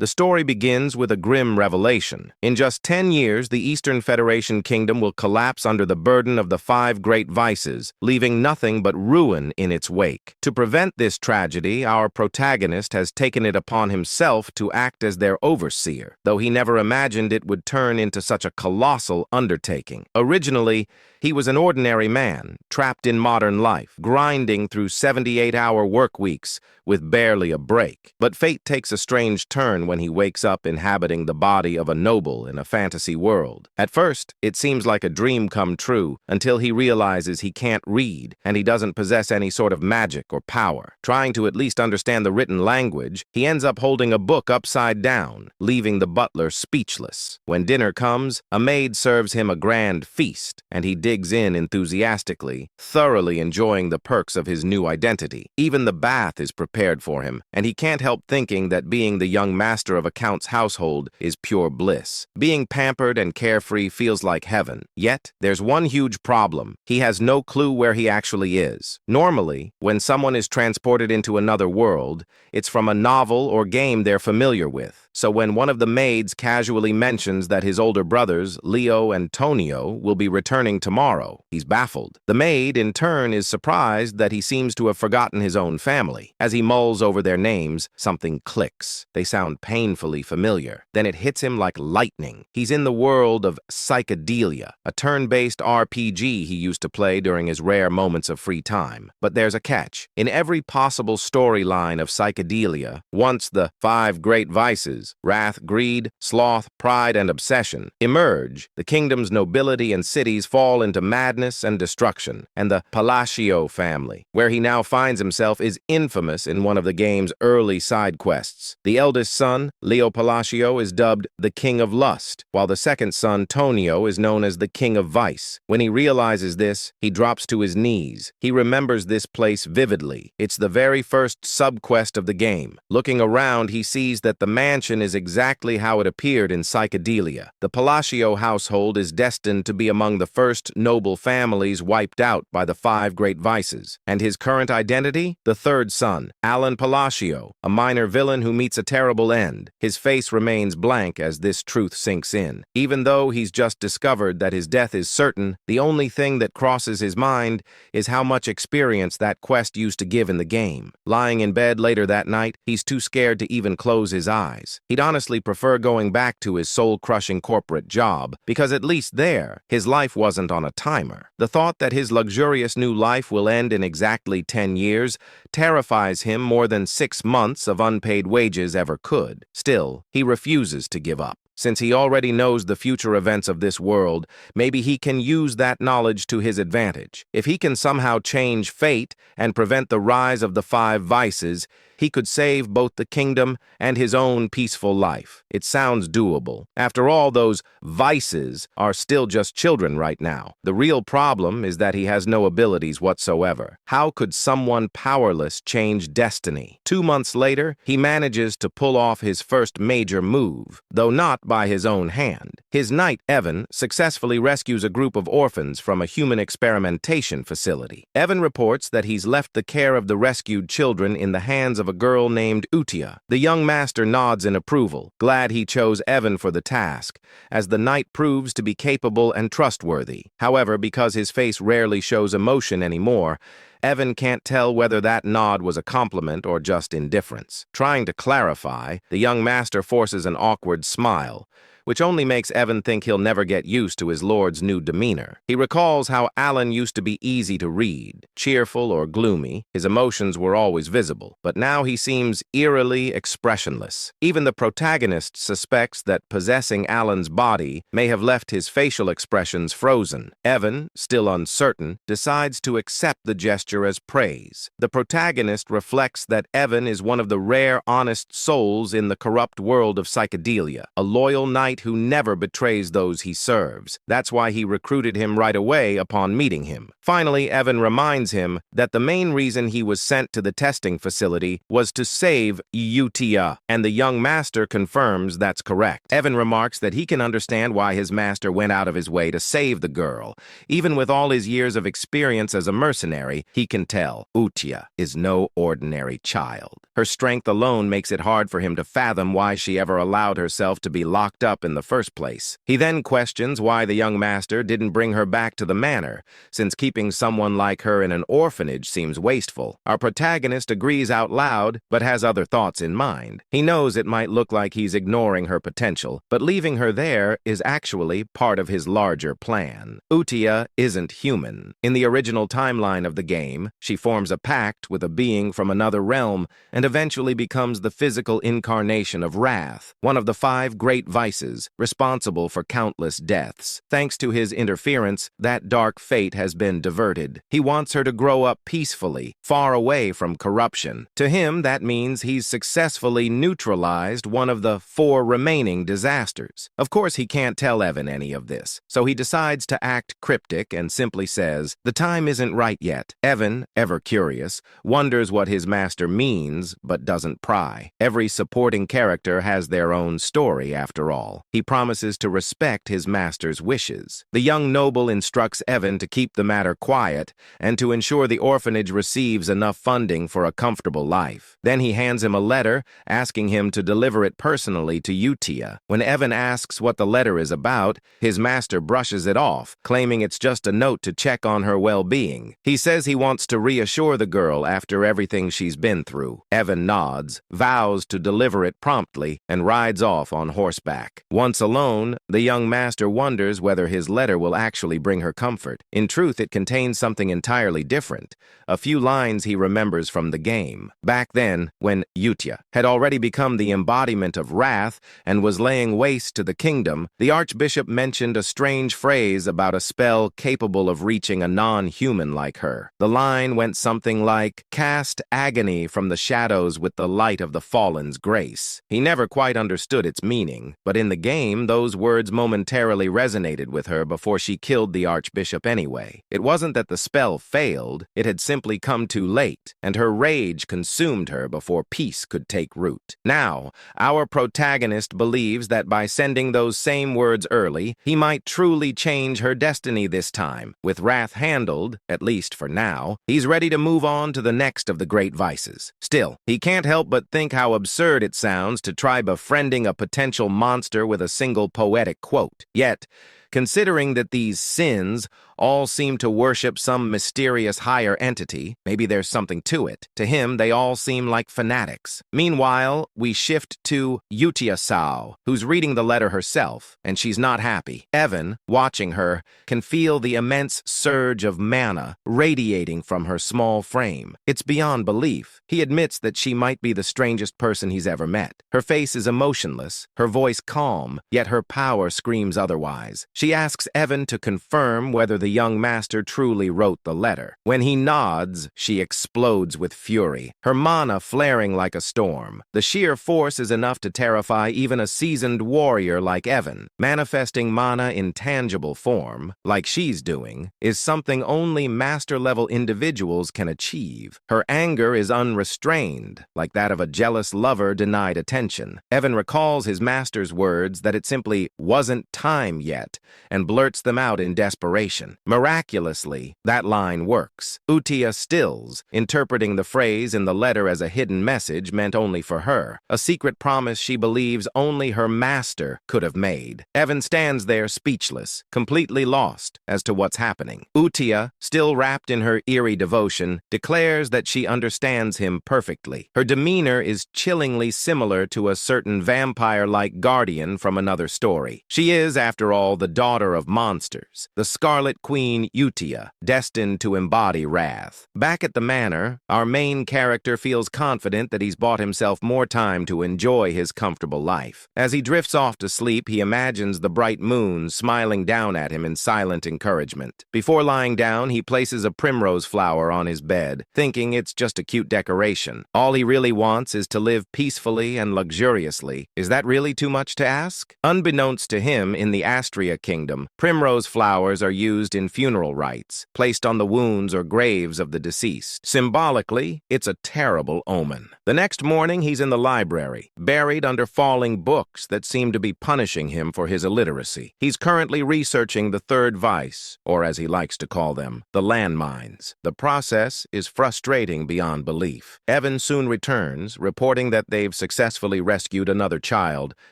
The story begins with a grim revelation. In just 10 years, the Eastern Federation Kingdom will collapse under the burden of the 5 great vices, leaving nothing but ruin in its wake. To prevent this tragedy, our protagonist has taken it upon himself to act as their overseer, though he never imagined it would turn into such a colossal undertaking. Originally, he was an ordinary man, trapped in modern life, grinding through 78-hour work weeks with barely a break. But fate takes a strange turn when he wakes up inhabiting the body of a noble in a fantasy world. At first, it seems like a dream come true until he realizes he can't read and he doesn't possess any sort of magic or power. Trying to at least understand the written language, he ends up holding a book upside down, leaving the butler speechless. When dinner comes, a maid serves him a grand feast, and he digs in enthusiastically, thoroughly enjoying the perks of his new identity. Even the bath is prepared for him, and he can't help thinking that being the young master of a count's household is pure bliss. Being pampered and carefree feels like heaven. Yet, there's one huge problem. He has no clue where he actually is. Normally, when someone is transported into another world, it's from a novel or game they're familiar with. So when one of the maids casually mentions that his older brothers, Leo and Tonio, will be returning tomorrow, he's baffled. The maid, in turn, is surprised that he seems to have forgotten his own family. As he mulls over their names, something clicks. They sound painfully familiar. Then it hits him like lightning. He's in the world of Psychedelia, a turn-based RPG he used to play during his rare moments of free time. But there's a catch. In every possible storyline of Psychedelia, once the 5 great vices, wrath, greed, sloth, pride, and obsession, emerge, the kingdom's nobility and cities fall into madness and destruction, and the Palacio family, where he now finds himself, is infamous in one of the game's early side quests. The eldest son, Leo Palacio, is dubbed the King of Lust, while the second son, Tonio, is known as the King of Vice. When he realizes this, he drops to his knees. He remembers this place vividly. It's the very first sub-quest of the game. Looking around, he sees that the mansion is exactly how it appeared in Psychedelia. The Palacio household is destined to be among the first noble families wiped out by the 5 great vices. And his current identity? The third son, Alan Palacio, a minor villain who meets a terrible end. His face remains blank as this truth sinks in. Even though he's just discovered that his death is certain, the only thing that crosses his mind is how much experience that quest used to give in the game. Lying in bed later that night, he's too scared to even close his eyes. He'd honestly prefer going back to his soul-crushing corporate job, because at least there, his life wasn't on a timer. The thought that his luxurious new life will end in exactly 10 years terrifies him more than 6 months of unpaid wages ever could. Still, he refuses to give up. Since he already knows the future events of this world, maybe he can use that knowledge to his advantage. If he can somehow change fate and prevent the rise of the 5 vices, he could save both the kingdom and his own peaceful life. It sounds doable. After all, those vices are still just children right now. The real problem is that he has no abilities whatsoever. How could someone powerless change destiny? 2 months later, he manages to pull off his first major move, though not by his own hand. His knight, Evan, successfully rescues a group of orphans from a human experimentation facility. Evan reports that he's left the care of the rescued children in the hands of a girl named Utia. The young master nods in approval, glad he chose Evan for the task, as the knight proves to be capable and trustworthy. However, because his face rarely shows emotion anymore, Evan can't tell whether that nod was a compliment or just indifference. Trying to clarify, the young master forces an awkward smile, which only makes Evan think he'll never get used to his lord's new demeanor. He recalls how Alan used to be easy to read, cheerful or gloomy. His emotions were always visible, but now he seems eerily expressionless. Even the protagonist suspects that possessing Alan's body may have left his facial expressions frozen. Evan, still uncertain, decides to accept the gesture as praise. The protagonist reflects that Evan is one of the rare honest souls in the corrupt world of Psychedelia, a loyal knight who never betrays those he serves. That's why he recruited him right away upon meeting him. Finally, Evan reminds him that the main reason he was sent to the testing facility was to save Utia, and the young master confirms that's correct. Evan remarks that he can understand why his master went out of his way to save the girl. Even with all his years of experience as a mercenary, he can tell Utia is no ordinary child. Her strength alone makes it hard for him to fathom why she ever allowed herself to be locked up in the first place. He then questions why the young master didn't bring her back to the manor, since keeping someone like her in an orphanage seems wasteful. Our protagonist agrees out loud, but has other thoughts in mind. He knows it might look like he's ignoring her potential, but leaving her there is actually part of his larger plan. Utia isn't human. In the original timeline of the game, she forms a pact with a being from another realm and eventually becomes the physical incarnation of wrath, one of the 5 great vices responsible for countless deaths. Thanks to his interference, that dark fate has been diverted. He wants her to grow up peacefully, far away from corruption. To him, that means he's successfully neutralized one of the 4 remaining disasters. Of course, he can't tell Evan any of this, so he decides to act cryptic and simply says, "The time isn't right yet." Evan, ever curious, wonders what his master means, but doesn't pry. Every supporting character has their own story, after all. He promises to respect his master's wishes. The young noble instructs Evan to keep the matter quiet and to ensure the orphanage receives enough funding for a comfortable life. Then he hands him a letter, asking him to deliver it personally to Utia. When Evan asks what the letter is about, his master brushes it off, claiming it's just a note to check on her well-being. He says he wants to reassure the girl after everything she's been through. Evan nods, vows to deliver it promptly, and rides off on horseback. Once alone, the young master wonders whether his letter will actually bring her comfort. In truth, it contains something entirely different, a few lines he remembers from the game. Back then, when Utia had already become the embodiment of wrath and was laying waste to the kingdom, the archbishop mentioned a strange phrase about a spell capable of reaching a non-human like her. The line went something like, "Cast agony from the shadows with the light of the fallen's grace." He never quite understood its meaning, but in the game, those words momentarily resonated with her before she killed the archbishop anyway. It wasn't that the spell failed, it had simply come too late, and her rage consumed her before peace could take root. Now, our protagonist believes that by sending those same words early, he might truly change her destiny this time. With wrath handled, at least for now, he's ready to move on to the next of the great vices. Still, he can't help but think how absurd it sounds to try befriending a potential monster with a single poetic quote. Yet, considering that these sins all seem to worship some mysterious higher entity, maybe there's something to it. To him, they all seem like fanatics. Meanwhile, we shift to Utia Sao, who's reading the letter herself, and she's not happy. Evan, watching her, can feel the immense surge of mana radiating from her small frame. It's beyond belief. He admits that she might be the strangest person he's ever met. Her face is emotionless, her voice calm, yet her power screams otherwise. She asks Evan to confirm whether the young master truly wrote the letter. When he nods, she explodes with fury, her mana flaring like a storm. The sheer force is enough to terrify even a seasoned warrior like Evan. Manifesting mana in tangible form, like she's doing, is something only master-level individuals can achieve. Her anger is unrestrained, like that of a jealous lover denied attention. Evan recalls his master's words that it simply wasn't time yet, and blurts them out in desperation. Miraculously, that line works. Utia stills, interpreting the phrase in the letter as a hidden message meant only for her, a secret promise she believes only her master could have made. Evan stands there speechless, completely lost as to what's happening. Utia, still wrapped in her eerie devotion, declares that she understands him perfectly. Her demeanor is chillingly similar to a certain vampire-like guardian from another story. She is, after all, the daughter of monsters, the Scarlet Queen Utia, destined to embody wrath. Back at the manor, our main character feels confident that he's bought himself more time to enjoy his comfortable life. As he drifts off to sleep, he imagines the bright moon smiling down at him in silent encouragement. Before lying down, he places a primrose flower on his bed, thinking it's just a cute decoration. All he really wants is to live peacefully and luxuriously. Is that really too much to ask? Unbeknownst to him, in the Astria kingdom, primrose flowers are used in funeral rites, placed on the wounds or graves of the deceased. Symbolically, it's a terrible omen. The next morning, he's in the library, buried under falling books that seem to be punishing him for his illiteracy. He's currently researching the third vice, or as he likes to call them, the landmines. The process is frustrating beyond belief. Evan soon returns, reporting that they've successfully rescued another child,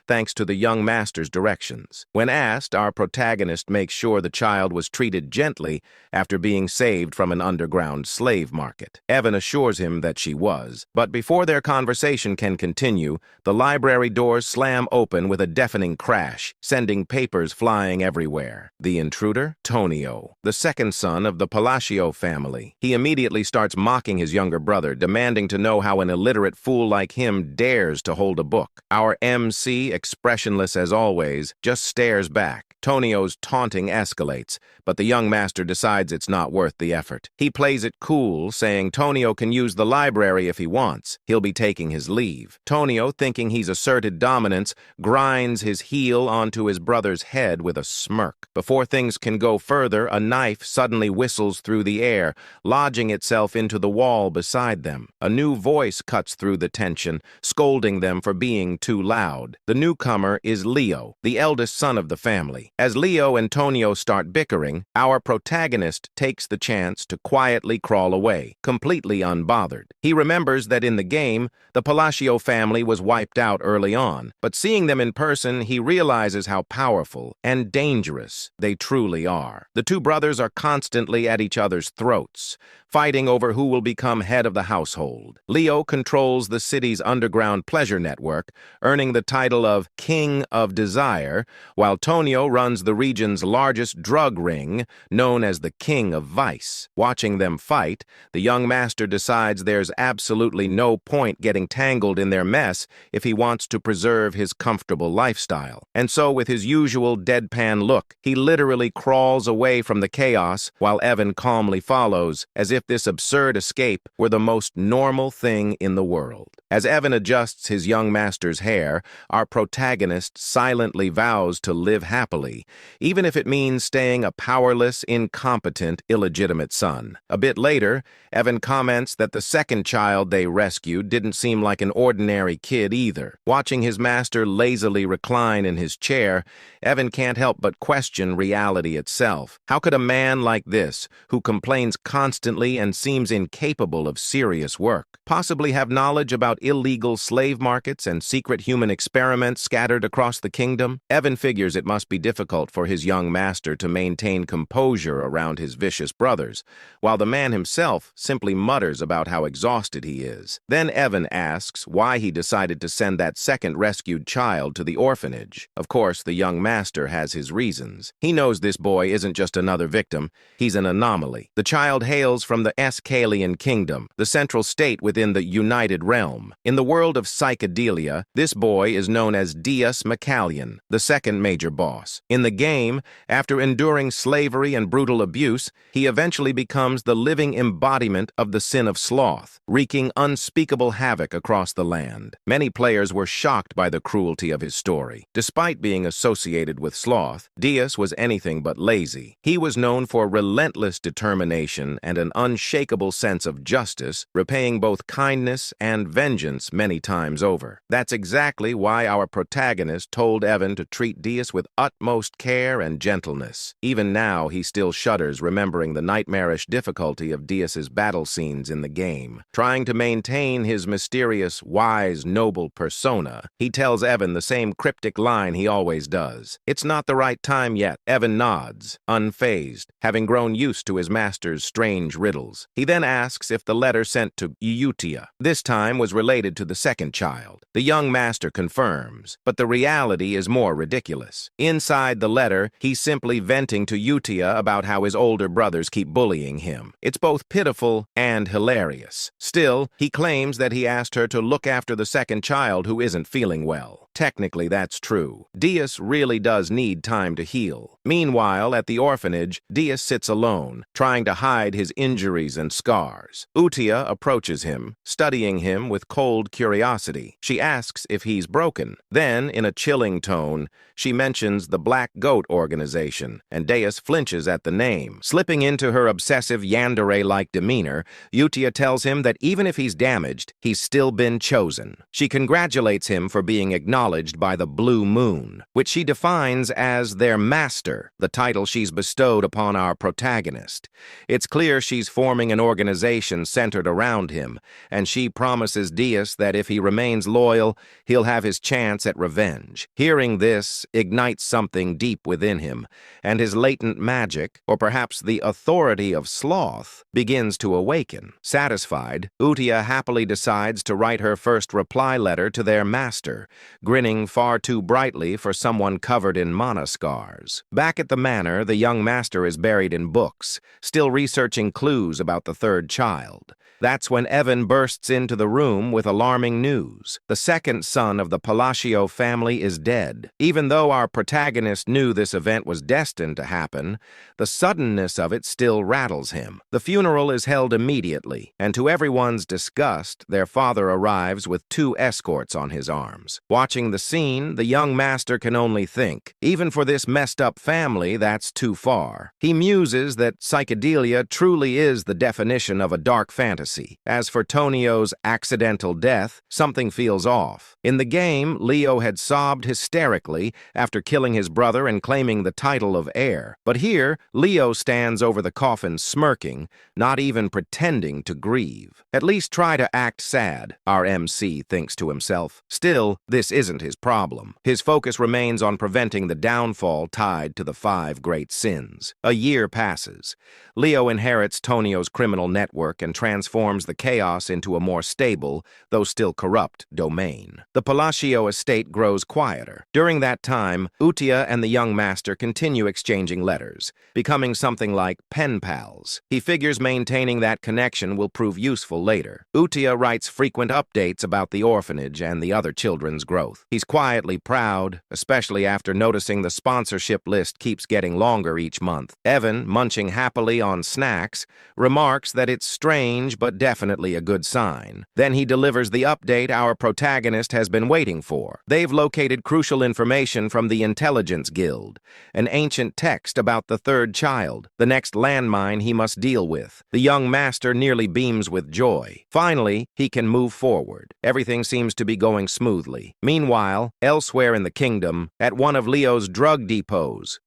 thanks to the young master's directions. When asked, our protagonist makes sure the child was treated gently after being saved from an underground slave market. Evan assures him that she was, but before their conversation can continue, the library doors slam open with a deafening crash, sending papers flying everywhere. The intruder? Tonio, the second son of the Palacio family. He immediately starts mocking his younger brother, demanding to know how an illiterate fool like him dares to hold a book. Our MC, expressionless as always, just stares back. Tonio's taunting escalates, but the young master decides it's not worth the effort. He plays it cool, saying Tonio can use the library if he wants. He'll be taking his leave. Tonio, thinking he's asserted dominance, grinds his heel onto his brother's head with a smirk. Before things can go further, a knife suddenly whistles through the air, lodging itself into the wall beside them. A new voice cuts through the tension, scolding them for being too loud. The newcomer is Leo, the eldest son of the family. As Leo and Tonio start bickering, our protagonist takes the chance to quietly crawl away, completely unbothered. He remembers that in the game, the Palacio family was wiped out early on, but seeing them in person, he realizes how powerful and dangerous they truly are. The two brothers are constantly at each other's throats, fighting over who will become head of the household. Leo controls the city's underground pleasure network, earning the title of King of Desire, while Tonio runs the region's largest drug ring, known as the King of Vice. Watching them fight, the young master decides there's absolutely no point getting tangled in their mess if he wants to preserve his comfortable lifestyle. And so, with his usual deadpan look, he literally crawls away from the chaos while Evan calmly follows, as if this absurd escape were the most normal thing in the world. As Evan adjusts his young master's hair, our protagonist silently vows to live happily, even if it means staying a powerless, incompetent, illegitimate son. A bit later, Evan comments that the second child they rescued didn't seem like an ordinary kid either. Watching his master lazily recline in his chair, Evan can't help but question reality itself. How could a man like this, who complains constantly and seems incapable of serious work, possibly have knowledge about illegal slave markets and secret human experiments scattered across the kingdom? Evan figures it must be difficult for his young master to maintain composure around his vicious brothers, while the man himself simply mutters about how exhausted he is. Then Evan asks why he decided to send that second rescued child to the orphanage. Of course, the young master has his reasons. He knows this boy isn't just another victim, he's an anomaly. The child hails from the Escalian Kingdom, the central state within the United Realm. In the world of psychedelia, this boy is known as Deus Macallion, the second major boss. In the game, after enduring slavery and brutal abuse, he eventually becomes the living embodiment of the sin of sloth, wreaking unspeakable havoc across the land. Many players were shocked by the cruelty of his story. Despite being associated with sloth, Deus was anything but lazy. He was known for relentless determination and an unshakable sense of justice, repaying both kindness and vengeance many times over. That's exactly why our protagonist told Evan to treat Deus with utmost care and gentleness. Even now, he still shudders remembering the nightmarish difficulty of Deus's battle scenes in the game. Trying to maintain his mysterious, wise, noble persona, he tells Evan the same cryptic line he always does. It's not the right time yet. Evan nods, unfazed, having grown used to his master's strange riddles. He then asks if the letter sent to Eutia this time was related to the second child. The young master confirms, but the reality is more ridiculous. Inside the letter, he's simply venting to Eutia about how his older brothers keep bullying him. It's both pitiful and hilarious. Still, he claims that he asked her to look after the second child who isn't feeling well. Technically, that's true. Deus really does need time to heal. Meanwhile, at the orphanage, Deus sits alone, trying to hide his injuries and scars. Utia approaches him, studying him with cold curiosity. She asks if he's broken. Then, in a chilling tone, she mentions the Black Goat organization, and Deus flinches at the name. Slipping into her obsessive yandere-like demeanor, Utia tells him that even if he's damaged, he's still been chosen. She congratulates him for being acknowledged by the Blue Moon, which she defines as their master, the title she's bestowed upon our protagonist. It's clear she's forming an organization centered around him, and she promises Deus that if he remains loyal, he'll have his chance at revenge. Hearing this ignites something deep within him, and his latent magic, or perhaps the authority of sloth, begins to awaken. Satisfied, Utia happily decides to write her first reply letter to their master, grinning far too brightly for someone covered in mana scars. Back at the manor, the young master is buried in books, still researching clues about the third child. That's when Evan bursts into the room with alarming news. The second son of the Palacio family is dead. Even though our protagonist knew this event was destined to happen, the suddenness of it still rattles him. The funeral is held immediately, and to everyone's disgust, their father arrives with 2 escorts on his arms. Watching the scene, the young master can only think, even for this messed-up family, that's too far. He muses that psychedelia truly is the definition of a dark fantasy. As for Tonio's accidental death, something feels off. In the game, Leo had sobbed hysterically after killing his brother and claiming the title of heir. But here, Leo stands over the coffin smirking, not even pretending to grieve. At least try to act sad, our MC thinks to himself. Still, this isn't his problem. His focus remains on preventing the downfall tied to the 5 great sins. A year passes. Leo inherits Tonio's criminal network and transforms the chaos into a more stable, though still corrupt, domain. The Palacio estate grows quieter. During that time, Utia and the young master continue exchanging letters, becoming something like pen pals. He figures maintaining that connection will prove useful later. Utia writes frequent updates about the orphanage and the other children's growth. He's quietly proud, especially after noticing the sponsorship list keeps getting longer each month. Evan, munching happily on snacks, remarks that it's strange but definitely a good sign. Then he delivers the update our protagonist has been waiting for. They've located crucial information from the Intelligence Guild, an ancient text about the third child, the next landmine he must deal with. The young master nearly beams with joy. Finally, he can move forward. Everything seems to be going smoothly. Meanwhile, elsewhere in the kingdom, at one of Leo's drug depots,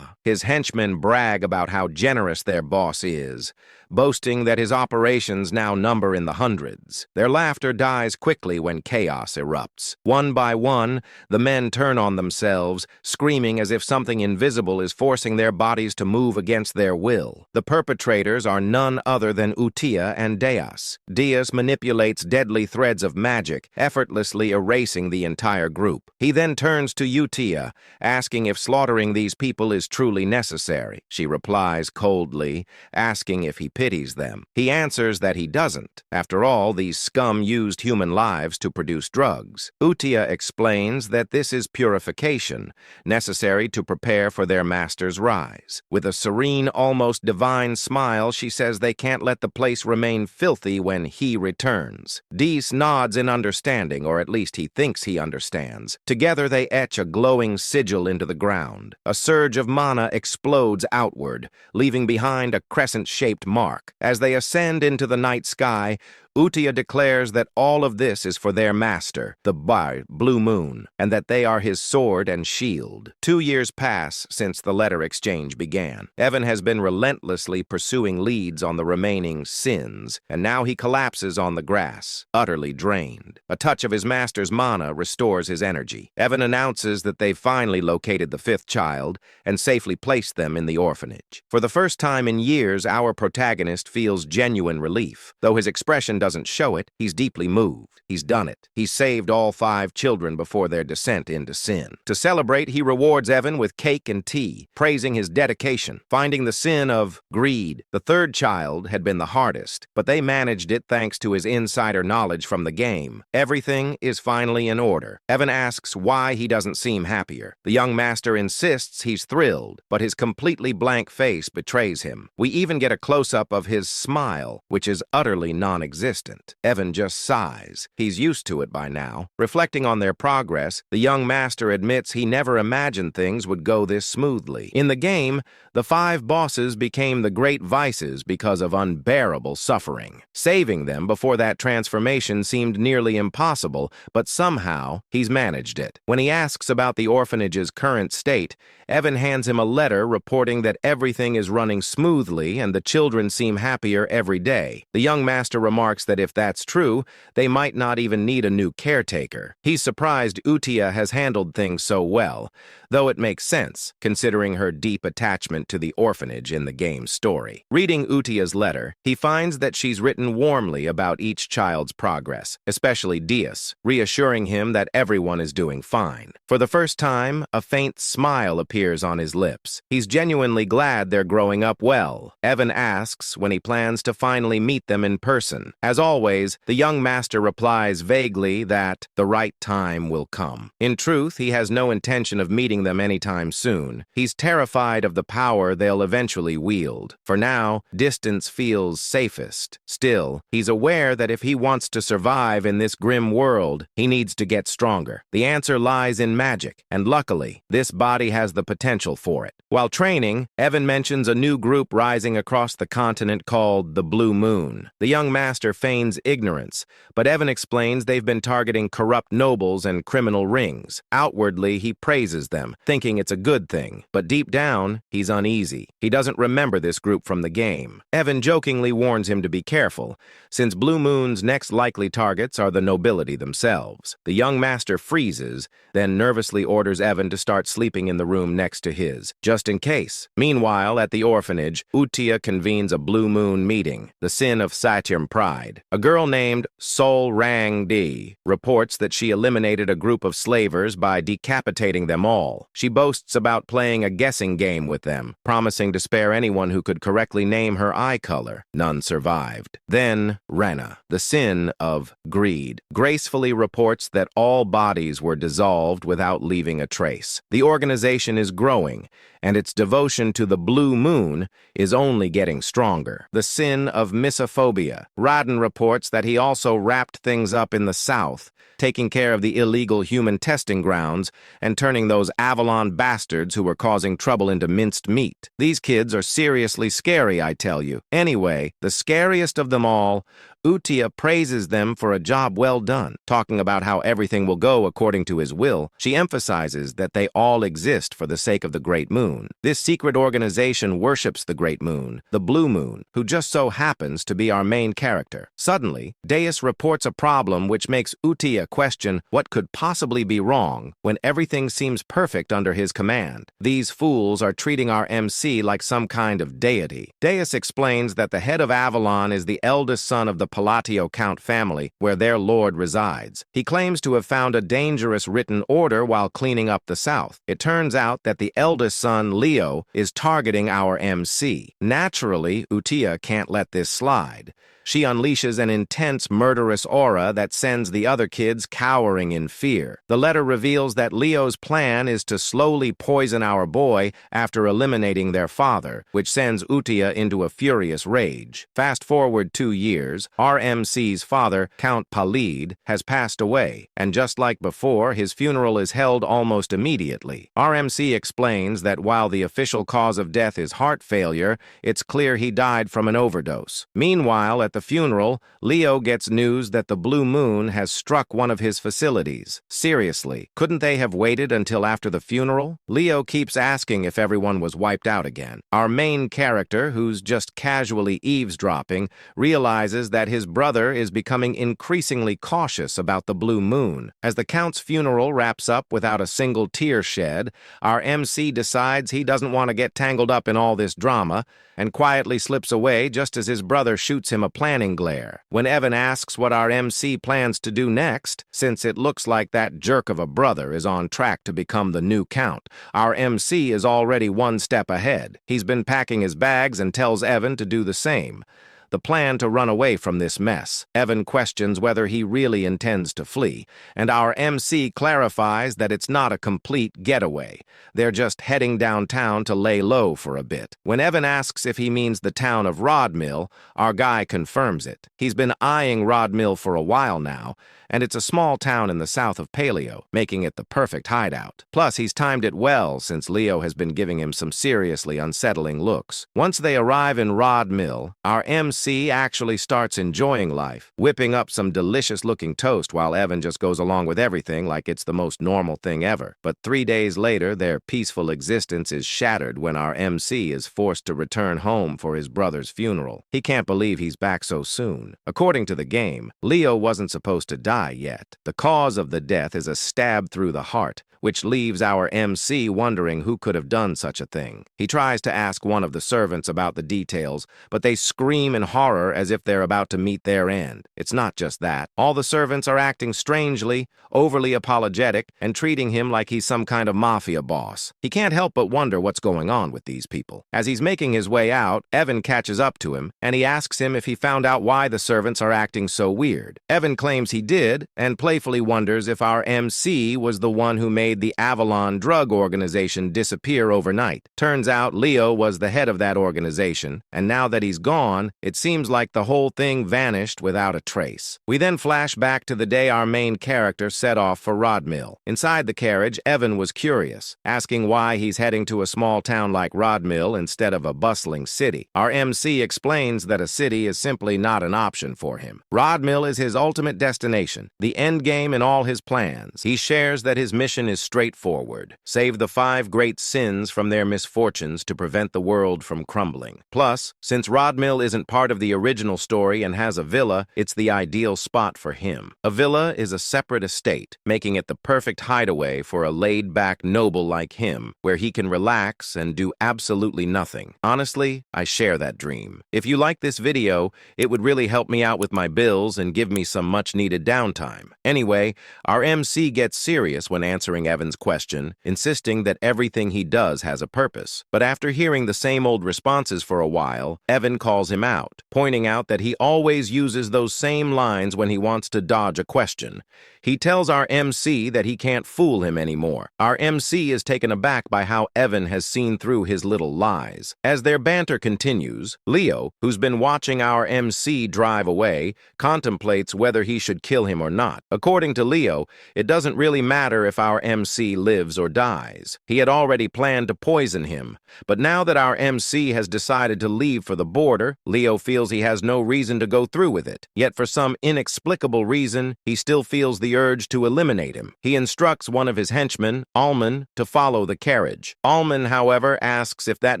his henchmen brag about how generous their boss is, boasting that his operations now number in the hundreds. Their laughter dies quickly when chaos erupts. One by one, the men turn on themselves, screaming as if something invisible is forcing their bodies to move against their will. The perpetrators are none other than Utia and Deus. Deus manipulates deadly threads of magic, effortlessly erasing the entire group. He then turns to Utia, asking if slaughtering these people is truly necessary. She replies coldly, asking if he pities them. He answers that he doesn't. After all, these scum used human lives to produce drugs. Utia explains that this is purification, necessary to prepare for their master's rise. With a serene, almost divine smile, she says they can't let the place remain filthy when he returns. Dees nods in understanding, or at least he thinks he understands. Together they etch a glowing sigil into the ground. A surge of mana explodes outward, leaving behind a crescent-shaped mark. As they ascend into the night sky, Utia declares that all of this is for their master, the Blue Moon, and that they are his sword and shield. 2 years pass since the letter exchange began. Evan has been relentlessly pursuing leads on the remaining sins, and now he collapses on the grass, utterly drained. A touch of his master's mana restores his energy. Evan announces that they've finally located the 5th child and safely placed them in the orphanage. For the first time in years, our protagonist feels genuine relief. Though his expression doesn't show it, he's deeply moved. He's done it. He's saved all 5 children before their descent into sin. To celebrate, he rewards Evan with cake and tea, praising his dedication, finding the sin of greed. The 3rd child had been the hardest, but they managed it thanks to his insider knowledge from the game. Everything is finally in order. Evan asks why he doesn't seem happier. The young master insists he's thrilled, but his completely blank face betrays him. We even get a close-up of his smile, which is utterly non-existent. non-existent. Evan just sighs. He's used to it by now. Reflecting on their progress, the young master admits he never imagined things would go this smoothly. In the game, the 5 bosses became the great vices because of unbearable suffering. Saving them before that transformation seemed nearly impossible, but somehow he's managed it. When he asks about the orphanage's current state, Evan hands him a letter reporting that everything is running smoothly and the children seem happier every day. The young master remarks that if that's true, they might not even need a new caretaker. He's surprised Utia has handled things so well, though it makes sense, considering her deep attachment to the orphanage in the game's story. Reading Utia's letter, he finds that she's written warmly about each child's progress, especially Dias, reassuring him that everyone is doing fine. For the first time, a faint smile appears on his lips. He's genuinely glad they're growing up well. Evan asks when he plans to finally meet them in person. As always, the young master replies vaguely that the right time will come. In truth, he has no intention of meeting them anytime soon. He's terrified of the power they'll eventually wield. For now, distance feels safest. Still, he's aware that if he wants to survive in this grim world, he needs to get stronger. The answer lies in magic, and luckily, this body has the potential for it. While training, Evan mentions a new group rising across the continent called the Blue Moon. The young master feigns ignorance, but Evan explains they've been targeting corrupt nobles and criminal rings. Outwardly, he praises them, thinking it's a good thing, but deep down, he's uneasy. He doesn't remember this group from the game. Evan jokingly warns him to be careful, since Blue Moon's next likely targets are the nobility themselves. The young master freezes, then nervously orders Evan to start sleeping in the room next to his, just in case. Meanwhile, at the orphanage, Utia convenes a Blue Moon meeting, the sin of Satyam pride. A girl named Sol Rang Di reports that she eliminated a group of slavers by decapitating them all. She boasts about playing a guessing game with them, promising to spare anyone who could correctly name her eye color. None survived. Then, Rena, the sin of greed, gracefully reports that all bodies were dissolved without leaving a trace. The organization is growing, and its devotion to the Blue Moon is only getting stronger. The sin of misophobia. Radin reports that he also wrapped things up in the south, taking care of the illegal human testing grounds and turning those Avalon bastards who were causing trouble into minced meat. These kids are seriously scary, I tell you. Anyway, the scariest of them all, Utia praises them for a job well done. Talking about how everything will go according to his will, she emphasizes that they all exist for the sake of the Great Moon. This secret organization worships the Great Moon, the Blue Moon, who just so happens to be our main character. Suddenly, Deus reports a problem which makes Utia question what could possibly be wrong when everything seems perfect under his command. These fools are treating our MC like some kind of deity. Deus explains that the head of Avalon is the eldest son of the Palatio Count family, where their lord resides. He claims to have found a dangerous written order while cleaning up the south. It turns out that the eldest son, Leo, is targeting our MC. Naturally, Utia can't let this slide. She unleashes an intense, murderous aura that sends the other kids cowering in fear. The letter reveals that Leo's plan is to slowly poison our boy after eliminating their father, which sends Utia into a furious rage. Fast forward 2 years, RMC's father, Count Palid, has passed away, and just like before, his funeral is held almost immediately. RMC explains that while the official cause of death is heart failure, it's clear he died from an overdose. Meanwhile, at the funeral, Leo gets news that the Blue Moon has struck one of his facilities. Seriously, couldn't they have waited until after the funeral? Leo keeps asking if everyone was wiped out again. Our main character, who's just casually eavesdropping, realizes that his brother is becoming increasingly cautious about the Blue Moon. As the Count's funeral wraps up without a single tear shed, our MC decides he doesn't want to get tangled up in all this drama and quietly slips away just as his brother shoots him a planning glare. When Evan asks what our MC plans to do next, since it looks like that jerk of a brother is on track to become the new Count, our MC is already one step ahead. He's been packing his bags and tells Evan to do the same. the plan to run away from this mess. Evan questions whether he really intends to flee, and our MC clarifies that it's not a complete getaway. They're just heading downtown to lay low for a bit. When Evan asks if he means the town of Rodmill, our guy confirms it. He's been eyeing Rodmill for a while now, and it's a small town in the south of Paleo, making it the perfect hideout. Plus, he's timed it well since Leo has been giving him some seriously unsettling looks. Once they arrive in Rodmill, our MC actually starts enjoying life, whipping up some delicious-looking toast while Evan just goes along with everything like it's the most normal thing ever. But 3 days later, their peaceful existence is shattered when our MC is forced to return home for his brother's funeral. He can't believe he's back so soon. According to the game, Leo wasn't supposed to die yet. The cause of the death is a stab through the heart, which leaves our MC wondering who could have done such a thing. He tries to ask one of the servants about the details, but they scream in horror as if they're about to meet their end. It's not just that. All the servants are acting strangely, overly apologetic, and treating him like he's some kind of mafia boss. He can't help but wonder what's going on with these people. As he's making his way out, Evan catches up to him, and he asks him if he found out why the servants are acting so weird. Evan claims he did, and playfully wonders if our MC was the one who made the Avalon drug organization disappear overnight. Turns out Leo was the head of that organization, and now that he's gone, it seems like the whole thing vanished without a trace. We then flash back to the day our main character set off for Rodmill. Inside the carriage, Evan was curious, asking why he's heading to a small town like Rodmill instead of a bustling city. Our MC explains that a city is simply not an option for him. Rodmill is his ultimate destination, the end game in all his plans. He shares that his mission is straightforward: save the 5 great sins from their misfortunes to prevent the world from crumbling. Plus, since Rodmill isn't part of the original story and has a villa, it's the ideal spot for him. A villa is a separate estate, making it the perfect hideaway for a laid-back noble like him, where he can relax and do absolutely nothing. Honestly, I share that dream. If you like this video, it would really help me out with my bills and give me some much-needed downtime. Anyway, our MC gets serious when answering Evan's question, insisting that everything he does has a purpose. But after hearing the same old responses for a while, Evan calls him out, pointing out that he always uses those same lines when he wants to dodge a question. He tells our MC that he can't fool him anymore. Our MC is taken aback by how Evan has seen through his little lies. As their banter continues, Leo, who's been watching our MC drive away, contemplates whether he should kill him or not. According to Leo, it doesn't really matter if our MC lives or dies. He had already planned to poison him, but now that our MC has decided to leave for the border, Leo feels he has no reason to go through with it. Yet for some inexplicable reason, he still feels the urge to eliminate him. He instructs one of his henchmen, Alman, to follow the carriage. Alman, however, asks if that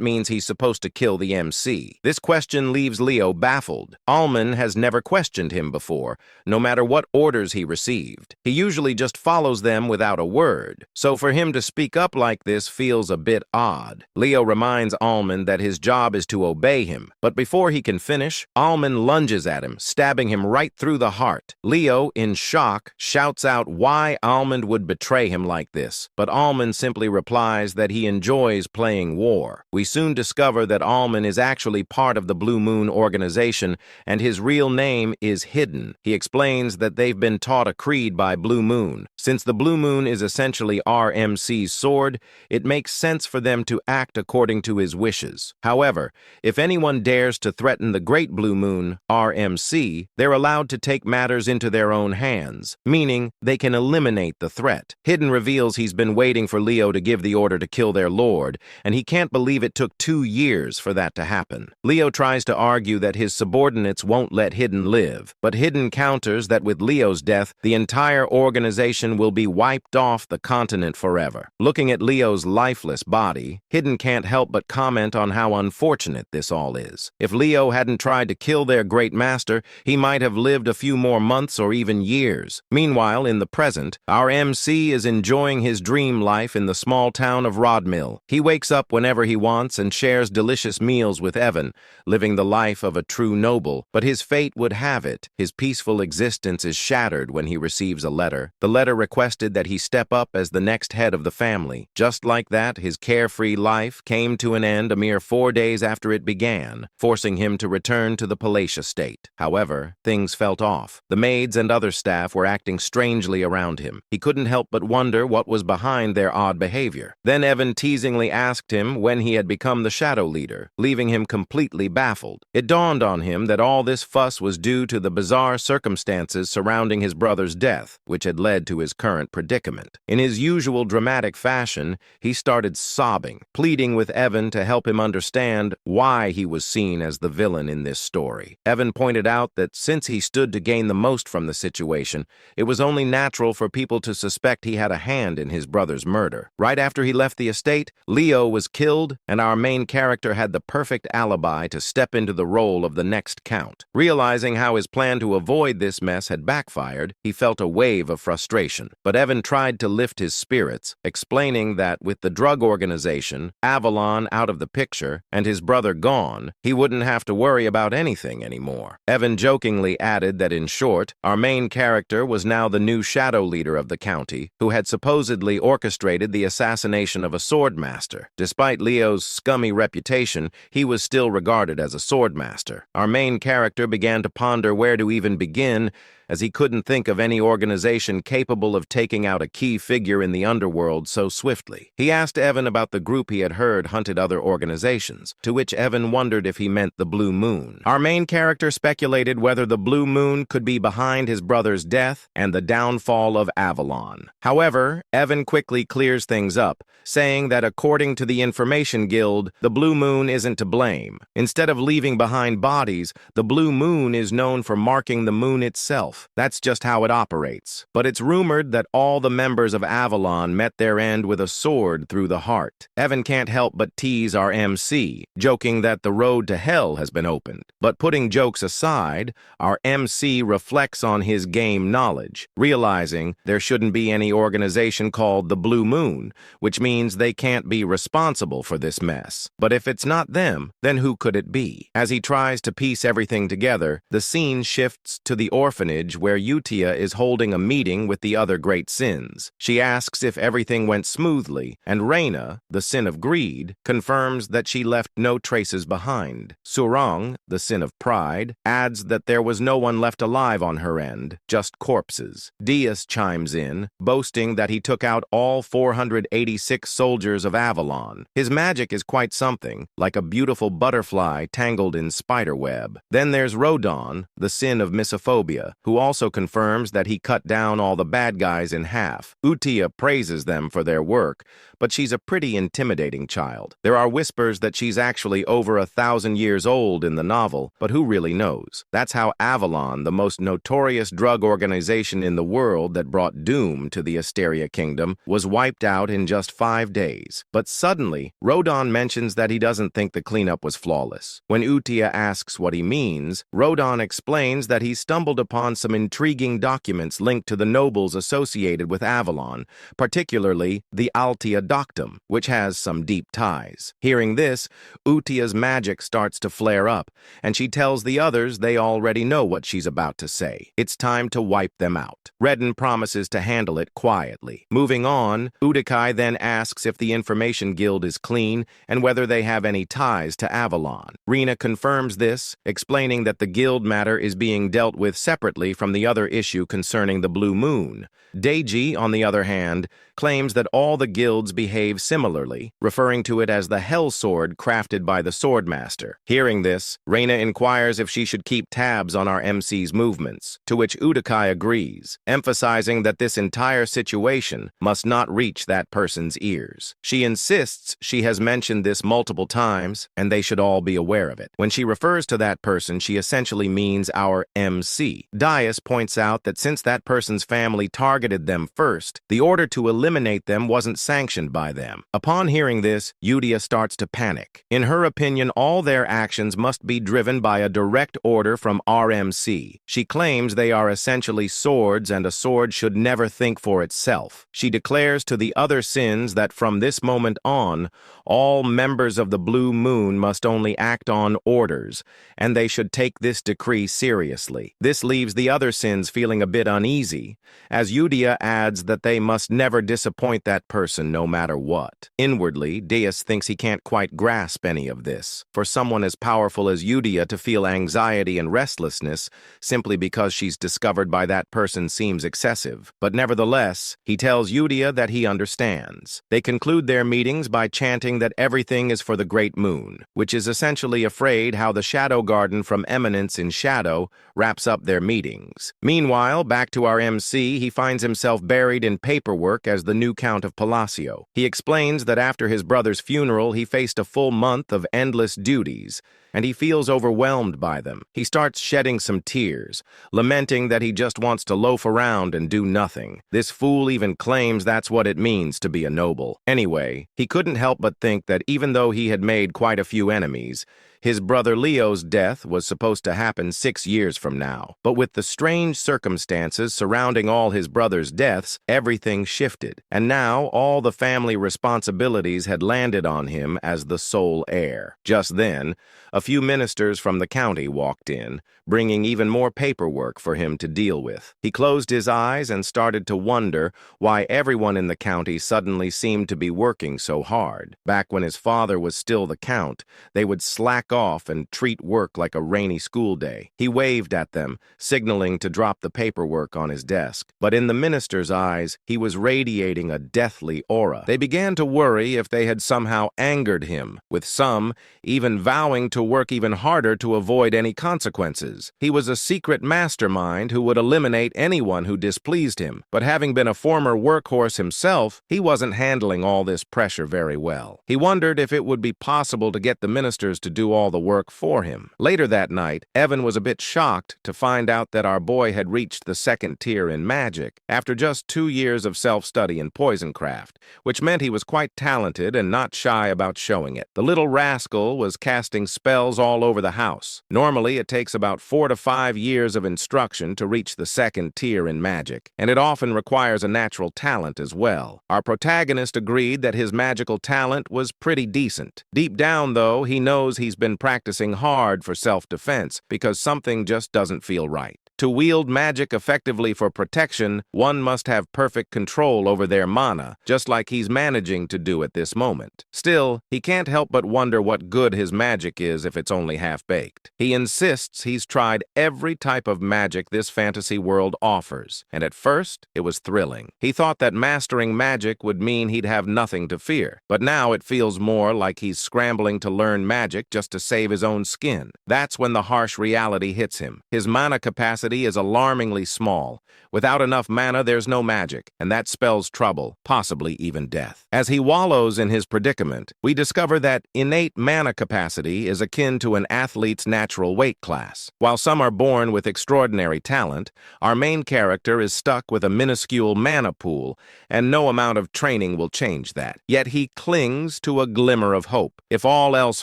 means he's supposed to kill the MC. This question leaves Leo baffled. Alman has never questioned him before, no matter what orders he received. He usually just follows them without a word. So for him to speak up like this feels a bit odd. Leo reminds Alman that his job is to obey him, but before he can finish, Alman lunges at him, stabbing him right through the heart. Leo, in shock, shouts out why Alman would betray him like this, but Alman simply replies that he enjoys playing war. We soon discover that Alman is actually part of the Blue Moon organization, and his real name is Hidden. He explains that they've been taught a creed by Blue Moon. Since the Blue Moon is essentially RMC's sword, it makes sense for them to act according to his wishes. However, if anyone dares to threaten the Great Blue Moon, RMC, they're allowed to take matters into their own hands, meaning they can eliminate the threat. Hidden reveals he's been waiting for Leo to give the order to kill their lord, and he can't believe it took 2 years for that to happen. Leo tries to argue that his subordinates won't let Hidden live, but Hidden counters that with Leo's death, the entire organization will be wiped off the continent forever. Looking at Leo's lifeless body, Hidden can't help but comment on how unfortunate this all is. If Leo hadn't tried to kill their great master, he might have lived a few more months or even years. Meanwhile, Meanwhile, in the present, our MC is enjoying his dream life in the small town of Rodmill. He wakes up whenever he wants and shares delicious meals with Evan, living the life of a true noble. But his fate would have it, his peaceful existence is shattered when he receives a letter. The letter requested that he step up as the next head of the family. Just like that, his carefree life came to an end a mere 4 days after it began, forcing him to return to the palatial state. However, things felt off. The maids and other staff were acting strangely around him. He couldn't help but wonder what was behind their odd behavior. Then Evan teasingly asked him when he had become the shadow leader, leaving him completely baffled. It dawned on him that all this fuss was due to the bizarre circumstances surrounding his brother's death, which had led to his current predicament. In his usual dramatic fashion, he started sobbing, pleading with Evan to help him understand why he was seen as the villain in this story. Evan pointed out that since he stood to gain the most from the situation, it was only natural for people to suspect he had a hand in his brother's murder. Right after he left the estate, Leo was killed, and our main character had the perfect alibi to step into the role of the next count. Realizing how his plan to avoid this mess had backfired, he felt a wave of frustration. But Evan tried to lift his spirits, explaining that with the drug organization, Avalon out of the picture, and his brother gone, he wouldn't have to worry about anything anymore. Evan jokingly added that in short, our main character was now the new shadow leader of the county, who had supposedly orchestrated the assassination of a swordmaster. Despite Leo's scummy reputation, he was still regarded as a swordmaster. Our main character began to ponder where to even begin, as he couldn't think of any organization capable of taking out a key figure in the underworld so swiftly. He asked Evan about the group he had heard hunted other organizations, to which Evan wondered if he meant the Blue Moon. Our main character speculated whether the Blue Moon could be behind his brother's death and the downfall of Avalon. However, Evan quickly clears things up, saying that according to the Information Guild, the Blue Moon isn't to blame. Instead of leaving behind bodies, the Blue Moon is known for marking the moon itself. That's just how it operates. But it's rumored that all the members of Avalon met their end with a sword through the heart. Evan can't help but tease our MC, joking that the road to hell has been opened. But putting jokes aside, our MC reflects on his game knowledge, realizing there shouldn't be any organization called the Blue Moon, which means they can't be responsible for this mess. But if it's not them, then who could it be? As he tries to piece everything together, the scene shifts to the orphanage where Utia is holding a meeting with the other great sins. She asks if everything went smoothly, and Reina, the sin of greed, confirms that she left no traces behind. Surang, the sin of pride, adds that there was no one left alive on her end, just corpses. Dias chimes in, boasting that he took out all 486 soldiers of Avalon. His magic is quite something, like a beautiful butterfly tangled in spiderweb. Then there's Rodon, the sin of misophobia, who also confirms that he cut down all the bad guys in half. Utia praises them for their work, but she's a pretty intimidating child. There are whispers that she's actually over 1,000 years old in the novel, but who really knows? That's how Avalon, the most notorious drug organization in the world that brought doom to the Asteria Kingdom, was wiped out in just 5 days. But suddenly, Rodon mentions that he doesn't think the cleanup was flawless. When Utia asks what he means, Rodon explains that he stumbled upon some intriguing documents linked to the nobles associated with Avalon, particularly the Altia Doctum, which has some deep ties. Hearing this, Utia's magic starts to flare up, and she tells the others they already know what she's about to say. It's time to wipe them out. Redden promises to handle it quietly. Moving on, Udikai then asks if the Information Guild is clean and whether they have any ties to Avalon. Rena confirms this, explaining that the guild matter is being dealt with separately from the other issue concerning the Blue Moon. Deiji, on the other hand, claims that all the guilds behave similarly, referring to it as the Hell Sword crafted by the Swordmaster. Hearing this, Reina inquires if she should keep tabs on our MC's movements, to which Udikai agrees, emphasizing that this entire situation must not reach that person's ears. She insists she has mentioned this multiple times, and they should all be aware of it. When she refers to that person, she essentially means our MC. Dias points out that since that person's family targeted them first, the order to eliminate eliminate them wasn't sanctioned by them. Upon hearing this, Yudia starts to panic. In her opinion, all their actions must be driven by a direct order from RMC. She claims they are essentially swords and a sword should never think for itself. She declares to the other sins that from this moment on, all members of the Blue Moon must only act on orders, and they should take this decree seriously. This leaves the other sins feeling a bit uneasy, as Yudia adds that they must never disappoint that person no matter what. Inwardly, Deus thinks he can't quite grasp any of this. For someone as powerful as Yudia to feel anxiety and restlessness simply because she's discovered by that person seems excessive. But nevertheless, he tells Yudia that he understands. They conclude their meetings by chanting that everything is for the Great Moon, which is essentially afraid how the Shadow Garden from Eminence in Shadow wraps up their meetings. Meanwhile, back to our MC, he finds himself buried in paperwork as the new Count of Palacio. He explains that after his brother's funeral, he faced a full month of endless duties, and he feels overwhelmed by them. He starts shedding some tears, lamenting that he just wants to loaf around and do nothing. This fool even claims that's what it means to be a noble. Anyway, he couldn't help but think that even though he had made quite a few enemies, his brother Leo's death was supposed to happen 6 years from now. But with the strange circumstances surrounding all his brother's deaths, everything shifted. And now all the family responsibilities had landed on him as the sole heir. Just then, a few ministers from the county walked in, bringing even more paperwork for him to deal with. He closed his eyes and started to wonder why everyone in the county suddenly seemed to be working so hard. Back when his father was still the count, they would slack off and treat work like a rainy school day. He waved at them, signaling to drop the paperwork on his desk. But in the minister's eyes, he was radiating a deathly aura. They began to worry if they had somehow angered him, with some even vowing to work even harder to avoid any consequences. He was a secret mastermind who would eliminate anyone who displeased him. But having been a former workhorse himself, he wasn't handling all this pressure very well. He wondered if it would be possible to get the ministers to do all the work for him. Later that night, Evan was a bit shocked to find out that our boy had reached the 2nd tier in magic after just 2 years of self-study in poisoncraft, which meant he was quite talented and not shy about showing it. The little rascal was casting spells all over the house. Normally, it takes about 4 to 5 years of instruction to reach the 2nd tier in magic, and it often requires a natural talent as well. Our protagonist agreed that his magical talent was pretty decent. Deep down, though, he knows he's been practicing hard for self-defense because something just doesn't feel right. To wield magic effectively for protection, one must have perfect control over their mana, just like he's managing to do at this moment. Still, he can't help but wonder what good his magic is if it's only half-baked. He insists he's tried every type of magic this fantasy world offers, and at first, it was thrilling. He thought that mastering magic would mean he'd have nothing to fear, but now it feels more like he's scrambling to learn magic just to save his own skin. That's when the harsh reality hits him. His mana capacity is alarmingly small. Without enough mana, there's no magic, and that spells trouble, possibly even death. As he wallows in his predicament, we discover that innate mana capacity is akin to an athlete's natural weight class. While some are born with extraordinary talent, our main character is stuck with a minuscule mana pool, and no amount of training will change that. Yet he clings to a glimmer of hope. If all else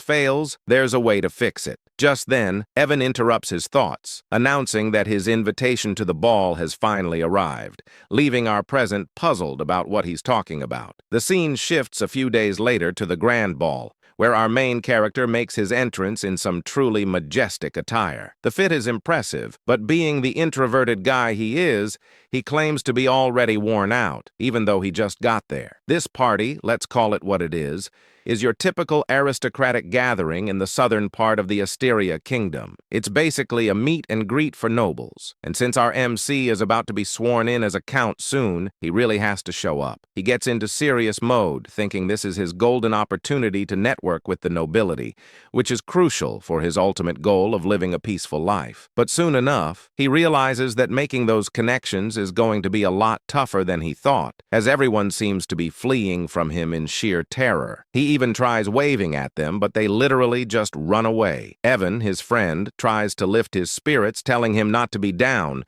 fails, there's a way to fix it. Just then, Evan interrupts his thoughts, announcing that his invitation to the ball has finally arrived, leaving our present puzzled about what he's talking about. The scene shifts a few days later to the grand ball, where our main character makes his entrance in some truly majestic attire. The fit is impressive, but being the introverted guy he is, he claims to be already worn out, even though he just got there. This party, let's call it what it is your typical aristocratic gathering in the southern part of the Asteria Kingdom. It's basically a meet and greet for nobles, and since our MC is about to be sworn in as a count soon, he really has to show up. He gets into serious mode, thinking this is his golden opportunity to network with the nobility, which is crucial for his ultimate goal of living a peaceful life. But soon enough, he realizes that making those connections is going to be a lot tougher than he thought, as everyone seems to be fleeing from him in sheer terror. He even tries waving at them, but they literally just run away. Evan, his friend, tries to lift his spirits, telling him not to be down,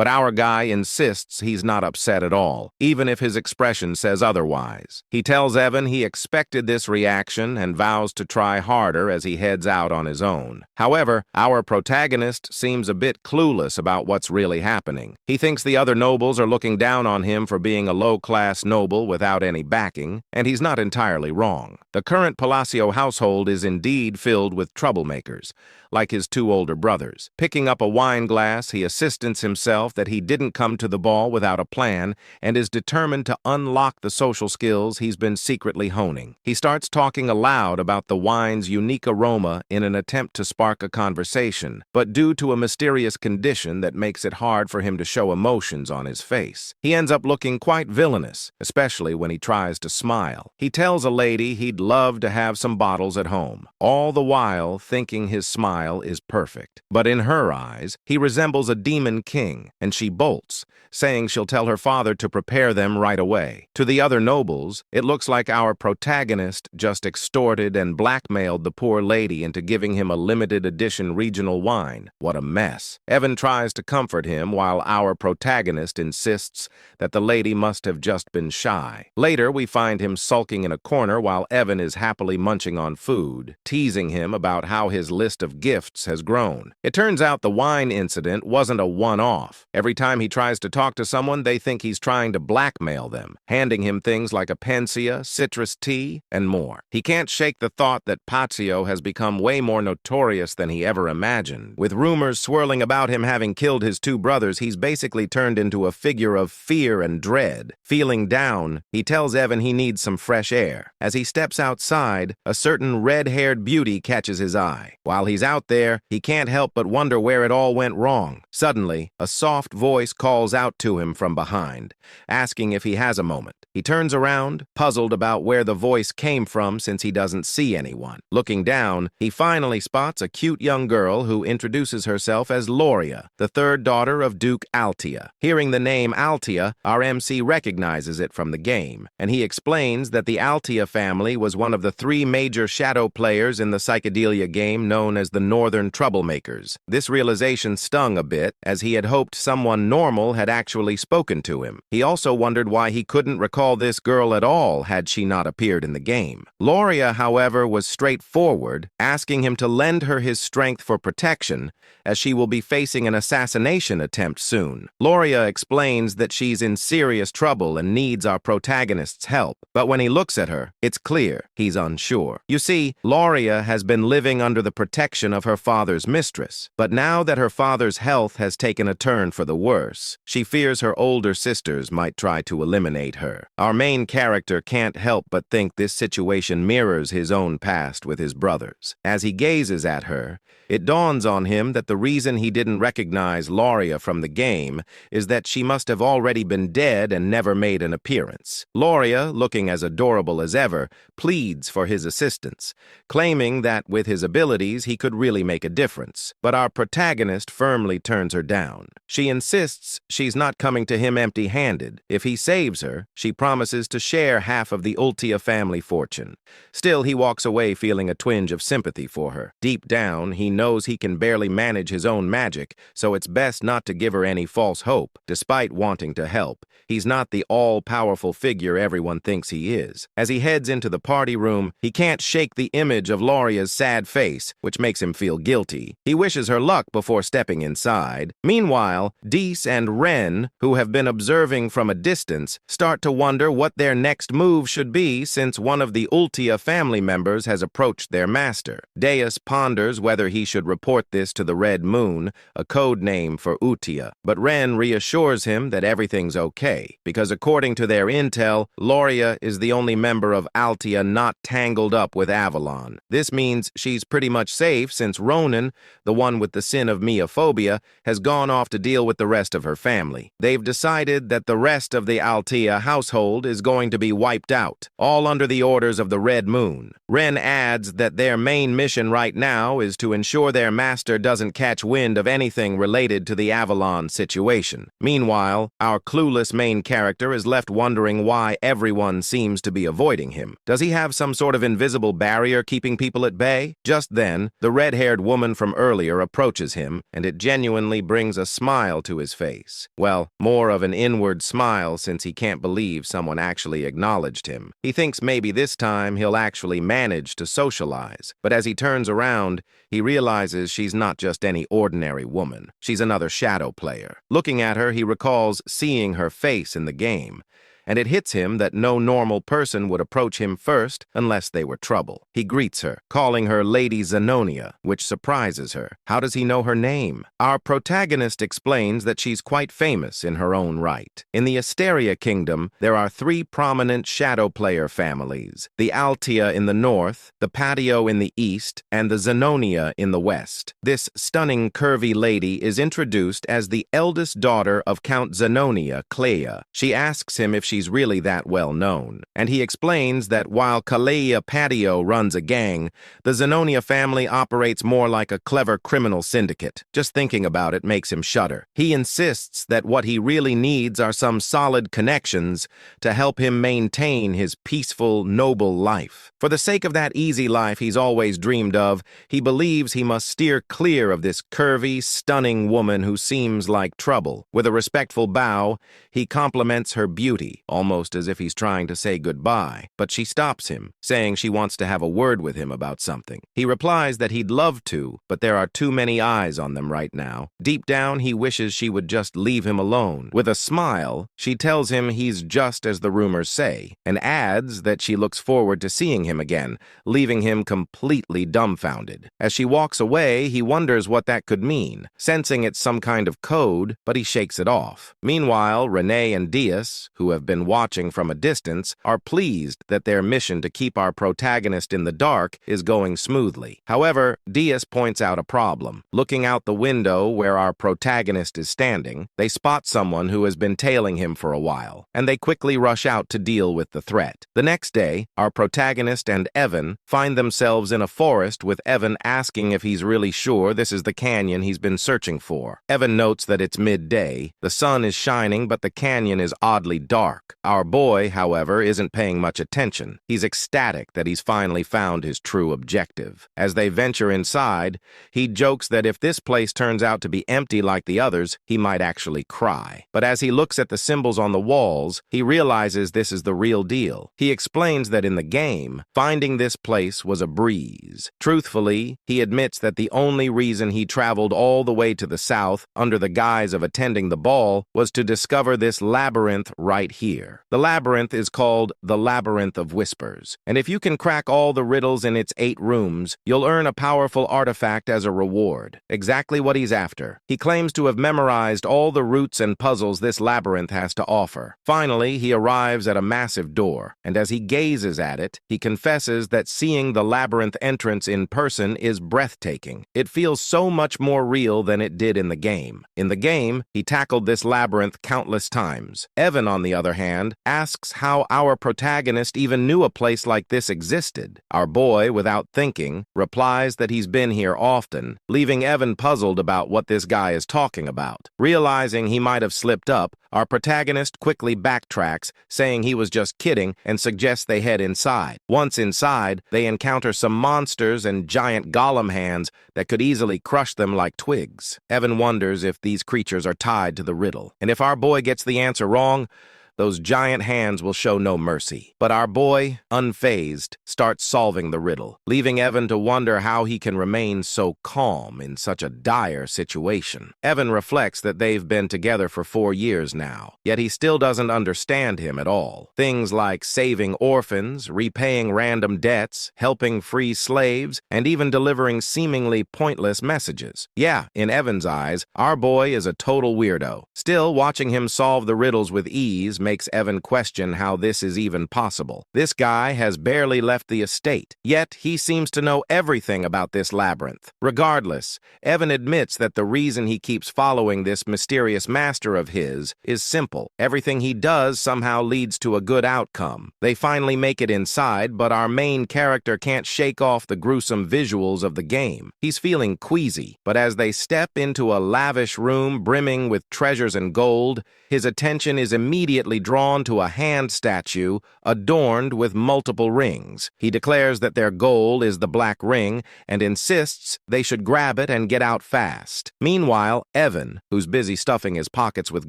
But our guy insists he's not upset at all, even if his expression says otherwise. He tells Evan he expected this reaction and vows to try harder as he heads out on his own. However, our protagonist seems a bit clueless about what's really happening. He thinks the other nobles are looking down on him for being a low-class noble without any backing, and he's not entirely wrong. The current Palacio household is indeed filled with troublemakers, like his two older brothers. Picking up a wine glass, he assistants himself that he didn't come to the ball without a plan and is determined to unlock the social skills he's been secretly honing. He starts talking aloud about the wine's unique aroma in an attempt to spark a conversation, but due to a mysterious condition that makes it hard for him to show emotions on his face, he ends up looking quite villainous, especially when he tries to smile. He tells a lady he'd love to have some bottles at home, all the while thinking his smile is perfect. But in her eyes, he resembles a demon king, and she bolts, saying she'll tell her father to prepare them right away. To the other nobles, it looks like our protagonist just extorted and blackmailed the poor lady into giving him a limited edition regional wine. What a mess. Evan tries to comfort him while our protagonist insists that the lady must have just been shy. Later, we find him sulking in a corner while Evan is happily munching on food, teasing him about how his list of gifts has grown. It turns out the wine incident wasn't a one-off. Every time he tries to talk to someone, they think he's trying to blackmail them, handing him things like a panacea, citrus tea, and more. He can't shake the thought that Pazio has become way more notorious than he ever imagined. With rumors swirling about him having killed his two brothers, he's basically turned into a figure of fear and dread. Feeling down, he tells Evan he needs some fresh air. As he steps outside, a certain red-haired beauty catches his eye. While he's out there, he can't help but wonder where it all went wrong. Suddenly, a soft voice calls out to him from behind, asking if he has a moment. He turns around, puzzled about where the voice came from since he doesn't see anyone. Looking down, he finally spots a cute young girl who introduces herself as Lauria, the third daughter of Duke Altia. Hearing the name Altia, our MC recognizes it from the game, and he explains that the Altia family was one of the three major shadow players in the psychedelia game known as the Northern Troublemakers. This realization stung a bit, as he had hoped someone normal had actually spoken to him. He also wondered why he couldn't recall this girl at all had she not appeared in the game. Lauria, however, was straightforward, asking him to lend her his strength for protection, as she will be facing an assassination attempt soon. Lauria explains that she's in serious trouble and needs our protagonist's help, but when he looks at her, it's clear he's unsure. You see, Lauria has been living under the protection of her father's mistress, but now that her father's health has taken a turn for the worse, she fears her older sisters might try to eliminate her. Our main character can't help but think this situation mirrors his own past with his brothers. As he gazes at her, it dawns on him that the reason he didn't recognize Lauria from the game is that she must have already been dead and never made an appearance. Lauria, looking as adorable as ever, pleads for his assistance, claiming that with his abilities he could really make a difference. But our protagonist firmly turns her down. She insists she's not coming to him empty-handed. If he saves her, she promises to share half of the Ultia family fortune. Still, he walks away feeling a twinge of sympathy for her. Deep down, he knows he can barely manage his own magic, so it's best not to give her any false hope. Despite wanting to help, he's not the all-powerful figure everyone thinks he is. As he heads into the party room, he can't shake the image of Lauria's sad face, which makes him feel guilty. He wishes her luck before stepping inside. Meanwhile, Deese and Ren, who have been observing from a distance, start to wonder what their next move should be since one of the Ultia family members has approached their master. Deus ponders whether he should report this to the Red Moon, a code name for Utia, but Ren reassures him that everything's okay, because according to their intel, Lauria is the only member of Altia not tangled up with Avalon. This means she's pretty much safe since Ronan, the one with the sin of meophobia, has gone off to deal with the rest of her family. They've decided that the rest of the Altia household household is going to be wiped out, all under the orders of the Red Moon. Ren adds that their main mission right now is to ensure their master doesn't catch wind of anything related to the Avalon situation. Meanwhile, our clueless main character is left wondering why everyone seems to be avoiding him. Does he have some sort of invisible barrier keeping people at bay? Just then, the red-haired woman from earlier approaches him, and it genuinely brings a smile to his face. Well, more of an inward smile since he can't believe someone actually acknowledged him. He thinks maybe this time he'll actually manage to socialize. But as he turns around, he realizes she's not just any ordinary woman. She's another shadow player. Looking at her, he recalls seeing her face in the game, and it hits him that no normal person would approach him first unless they were trouble. He greets her, calling her Lady Zenonia, which surprises her. How does he know her name? Our protagonist explains that she's quite famous in her own right. In the Asteria Kingdom, there are 3 prominent shadow player families: the Altia in the north, the Patio in the east, and the Zenonia in the west. This stunning, curvy lady is introduced as the eldest daughter of Count Zenonia, Clea. She asks him if she's really that well known, and he explains that while Kalea Patio runs a gang, the Zenonia family operates more like a clever criminal syndicate. Just thinking about it makes him shudder. He insists that what he really needs are some solid connections to help him maintain his peaceful, noble life. For the sake of that easy life he's always dreamed of, he believes he must steer clear of this curvy, stunning woman who seems like trouble. With a respectful bow, he compliments her beauty, almost as if he's trying to say goodbye, but she stops him, saying she wants to have a word with him about something. He replies that he'd love to, but there are too many eyes on them right now. Deep down, he wishes she would just leave him alone. With a smile, she tells him he's just as the rumors say, and adds that she looks forward to seeing him again, leaving him completely dumbfounded. As she walks away, he wonders what that could mean, sensing it's some kind of code, but he shakes it off. Meanwhile, Renee and Diaz, who have been watching from a distance, are pleased that their mission to keep our protagonist in the dark is going smoothly. However, Diaz points out a problem. Looking out the window where our protagonist is standing, they spot someone who has been tailing him for a while, and they quickly rush out to deal with the threat. The next day, our protagonist and Evan find themselves in a forest, with Evan asking if he's really sure this is the canyon he's been searching for. Evan notes that it's midday, the sun is shining, but the canyon is oddly dark. Our boy, however, isn't paying much attention. He's ecstatic that he's finally found his true objective. As they venture inside, he jokes that if this place turns out to be empty like the others, he might actually cry. But as he looks at the symbols on the walls, he realizes this is the real deal. He explains that in the game, finding this place was a breeze. Truthfully, he admits that the only reason he traveled all the way to the south under the guise of attending the ball was to discover this labyrinth right here. The labyrinth is called the Labyrinth of Whispers, and if you can crack all the riddles in its 8 rooms, you'll earn a powerful artifact as a reward. Exactly what he's after. He claims to have memorized all the routes and puzzles this labyrinth has to offer. Finally, he arrives at a massive door, and as he gazes at it, he confesses that seeing the labyrinth entrance in person is breathtaking. It feels so much more real than it did in the game. In the game, he tackled this labyrinth countless times. Evan, on the other hand, asks how our protagonist even knew a place like this existed. Our boy, without thinking, replies that he's been here often, leaving Evan puzzled about what this guy is talking about. Realizing he might have slipped up, our protagonist quickly backtracks, saying he was just kidding, and suggests they head inside. Once inside, they encounter some monsters and giant golem hands that could easily crush them like twigs. Evan wonders if these creatures are tied to the riddle, and if our boy gets the answer wrong, those giant hands will show no mercy. But our boy, unfazed, starts solving the riddle, leaving Evan to wonder how he can remain so calm in such a dire situation. Evan reflects that they've been together for 4 years now, yet he still doesn't understand him at all. Things like saving orphans, repaying random debts, helping free slaves, and even delivering seemingly pointless messages. Yeah, in Evan's eyes, our boy is a total weirdo. Still, watching him solve the riddles with ease makes Evan question how this is even possible. This guy has barely left the estate, yet he seems to know everything about this labyrinth. Regardless, Evan admits that the reason he keeps following this mysterious master of his is simple. Everything he does somehow leads to a good outcome. They finally make it inside, but our main character can't shake off the gruesome visuals of the game. He's feeling queasy, but as they step into a lavish room brimming with treasures and gold, his attention is immediately drawn to a hand statue adorned with multiple rings. He declares that their goal is the black ring and insists they should grab it and get out fast. Meanwhile, Evan, who's busy stuffing his pockets with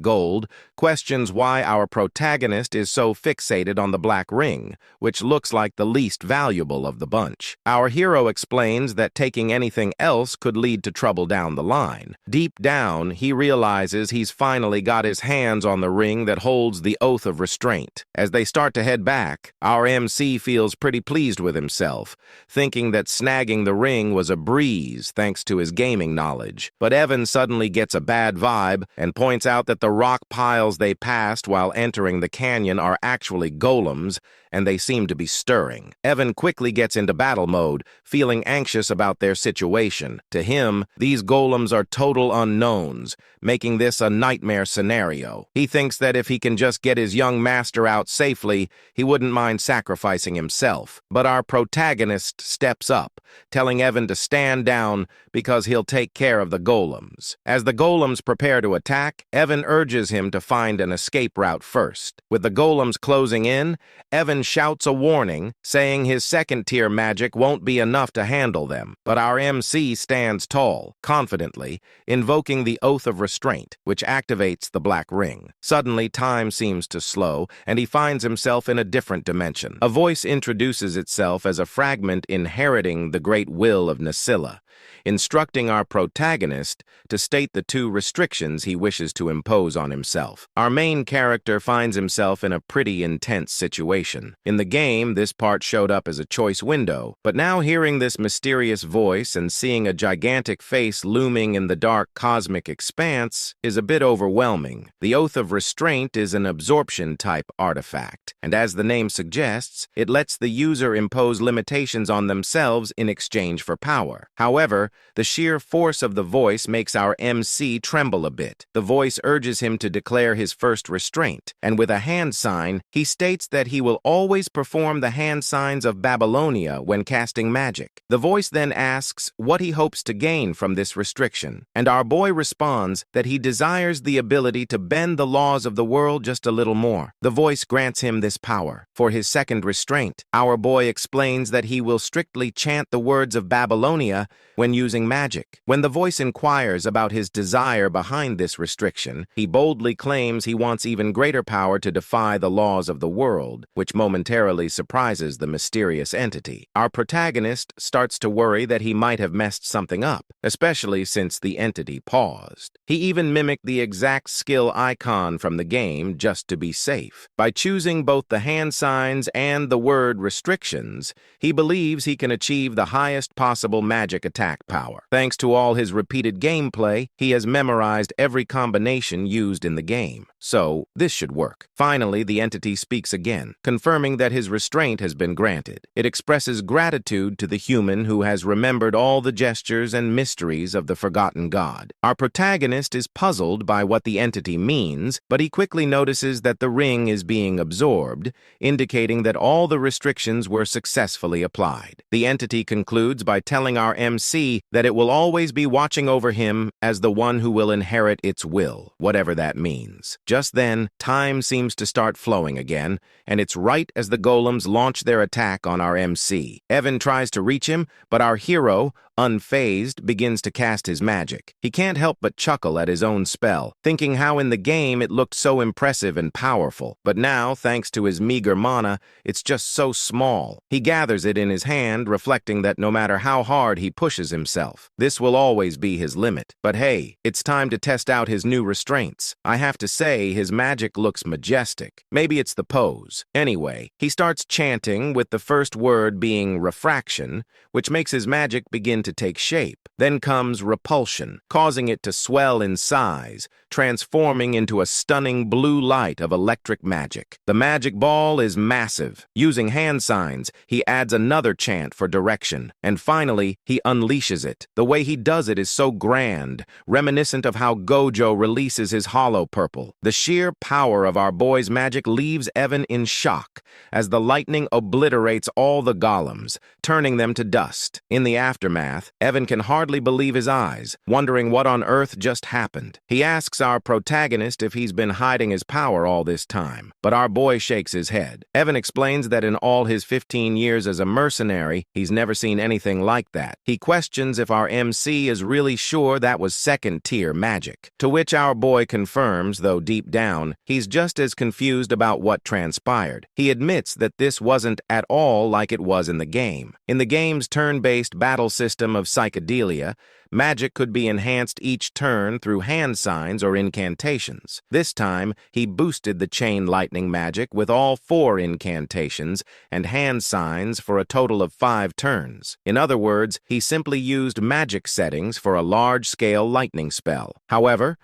gold, questions why our protagonist is so fixated on the black ring, which looks like the least valuable of the bunch. Our hero explains that taking anything else could lead to trouble down the line. Deep down, he realizes he's finally got his hands on the ring that holds the oath of restraint. As they start to head back, our MC feels pretty pleased with himself, thinking that snagging the ring was a breeze thanks to his gaming knowledge. But Evan suddenly gets a bad vibe and points out that the rock piles they passed while entering the canyon are actually golems, and they seem to be stirring. Evan quickly gets into battle mode, feeling anxious about their situation. To him, these golems are total unknowns, making this a nightmare scenario. He thinks that if he can just get his young master out safely, he wouldn't mind sacrificing himself. But our protagonist steps up, telling Evan to stand down because he'll take care of the golems. As the golems prepare to attack, Evan urges him to find an escape route first. With the golems closing in, Evan shouts a warning, saying his second-tier magic won't be enough to handle them. But our MC stands tall, confidently, invoking the Oath of Restraint, which activates the black ring. Suddenly, time seems to slow, and he finds himself in a different dimension. A voice introduces itself as a fragment inheriting the great will of Nasilla, instructing our protagonist to state the two restrictions he wishes to impose on himself. Our main character finds himself in a pretty intense situation. In the game, this part showed up as a choice window, but now hearing this mysterious voice and seeing a gigantic face looming in the dark cosmic expanse is a bit overwhelming. The Oath of Restraint is an absorption-type artifact, and as the name suggests, it lets the user impose limitations on themselves in exchange for power. However, the sheer force of the voice makes our MC tremble a bit. The voice urges him to declare his first restraint, and with a hand sign, he states that he will always perform the hand signs of Babylonia when casting magic. The voice then asks what he hopes to gain from this restriction, and our boy responds that he desires the ability to bend the laws of the world just a little more. The voice grants him this power. For his second restraint, our boy explains that he will strictly chant the words of Babylonia when using magic. When the voice inquires about his desire behind this restriction, he boldly claims he wants even greater power to defy the laws of the world, which momentarily surprises the mysterious entity. Our protagonist starts to worry that he might have messed something up, especially since the entity paused. He even mimicked the exact skill icon from the game just to be safe. By choosing both the hand signs and the word restrictions, he believes he can achieve the highest possible magic attack power. Thanks to all his repeated gameplay, he has memorized every combination used in the game. So, this should work. Finally, the entity speaks again, confirming that his restraint has been granted. It expresses gratitude to the human who has remembered all the gestures and mysteries of the forgotten god. Our protagonist is puzzled by what the entity means, but he quickly notices that the ring is being absorbed, indicating that all the restrictions were successfully applied. The entity concludes by telling our MC that it will always be watching over him as the one who will inherit its will, whatever that means. Just then, time seems to start flowing again, and it's right as the golems launch their attack on our MC. Evan tries to reach him, but our hero, unfazed, begins to cast his magic. He can't help but chuckle at his own spell, thinking how in the game it looked so impressive and powerful. But now, thanks to his meager mana, it's just so small. He gathers it in his hand, reflecting that no matter how hard he pushes himself, this will always be his limit. But hey, it's time to test out his new restraints. I have to say, his magic looks majestic. Maybe it's the pose. Anyway, he starts chanting, with the first word being refraction, which makes his magic begin began to take shape. Then comes repulsion, causing it to swell in size, transforming into a stunning blue light of electric magic. The magic ball is massive. Using hand signs, he adds another chant for direction, and finally, he unleashes it. The way he does it is so grand, reminiscent of how Gojo releases his hollow purple. The sheer power of our boy's magic leaves Evan in shock, as the lightning obliterates all the golems, turning them to dust. In the aftermath, Evan can hardly believe his eyes, wondering what on earth just happened. He asks our protagonist if he's been hiding his power all this time, but our boy shakes his head. Evan explains that in all his 15 years as a mercenary, he's never seen anything like that. He questions if our MC is really sure that was second-tier magic, to which our boy confirms, though deep down, he's just as confused about what transpired. He admits that this wasn't at all like it was in the game. In the game's turn-based battle system of psychedelia, magic could be enhanced each turn through hand signs or incantations. This time, he boosted the chain lightning magic with all 4 incantations and hand signs for a total of 5 turns. In other words, he simply used magic settings for a large-scale lightning spell. However,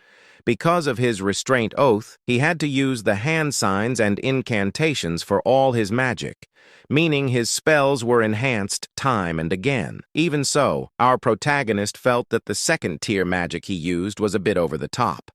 because of his restraint oath, he had to use the hand signs and incantations for all his magic, meaning his spells were enhanced time and again. Even so, our protagonist felt that the second-tier magic he used was a bit over the top,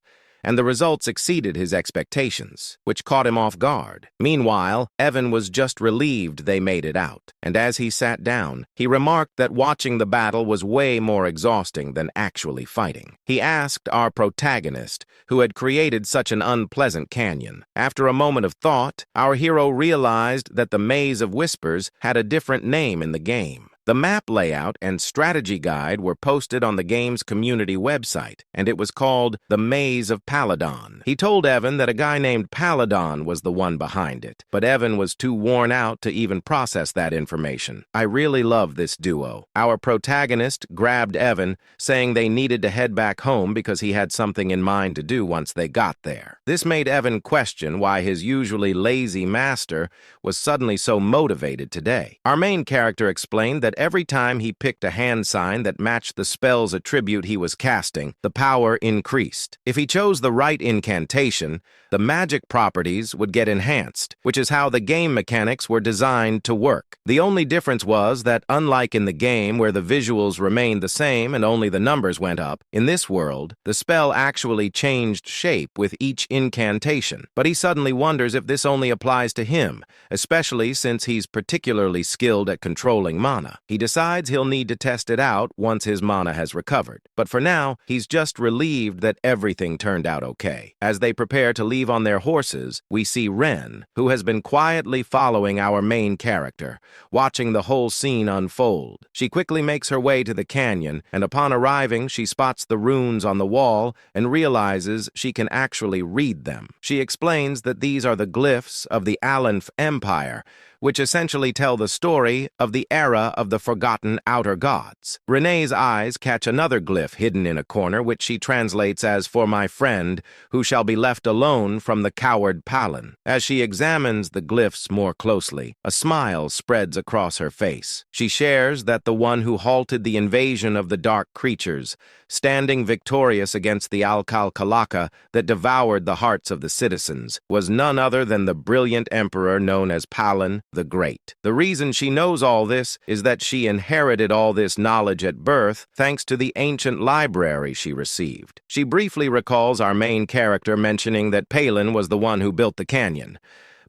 and the results exceeded his expectations, which caught him off guard. Meanwhile, Evan was just relieved they made it out, and as he sat down, he remarked that watching the battle was way more exhausting than actually fighting. He asked our protagonist, who had created such an unpleasant canyon. After a moment of thought, our hero realized that the Maze of Whispers had a different name in the game. The map layout and strategy guide were posted on the game's community website, and it was called The Maze of Paladon. He told Evan that a guy named Paladon was the one behind it, but Evan was too worn out to even process that information. I really love this duo. Our protagonist grabbed Evan, saying they needed to head back home because he had something in mind to do once they got there. This made Evan question why his usually lazy master was suddenly so motivated today. Our main character explained that every time he picked a hand sign that matched the spell's attribute he was casting, the power increased. If he chose the right incantation, the magic properties would get enhanced, which is how the game mechanics were designed to work. The only difference was that, unlike in the game where the visuals remained the same and only the numbers went up, in this world, the spell actually changed shape with each incantation. But he suddenly wonders if this only applies to him, especially since he's particularly skilled at controlling mana. He decides he'll need to test it out once his mana has recovered. But for now, he's just relieved that everything turned out okay. As they prepare to leave on their horses, we see Ren, who has been quietly following our main character, watching the whole scene unfold. She quickly makes her way to the canyon, and upon arriving, she spots the runes on the wall and realizes she can actually read them. She explains that these are the glyphs of the Aleph Empire, which essentially tell the story of the era of the forgotten outer gods. Renee's eyes catch another glyph hidden in a corner, which she translates as "for my friend, who shall be left alone from the coward Palin." As she examines the glyphs more closely, a smile spreads across her face. She shares that the one who halted the invasion of the dark creatures, standing victorious against the Alcal-Kalaka that devoured the hearts of the citizens, was none other than the brilliant emperor known as Palin the Great. The reason she knows all this is that she inherited all this knowledge at birth thanks to the ancient library she received. She briefly recalls our main character mentioning that Palin was the one who built the canyon.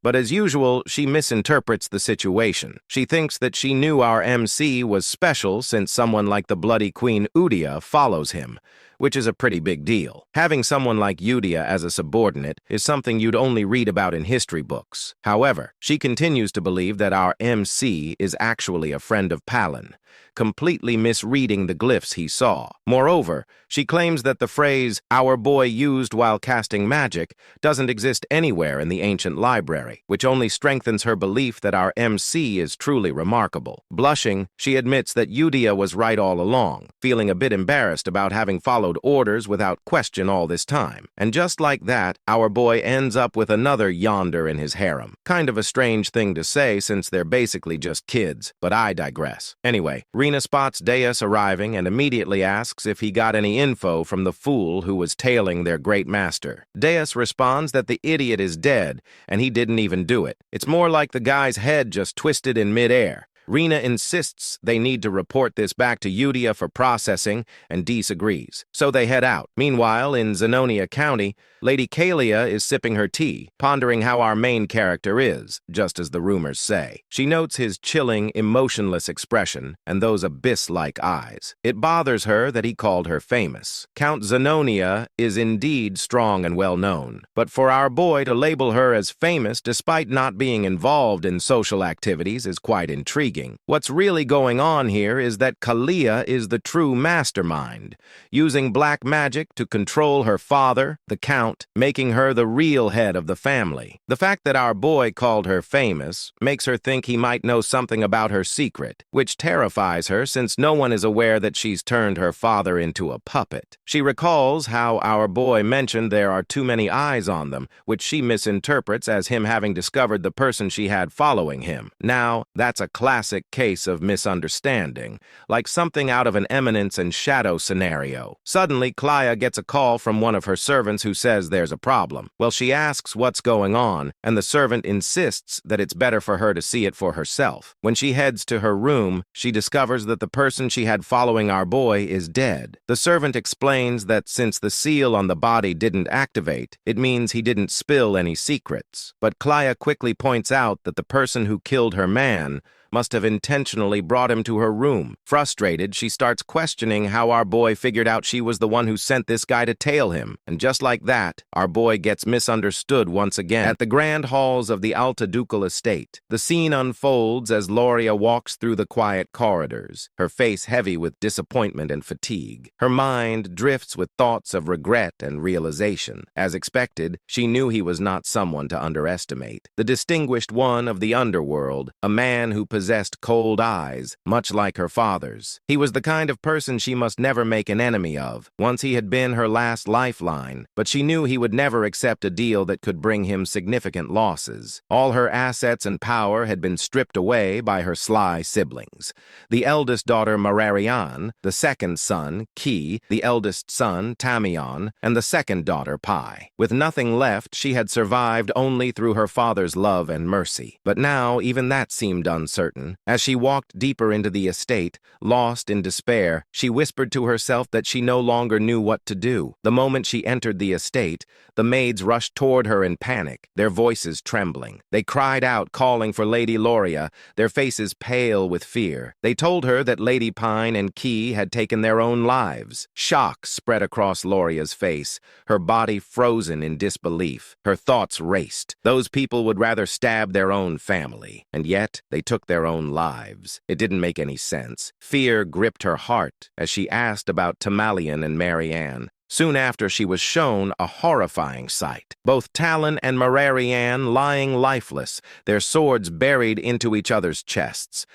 But as usual, she misinterprets the situation. She thinks that she knew our MC was special since someone like the bloody Queen Udia follows him, which is a pretty big deal. Having someone like Udia as a subordinate is something you'd only read about in history books. However, she continues to believe that our MC is actually a friend of Palin, completely misreading the glyphs he saw. Moreover, she claims that the phrase "our boy used while casting magic" doesn't exist anywhere in the ancient library, which only strengthens her belief that our MC is truly remarkable. Blushing, she admits that Udia was right all along, feeling a bit embarrassed about having followed followed orders without question all this time. And just like that, our boy ends up with another yonder in his harem. Kind of a strange thing to say since they're basically just kids, but I digress. Anyway, Rena spots Deus arriving and immediately asks if he got any info from the fool who was tailing their great master. Deus responds that the idiot is dead, and he didn't even do it. It's more like the guy's head just twisted in midair. Rena insists they need to report this back to Udia for processing, and disagrees. So they head out. Meanwhile, in Zenonia County, Lady Kalia is sipping her tea, pondering how our main character is, just as the rumors say. She notes his chilling, emotionless expression and those abyss-like eyes. It bothers her that he called her famous. Count Zenonia is indeed strong and well-known, but for our boy to label her as famous despite not being involved in social activities is quite intriguing. What's really going on here is that Kalia is the true mastermind, using black magic to control her father, the Count, making her the real head of the family. The fact that our boy called her famous makes her think he might know something about her secret, which terrifies her since no one is aware that she's turned her father into a puppet. She recalls how our boy mentioned there are too many eyes on them, which she misinterprets as him having discovered the person she had following him. Now, that's a classic case of misunderstanding, like something out of an Eminence and Shadow scenario. Suddenly, Clea gets a call from one of her servants who says there's a problem. Well, she asks what's going on, and the servant insists that it's better for her to see it for herself. When she heads to her room, she discovers that the person she had following our boy is dead. The servant explains that since the seal on the body didn't activate, it means he didn't spill any secrets. But Clea quickly points out that the person who killed her man must have intentionally brought him to her room. Frustrated, she starts questioning how our boy figured out she was the one who sent this guy to tail him. And just like that, our boy gets misunderstood once again. At the grand halls of the Alta Ducal estate, the scene unfolds as Lauria walks through the quiet corridors, her face heavy with disappointment and fatigue. Her mind drifts with thoughts of regret and realization. As expected, she knew he was not someone to underestimate. The distinguished one of the underworld, a man who possessed cold eyes, much like her father's. He was the kind of person she must never make an enemy of. Once he had been her last lifeline, but she knew he would never accept a deal that could bring him significant losses. All her assets and power had been stripped away by her sly siblings. The eldest daughter, Mararian, the second son, Ki, the eldest son, Tamion, and the second daughter, Pai. With nothing left, she had survived only through her father's love and mercy. But now, even that seemed uncertain. As she walked deeper into the estate, lost in despair, she whispered to herself that she no longer knew what to do. The moment she entered the estate, the maids rushed toward her in panic, their voices trembling. They cried out, calling for Lady Lauria, their faces pale with fear. They told her that Lady Pine and Key had taken their own lives. Shock spread across Lauria's face, her body frozen in disbelief. Her thoughts raced. Those people would rather stab their own family, and yet they took their own lives. It didn't make any sense. Fear gripped her heart as she asked about Tamalian and Marianne. Soon after, she was shown a horrifying sight. Both Talon and Mararian lying lifeless, their swords buried into each other's chests.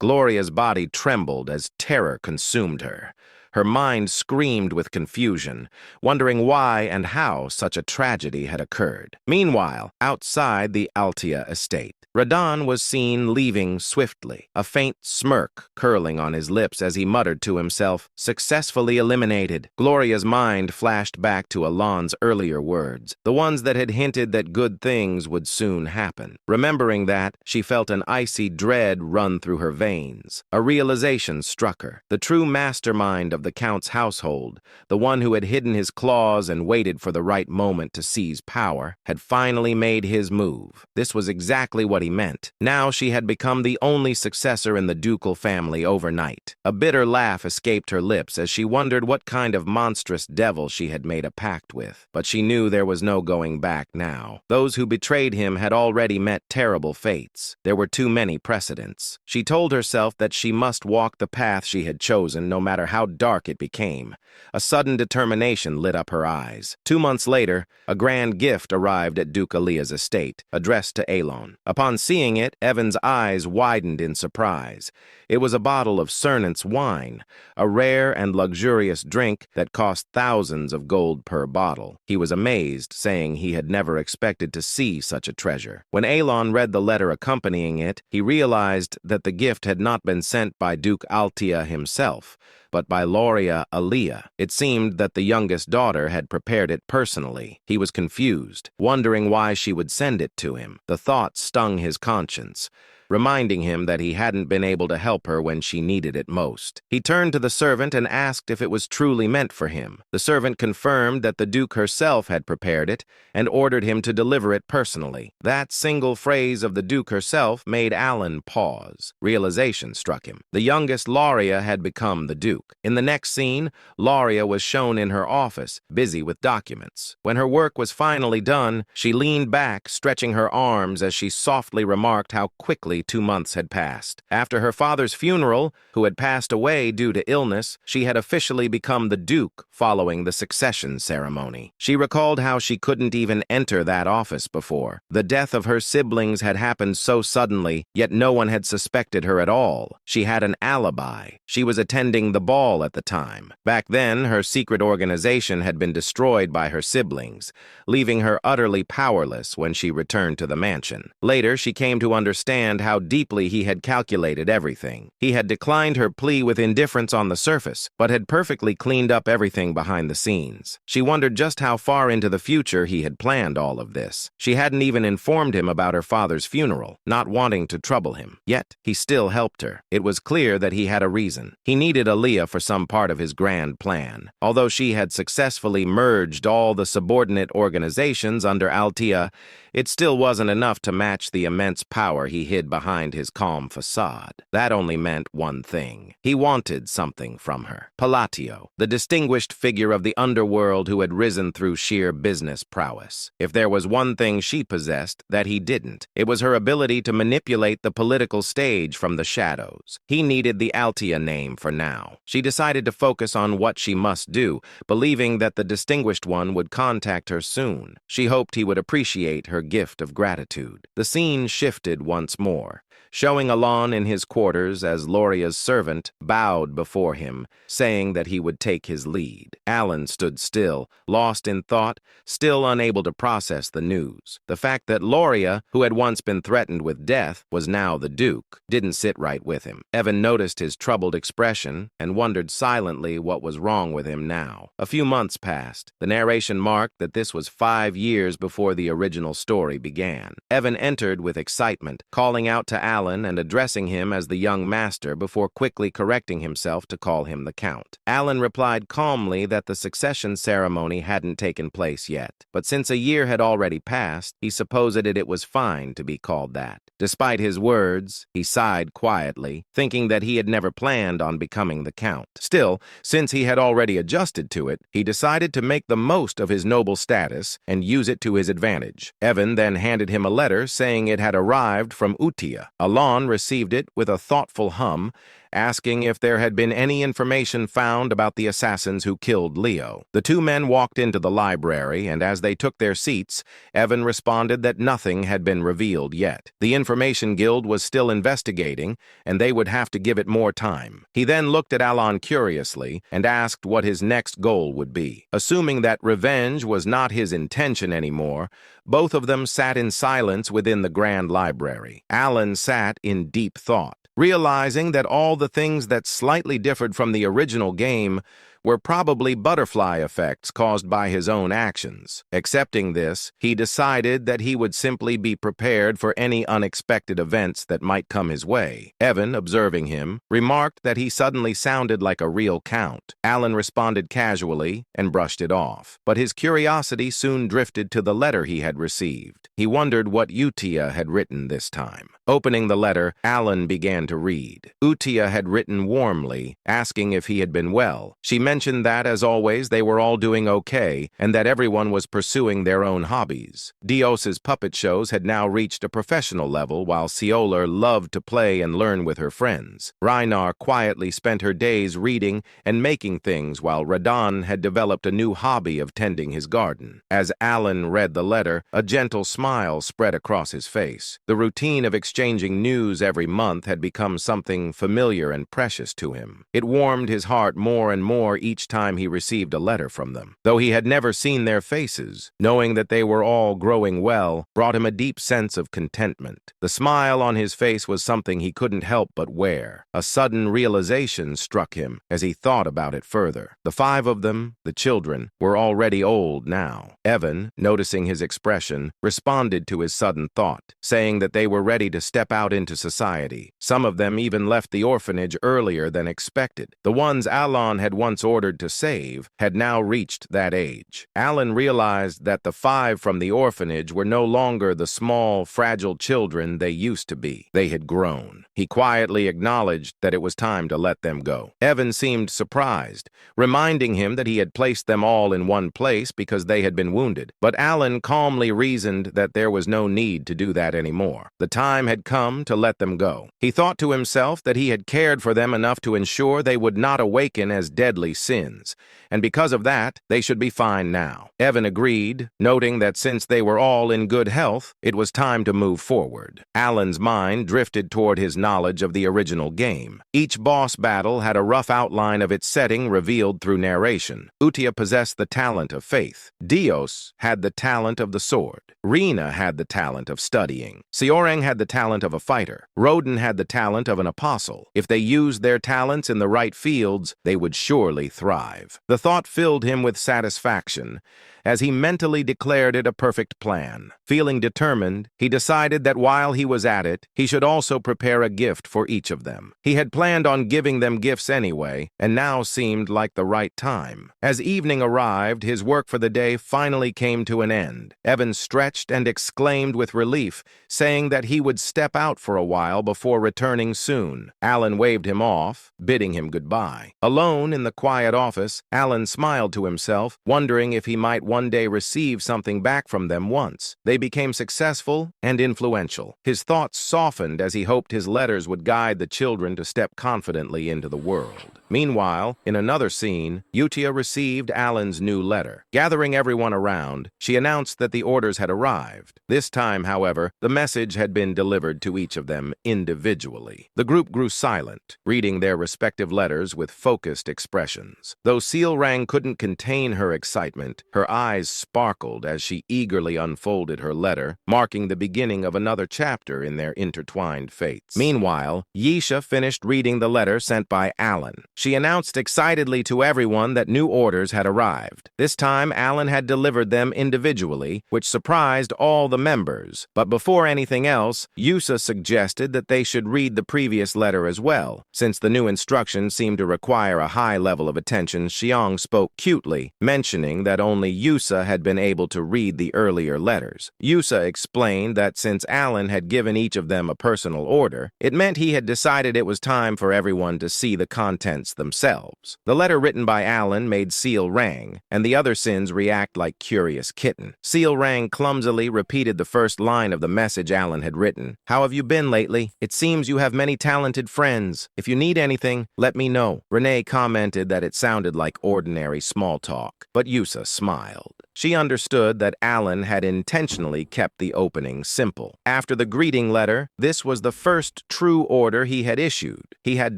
Gloria's body trembled as terror consumed her. Her mind screamed with confusion, wondering why and how such a tragedy had occurred. Meanwhile, outside the Altia estate, Radon was seen leaving swiftly, a faint smirk curling on his lips as he muttered to himself, "Successfully eliminated." Gloria's mind flashed back to Alon's earlier words, the ones that had hinted that good things would soon happen. Remembering that, she felt an icy dread run through her veins. A realization struck her. The true mastermind of the Count's household, the one who had hidden his claws and waited for the right moment to seize power, had finally made his move. This was exactly what he meant. Now she had become the only successor in the ducal family overnight. A bitter laugh escaped her lips as she wondered what kind of monstrous devil she had made a pact with. But she knew there was no going back now. Those who betrayed him had already met terrible fates. There were too many precedents. She told herself that she must walk the path she had chosen, no matter how dark dark it became. A sudden determination lit up her eyes. 2 months later, a grand gift arrived at Duke Alea's estate, addressed to Alon. Upon seeing it, Evan's eyes widened in surprise. It was a bottle of Cernant's wine, a rare and luxurious drink that cost thousands of gold per bottle. He was amazed, saying he had never expected to see such a treasure. When Alon read the letter accompanying it, he realized that the gift had not been sent by Duke Altea himself, but by Lauria Alea. It seemed that the youngest daughter had prepared it personally. He was confused, wondering why she would send it to him. The thought stung his conscience, reminding him that he hadn't been able to help her when she needed it most. He turned to the servant and asked if it was truly meant for him. The servant confirmed that the Duke herself had prepared it and ordered him to deliver it personally. That single phrase of the Duke herself made Alan pause. Realization struck him. The youngest Lauria had become the Duke. In the next scene, Lauria was shown in her office, busy with documents. When her work was finally done, she leaned back, stretching her arms as she softly remarked how quickly 2 months had passed. After her father's funeral, who had passed away due to illness, she had officially become the Duke following the succession ceremony. She recalled how she couldn't even enter that office before. The death of her siblings had happened so suddenly, yet no one had suspected her at all. She had an alibi. She was attending the ball at the time. Back then, her secret organization had been destroyed by her siblings, leaving her utterly powerless when she returned to the mansion. Later, she came to understand how deeply he had calculated everything. He had declined her plea with indifference on the surface, but had perfectly cleaned up everything behind the scenes. She wondered just how far into the future he had planned all of this. She hadn't even informed him about her father's funeral, not wanting to trouble him. Yet, he still helped her. It was clear that he had a reason. He needed Alea for some part of his grand plan. Although she had successfully merged all the subordinate organizations under Altea, it still wasn't enough to match the immense power he hid behind his calm facade. That only meant one thing. He wanted something from her. Palatio, the distinguished figure of the underworld who had risen through sheer business prowess. If there was one thing she possessed that he didn't, it was her ability to manipulate the political stage from the shadows. He needed the Altea name for now. She decided to focus on what she must do, believing that the distinguished one would contact her soon. She hoped he would appreciate her gift of gratitude. The scene shifted once more, showing Alon in his quarters as Lauria's servant bowed before him, saying that he would take his lead. Alan stood still, lost in thought, still unable to process the news. The fact that Lauria, who had once been threatened with death, was now the Duke, didn't sit right with him. Evan noticed his troubled expression and wondered silently what was wrong with him now. A few months passed. The narration marked that this was 5 years before the original story began. Evan entered with excitement, calling out to Alan and addressing him as the young master before quickly correcting himself to call him the Count. Alan replied calmly that the succession ceremony hadn't taken place yet, but since a year had already passed, he supposed it was fine to be called that. Despite his words, he sighed quietly, thinking that he had never planned on becoming the Count. Still, since he had already adjusted to it, he decided to make the most of his noble status and use it to his advantage. Evan then handed him a letter saying it had arrived from Utia. Alon received it with a thoughtful hum, asking if there had been any information found about the assassins who killed Leo. The two men walked into the library, and as they took their seats, Evan responded that nothing had been revealed yet. The Information Guild was still investigating, and they would have to give it more time. He then looked at Alon curiously and asked what his next goal would be. Assuming that revenge was not his intention anymore, both of them sat in silence within the Grand Library. Alan sat in deep thought, realizing that all the things that slightly differed from the original game were probably butterfly effects caused by his own actions. Accepting this, he decided that he would simply be prepared for any unexpected events that might come his way. Evan, observing him, remarked that he suddenly sounded like a real count. Alan responded casually and brushed it off, but his curiosity soon drifted to the letter he had received. He wondered what Utia had written this time. Opening the letter, Alan began to read. Utia had written warmly, asking if he had been well. She mentioned mentioned that, as always, they were all doing okay and that everyone was pursuing their own hobbies. Dios's puppet shows had now reached a professional level, while Cioler loved to play and learn with her friends. Reinar quietly spent her days reading and making things, while Radon had developed a new hobby of tending his garden. As Alan read the letter, a gentle smile spread across his face. The routine of exchanging news every month had become something familiar and precious to him. It warmed his heart more and more each time he received a letter from them. Though he had never seen their faces, knowing that they were all growing well brought him a deep sense of contentment. The smile on his face was something he couldn't help but wear. A sudden realization struck him as he thought about it further. The 5 of them, the children, were already old now. Evan, noticing his expression, responded to his sudden thought, saying that they were ready to step out into society. Some of them even left the orphanage earlier than expected. The ones Alan had once ordered to save had now reached that age. Alan realized that the 5 from the orphanage were no longer the small, fragile children they used to be. They had grown. He quietly acknowledged that it was time to let them go. Evan seemed surprised, reminding him that he had placed them all in one place because they had been wounded. But Alan calmly reasoned that there was no need to do that anymore. The time had come to let them go. He thought to himself that he had cared for them enough to ensure they would not awaken as deadly sins, and because of that, they should be fine now. Evan agreed, noting that since they were all in good health, it was time to move forward. Alan's mind drifted toward his knowledge of the original game. Each boss battle had a rough outline of its setting revealed through narration. Utia possessed the talent of faith. Dios had the talent of the sword. Rena had the talent of studying. Seorang had the talent of a fighter. Roden had the talent of an apostle. If they used their talents in the right fields, they would surely thrive. The thought filled him with satisfaction as he mentally declared it a perfect plan. Feeling determined, he decided that while he was at it, he should also prepare a gift for each of them. He had planned on giving them gifts anyway, and now seemed like the right time. As evening arrived, his work for the day finally came to an end. Evan stretched and exclaimed with relief, saying that he would step out for a while before returning soon. Alan waved him off, bidding him goodbye. Alone in the quiet office, Alan smiled to himself, wondering if he might one day receive something back from them once. They became successful and influential. His thoughts softened as he hoped his letters would guide the children to step confidently into the world. Meanwhile, in another scene, Utia received Alan's new letter. Gathering everyone around, she announced that the orders had arrived. This time, however, the message had been delivered to each of them individually. The group grew silent, reading their respective letters with focused expressions. Though Seorang couldn't contain her excitement, her eyes sparkled as she eagerly unfolded her letter, marking the beginning of another chapter in their intertwined fates. Meanwhile, Yisha finished reading the letter sent by Alan. She announced excitedly to everyone that new orders had arrived. This time, Alan had delivered them individually, which surprised all the members. But before anything else, Yusa suggested that they should read the previous letter as well. Since the new instructions seemed to require a high level of attention, Xiang spoke cutely, mentioning that only Yusa had been able to read the earlier letters. Yusa explained that since Alan had given each of them a personal order, it meant he had decided it was time for everyone to see the contents themselves. The letter written by Alan made Seorang and the other sins react like curious kitten. Seorang clumsily repeated the first line of the message Alan had written. "How have you been lately? It seems you have many talented friends. If you need anything, let me know." Renee commented that it sounded like ordinary small talk, but Yusa smiled. She understood that Alan had intentionally kept the opening simple. After the greeting letter, this was the first true order he had issued. He had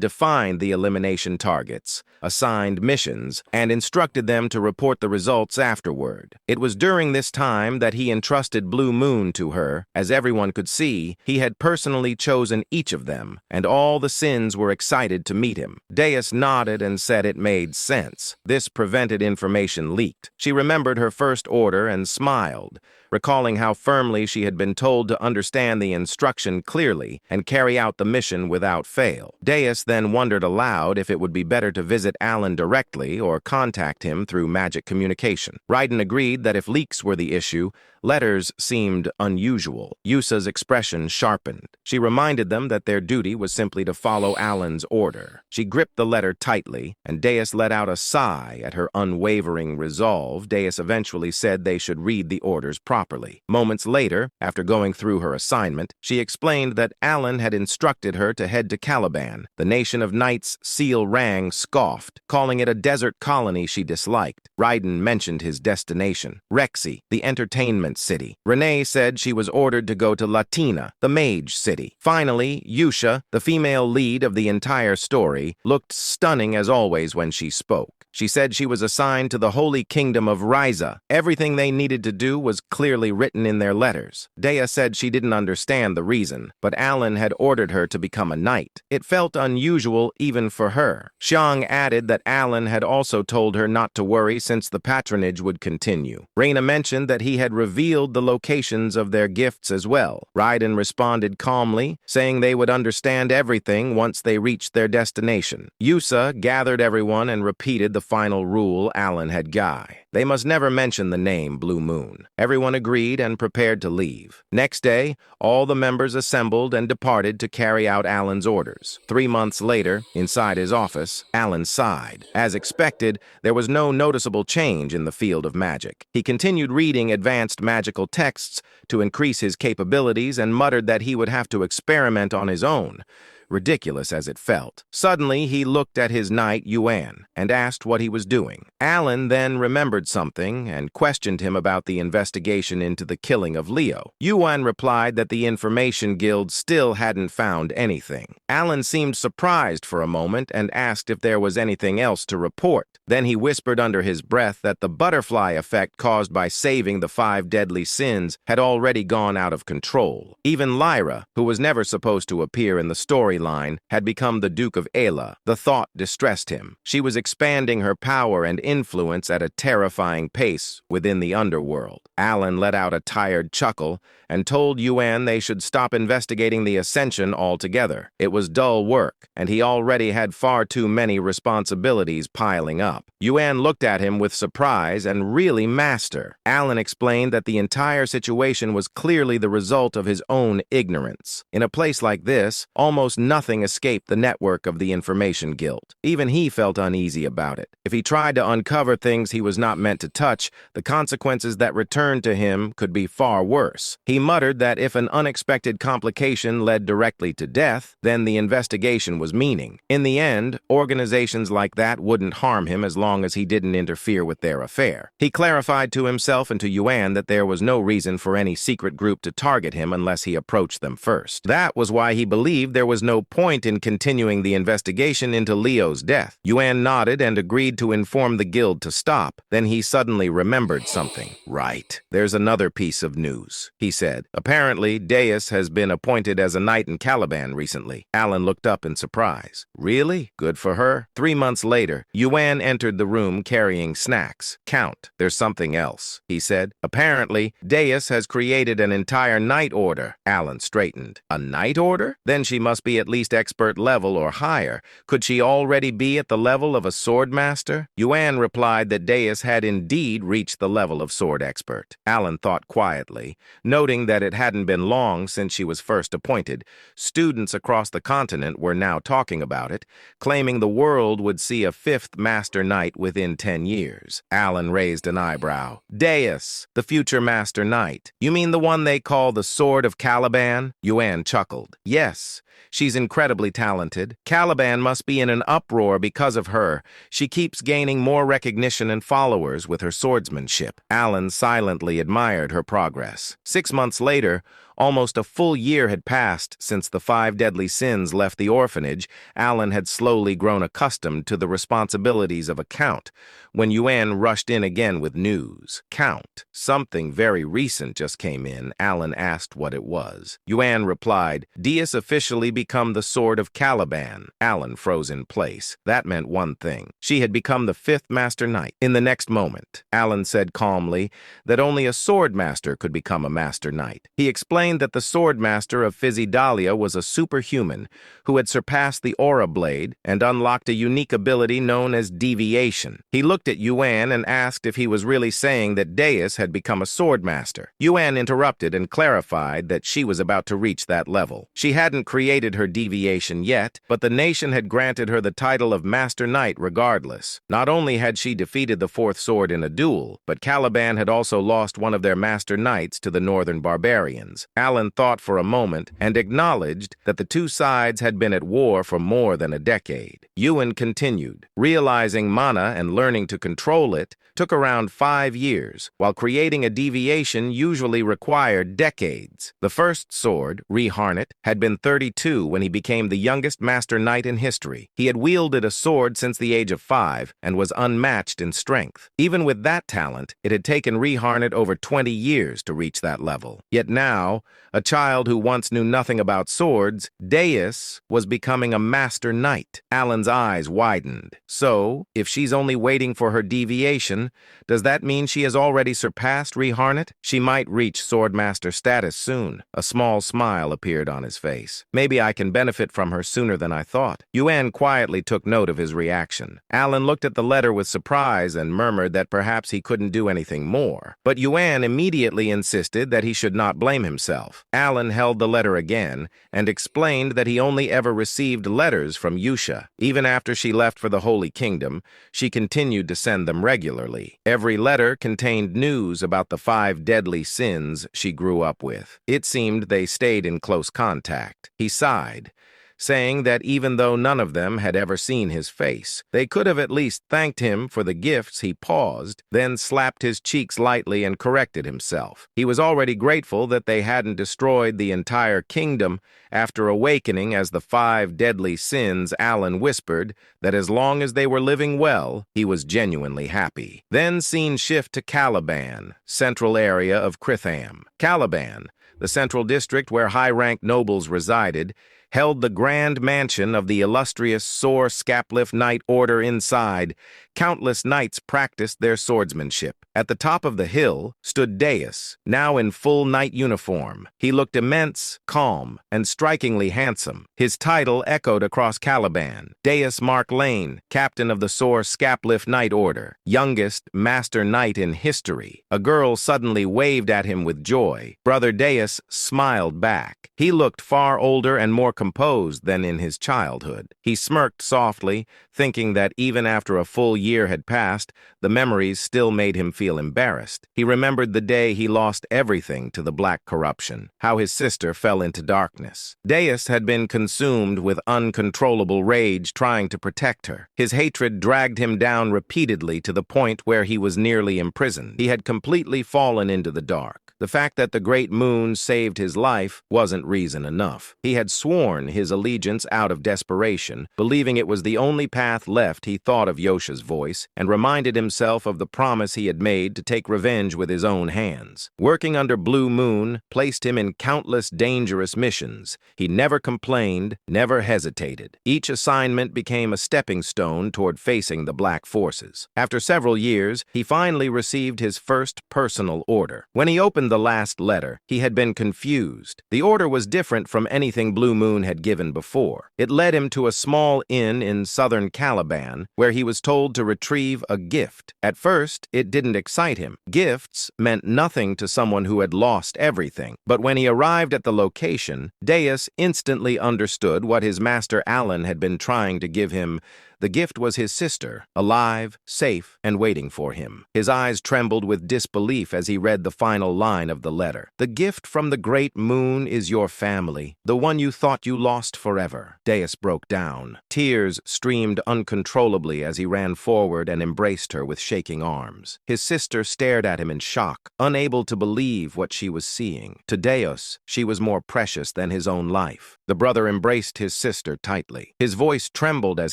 defined the elimination targets, assigned missions, and instructed them to report the results afterward. It was during this time that he entrusted Blue Moon to her. As everyone could see, he had personally chosen each of them, and all the sins were excited to meet him. Deus nodded and said it made sense. This prevented information leaked. She remembered her first order and smiled, recalling how firmly she had been told to understand the instruction clearly and carry out the mission without fail. Deus then wondered aloud if it would be better to visit Alan directly or contact him through magic communication. Raiden agreed that if leaks were the issue, letters seemed unusual. Yusa's expression sharpened. She reminded them that their duty was simply to follow Alan's order. She gripped the letter tightly, and Deus let out a sigh at her unwavering resolve. Deus eventually said they should read the orders properly. Moments later, after going through her assignment, she explained that Alan had instructed her to head to Caliban. The nation of knights Seal Rang scoffed, calling it a desert colony she disliked. Raiden mentioned his destination, Rexy, the entertainment city. Renee said she was ordered to go to Latina, the mage city. Finally, Yusha, the female lead of the entire story, looked stunning as always when she spoke. She said she was assigned to the Holy Kingdom of Ryza. Everything they needed to do was clearly written in their letters. Dea said she didn't understand the reason, but Alan had ordered her to become a knight. It felt unusual even for her. Xiang added that Alan had also told her not to worry since the patronage would continue. Reina mentioned that he had revealed the locations of their gifts as well. Raiden responded calmly, saying they would understand everything once they reached their destination. Yusa gathered everyone and repeated the final rule Alan had guy. They must never mention the name Blue Moon. Everyone agreed and prepared to leave. Next day, all the members assembled and departed to carry out Alan's orders. 3 months later, inside his office, Alan sighed. As expected, there was no noticeable change in the field of magic. He continued reading advanced magical texts to increase his capabilities and muttered that he would have to experiment on his own, ridiculous as it felt. Suddenly, he looked at his knight, Yuan, and asked what he was doing. Alan then remembered something and questioned him about the investigation into the killing of Leo. Yuan replied that the Information Guild still hadn't found anything. Alan seemed surprised for a moment and asked if there was anything else to report. Then he whispered under his breath that the butterfly effect caused by saving the 5 deadly sins had already gone out of control. Even Lyra, who was never supposed to appear in the storyline, had become the Duke of Ayla. The thought distressed him. She was expanding her power and influence at a terrifying pace within the underworld. Alan let out a tired chuckle and told Yuan they should stop investigating the Ascension altogether. It was dull work, and he already had far too many responsibilities piling up. Yuan looked at him with surprise and really master. Alan explained that the entire situation was clearly the result of his own ignorance. In a place like this, almost nothing escaped the network of the Information Guild. Even he felt uneasy about it. If he tried to uncover things he was not meant to touch, the consequences that returned to him could be far worse. He muttered that if an unexpected complication led directly to death, then the investigation was meaning. In the end, organizations like that wouldn't harm him as long as he didn't interfere with their affair. He clarified to himself and to Yuan that there was no reason for any secret group to target him unless he approached them first. That was why he believed there was no point in continuing the investigation into Leo's death. Yuan nodded and agreed to inform the guild to stop. Then he suddenly remembered something. Right. There's another piece of news, he said. Apparently, Deus has been appointed as a knight in Caliban recently. Alan looked up in surprise. Really? Good for her. 3 months later, Yuan entered the room carrying snacks. Count, there's something else, he said. Apparently, Deus has created an entire knight order. Alan straightened. A knight order? Then she must be at least expert level or higher. Could she already be at the level of a sword master? Yuan replied that Deus had indeed reached the level of sword expert. Alan thought quietly, noting that it hadn't been long since she was first appointed. Students across the continent were now talking about it, claiming the world would see a 5th Master Knight within 10 years. Alan raised an eyebrow. Deus, the future Master Knight. You mean the one they call the Sword of Caliban? Yuan chuckled. Yes. She's incredibly talented. Caliban must be in an uproar because of her. She keeps gaining more recognition and followers with her swordsmanship. Alan silently admired her progress. 6 months later, Almost a full year had passed since the 5 deadly sins left the orphanage. Alan had slowly grown accustomed to the responsibilities of a count when Yuan rushed in again with news. "Count, something very recent just came in." Alan asked what it was. Yuan replied, "Deus officially become the Sword of Caliban." Alan froze in place. That meant one thing. She had become the 5th Master Knight. In the next moment, Alan said calmly that only a sword master could become a Master Knight. He explained that the sword master of Physidalia was a superhuman who had surpassed the aura blade and unlocked a unique ability known as deviation. He looked at Yuan and asked if he was really saying that Deus had become a sword master. Yuan interrupted and clarified that she was about to reach that level. She hadn't created her deviation yet, but the nation had granted her the title of Master Knight regardless. Not only had she defeated the 4th sword in a duel, but Caliban had also lost one of their Master Knights to the northern barbarians. Alan thought for a moment and acknowledged that the two sides had been at war for more than a decade. Yuan continued, realizing mana and learning to control it took around 5 years, while creating a deviation usually required decades. The first sword, Reharnet, had been 32 when he became the youngest Master Knight in history. He had wielded a sword since the age of 5 and was unmatched in strength. Even with that talent, it had taken Reharnet over 20 years to reach that level. Yet now, a child who once knew nothing about swords, Deus was becoming a Master Knight. Alan's eyes widened. So, if she's only waiting for her deviation, does that mean she has already surpassed Reharnet? She might reach Swordmaster status soon. A small smile appeared on his face. Maybe I can benefit from her sooner than I thought. Yuan quietly took note of his reaction. Alan looked at the letter with surprise and murmured that perhaps he couldn't do anything more. But Yuan immediately insisted that he should not blame himself. Alan held the letter again and explained that he only ever received letters from Yusha. Even after she left for the Holy Kingdom, she continued to send them regularly. Every letter contained news about the 5 deadly sins she grew up with. It seemed they stayed in close contact. He sighed, saying that even though none of them had ever seen his face, they could have at least thanked him for the gifts. He paused, then slapped his cheeks lightly and corrected himself. He was already grateful that they hadn't destroyed the entire kingdom. After awakening as the 5 deadly sins, Alan whispered that as long as they were living well, he was genuinely happy. Then scene shift to Caliban, central area of Kritham. Caliban, the central district where high-ranked nobles resided, held the grand mansion of the illustrious Sor Scapliff Knight Order inside. Countless knights practiced their swordsmanship. At the top of the hill stood Deus, now in full knight uniform. He looked immense, calm, and strikingly handsome. His title echoed across Caliban. Deus Mark Lane, captain of the Sor Scapliff Knight Order, youngest Master Knight in history. A girl suddenly waved at him with joy. Brother Deus smiled back. He looked far older and more composed than in his childhood. He smirked softly, thinking that even after a full year had passed, the memories still made him feel embarrassed. He remembered the day he lost everything to the black corruption, how his sister fell into darkness. Deus had been consumed with uncontrollable rage trying to protect her. His hatred dragged him down repeatedly to the point where he was nearly imprisoned. He had completely fallen into the dark. The fact that the great moon saved his life wasn't reason enough. He had sworn his allegiance out of desperation, believing it was the only path left. He thought of Yosha's voice and reminded himself of the promise he had made to take revenge with his own hands. Working under Blue Moon placed him in countless dangerous missions. He never complained, never hesitated. Each assignment became a stepping stone toward facing the black forces. After several years, he finally received his first personal order. When he opened the last letter, he had been confused. The order was different from anything Blue Moon had given before. It led him to a small inn in southern Caliban, where he was told to retrieve a gift. At first, it didn't excite him. Gifts meant nothing to someone who had lost everything. But when he arrived at the location, Deus instantly understood what his master Alan had been trying to give him: The gift was his sister, alive, safe, and waiting for him. His eyes trembled with disbelief as he read the final line of the letter. "The gift from the great moon is your family, the one you thought you lost forever." Deus broke down. Tears streamed uncontrollably as he ran forward and embraced her with shaking arms. His sister stared at him in shock, unable to believe what she was seeing. To Deus, she was more precious than his own life. The brother embraced his sister tightly. His voice trembled as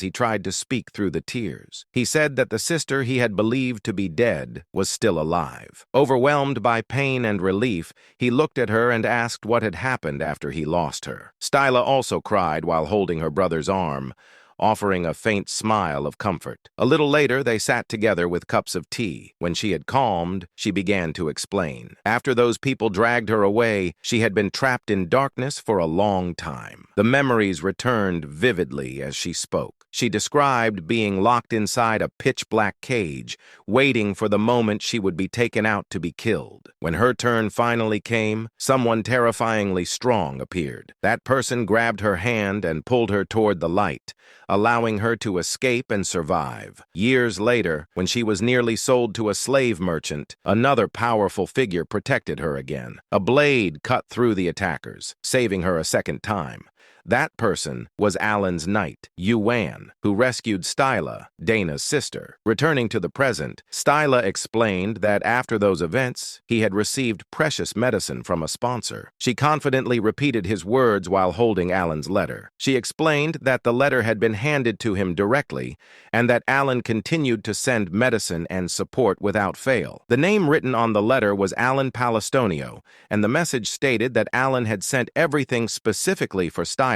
he tried to speak through the tears. He said that the sister he had believed to be dead was still alive. Overwhelmed by pain and relief, he looked at her and asked what had happened after he lost her. Styla also cried while holding her brother's arm, offering a faint smile of comfort. A little later, they sat together with cups of tea. When she had calmed, she began to explain. After those people dragged her away, she had been trapped in darkness for a long time. The memories returned vividly as she spoke. She described being locked inside a pitch-black cage, waiting for the moment she would be taken out to be killed. When her turn finally came, someone terrifyingly strong appeared. That person grabbed her hand and pulled her toward the light, allowing her to escape and survive. Years later, when she was nearly sold to a slave merchant, another powerful figure protected her again. A blade cut through the attackers, saving her a second time. That person was Alan's knight, Yuan, who rescued Styla, Dana's sister. Returning to the present, Styla explained that after those events, he had received precious medicine from a sponsor. She confidently repeated his words while holding Alan's letter. She explained that the letter had been handed to him directly, and that Alan continued to send medicine and support without fail. The name written on the letter was Alan Palestonio, and the message stated that Alan had sent everything specifically for Styla,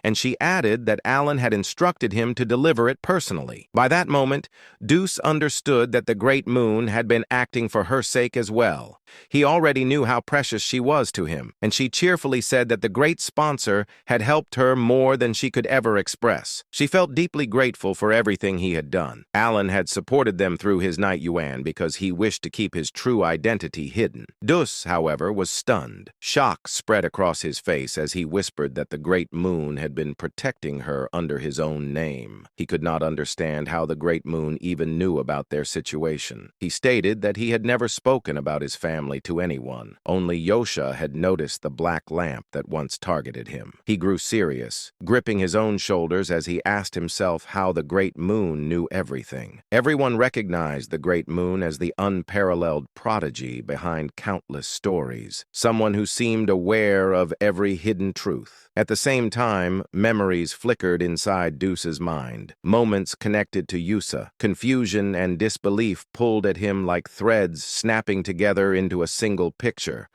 and she added that Alan had instructed him to deliver it personally. By that moment, Deuce understood that the Great Moon had been acting for her sake as well. He already knew how precious she was to him, and she cheerfully said that the great sponsor had helped her more than she could ever express. She felt deeply grateful for everything he had done. Alan had supported them through his knight Yuan because he wished to keep his true identity hidden. Dus, however, was stunned. Shock spread across his face as he whispered that the Great Moon had been protecting her under his own name. He could not understand how the Great Moon even knew about their situation. He stated that he had never spoken about his family to anyone. Only Yosha had noticed the black lamp that once targeted him. He grew serious, gripping his own shoulders as he asked himself how the Great Moon knew everything. Everyone recognized the Great Moon as the unparalleled prodigy behind countless stories, someone who seemed aware of every hidden truth. At the same time, memories flickered inside Deuce's mind. Moments connected to Yusa. Confusion and disbelief pulled at him like threads snapping together into a single picture.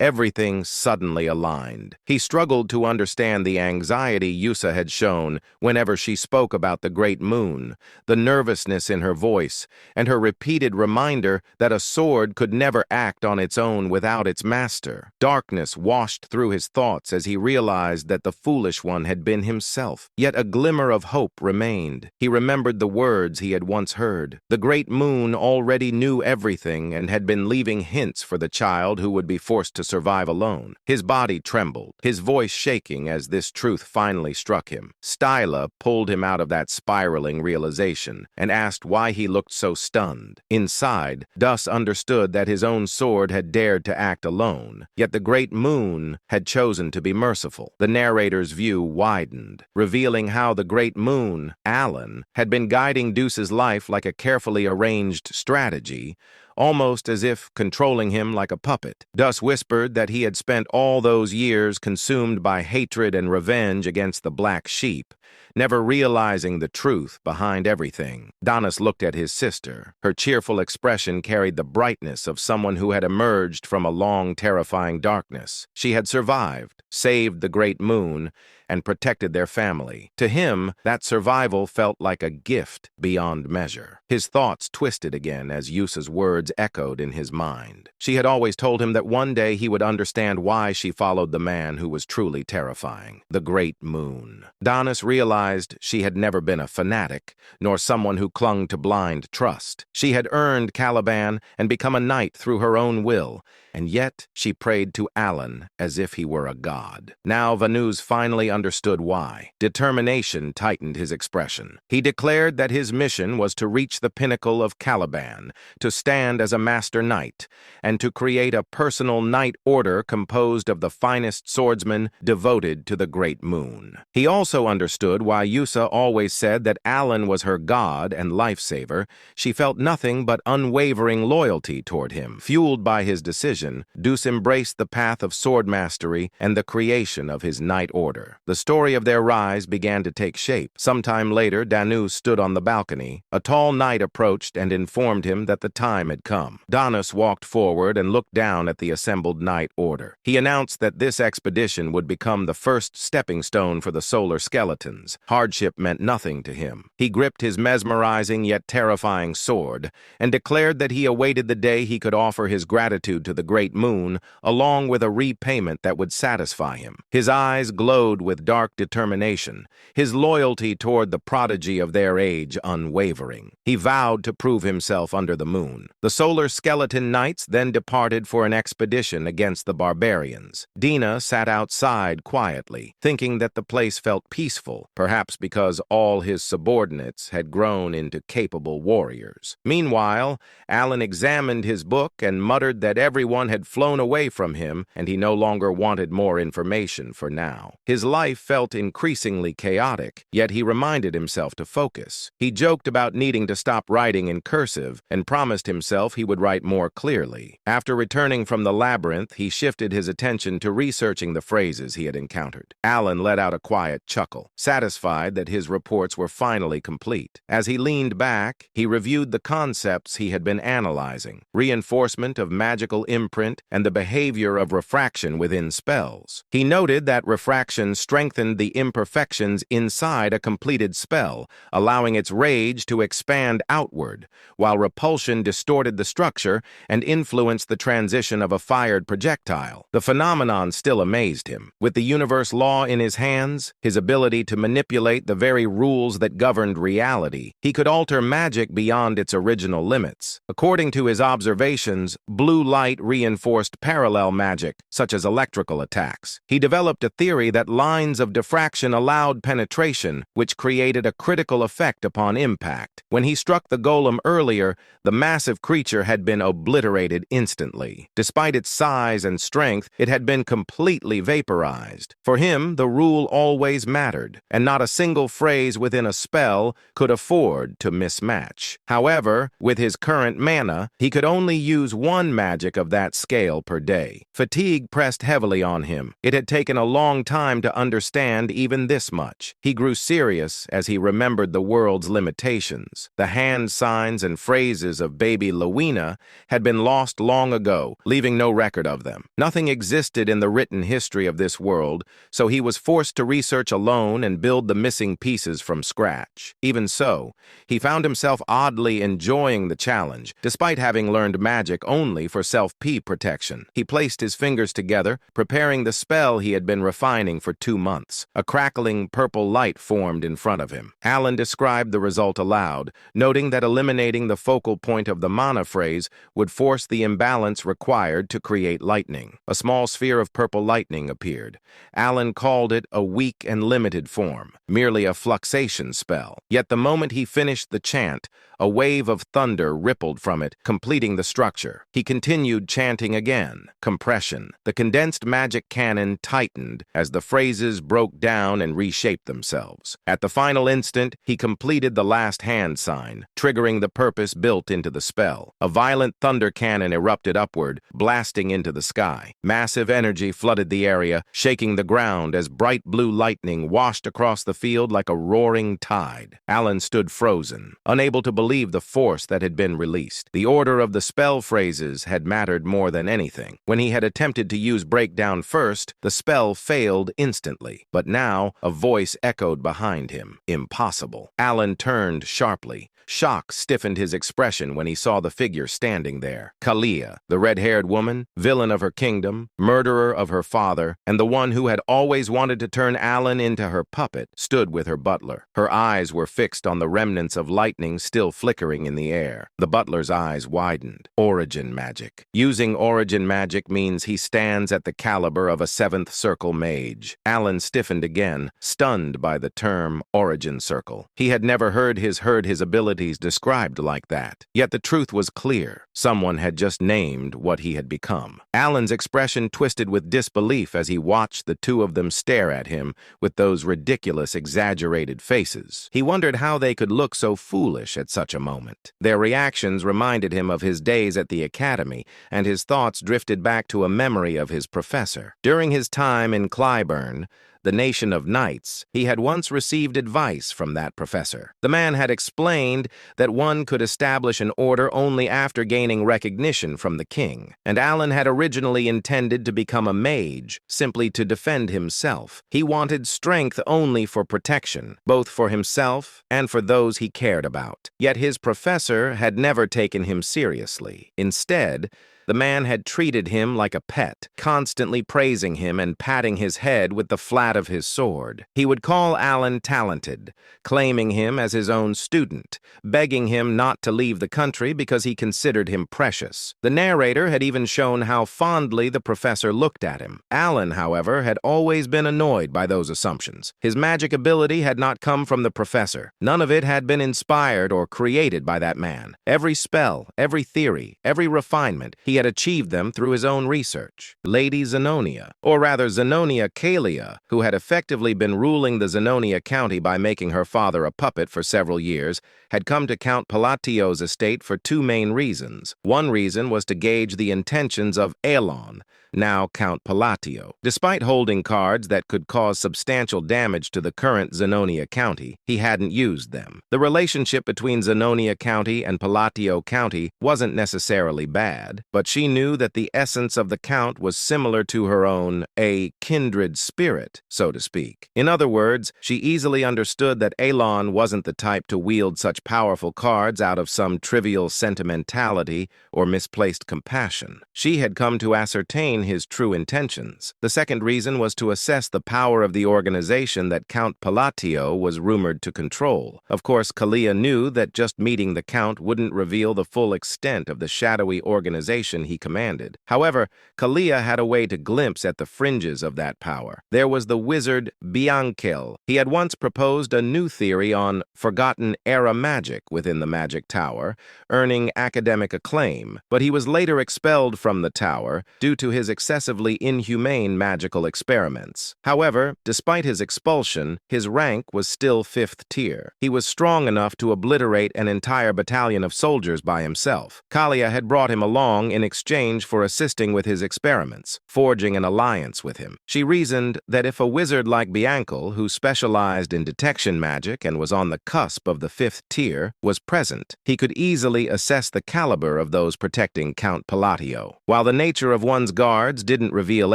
Everything suddenly aligned. He struggled to understand the anxiety Yusa had shown whenever she spoke about the Great Moon, the nervousness in her voice, and her repeated reminder that a sword could never act on its own without its master. Darkness washed through his thoughts as he realized that the foolish one had been himself. Yet a glimmer of hope remained. He remembered the words he had once heard. The Great Moon already knew everything and had been leaving hints for the child who would be forced to survive alone. His body trembled, his voice shaking as this truth finally struck him. Styla pulled him out of that spiraling realization and asked why he looked so stunned. Inside, Dus understood that his own sword had dared to act alone, yet the Great Moon had chosen to be merciful. The narrator's view widened, revealing how the Great Moon, Alan, had been guiding Deuce's life like a carefully arranged strategy, almost as if controlling him like a puppet. Dus whispered that he had spent all those years consumed by hatred and revenge against the Black Sheep, never realizing the truth behind everything. Danis looked at his sister. Her cheerful expression carried the brightness of someone who had emerged from a long, terrifying darkness. She had survived, saved the Great Moon, and protected their family. To him, that survival felt like a gift beyond measure. His thoughts twisted again as Yusa's words echoed in his mind. She had always told him that one day he would understand why she followed the man who was truly terrifying, the Great Moon. Danis realized realized she had never been a fanatic, nor someone who clung to blind trust. She had earned Caliban and become a knight through her own will, and yet she prayed to Alan as if he were a god. Now Vanuz finally understood why. Determination tightened his expression. He declared that his mission was to reach the pinnacle of Caliban, to stand as a master knight, and to create a personal knight order composed of the finest swordsmen devoted to the great moon. He also understood why Yusa always said that Alan was her god and lifesaver. She felt nothing but unwavering loyalty toward him. Fueled by his decision, Deuce embraced the path of sword mastery and the creation of his knight order. The story of their rise began to take shape. Sometime later, Danus stood on the balcony. A tall knight approached and informed him that the time had come. Danus walked forward and looked down at the assembled knight order. He announced that this expedition would become the first stepping stone for the solar skeletons. Hardship meant nothing to him. He gripped his mesmerizing yet terrifying sword and declared that he awaited the day he could offer his gratitude to the great moon, along with a repayment that would satisfy him. His eyes glowed with dark determination, his loyalty toward the prodigy of their age unwavering. He vowed to prove himself under the moon. The solar skeleton knights then departed for an expedition against the barbarians. Dina sat outside quietly, thinking that the place felt peaceful, perhaps because all his subordinates had grown into capable warriors. Meanwhile, Alan examined his book and muttered that everyone had flown away from him and he no longer wanted more information for now. His life felt increasingly chaotic, yet he reminded himself to focus. He joked about needing to stop writing in cursive and promised himself he would write more clearly. After returning from the labyrinth, he shifted his attention to researching the phrases he had encountered. Alan let out a quiet chuckle, satisfied that his reports were finally complete. As he leaned back, he reviewed the concepts he had been analyzing: reinforcement of magical imprint and the behavior of refraction within spells. He noted that refraction strengthened the imperfections inside a completed spell, allowing its rage to expand outward, while repulsion distorted the structure and influenced the transition of a fired projectile. The phenomenon still amazed him. With the universe law in his hands, his ability to manipulate the very rules that governed reality, he could alter magic beyond its original limits. According to his observations, blue light reinforced parallel magic, such as electrical attacks. He developed a theory that lines of diffraction allowed penetration, which created a critical effect upon impact. When he struck the golem earlier, the massive creature had been obliterated instantly. Despite its size and strength, it had been completely vaporized. For him, the rule always mattered, and not a single phrase within a spell could afford to mismatch. However, with his current mana, he could only use one magic of that scale per day. Fatigue pressed heavily on him. It had taken a long time to understand even this much. He grew serious as he remembered the world's limitations. The hand signs and phrases of baby Lowena had been lost long ago, leaving no record of them. Nothing existed in the written history of this world, so he was forced to research alone and build the missing pieces from scratch. Even so, he found himself oddly enjoying the challenge, despite having learned magic only for self-P protection. He placed his fingers together, preparing the spell he had been refining for 2 months. A crackling purple light formed in front of him. Alan described the result aloud, noting that eliminating the focal point of the mana phrase would force the imbalance required to create lightning. A small sphere of purple lightning appeared. Alan called it a weak and limited form, merely a fluxation spell. Yet the moment he finished the chant, a wave of thunder rippled from it, completing the structure. He continued chanting again. Compression. The condensed magic canon tightened as the phrases broke down and reshaped themselves. At the final instant, he completed the last hand sign, triggering the purpose built into the spell. A violent thunder cannon erupted upward, blasting into the sky. Massive energy flooded the area, shaking the ground as bright blue lightning washed across the field like a roaring tide. Alan stood frozen, unable to believe the force that had been released. The order of the spell phrases had mattered more than anything. When he had attempted to use breakdown first, the spell failed instantly. But now, a voice echoed behind him. Impossible. Alan turned sharply. Shock stiffened his expression when he saw the figure standing there. Kalia, the red-haired woman, villain of her kingdom, murderer of her father, and the one who had always wanted to turn Alan into her puppet. puppet, stood with her butler. Her eyes were fixed on the remnants of lightning still flickering in the air. The butler's eyes widened. Origin magic. Using origin magic means he stands at the caliber of a seventh circle mage. Alan stiffened again, stunned by the term origin circle. He had never heard his abilities described like that. Yet the truth was clear. Someone had just named what he had become. Alan's expression twisted with disbelief as he watched the two of them stare at him with those ridiculous, exaggerated faces. He wondered how they could look so foolish at such a moment. Their reactions reminded him of his days at the academy, and his thoughts drifted back to a memory of his professor. During his time in Clyburn, the nation of knights, he had once received advice from that professor. The man had explained that one could establish an order only after gaining recognition from the king, and Alan had originally intended to become a mage, simply to defend himself. He wanted strength only for protection, both for himself and for those he cared about. Yet his professor had never taken him seriously. Instead, the man had treated him like a pet, constantly praising him and patting his head with the flat of his sword. He would call Alan talented, claiming him as his own student, begging him not to leave the country because he considered him precious. The narrator had even shown how fondly the professor looked at him. Alan, however, had always been annoyed by those assumptions. His magic ability had not come from the professor. None of it had been inspired or created by that man. Every spell, every theory, every refinement, he had achieved them through his own research. Lady Zenonia, or rather Zenonia Kalia, who had effectively been ruling the Zenonia County by making her father a puppet for several years, had come to Count Palatio's estate for two main reasons. One reason was to gauge the intentions of Elon, now Count Palatio. Despite holding cards that could cause substantial damage to the current Zenonia County, he hadn't used them. The relationship between Zenonia County and Palatio County wasn't necessarily bad, but she knew that the essence of the Count was similar to her own, a kindred spirit, so to speak. In other words, she easily understood that Elon wasn't the type to wield such powerful cards out of some trivial sentimentality or misplaced compassion. She had come to ascertain his true intentions. The second reason was to assess the power of the organization that Count Palatio was rumored to control. Of course, Kalia knew that just meeting the Count wouldn't reveal the full extent of the shadowy organization he commanded. However, Kalia had a way to glimpse at the fringes of that power. There was the wizard Bianchel. He had once proposed a new theory on forgotten era magic within the Magic Tower, earning academic acclaim, but he was later expelled from the tower due to his excessively inhumane magical experiments. However, despite his expulsion, his rank was still 5th tier. He was strong enough to obliterate an entire battalion of soldiers by himself. Kalia had brought him along in exchange for assisting with his experiments, forging an alliance with him. She reasoned that if a wizard like Bianchel, who specialized in detection magic and was on the cusp of the 5th tier, was present, he could easily assess the caliber of those protecting Count Palatio. While the nature of one's guards didn't reveal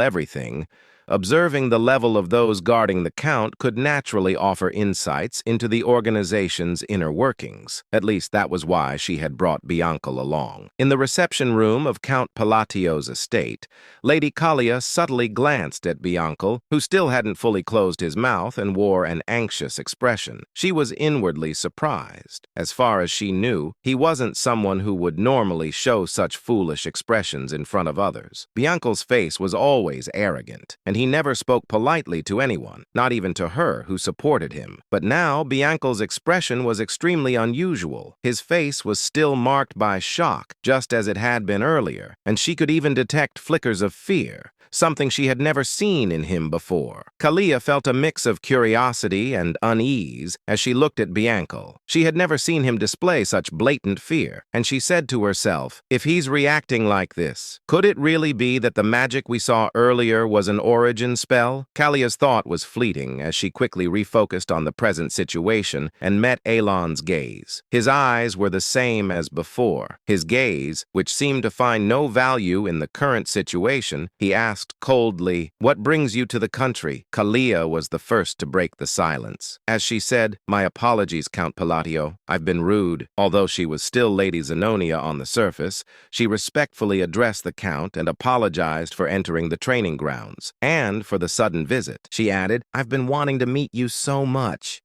everything, observing the level of those guarding the Count could naturally offer insights into the organization's inner workings. At least that was why she had brought Bianchel along. In the reception room of Count Palatio's estate, Lady Kalia subtly glanced at Bianchel, who still hadn't fully closed his mouth and wore an anxious expression. She was inwardly surprised. As far as she knew, he wasn't someone who would normally show such foolish expressions in front of others. Bianchel's face was always arrogant, and he never spoke politely to anyone, not even to her who supported him. But now Bianchel's expression was extremely unusual. His face was still marked by shock, just as it had been earlier, and she could even detect flickers of fear, something she had never seen in him before. Kalia felt a mix of curiosity and unease as she looked at Bianchel. She had never seen him display such blatant fear, and she said to herself, if he's reacting like this, could it really be that the magic we saw earlier was an origin spell? Kalia's thought was fleeting as she quickly refocused on the present situation and met Elon's gaze. His eyes were the same as before. His gaze, which seemed to find no value in the current situation, he asked coldly, "What brings you to the country?" Kalia was the first to break the silence. As she said, "My apologies, Count Palatio. I've been rude." Although she was still Lady Zenonia on the surface, she respectfully addressed the Count and apologized for entering the training grounds. and for the sudden visit. She added, I've been wanting to meet you so much.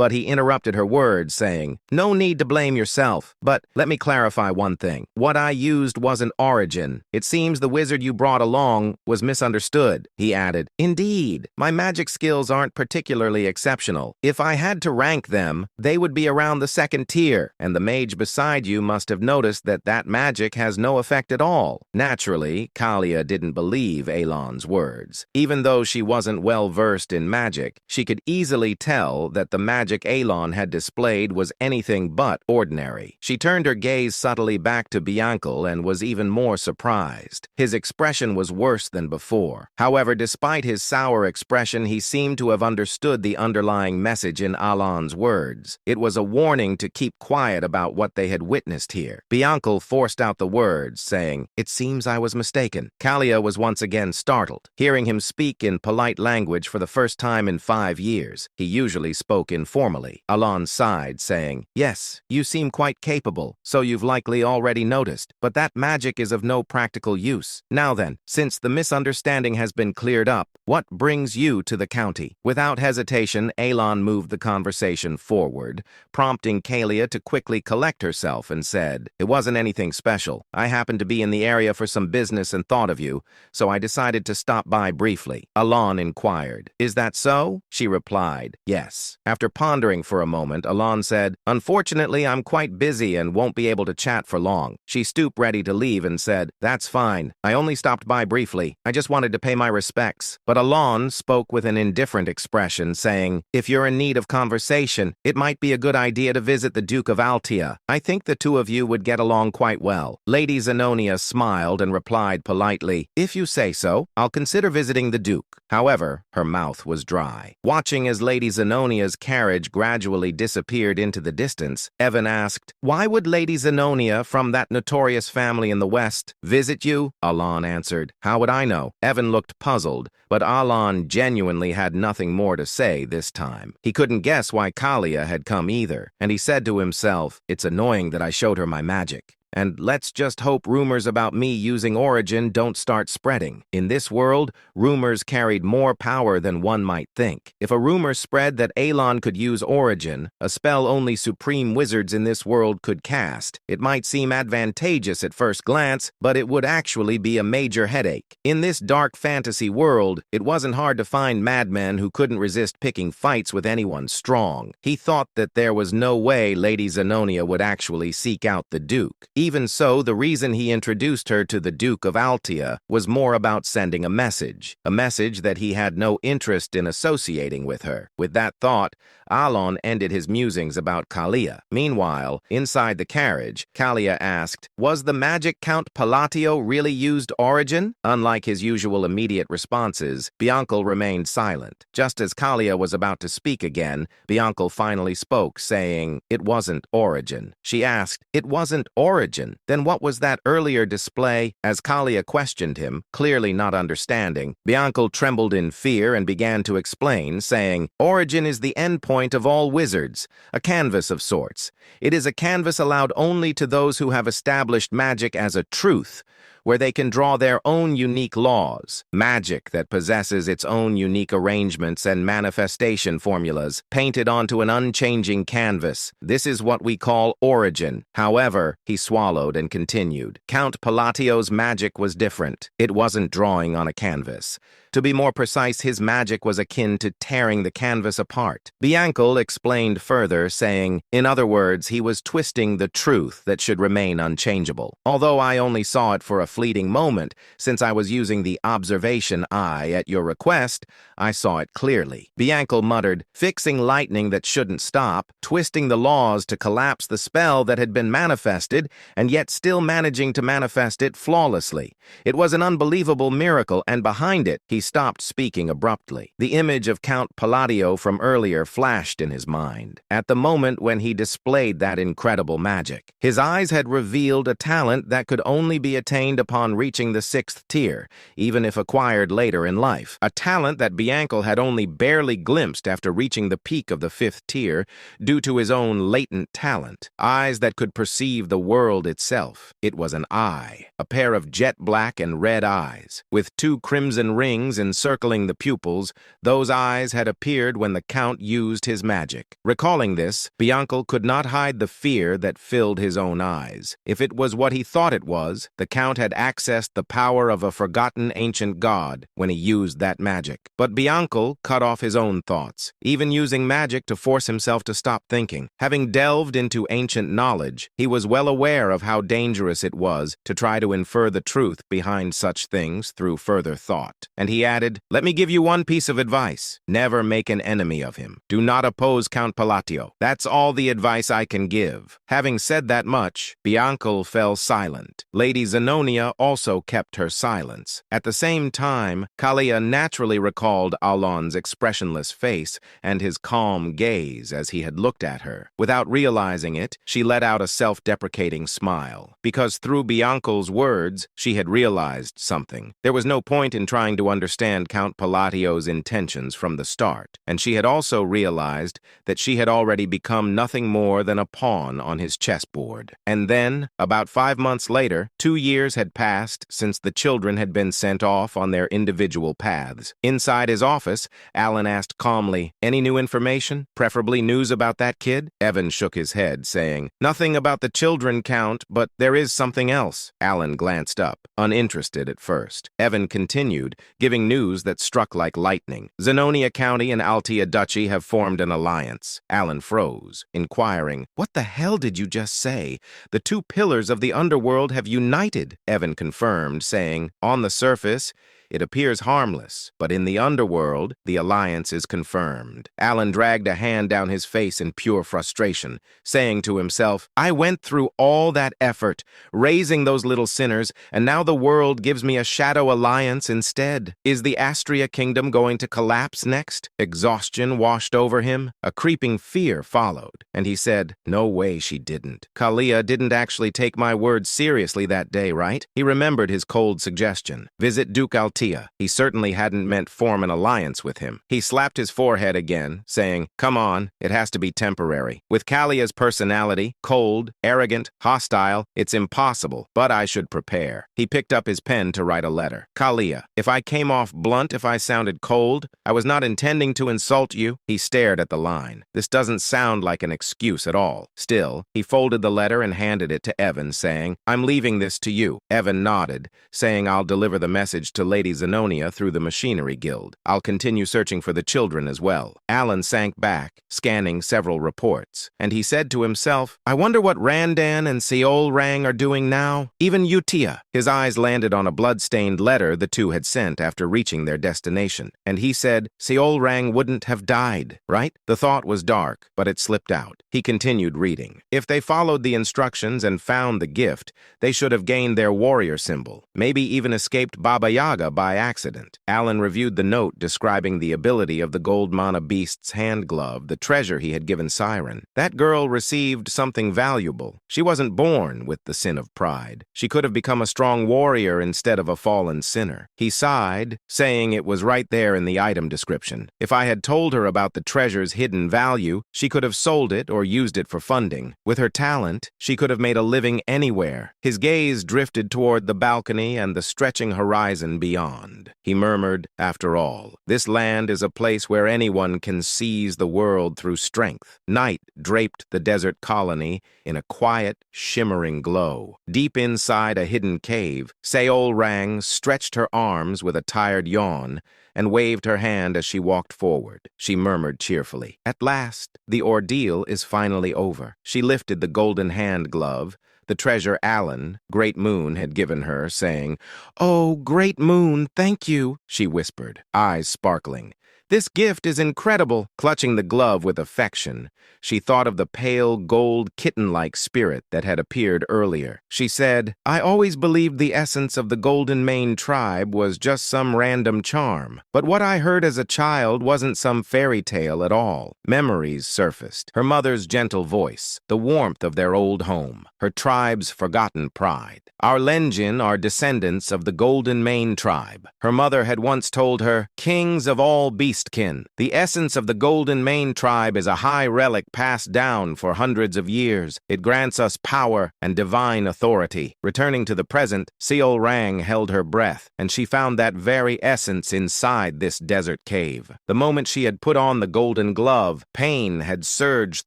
But he interrupted her words, saying, no need to blame yourself, but let me clarify one thing. What I used wasn't origin. It seems the wizard you brought along was misunderstood. He added, indeed, my magic skills aren't particularly exceptional. If I had to rank them, they would be around the second tier, and the mage beside you must have noticed that magic has no effect at all. Naturally, Kalia didn't believe Elon's words. Even though she wasn't well-versed in magic, she could easily tell that the magic Elon had displayed was anything but ordinary. She turned her gaze subtly back to Bianca and was even more surprised. His expression was worse than before. However, despite his sour expression, he seemed to have understood the underlying message in Alon's words. It was a warning to keep quiet about what they had witnessed here. Bianca forced out the words, saying, it seems I was mistaken. Kalia was once again startled, hearing him speak in polite language for the first time in 5 years. He usually spoke informally. Alon sighed, saying, yes, you seem quite capable, so you've likely already noticed, but that magic is of no practical use. Now then, since the misunderstanding has been cleared up, what brings you to the county? Without hesitation, Elon moved the conversation forward, prompting Kalia to quickly collect herself and said, it wasn't anything special. I happened to be in the area for some business and thought of you, so I decided to stop by briefly. Alon inquired, is that so? She replied, yes. After pondering for a moment, Alon said, unfortunately, I'm quite busy and won't be able to chat for long. She stooped ready to leave and said, that's fine. I only stopped by briefly. I just wanted to pay my respects. But Alon spoke with an indifferent expression, saying, if you're in need of conversation, it might be a good idea to visit the Duke of Altia. I think the two of you would get along quite well. Lady Zenonia smiled and replied politely, if you say so, I'll consider visiting the Duke. However, her mouth was dry. Watching as Lady Zenonia's carriage gradually disappeared into the distance, Evan asked, why would Lady Zenonia from that notorious family in the West visit you? Alon answered, how would I know? Evan looked puzzled, but Alon genuinely had nothing more to say this time. He couldn't guess why Kalia had come either, and he said to himself, it's annoying that I showed her my magic. And let's just hope rumors about me using origin don't start spreading. In this world, rumors carried more power than one might think. If a rumor spread that Elon could use origin, a spell only supreme wizards in this world could cast, it might seem advantageous at first glance, but it would actually be a major headache. In this dark fantasy world, it wasn't hard to find madmen who couldn't resist picking fights with anyone strong. He thought that there was no way Lady Zenonia would actually seek out the Duke. Even so, the reason he introduced her to the Duke of Altia was more about sending a message that he had no interest in associating with her. With that thought, Alon ended his musings about Kalia. Meanwhile, inside the carriage, Kalia asked, was the magic Count Palatio really used origin? Unlike his usual immediate responses, Bianca remained silent. Just as Kalia was about to speak again, Bianca finally spoke, saying, it wasn't origin. She asked, it wasn't origin? Then what was that earlier display? As Kalia questioned him, clearly not understanding, Bianca trembled in fear and began to explain, saying, origin is the endpoint of all wizards, a canvas of sorts. It is a canvas allowed only to those who have established magic as a truth, where they can draw their own unique laws. Magic that possesses its own unique arrangements and manifestation formulas, painted onto an unchanging canvas. This is what we call origin. However, he swallowed and continued, Count Palatio's magic was different. It wasn't drawing on a canvas. To be more precise, his magic was akin to tearing the canvas apart. Bianca explained further, saying, in other words, he was twisting the truth that should remain unchangeable. Although I only saw it for a fleeting moment, since I was using the observation eye at your request, I saw it clearly. Bianca muttered, fixing lightning that shouldn't stop, twisting the laws to collapse the spell that had been manifested, and yet still managing to manifest it flawlessly. It was an unbelievable miracle, and behind it, he He stopped speaking abruptly. The image of Count Palladio from earlier flashed in his mind, at the moment when he displayed that incredible magic. His eyes had revealed a talent that could only be attained upon reaching the 6th tier, even if acquired later in life. A talent that Bianco had only barely glimpsed after reaching the peak of the 5th tier due to his own latent talent. Eyes that could perceive the world itself. It was an eye, a pair of jet black and red eyes. With 2 crimson rings encircling the pupils, those eyes had appeared when the Count used his magic. Recalling this, Bianco could not hide the fear that filled his own eyes. If it was what he thought it was, the Count had accessed the power of a forgotten ancient god when he used that magic. But Bianco cut off his own thoughts, even using magic to force himself to stop thinking. Having delved into ancient knowledge, he was well aware of how dangerous it was to try to infer the truth behind such things through further thought. And he added, "Let me give you one piece of advice. Never make an enemy of him. Do not oppose Count Palladio. That's all the advice I can give." Having said that much, Bianco fell silent. Lady Zenonia also kept her silence. At the same time, Kalia naturally recalled Alon's expressionless face and his calm gaze as he had looked at her. Without realizing it, she let out a self-deprecating smile, because through Bianco's words, she had realized something. There was no point in trying to understand Count Palladio's intentions from the start, and she had also realized that she had already become nothing more than a pawn on his chessboard. And then, about 5 months later, 2 years had passed since the children had been sent off on their individual paths. Inside his office, Alan asked calmly, "Any new information? Preferably news about that kid?" Evan shook his head, saying, "Nothing about the children, Count, but there is something else." Alan glanced up, uninterested at first. Evan continued, giving news that struck like lightning. "Zenonia County and Altea Duchy have formed an alliance." Alan froze, inquiring, "What the hell did you just say? The 2 pillars of the underworld have united," Evan confirmed, saying, "On the surface, it appears harmless, but in the underworld, the alliance is confirmed." Alan dragged a hand down his face in pure frustration, saying to himself, "I went through all that effort, raising those little sinners, and now the world gives me a shadow alliance instead. Is the Astria Kingdom going to collapse next?" Exhaustion washed over him. A creeping fear followed, and he said, "No way she didn't. Kalia didn't actually take my words seriously that day, right?" He remembered his cold suggestion. Visit Duke Altea. He certainly hadn't meant form an alliance with him. He slapped his forehead again, saying, "Come on, it has to be temporary. With Kalia's personality, cold, arrogant, hostile, it's impossible, but I should prepare." He picked up his pen to write a letter. "Kalia, if I came off blunt, if I sounded cold, I was not intending to insult you." He stared at the line. This doesn't sound like an excuse at all. Still, he folded the letter and handed it to Evan, saying, "I'm leaving this to you." Evan nodded, saying, "I'll deliver the message to Lady Zenonia through the Machinery Guild. I'll continue searching for the children as well." Alan sank back, scanning several reports, and he said to himself, "I wonder what Randan and Seol Rang are doing now. Even Utia." His eyes landed on a blood-stained letter the 2 had sent after reaching their destination, and he said, "Seol Rang wouldn't have died, right?" The thought was dark, but it slipped out. He continued reading. If they followed the instructions and found the gift, they should have gained their warrior symbol, maybe even escaped Baba Yaga by accident. Alan reviewed the note describing the ability of the gold mana beast's hand glove, the treasure he had given Siren. That girl received something valuable. She wasn't born with the sin of pride. She could have become a strong warrior instead of a fallen sinner. He sighed, saying it was right there in the item description. If I had told her about the treasure's hidden value, she could have sold it or used it for funding. With her talent, she could have made a living anywhere. His gaze drifted toward the balcony and the stretching horizon beyond. He murmured, "After all, this land is a place where anyone can seize the world through strength." Night draped the desert colony in a quiet, shimmering glow. Deep inside a hidden cave, Seol Rang stretched her arms with a tired yawn and waved her hand as she walked forward. She murmured cheerfully, "At last, the ordeal is finally over." She lifted the golden hand glove, the treasure Alan, Great Moon, had given her, saying, "Oh, Great Moon, thank you," she whispered, eyes sparkling. "This gift is incredible." Clutching the glove with affection, she thought of the pale, gold, kitten-like spirit that had appeared earlier. She said, "I always believed the essence of the Golden Mane tribe was just some random charm. But what I heard as a child wasn't some fairy tale at all." Memories surfaced. Her mother's gentle voice, the warmth of their old home, her tribe's forgotten pride. "Our Lenjin are descendants of the Golden Mane tribe," her mother had once told her, "kings of all beastkin. The essence of the Golden Mane tribe is a high relic passed down for hundreds of years. It grants us power and divine authority." Returning to the present, Seol Rang held her breath, and she found that very essence inside this desert cave. The moment she had put on the golden glove, pain had surged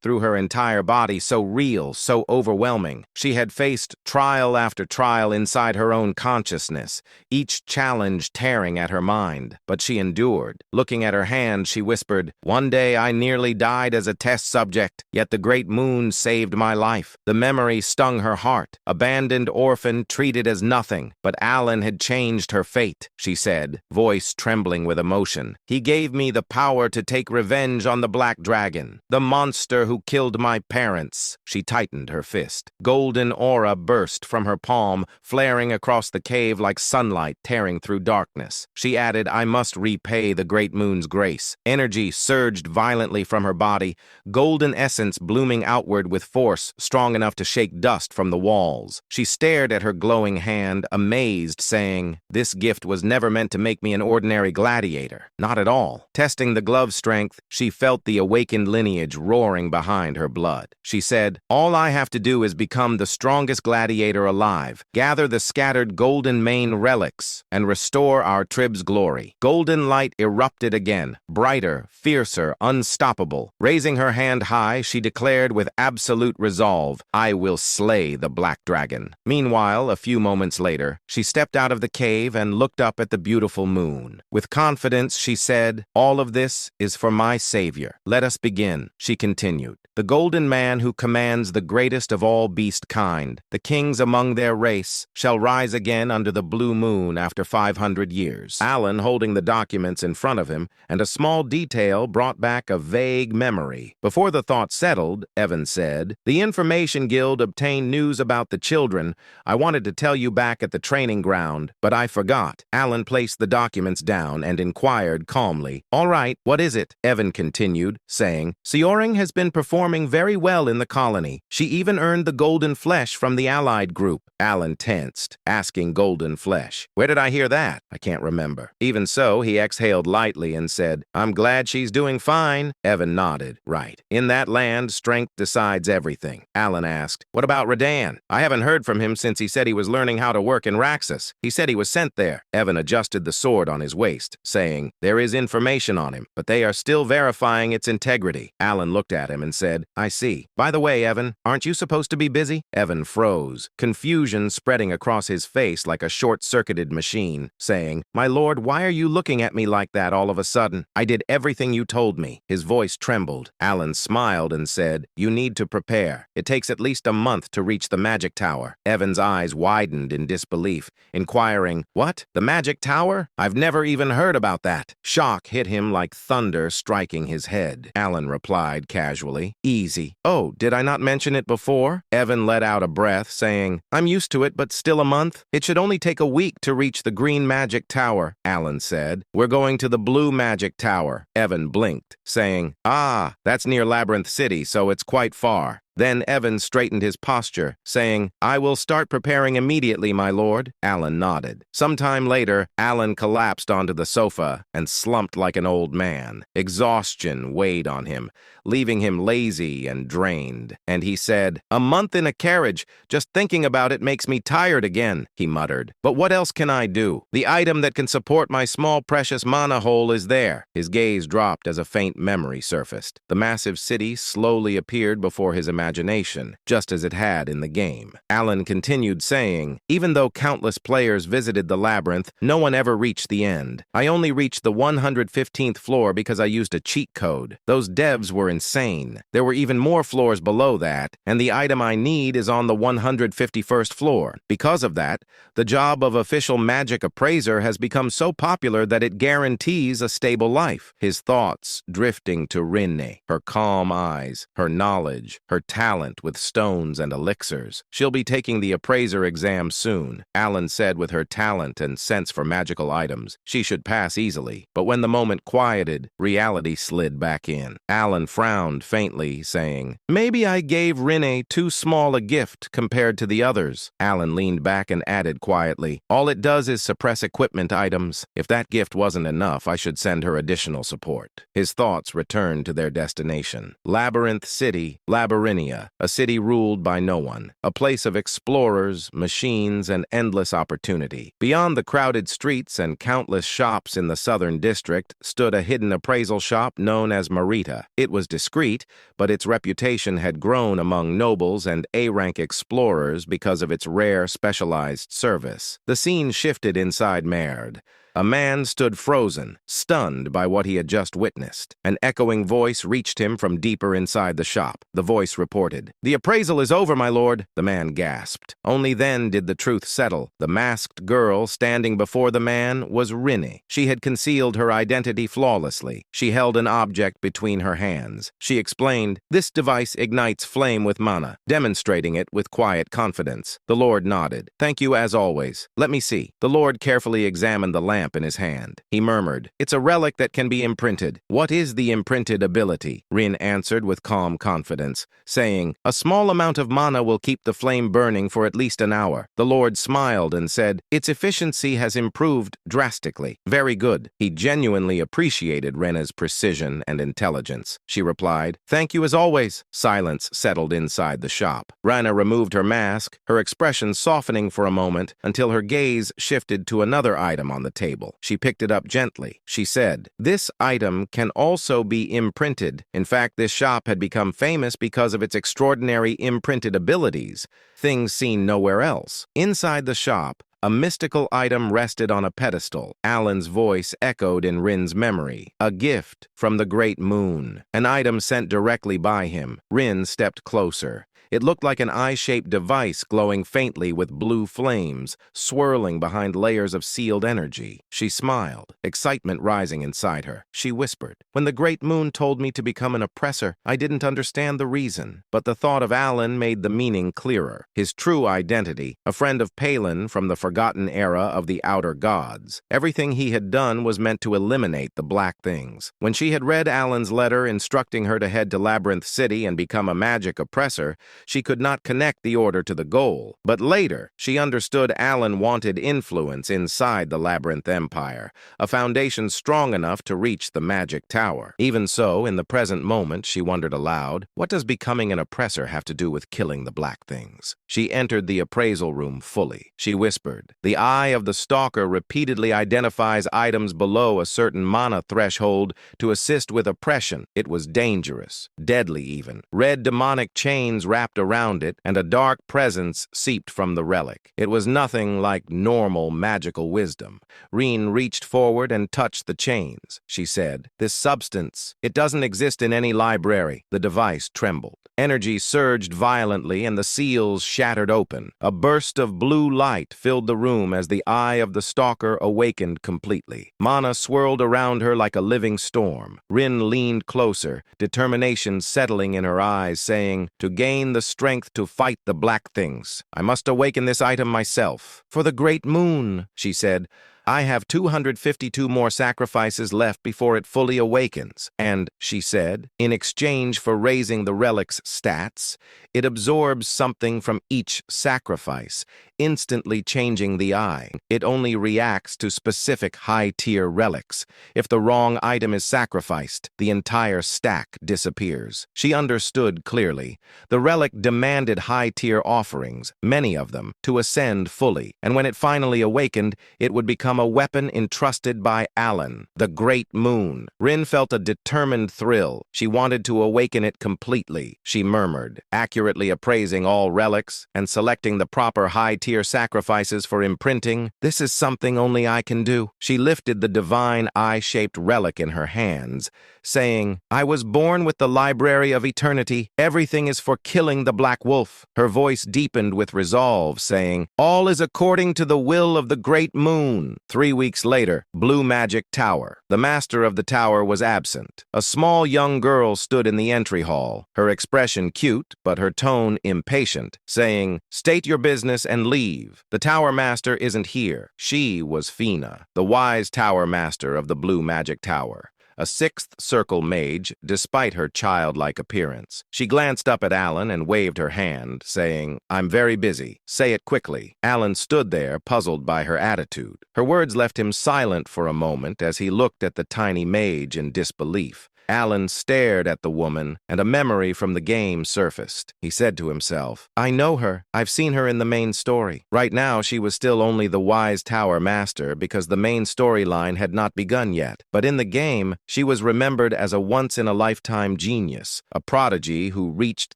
through her entire body, so real, so overwhelming. She had faced trial after trial inside her own consciousness, each challenge tearing at her mind. But she endured. Looking at her hand, she whispered, "One day I nearly died as a test subject, yet the great moon saved my life." The memory stung her heart. Abandoned orphan, treated as nothing. But Alan had changed her fate, she said, voice trembling with emotion. "He gave me the power to take revenge on the Black Dragon, the monster who killed my parents." She tightened her fist. Golden aura burst from her palm, flaring across the cave like sunlight tearing through darkness. She added, "I must repay the great moon's grace." Energy surged violently from her body, golden essence blooming outward with force strong enough to shake dust from the walls. She stared at her glowing hand, amazed, saying, "This gift was never meant to make me an ordinary gladiator. Not at all." Testing the glove's strength, she felt the awakened lineage roaring behind her blood. She said, "All I have to do is become the strongest gladiator alive, gather the scattered Golden Mane relics, and restore our trib's glory." Golden light erupted again, brighter, fiercer, unstoppable. Raising her hand high, she declared with absolute resolve, "I will slay the Black Dragon." Meanwhile, a few moments later, she stepped out of the cave and looked up at the beautiful moon. With confidence, she said, "All of this is for my savior. Let us begin." She continued, "The golden man who commands the greatest of all beast kind, the kings among their race, shall rise again under the blue moon after 500 years." Alan, holding the documents in front of him, and a small detail brought back a vague memory. Before the thought settled, Evan said, "The Information Guild obtained news about the children. I wanted to tell you back at the training ground, but I forgot." Alan placed the documents down and inquired calmly, "All right, what is it?" Evan continued, saying, "Seoring has been performing very well in the colony. She even earned the golden flesh from the allied group." Alan tensed, asking golden flesh. "Where did I hear that? I can't remember." Even so, he exhaled lightly and said, "I'm glad she's doing fine." Evan nodded. "Right. In that land, strength decides everything." Alan asked, "What about Radan? I haven't heard from him since he said he was learning how to work in Raxus. He said he was sent there." Evan adjusted the sword on his waist, saying, "There is information on him, but they are still verifying its integrity." Alan looked at him and said, "I see. By the way, Evan, aren't you supposed to be busy?" Evan froze, confusion spreading across his face like a short-circuited machine, saying, "My lord, why are you looking at me like that all of a sudden? I did everything you told me." His voice trembled. Alan smiled and said, "You need to prepare. It takes at least a month to reach the Magic Tower." Evan's eyes widened in disbelief, inquiring, "What? The Magic Tower? I've never even heard about that." Shock hit him like thunder striking his head. Alan replied casually, "Easy." "Oh, did I not mention it before?" Evan let out a breath, saying, "I'm used to it, but still a month? It should only take a week to reach the Green Magic Tower." Alan said, "We're going to the Blue Magic Tower." Evan blinked, saying, "Ah, that's near Labyrinth City, so it's quite far." Then Evan straightened his posture, saying, "I will start preparing immediately, my lord." Alan nodded. Sometime later, Alan collapsed onto the sofa and slumped like an old man. Exhaustion weighed on him, leaving him lazy and drained. And he said, "A month in a carriage, just thinking about it makes me tired again," he muttered. "But what else can I do? The item that can support my small precious mana hole is there." His gaze dropped as a faint memory surfaced. The massive city slowly appeared before his imagination. imagination, just as it had in the game. Alan continued saying, even though countless players visited the labyrinth, no one ever reached the end. I only reached the 115th floor because I used a cheat code. Those devs were insane. There were even more floors below that, and the item I need is on the 151st floor. Because of that, the job of official magic appraiser has become so popular that it guarantees a stable life. His thoughts drifting to Rinne, her calm eyes, her knowledge, her talent with stones and elixirs. She'll be taking the appraiser exam soon, Alan said. With her talent and sense for magical items, she should pass easily. But when the moment quieted, reality slid back in. Alan frowned faintly, saying, maybe I gave Rinne too small a gift compared to the others. Alan leaned back and added quietly, all it does is suppress equipment items. If that gift wasn't enough, I should send her additional support. His thoughts returned to their destination. Labyrinth City, Labyrinthia, a city ruled by no one, a place of explorers, machines, and endless opportunity. Beyond the crowded streets and countless shops in the southern district stood a hidden appraisal shop known as Marita. It was discreet, but its reputation had grown among nobles and A-rank explorers because of its rare, specialized service. The scene shifted inside Merd. A man stood frozen, stunned by what he had just witnessed. An echoing voice reached him from deeper inside the shop. The voice reported, "The appraisal is over, my lord." The man gasped. Only then did the truth settle. The masked girl standing before the man was Rinne. She had concealed her identity flawlessly. She held an object between her hands. She explained, "This device ignites flame with mana," demonstrating it with quiet confidence. The lord nodded. "Thank you as always. Let me see." The lord carefully examined the lamp in his hand. He murmured, "It's a relic that can be imprinted." "What is the imprinted ability?" Rin answered with calm confidence, saying, "A small amount of mana will keep the flame burning for at least an hour." The lord smiled and said, "Its efficiency has improved drastically." "Very good." He genuinely appreciated Rena's precision and intelligence. She replied, "Thank you as always." Silence settled inside the shop. Rana removed her mask, her expression softening for a moment until her gaze shifted to another item on the table. She picked it up gently. She said, "This item can also be imprinted." In fact, this shop had become famous because of its extraordinary imprinted abilities, things seen nowhere else. Inside the shop, a mystical item rested on a pedestal. Alan's voice echoed in Rin's memory. A gift from the great moon. An item sent directly by him. Rin stepped closer. It looked like an eye-shaped device glowing faintly with blue flames, swirling behind layers of sealed energy. She smiled, excitement rising inside her. She whispered, "When the great moon told me to become an oppressor, I didn't understand the reason." But the thought of Alan made the meaning clearer. His true identity, a friend of Palin from the forgotten era of the Outer Gods. Everything he had done was meant to eliminate the black things. When she had read Alan's letter instructing her to head to Labyrinth City and become a magic oppressor, she could not connect the order to the goal. But later, she understood Alan wanted influence inside the Labyrinth Empire, a foundation strong enough to reach the Magic Tower. Even so, in the present moment, she wondered aloud, what does becoming an oppressor have to do with killing the black things? She entered the appraisal room fully. She whispered, "The eye of the stalker repeatedly identifies items below a certain mana threshold to assist with oppression. It was dangerous, deadly even. Red demonic chains wrapped around it, and a dark presence seeped from the relic. It was nothing like normal magical wisdom." Reen reached forward and touched the chains. She said, "This substance, it doesn't exist in any library." The device trembled. Energy surged violently and the seals shattered open. A burst of blue light filled the room as the eye of the stalker awakened completely. Mana swirled around her like a living storm. Rin leaned closer, determination settling in her eyes, saying, "To gain the strength to fight the black things, I must awaken this item myself." "For the great moon," she said, "I have 252 more sacrifices left before it fully awakens." And, she said, in exchange for raising the relic's stats, it absorbs something from each sacrifice, instantly changing the eye. It only reacts to specific high-tier relics. If the wrong item is sacrificed, the entire stack disappears. She understood clearly. The relic demanded high-tier offerings, many of them, to ascend fully, and when it finally awakened, it would become become a weapon entrusted by Alan, the Great Moon. Rin felt a determined thrill. She wanted to awaken it completely. She murmured, accurately appraising all relics and selecting the proper high-tier sacrifices for imprinting. This is something only I can do. She lifted the divine eye-shaped relic in her hands, saying, I was born with the Library of Eternity. Everything is for killing the Black Wolf. Her voice deepened with resolve, saying, all is according to the will of the Great Moon. 3 weeks later, Blue Magic Tower. The master of the tower was absent. A small young girl stood in the entry hall, her expression cute, but her tone impatient, saying, state your business and leave. The tower master isn't here. She was Fina, the wise tower master of the Blue Magic Tower, a sixth circle mage, despite her childlike appearance. She glanced up at Alan and waved her hand, saying, I'm very busy. Say it quickly. Alan stood there, puzzled by her attitude. Her words left him silent for a moment as he looked at the tiny mage in disbelief. Alan stared at the woman, and a memory from the game surfaced. He said to himself, I know her. I've seen her in the main story. Right now, she was still only the wise tower master because the main storyline had not begun yet. But in the game, she was remembered as a once-in-a-lifetime genius, a prodigy who reached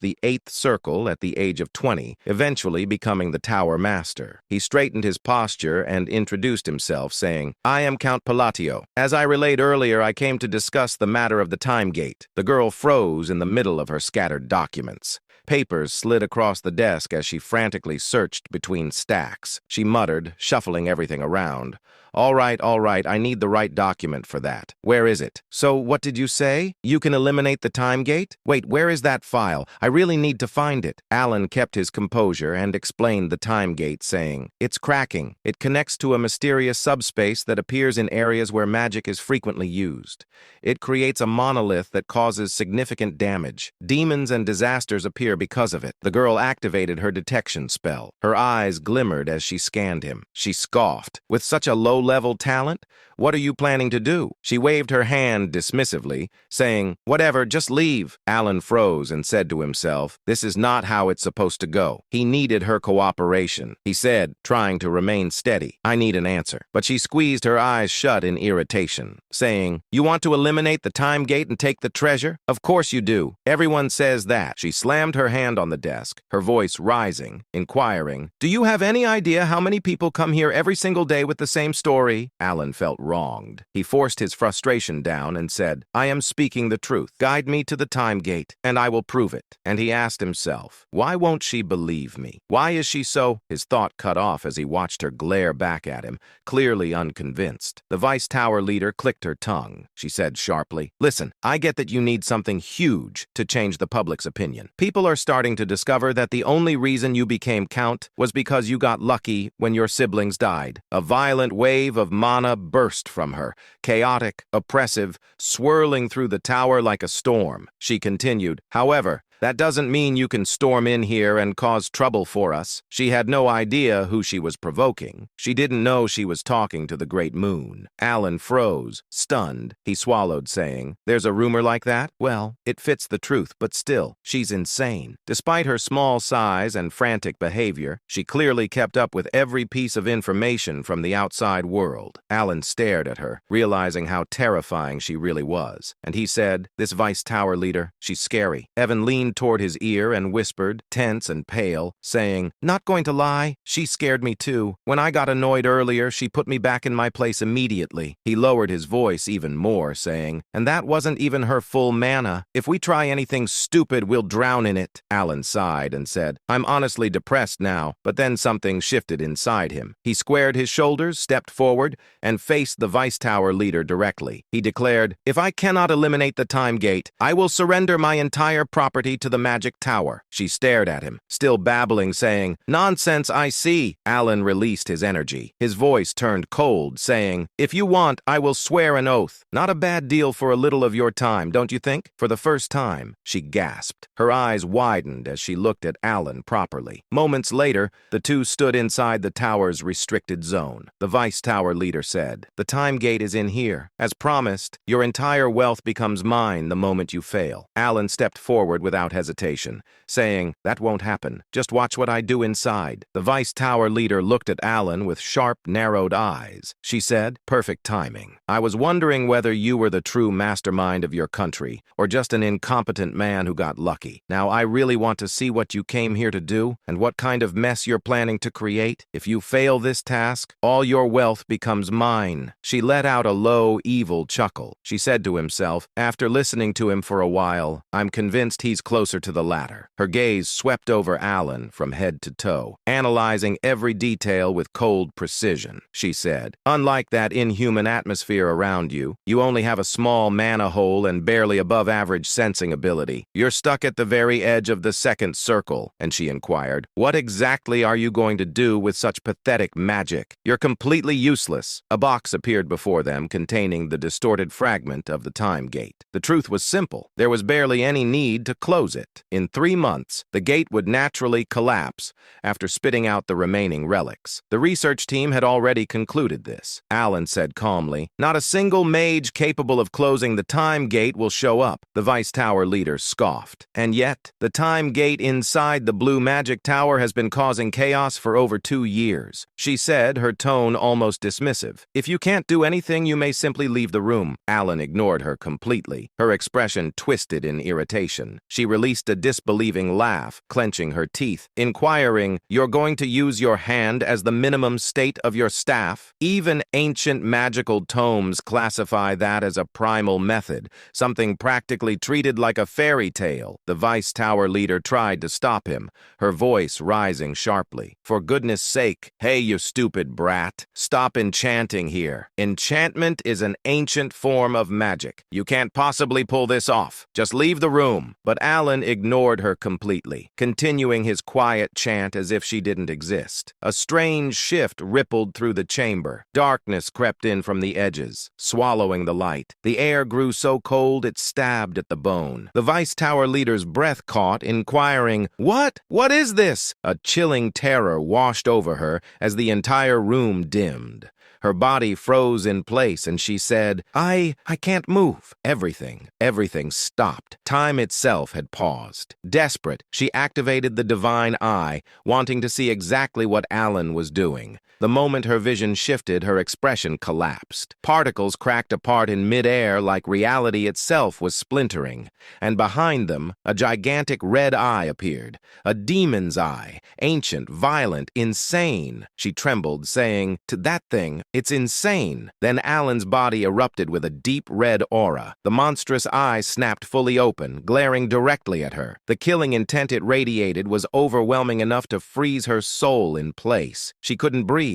the 8th circle at the age of 20, eventually becoming the tower master. He straightened his posture and introduced himself, saying, I am Count Palatio. As I relayed earlier, I came to discuss the matter of the time gate. The girl froze in the middle of her scattered documents. Papers slid across the desk as she frantically searched between stacks. She muttered, shuffling everything around. All right, I need the right document for that. Where is it? So, what did you say? You can eliminate the time gate? Wait, where is that file? I really need to find it. Alan kept his composure and explained the time gate, saying, it's cracking. It connects to a mysterious subspace that appears in areas where magic is frequently used. It creates a monolith that causes significant damage. Demons and disasters appear because of it. The girl activated her detection spell. Her eyes glimmered as she scanned him. She scoffed. With such a low-level talent? What are you planning to do? She waved her hand dismissively, saying, whatever, just leave. Alan froze and said to himself, this is not how it's supposed to go. He needed her cooperation. He said, trying to remain steady, I need an answer. But she squeezed her eyes shut in irritation, saying, you want to eliminate the time gate and take the treasure? Of course you do. Everyone says that. She slammed her hand on the desk, her voice rising, inquiring, do you have any idea how many people come here every single day with the same story? Alan felt wronged. He forced his frustration down and said, I am speaking the truth. Guide me to the time gate, and I will prove it. And he asked himself, why won't she believe me? Why is she so? His thought cut off as he watched her glare back at him, clearly unconvinced. The Vice Tower leader clicked her tongue. She said sharply, listen, I get that you need something huge to change the public's opinion. People are starting to discover that the only reason you became Count was because you got lucky when your siblings died. A violent wave of mana burst from her, chaotic, oppressive, swirling through the tower like a storm. She continued, however, that doesn't mean you can storm in here and cause trouble for us. She had no idea who she was provoking. She didn't know she was talking to the Great Moon. Alan froze, stunned. He swallowed, saying, there's a rumor like that? Well, it fits the truth, but still, she's insane. Despite her small size and frantic behavior, she clearly kept up with every piece of information from the outside world. Alan stared at her, realizing how terrifying she really was. And he said, this Vice Tower leader, she's scary. Evan leaned toward his ear and whispered, tense and pale, saying, not going to lie, she scared me too. When I got annoyed earlier, she put me back in my place immediately. He lowered his voice even more, saying, and that wasn't even her full mana. If we try anything stupid, we'll drown in it. Alan sighed and said, I'm honestly depressed now, but then something shifted inside him. He squared his shoulders, stepped forward, and faced the Vice Tower leader directly. He declared, if I cannot eliminate the time gate, I will surrender my entire property to the Magic Tower. She stared at him, still babbling, saying, nonsense, I see. Alan released his energy. His voice turned cold, saying, if you want, I will swear an oath. Not a bad deal for a little of your time, don't you think? For the first time, she gasped. Her eyes widened as she looked at Alan properly. Moments later, the two stood inside the tower's restricted zone. The Vice Tower leader said, the time gate is in here. As promised, your entire wealth becomes mine the moment you fail. Alan stepped forward without without hesitation, saying, "That won't happen. Just watch what I do inside." The Vice Tower leader looked at Alan with sharp, narrowed eyes. She said, "Perfect timing. I was wondering whether you were the true mastermind of your country, or just an incompetent man who got lucky. Now, I really want to see what you came here to do, and what kind of mess you're planning to create. If you fail this task, all your wealth becomes mine." She let out a low, evil chuckle. She said to himself, after listening to him for a while, "I'm convinced he's closer to the latter." Her gaze swept over Alan from head to toe, analyzing every detail with cold precision. She said, "Unlike that inhuman atmosphere around you, you only have a small mana hole and barely above average sensing ability. You're stuck at the very edge of the second circle." And she inquired, "What exactly are you going to do with such pathetic magic? You're completely useless." A box appeared before them containing the distorted fragment of the time gate. The truth was simple. There was barely any need to close it. In 3 months, the gate would naturally collapse after spitting out the remaining relics. The research team had already concluded this. Alan said calmly, "Not a single mage capable of closing the time gate will show up." The Vice Tower leader scoffed. "And yet, the time gate inside the blue magic tower has been causing chaos for over 2 years." She said, her tone almost dismissive. "If you can't do anything, you may simply leave the room." Alan ignored her completely. Her expression twisted in irritation. She released a disbelieving laugh, clenching her teeth, inquiring, "You're going to use your hand as the minimum state of your staff? Even ancient magical tomes classify that as a primal method, something practically treated like a fairy tale." The Vice Tower leader tried to stop him, her voice rising sharply. "For goodness sake, hey, you stupid brat. Stop enchanting here. Enchantment is an ancient form of magic. You can't possibly pull this off. Just leave the room." But Alan ignored her completely, continuing his quiet chant as if she didn't exist. A strange shift rippled through the chamber. Darkness crept in from the edges, swallowing the light. The air grew so cold it stabbed at the bone. The Vice Tower leader's breath caught, inquiring, "What? What is this?" A chilling terror washed over her as the entire room dimmed. Her body froze in place and she said, I can't move." Everything stopped. Time itself had paused. Desperate, she activated the divine eye, wanting to see exactly what Alan was doing. The moment her vision shifted, her expression collapsed. Particles cracked apart in midair like reality itself was splintering, and behind them, a gigantic red eye appeared. A demon's eye, ancient, violent, insane. She trembled, saying, "To that thing, it's insane." Then Alan's body erupted with a deep red aura. The monstrous eye snapped fully open, glaring directly at her. The killing intent it radiated was overwhelming enough to freeze her soul in place. She couldn't breathe.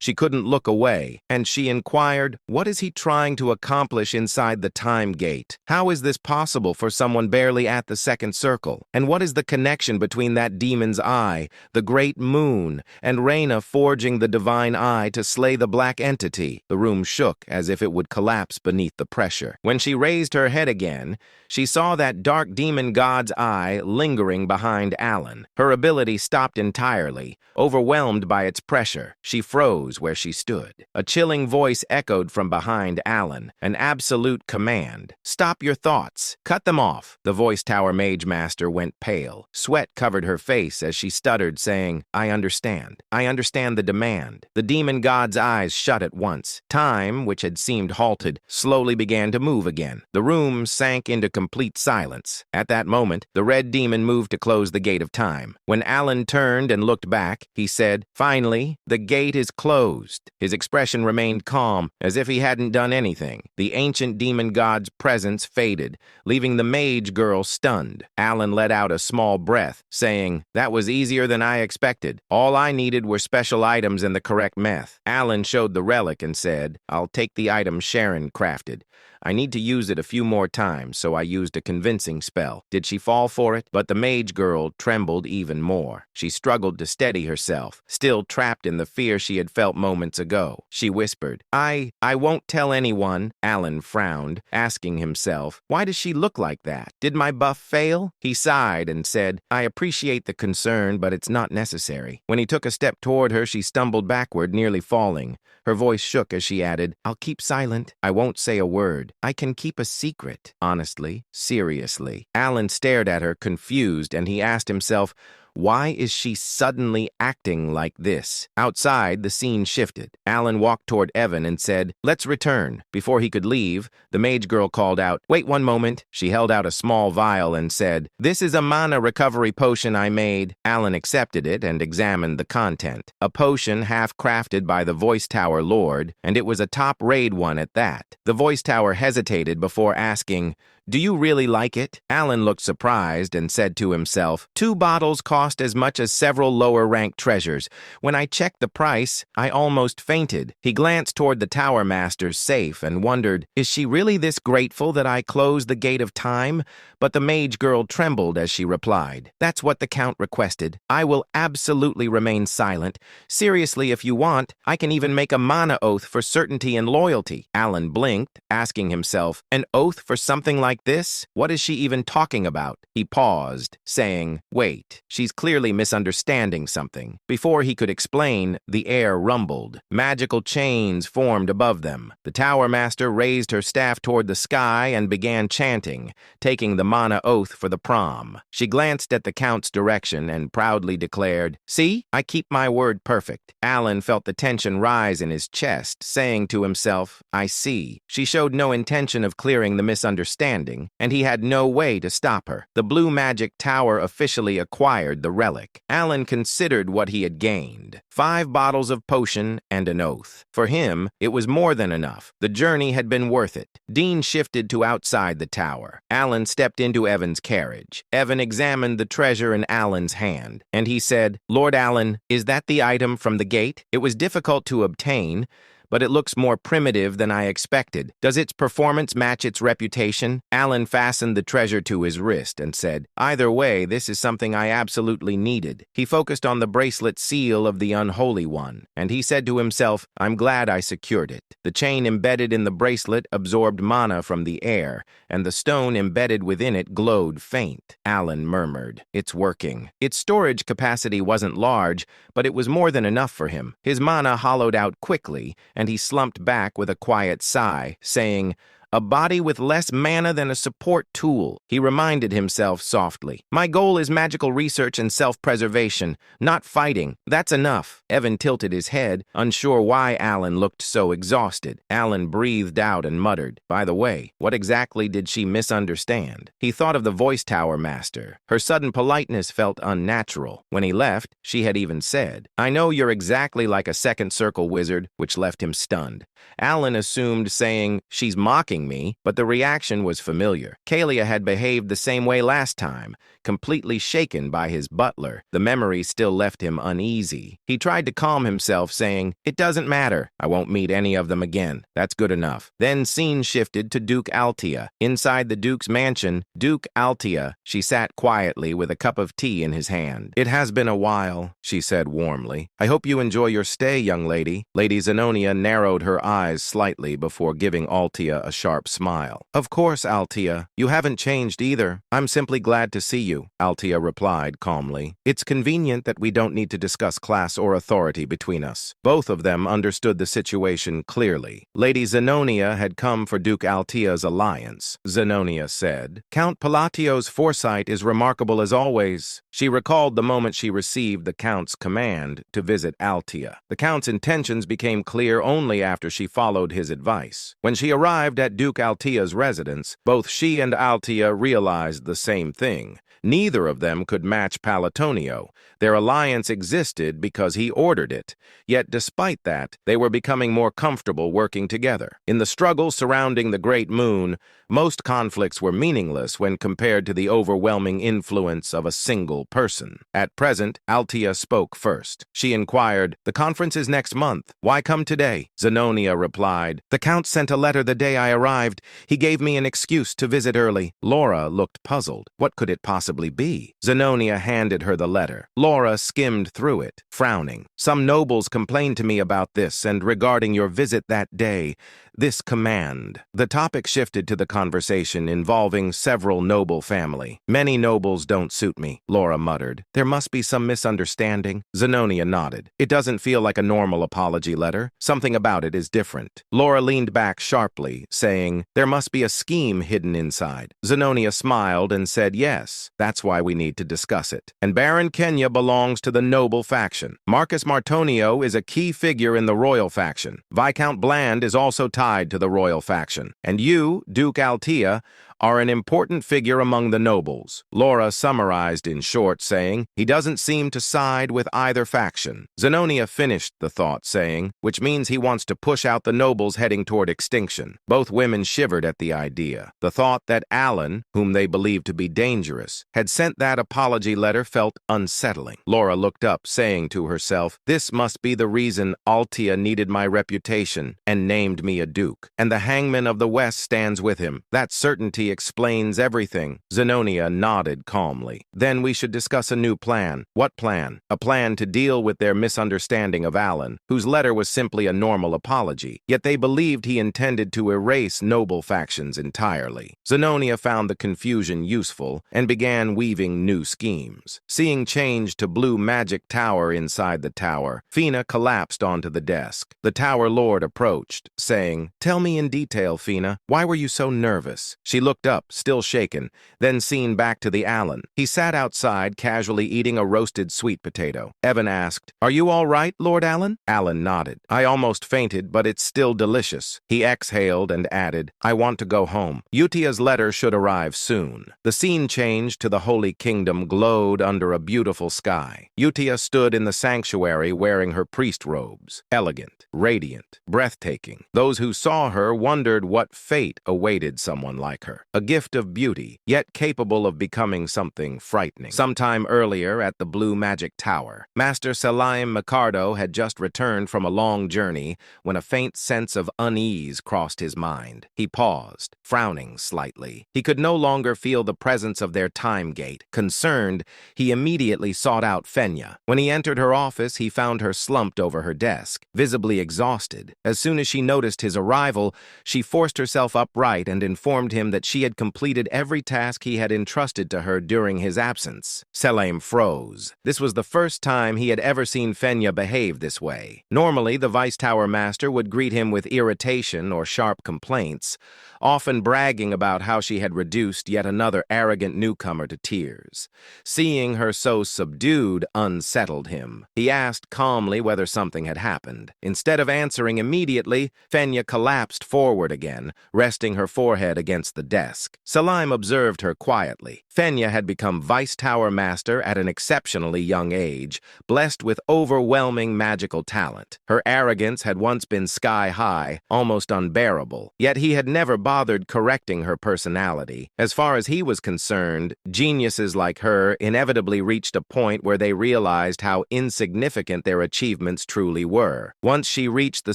She couldn't look away, and she inquired, "What is he trying to accomplish inside the time gate? How is this possible for someone barely at the second circle? And what is the connection between that demon's eye, the great moon, and Reyna forging the divine eye to slay the black entity?" The room shook as if it would collapse beneath the pressure. When she raised her head again, she saw that dark demon god's eye lingering behind Alan. Her ability stopped entirely, overwhelmed by its pressure. She froze where she stood. A chilling voice echoed from behind Alan, an absolute command. "Stop your thoughts. Cut them off." The Voice Tower Mage Master went pale. Sweat covered her face as she stuttered, saying, I understand. I understand the demand." The demon god's eyes shut at once. Time, which had seemed halted, slowly began to move again. The room sank into complete silence. At that moment, the red demon moved to close the gate of time. When Alan turned and looked back, he said, "Finally, the gate is closed." His expression remained calm, as if he hadn't done anything. The ancient demon god's presence faded, leaving the mage girl stunned. Alan let out a small breath, saying, "That was easier than I expected. All I needed were special items and the correct meth." Alan showed the relic and said, "I'll take the item Sharon crafted. I need to use it a few more times, so I used a convincing spell." Did she fall for it? But the mage girl trembled even more. She struggled to steady herself, still trapped in the fear she had felt moments ago. She whispered, I won't tell anyone." Alan frowned, asking himself, why does she look like that? Did my buff fail? He sighed and said, "I appreciate the concern, but it's not necessary." When he took a step toward her, she stumbled backward, nearly falling. Her voice shook as she added, "I'll keep silent. I won't say a word." answered, I can keep a secret. Honestly, seriously. Alan stared at her, confused, and he asked himself, why is she suddenly acting like this? Outside, the scene shifted. Alan walked toward Evan and said, let's return. Before he could leave, the mage girl called out, wait one moment. She held out a small vial and said, this is a mana recovery potion I made. Alan accepted it and examined the content. A potion half-crafted by the Voice Tower Lord, and it was a top-raid one at that. The Voice Tower hesitated before asking, do you really like it? Alan looked surprised and said to himself, 2 bottles cost as much as several lower-ranked treasures. When I checked the price, I almost fainted. He glanced toward the Tower Master's safe and wondered, is she really this grateful that I closed the gate of time? But the mage girl trembled as she replied, that's what the Count requested. I will absolutely remain silent. Seriously, if you want, I can even make a mana oath for certainty and loyalty. Alan blinked, asking himself, an oath for something like this? What is she even talking about? He paused, saying, wait, she's clearly misunderstanding something. Before he could explain, the air rumbled. Magical chains formed above them. The Tower Master raised her staff toward the sky and began chanting, taking the mana oath for the prom. She glanced at the Count's direction and proudly declared, see, I keep my word perfect. Alan felt the tension rise in his chest, saying to himself, I see. She showed no intention of clearing the misunderstanding, and he had no way to stop her. The Blue Magic Tower officially acquired the relic. Alan considered what he had gained. 5 bottles of potion and an oath. For him, it was more than enough. The journey had been worth it. Dean shifted to outside the tower. Alan stepped into Evan's carriage. Evan examined the treasure in Alan's hand, and he said, Lord Alan, is that the item from the gate? It was difficult to obtain, but it looks more primitive than I expected. Does its performance match its reputation? Alan fastened the treasure to his wrist and said, either way, this is something I absolutely needed. He focused on the bracelet seal of the Unholy One, and he said to himself, I'm glad I secured it. The chain embedded in the bracelet absorbed mana from the air, and the stone embedded within it glowed faint. Alan murmured, it's working. Its storage capacity wasn't large, but it was more than enough for him. His mana hollowed out quickly, and he slumped back with a quiet sigh, saying, a body with less mana than a support tool. He reminded himself softly, my goal is magical research and self-preservation, not fighting. That's enough. Evan tilted his head, unsure why Alan looked so exhausted. Alan breathed out and muttered, by the way, what exactly did she misunderstand? He thought of the Voice Tower Master. Her sudden politeness felt unnatural. When he left, she had even said, I know you're exactly like a second circle wizard, which left him stunned. Alan assumed saying, she's mocking me, but the reaction was familiar. Kalia had behaved the same way last time, completely shaken by his butler. The memory still left him uneasy. He tried to calm himself, saying, it doesn't matter. I won't meet any of them again. That's good enough. Then scene shifted to Duke Altia. Inside the Duke's mansion, Duke Altia, she sat quietly with a cup of tea in his hand. It has been a while, she said warmly. I hope you enjoy your stay, young lady. Lady Zenonia narrowed her eyes slightly before giving Altia a sharp smile. Of course, Altia. You haven't changed either. I'm simply glad to see you, Altia replied calmly. It's convenient that we don't need to discuss class or authority between us. Both of them understood the situation clearly. Lady Zenonia had come for Duke Altia's alliance. Zenonia said, Count Palatio's foresight is remarkable as always. She recalled the moment she received the Count's command to visit Altia. The Count's intentions became clear only after she followed his advice. When she arrived at Duke Altia's residence, both she and Altia realized the same thing. Neither of them could match Palatonio. Their alliance existed because he ordered it. Yet despite that, they were becoming more comfortable working together. In the struggle surrounding the Great Moon, most conflicts were meaningless when compared to the overwhelming influence of a single person. At present, Altia spoke first. She inquired, the conference is next month. Why come today? Zenonia replied, the Count sent a letter the day I arrived. He gave me an excuse to visit early. Laura looked puzzled. What could it possibly be? Zenonia handed her the letter. Laura skimmed through it, frowning. Some nobles complained to me about this and regarding your visit that day. this command. The topic shifted to the conversation involving several noble family. Many nobles don't suit me, Laura muttered. There must be some misunderstanding. Zenonia nodded. It doesn't feel like a normal apology letter. Something about it is different. Laura leaned back sharply, saying, there must be a scheme hidden inside. Zenonia smiled and said, yes, that's why we need to discuss it. And Baron Kenya belongs to the noble faction. Marcus Martonio is a key figure in the royal faction. Viscount Bland is also tied to the royal faction. And you, Duke Altea, are an important figure among the nobles. Laura summarized in short, saying, he doesn't seem to side with either faction. Zenonia finished the thought, saying, which means he wants to push out the nobles heading toward extinction. Both women shivered at the idea. The thought that Alan, whom they believed to be dangerous, had sent that apology letter felt unsettling. Laura looked up, saying to herself, this must be the reason Altea needed my reputation and named me a duke. And the hangman of the West stands with him. That certainty explains everything. Zenonia nodded calmly. Then we should discuss a new plan. What plan? A plan to deal with their misunderstanding of Alan, whose letter was simply a normal apology, yet they believed he intended to erase noble factions entirely. Zenonia found the confusion useful and began weaving new schemes. Seeing change to blue magic tower inside the tower, Fina collapsed onto the desk. The tower lord approached, saying, tell me in detail, Fina, why were you so nervous? She looked up, still shaken, then seen back to the Alan. He sat outside, casually eating a roasted sweet potato. Evan asked, are you all right, Lord Alan? Alan nodded. I almost fainted, but it's still delicious. He exhaled and added, I want to go home. Utia's letter should arrive soon. The scene changed to the Holy Kingdom glowed under a beautiful sky. Utia stood in the sanctuary wearing her priest robes. Elegant, radiant, breathtaking. Those who saw her wondered what fate awaited someone like her. A gift of beauty, yet capable of becoming something frightening. Sometime earlier at the Blue Magic Tower, Master Selaim Micardo had just returned from a long journey when a faint sense of unease crossed his mind. He paused, frowning slightly. He could no longer feel the presence of their time gate. Concerned, he immediately sought out Fenya. When he entered her office, he found her slumped over her desk, visibly exhausted. As soon as she noticed his arrival, she forced herself upright and informed him that she had completed every task he had entrusted to her during his absence. Selaim froze. This was the first time he had ever seen Fenya behave this way. Normally, the Vice Tower Master would greet him with irritation or sharp complaints, often bragging about how she had reduced yet another arrogant newcomer to tears. Seeing her so subdued unsettled him. He asked calmly whether something had happened. Instead of answering immediately, Fenya collapsed forward again, resting her forehead against the desk. Selaim observed her quietly. Fenya had become Vice Tower Master at an exceptionally young age, blessed with overwhelming magical talent. Her arrogance had once been sky-high, almost unbearable, yet he had never bothered correcting her personality. As far as he was concerned, geniuses like her inevitably reached a point where they realized how insignificant their achievements truly were. Once she reached the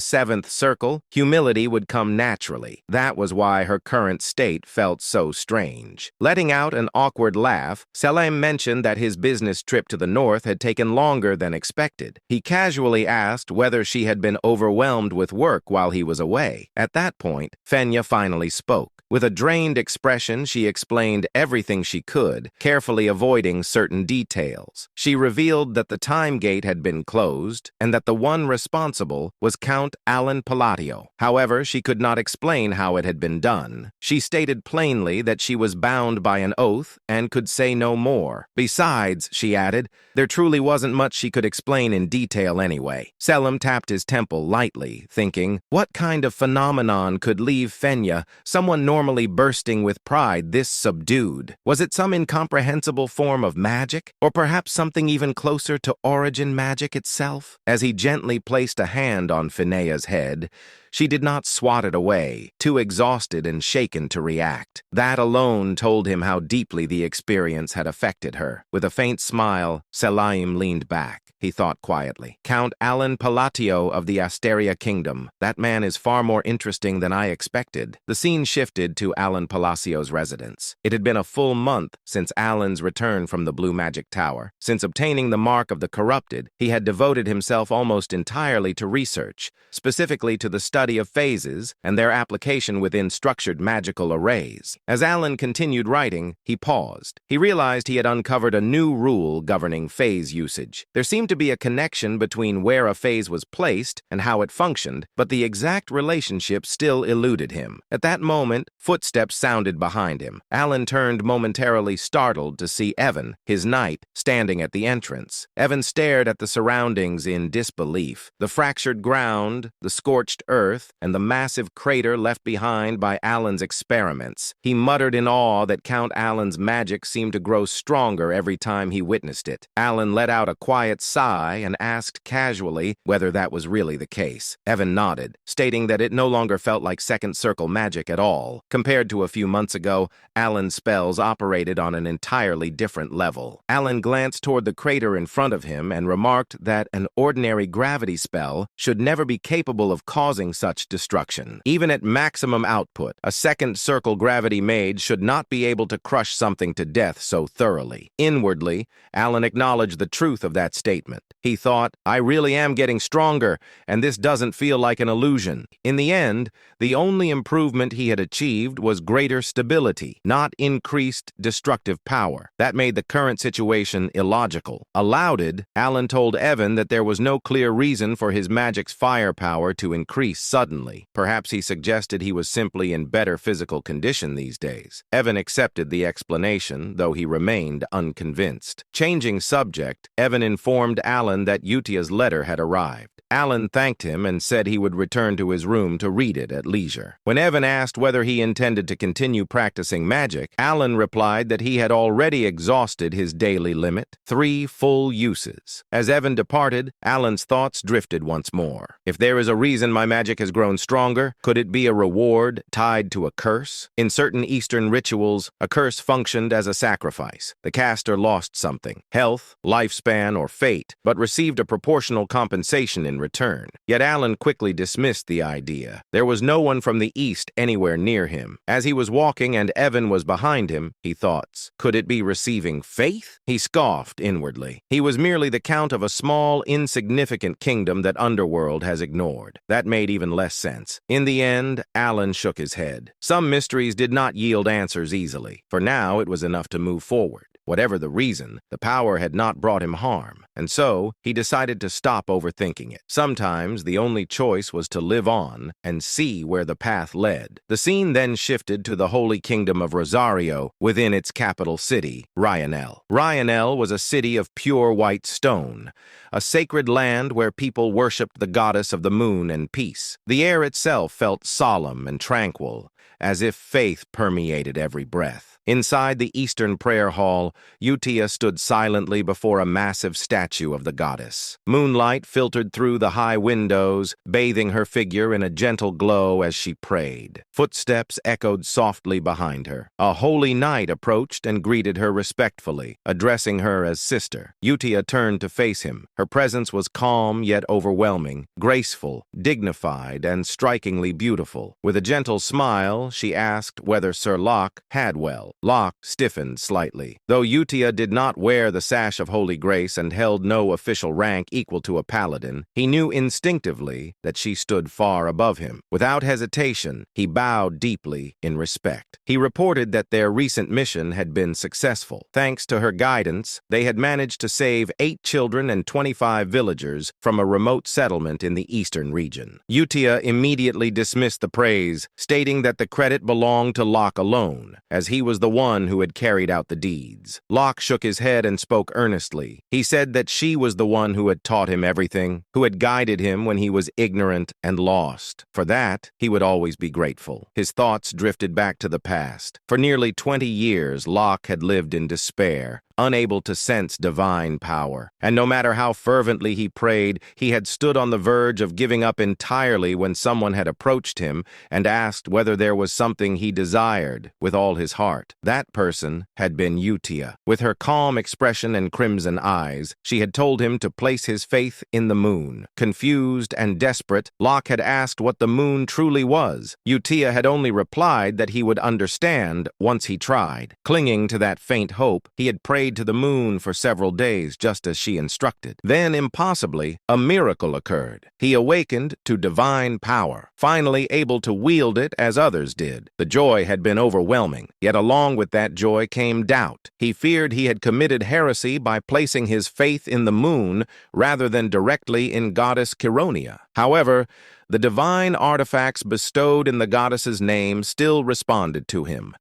seventh circle, humility would come naturally. That was why her current state felt so strange. Letting out an awkward laugh, Selaim mentioned that his business trip to the north had taken longer than expected. He casually asked whether she had been overwhelmed with work while he was away. At that point, Fenya finally spoke. With a drained expression, she explained everything she could, carefully avoiding certain details. She revealed that the time gate had been closed and that the one responsible was Count Alan Palladio. However, she could not explain how it had been done. She stated plainly that she was bound by an oath and could say no more. Besides, she added, there truly wasn't much she could explain in detail anyway. Selim tapped his temple lightly, thinking, what kind of phenomenon could leave Fenya, someone normally bursting with pride, this subdued? Was it some incomprehensible form of magic? Or perhaps something even closer to origin magic itself? As he gently placed a hand on Finea's head, she did not swat it away, too exhausted and shaken to react. That alone told him how deeply the experience had affected her. With a faint smile, Selaim leaned back. he thought quietly. Count Alan Palatio of the Asteria Kingdom. That man is far more interesting than I expected. The scene shifted to Alan Palacio's residence. It had been a full month since Alan's return from the Blue Magic Tower. Since obtaining the Mark of the Corrupted, he had devoted himself almost entirely to research, specifically to the study of phases and their application within structured magical arrays. As Alan continued writing, he paused. He realized he had uncovered a new rule governing phase usage. There seemed to be a connection between where a phase was placed and how it functioned, but the exact relationship still eluded him. At that moment, footsteps sounded behind him. Alan turned momentarily startled to see Evan, his knight, standing at the entrance. Evan stared at the surroundings in disbelief. The fractured ground, the scorched earth, and the massive crater left behind by Alan's experiments. He muttered in awe that Count Alan's magic seemed to grow stronger every time he witnessed it. Alan let out a quiet sigh and asked casually whether that was really the case. Evan nodded, stating that it no longer felt like second circle magic at all. Compared to a few months ago, Alan's spells operated on an entirely different level. Alan glanced toward the crater in front of him and remarked that an ordinary gravity spell should never be capable of causing such destruction. Even at maximum output, a second circle gravity mage should not be able to crush something to death so thoroughly. Inwardly, Alan acknowledged the truth of that statement. He thought, I really am getting stronger, and this doesn't feel like an illusion. In the end, the only improvement he had achieved was greater stability, not increased destructive power. That made the current situation illogical. Aloud, Alan told Evan that there was no clear reason for his magic's firepower to increase suddenly. Perhaps he suggested he was simply in better physical condition these days. Evan accepted the explanation, though he remained unconvinced. Changing subject, Evan informed Alan that Utia's letter had arrived. Alan thanked him and said he would return to his room to read it at leisure. When Evan asked whether he intended to continue practicing magic, Alan replied that he had already exhausted his daily limit, 3 full uses. As Evan departed, Alan's thoughts drifted once more. If there is a reason my magic has grown stronger, could it be a reward tied to a curse? In certain Eastern rituals, a curse functioned as a sacrifice. The caster lost something, health, lifespan, or fate, but received a proportional compensation in return. Yet Alan quickly dismissed the idea. There was no one from the east anywhere near him. As he was walking and Evan was behind him, he thought, could it be receiving faith? He scoffed inwardly. He was merely the count of a small, insignificant kingdom that Underworld has ignored. That made even less sense. In the end, Alan shook his head. Some mysteries did not yield answers easily. For now, it was enough to move forward. Whatever the reason, the power had not brought him harm, and so he decided to stop overthinking it. Sometimes the only choice was to live on and see where the path led. The scene then shifted to the Holy Kingdom of Rosario within its capital city, Ryanel. Ryanel was a city of pure white stone, a sacred land where people worshipped the goddess of the moon and peace. The air itself felt solemn and tranquil, as if faith permeated every breath. Inside the Eastern Prayer Hall, Utia stood silently before a massive statue of the goddess. Moonlight filtered through the high windows, bathing her figure in a gentle glow as she prayed. Footsteps echoed softly behind her. A holy knight approached and greeted her respectfully, addressing her as sister. Utia turned to face him. Her presence was calm yet overwhelming, graceful, dignified, and strikingly beautiful. With a gentle smile, she asked whether Sir Locke had well. Locke stiffened slightly. Though Utia did not wear the sash of Holy Grace and held no official rank equal to a paladin, he knew instinctively that she stood far above him. Without hesitation, he bowed deeply in respect. He reported that their recent mission had been successful. Thanks to her guidance, they had managed to save 8 children and 25 villagers from a remote settlement in the eastern region. Utia immediately dismissed the praise, stating that the credit belonged to Locke alone, as he was the one who had carried out the deeds. Locke shook his head and spoke earnestly. He said that she was the one who had taught him everything, who had guided him when he was ignorant and lost. For that, he would always be grateful. His thoughts drifted back to the past. For nearly 20 years, Locke had lived in despair, unable to sense divine power. And no matter how fervently he prayed, he had stood on the verge of giving up entirely when someone had approached him and asked whether there was something he desired with all his heart. That person had been Utia. With her calm expression and crimson eyes, she had told him to place his faith in the moon. Confused and desperate, Locke had asked what the moon truly was. Utia had only replied that he would understand once he tried. Clinging to that faint hope, he had prayed to the moon for several days just as she instructed. Then, impossibly, a miracle occurred. He awakened to divine power, finally able to wield it as others did. The joy had been overwhelming, yet along with that joy came doubt. He feared he had committed heresy by placing his faith in the moon rather than directly in goddess Chironia. However, the divine artifacts bestowed in the goddess's name still responded to him,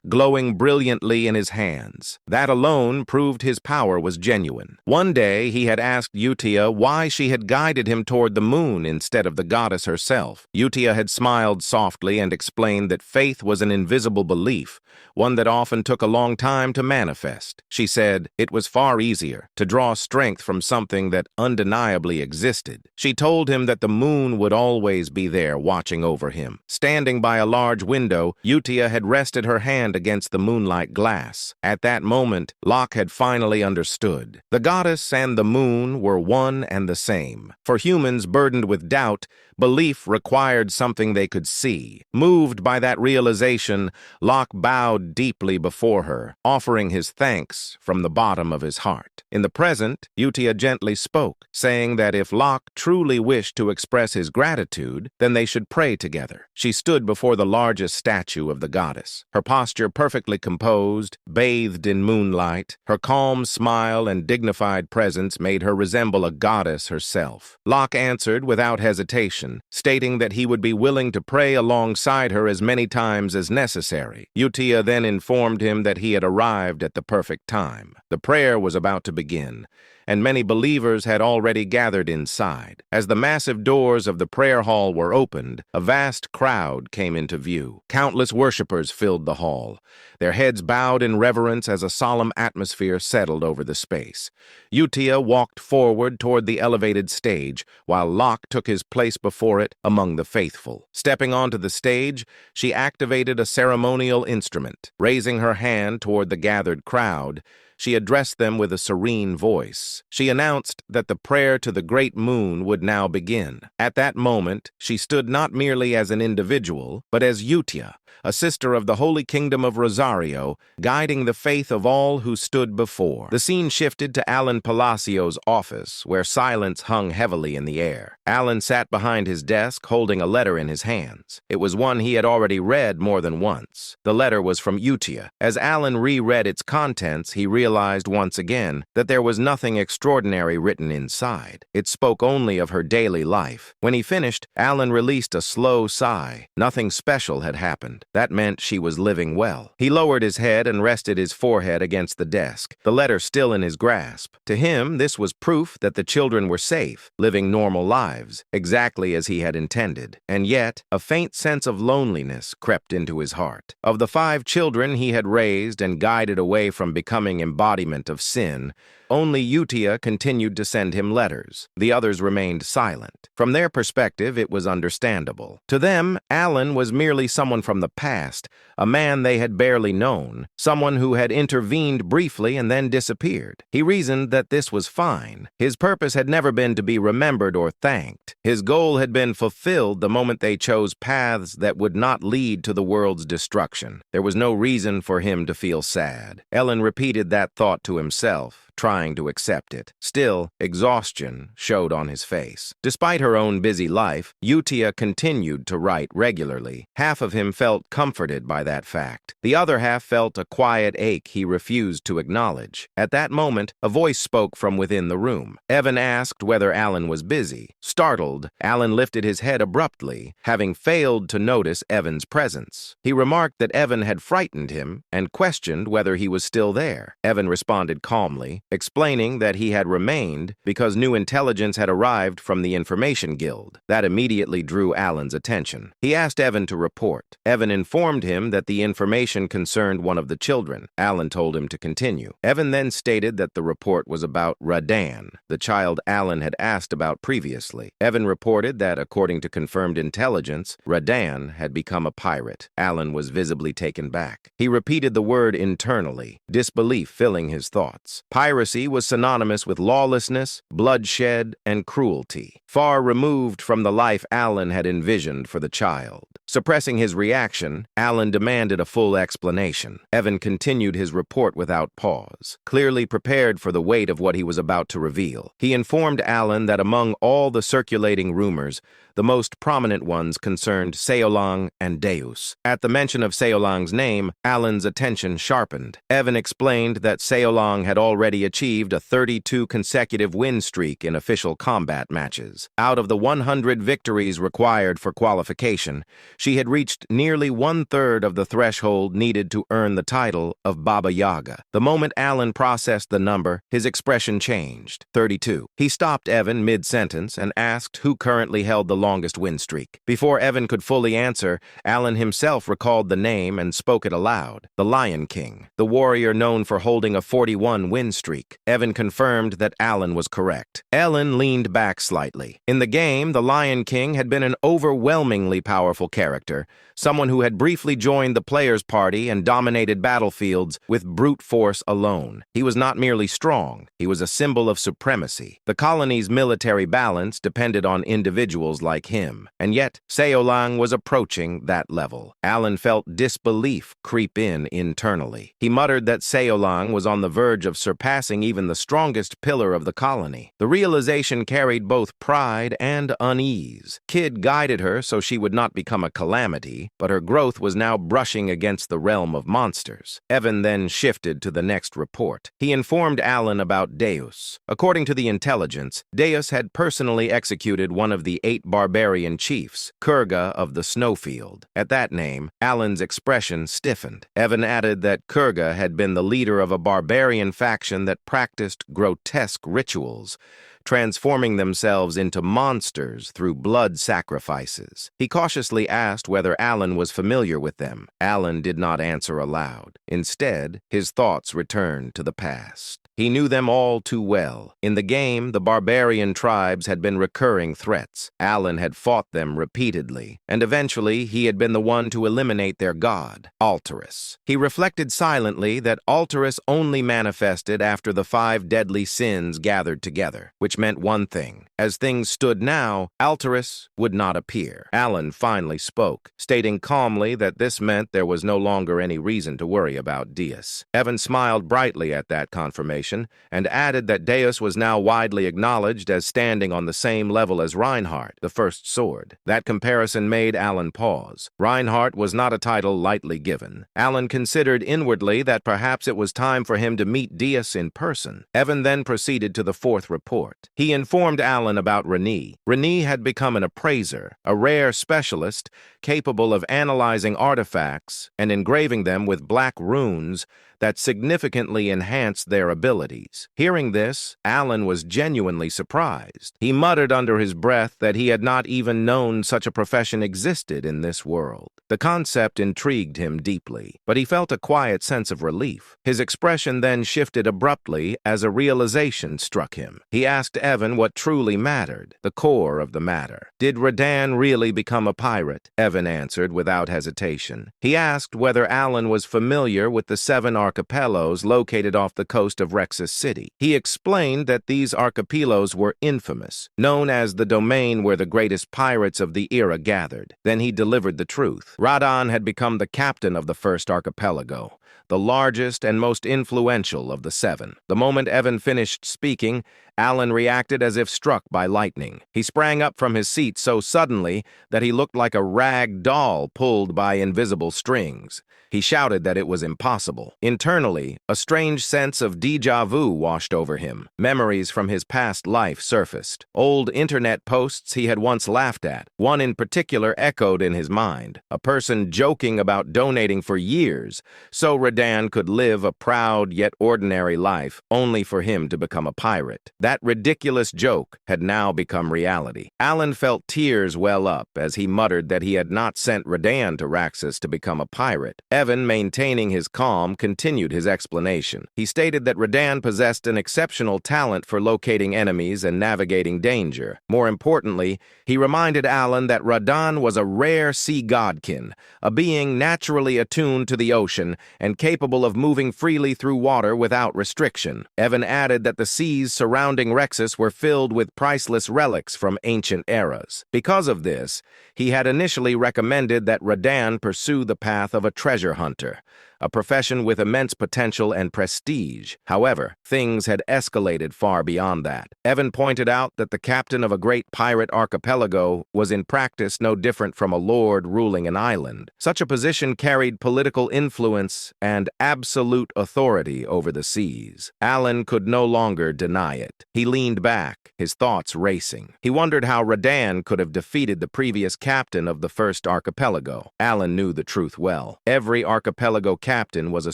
glowing brilliantly in his hands. That alone proved his power was genuine. One day, he had asked Utia why she had guided him toward the moon instead of the goddess herself. Utia had smiled softly and explained that faith was an invisible belief, one that often took a long time to manifest. She said it was far easier to draw strength from something that undeniably existed. She told him that the moon would always be there watching over him. Standing by a large window, Utia had rested her hand against the moonlight glass. At that moment, Locke had finally understood. The goddess and the moon were one and the same. For humans burdened with doubt, belief required something they could see. Moved by that realization, Locke bowed deeply before her, offering his thanks from the bottom of his heart. In the present, Utia gently spoke, saying that if Locke truly wished to express his gratitude, then they should pray together. She stood before the largest statue of the goddess, her posture perfectly composed, bathed in moonlight. Her calm smile and dignified presence made her resemble a goddess herself. Locke answered without hesitation, stating that he would be willing to pray alongside her as many times as necessary. Utia then informed him that he had arrived at the perfect time. The prayer was about to begin, and many believers had already gathered inside. As the massive doors of the prayer hall were opened, a vast crowd came into view. Countless worshippers filled the hall, their heads bowed in reverence as a solemn atmosphere settled over the space. Utia walked forward toward the elevated stage, while Locke took his place before it among the faithful. Stepping onto the stage, she activated a ceremonial instrument. Raising her hand toward the gathered crowd, she addressed them with a serene voice. She announced that the prayer to the great moon would now begin. At that moment, she stood not merely as an individual, but as Utia, a sister of the Holy Kingdom of Rosario, guiding the faith of all who stood before. The scene shifted to Alan Palacio's office, where silence hung heavily in the air. Alan sat behind his desk, holding a letter in his hands. It was one he had already read more than once. The letter was from Utia. As Alan reread its contents, he realized once again that there was nothing extraordinary written inside. It spoke only of her daily life. When he finished, Alan released a slow sigh. Nothing special had happened. That meant she was living well. He lowered his head and rested his forehead against the desk, the letter still in his grasp. To him, this was proof that the children were safe, living normal lives, exactly as he had intended. And yet, a faint sense of loneliness crept into his heart. Of the 5 children he had raised and guided away from becoming embodiment of sin, only Utia continued to send him letters. The others remained silent. From their perspective, it was understandable. To them, Alan was merely someone from the past, a man they had barely known, someone who had intervened briefly and then disappeared. He reasoned that this was fine. His purpose had never been to be remembered or thanked. His goal had been fulfilled the moment they chose paths that would not lead to the world's destruction. There was no reason for him to feel sad. Ellen repeated that thought to himself, trying to accept it. Still, exhaustion showed on his face. Despite her own busy life, Utia continued to write regularly. Half of him felt comforted by that fact. The other half felt a quiet ache he refused to acknowledge. At that moment, a voice spoke from within the room. Evan asked whether Alan was busy. Startled, Alan lifted his head abruptly, having failed to notice Evan's presence. He remarked that Evan had frightened him and questioned whether he was still there. Evan responded calmly, explaining that he had remained because new intelligence had arrived from the Information Guild. That immediately drew Alan's attention. He asked Evan to report. Evan informed him that the information concerned one of the children. Alan told him to continue. Evan then stated that the report was about Radan, the child Alan had asked about previously. Evan reported that, according to confirmed intelligence, Radan had become a pirate. Alan was visibly taken back. He repeated the word internally, disbelief filling his thoughts. Piracy was synonymous with lawlessness, bloodshed, and cruelty, far removed from the life Alan had envisioned for the child. Suppressing his reaction, Alan demanded a full explanation. Evan continued his report without pause, clearly prepared for the weight of what he was about to reveal. He informed Alan that among all the circulating rumors, the most prominent ones concerned Seolang and Deus. At the mention of Seolang's name, Alan's attention sharpened. Evan explained that Seolang had already achieved a 32 consecutive win streak in official combat matches. Out of the 100 victories required for qualification, she had reached nearly 1/3 of the threshold needed to earn the title of Baba Yaga. The moment Alan processed the number, his expression changed. 32. He stopped Evan mid-sentence and asked who currently held the longest win streak. Before Evan could fully answer, Alan himself recalled the name and spoke it aloud. The Lion King, the warrior known for holding a 41 win streak. Evan confirmed that Alan was correct. Alan leaned back slightly. In the game, the Lion King had been an overwhelmingly powerful character, someone who had briefly joined the player's party and dominated battlefields with brute force alone. He was not merely strong, he was a symbol of supremacy. The colony's military balance depended on individuals like him, and yet Seolang was approaching that level. Alan felt disbelief creep in internally. He muttered that Seolang was on the verge of surpassing even the strongest pillar of the colony. The realization carried both pride and unease. Kid guided her so she would not become a calamity, but her growth was now brushing against the realm of monsters. Evan then shifted to the next report. He informed Alan about Deus. According to the intelligence, Deus had personally executed one of the 8 barbarian chiefs, Kurga of the Snowfield. At that name, Alan's expression stiffened. Evan added that Kurga had been the leader of a barbarian faction that practiced grotesque rituals, transforming themselves into monsters through blood sacrifices. He cautiously asked whether Alan was familiar with them. Alan did not answer aloud. Instead, his thoughts returned to the past. He knew them all too well. In the game, the barbarian tribes had been recurring threats. Alan had fought them repeatedly, and eventually he had been the one to eliminate their god, Alterus. He reflected silently that Alterus only manifested after the 5 deadly sins gathered together, which meant one thing. As things stood now, Alterus would not appear. Alan finally spoke, stating calmly that this meant there was no longer any reason to worry about Deus. Evan smiled brightly at that confirmation, and added that Deus was now widely acknowledged as standing on the same level as Reinhardt, the first sword. That comparison made Alan pause. Reinhardt was not a title lightly given. Alan considered inwardly that perhaps it was time for him to meet Deus in person. Evan then proceeded to the 4th report. He informed Alan about Renee. Renee had become an appraiser, a rare specialist capable of analyzing artifacts and engraving them with black runes that significantly enhanced their abilities. Hearing this, Alan was genuinely surprised. He muttered under his breath that he had not even known such a profession existed in this world. The concept intrigued him deeply, but he felt a quiet sense of relief. His expression then shifted abruptly as a realization struck him. He asked Evan what truly mattered, the core of the matter. Did Radan really become a pirate? Evan answered without hesitation. He asked whether Alan was familiar with the 7 archipelagos located off the coast of Rexus City. He explained that these archipelagos were infamous, known as the domain where the greatest pirates of the era gathered. Then he delivered the truth. Radan had become the captain of the first archipelago, the largest and most influential of the 7. The moment Evan finished speaking, Alan reacted as if struck by lightning. He sprang up from his seat so suddenly that he looked like a rag doll pulled by invisible strings. He shouted that it was impossible. Internally, a strange sense of déjà vu washed over him. Memories from his past life surfaced. Old internet posts he had once laughed at. One in particular echoed in his mind. A person joking about donating for years so Radan could live a proud yet ordinary life only for him to become a pirate. That ridiculous joke had now become reality. Alan felt tears well up as he muttered that he had not sent Radan to Raxus to become a pirate. Evan, maintaining his calm, continued his explanation. He stated that Radan possessed an exceptional talent for locating enemies and navigating danger. More importantly, he reminded Alan that Radan was a rare sea godkin, a being naturally attuned to the ocean and capable of moving freely through water without restriction. Evan added that the seas surrounding Rexus were filled with priceless relics from ancient eras. Because of this, he had initially recommended that Radan pursue the path of a treasure hunter, a profession with immense potential and prestige. However, things had escalated far beyond that. Evan pointed out that the captain of a great pirate archipelago was in practice no different from a lord ruling an island. Such a position carried political influence and absolute authority over the seas. Alan could no longer deny it. He leaned back, his thoughts racing. He wondered how Radan could have defeated the previous captain of the first archipelago. Alan knew the truth well. Every archipelago captain was a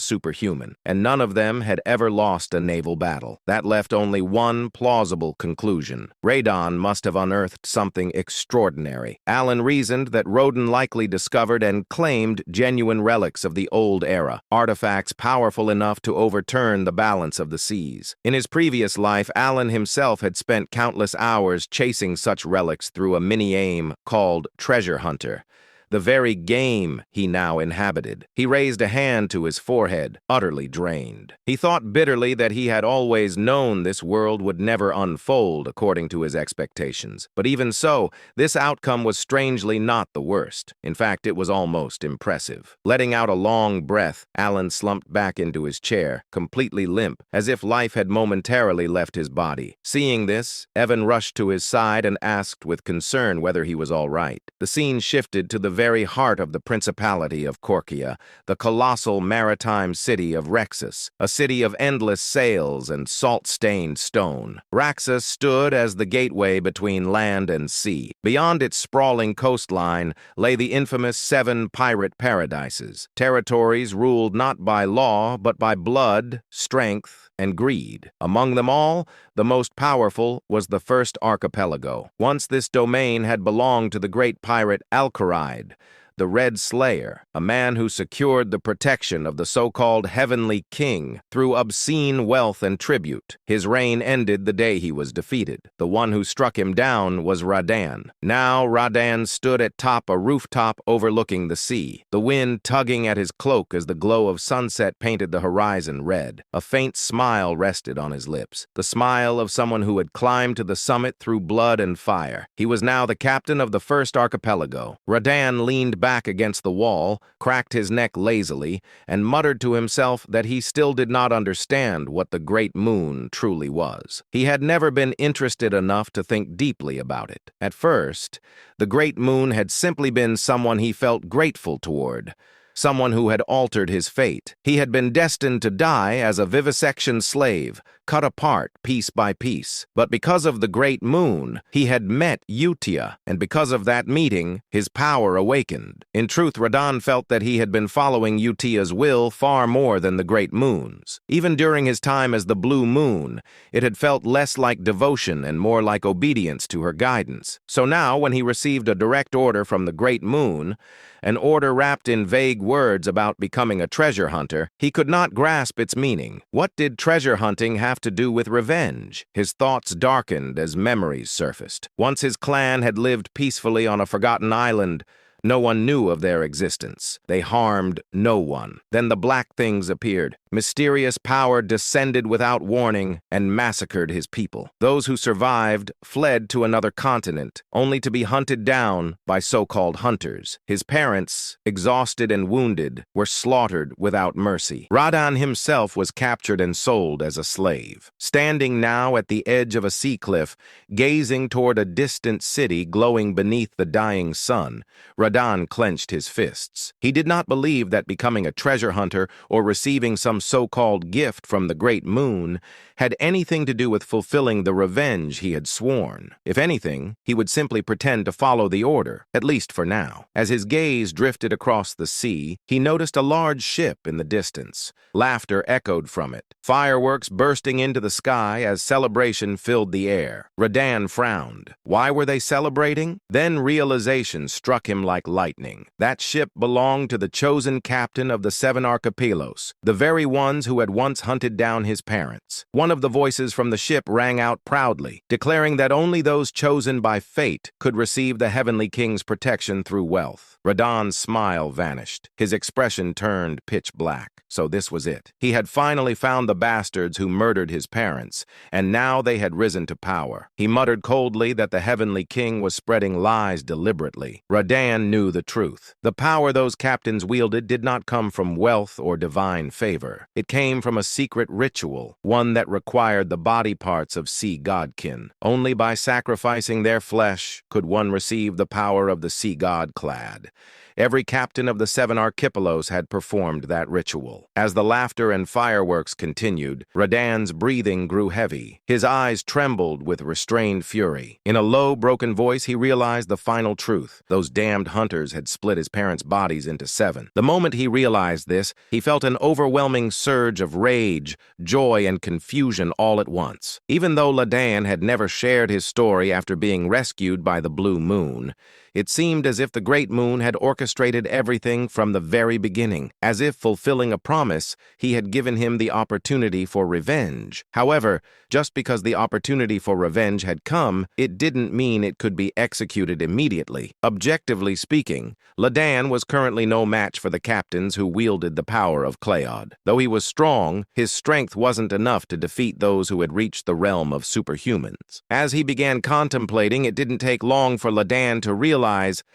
superhuman, and none of them had ever lost a naval battle. That left only one plausible conclusion. Radan must have unearthed something extraordinary. Alan reasoned that Rodan likely discovered and claimed genuine relics of the old era, artifacts powerful enough to overturn the balance of the seas. In his previous life, Alan himself had spent countless hours chasing such relics through a mini-game called Treasure Hunter, the very game he now inhabited. He raised a hand to his forehead, utterly drained. He thought bitterly that he had always known this world would never unfold according to his expectations. But even so, this outcome was strangely not the worst. In fact, it was almost impressive. Letting out a long breath, Alan slumped back into his chair, completely limp, as if life had momentarily left his body. Seeing this, Evan rushed to his side and asked with concern whether he was all right. The scene shifted to the very heart of the Principality of Korkia, the colossal maritime city of Rexus, a city of endless sails and salt-stained stone. Raxus stood as the gateway between land and sea. Beyond its sprawling coastline lay the infamous 7 pirate paradises, territories ruled not by law but by blood, strength, and greed. Among them all, the most powerful was the first archipelago. Once this domain had belonged to the great pirate Alcaride, the Red Slayer, a man who secured the protection of the so-called Heavenly King through obscene wealth and tribute. His reign ended the day he was defeated. The one who struck him down was Radan. Now Radan stood atop a rooftop overlooking the sea, the wind tugging at his cloak as the glow of sunset painted the horizon red. A faint smile rested on his lips, the smile of someone who had climbed to the summit through blood and fire. He was now the captain of the first archipelago. Radan leaned back against the wall, cracked his neck lazily, and muttered to himself that he still did not understand what the Great Moon truly was. He had never been interested enough to think deeply about it. At first, the Great Moon had simply been someone he felt grateful toward, someone who had altered his fate. He had been destined to die as a vivisection slave, cut apart piece by piece. But because of the Great Moon, he had met Utia, and because of that meeting, his power awakened. In truth, Radan felt that he had been following Utia's will far more than the Great Moon's. Even during his time as the Blue Moon, it had felt less like devotion and more like obedience to her guidance. So now, when he received a direct order from the Great Moon, an order wrapped in vague words about becoming a treasure hunter, he could not grasp its meaning. What did treasure hunting have to do with revenge? His thoughts darkened as memories surfaced. Once his clan had lived peacefully on a forgotten island, no one knew of their existence. They harmed no one. Then the black things appeared, Mysterious power descended without warning and massacred his people. Those who survived fled to another continent, only to be hunted down by so-called hunters. His parents, exhausted and wounded, were slaughtered without mercy. Radan himself was captured and sold as a slave. Standing now at the edge of a sea cliff, gazing toward a distant city glowing beneath the dying sun, Radan clenched his fists. He did not believe that becoming a treasure hunter or receiving some so-called gift from the great moon had anything to do with fulfilling the revenge he had sworn. If anything, he would simply pretend to follow the order, at least for now. As his gaze drifted across the sea, he noticed a large ship in the distance. Laughter echoed from it, fireworks bursting into the sky as celebration filled the air. Radan frowned. Why were they celebrating? Then realization struck him like lightning. That ship belonged to the chosen captain of the 7 archipelagos, the very ones who had once hunted down his parents. One of the voices from the ship rang out proudly, declaring that only those chosen by fate could receive the heavenly king's protection through wealth. Radan's smile vanished. His expression turned pitch black. So this was it. He had finally found the bastards who murdered his parents, and now they had risen to power. He muttered coldly that the heavenly king was spreading lies deliberately. Radan knew the truth. The power those captains wielded did not come from wealth or divine favor. It came from a secret ritual, one that required the body parts of sea godkin. Only by sacrificing their flesh could one receive the power of the sea god clad. Every captain of the 7 archipelagos had performed that ritual. As the laughter and fireworks continued, Radan's breathing grew heavy. His eyes trembled with restrained fury. In a low, broken voice, he realized the final truth. Those damned hunters had split his parents' bodies into 7. The moment he realized this, he felt an overwhelming surge of rage, joy, and confusion all at once. Even though Radan had never shared his story after being rescued by the Blue Moon, it seemed as if the Great Moon had orchestrated everything from the very beginning. As if fulfilling a promise, he had given him the opportunity for revenge. However, just because the opportunity for revenge had come, it didn't mean it could be executed immediately. Objectively speaking, Radan was currently no match for the captains who wielded the power of Cleod. Though he was strong, his strength wasn't enough to defeat those who had reached the realm of superhumans. As he began contemplating, it didn't take long for Radan to realize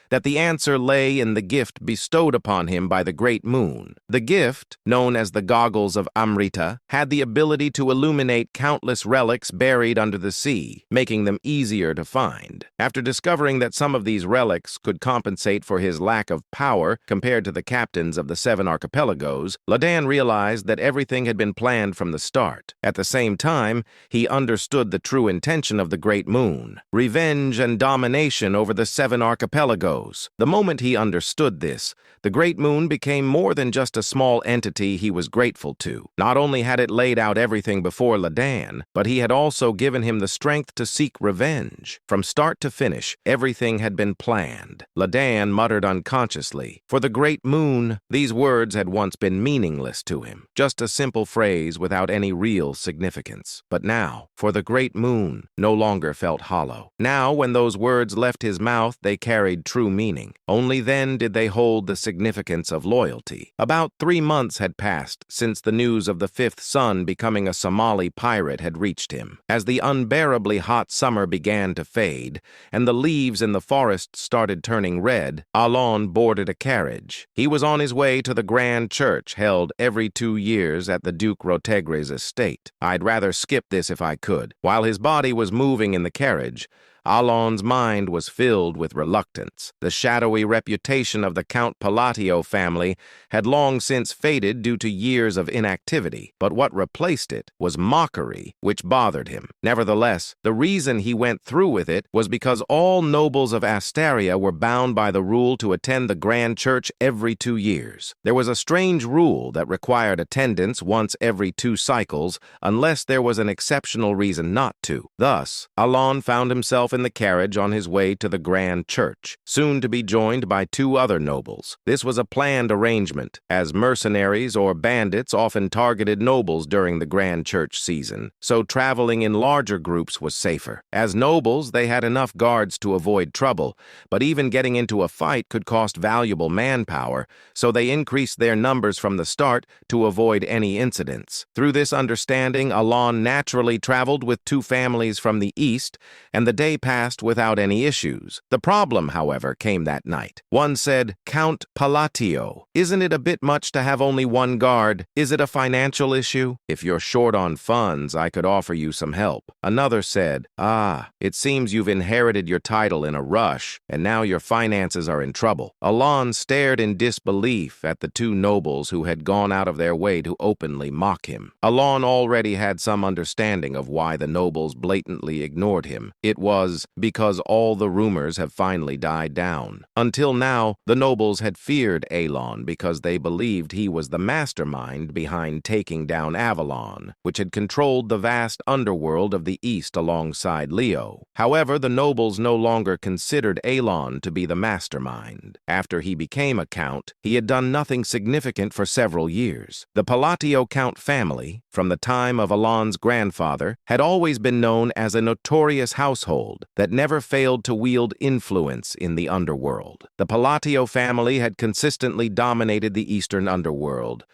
that the answer lay in the gift bestowed upon him by the Great Moon. The gift, known as the Goggles of Amrita, had the ability to illuminate countless relics buried under the sea, making them easier to find. After discovering that some of these relics could compensate for his lack of power compared to the captains of the 7 archipelagos, Radan realized that everything had been planned from the start. At the same time, he understood the true intention of the Great Moon: revenge and domination over the 7 archipelagos. The moment he understood this, the Great Moon became more than just a small entity he was grateful to. Not only had it laid out everything before Radan, but he had also given him the strength to seek revenge. From start to finish, everything had been planned. Radan muttered unconsciously. For the Great Moon, these words had once been meaningless to him, just a simple phrase without any real significance. But now, for the Great Moon, no longer felt hollow. Now, when those words left his mouth, they carried true meaning. Only then did they hold the significance of loyalty. About 3 months had passed since the news of the 5th son becoming a Somali pirate had reached him. As the unbearably hot summer began to fade, and the leaves in the forest started turning red, Alon boarded a carriage. He was on his way to the grand church held every 2 years at the Duke Rotegre's estate. I'd rather skip this if I could. While his body was moving in the carriage, Alon's mind was filled with reluctance. The shadowy reputation of the Count Palatio family had long since faded due to years of inactivity, but what replaced it was mockery, which bothered him. Nevertheless, the reason he went through with it was because all nobles of Astaria were bound by the rule to attend the grand church every 2 years. There was a strange rule that required attendance once every 2 cycles unless there was an exceptional reason not to. Thus, Alon found himself in the carriage on his way to the grand church, soon to be joined by two other nobles. This was a planned arrangement, as mercenaries or bandits often targeted nobles during the grand church season, so traveling in larger groups was safer. As nobles, they had enough guards to avoid trouble, but even getting into a fight could cost valuable manpower, so they increased their numbers from the start to avoid any incidents. Through this understanding, Alon naturally traveled with two families from the east, and the day passed without any issues. The problem, however, came that night. One said, "Count Palatio, isn't it a bit much to have only one guard? Is it a financial issue? If you're short on funds, I could offer you some help." Another said, "Ah, it seems you've inherited your title in a rush, and now your finances are in trouble." Alon stared in disbelief at the two nobles who had gone out of their way to openly mock him. Alon already had some understanding of why the nobles blatantly ignored him. It was because all the rumors have finally died down. Until now, the nobles had feared Alon because they believed he was the mastermind behind taking down Avalon, which had controlled the vast underworld of the East alongside Leo. However, the nobles no longer considered Alon to be the mastermind. After he became a count, he had done nothing significant for several years. The Palatio Count family, from the time of Alon's grandfather, had always been known as a notorious household that never failed to wield influence in the underworld. The Palatio family had consistently dominated the Eastern underworld,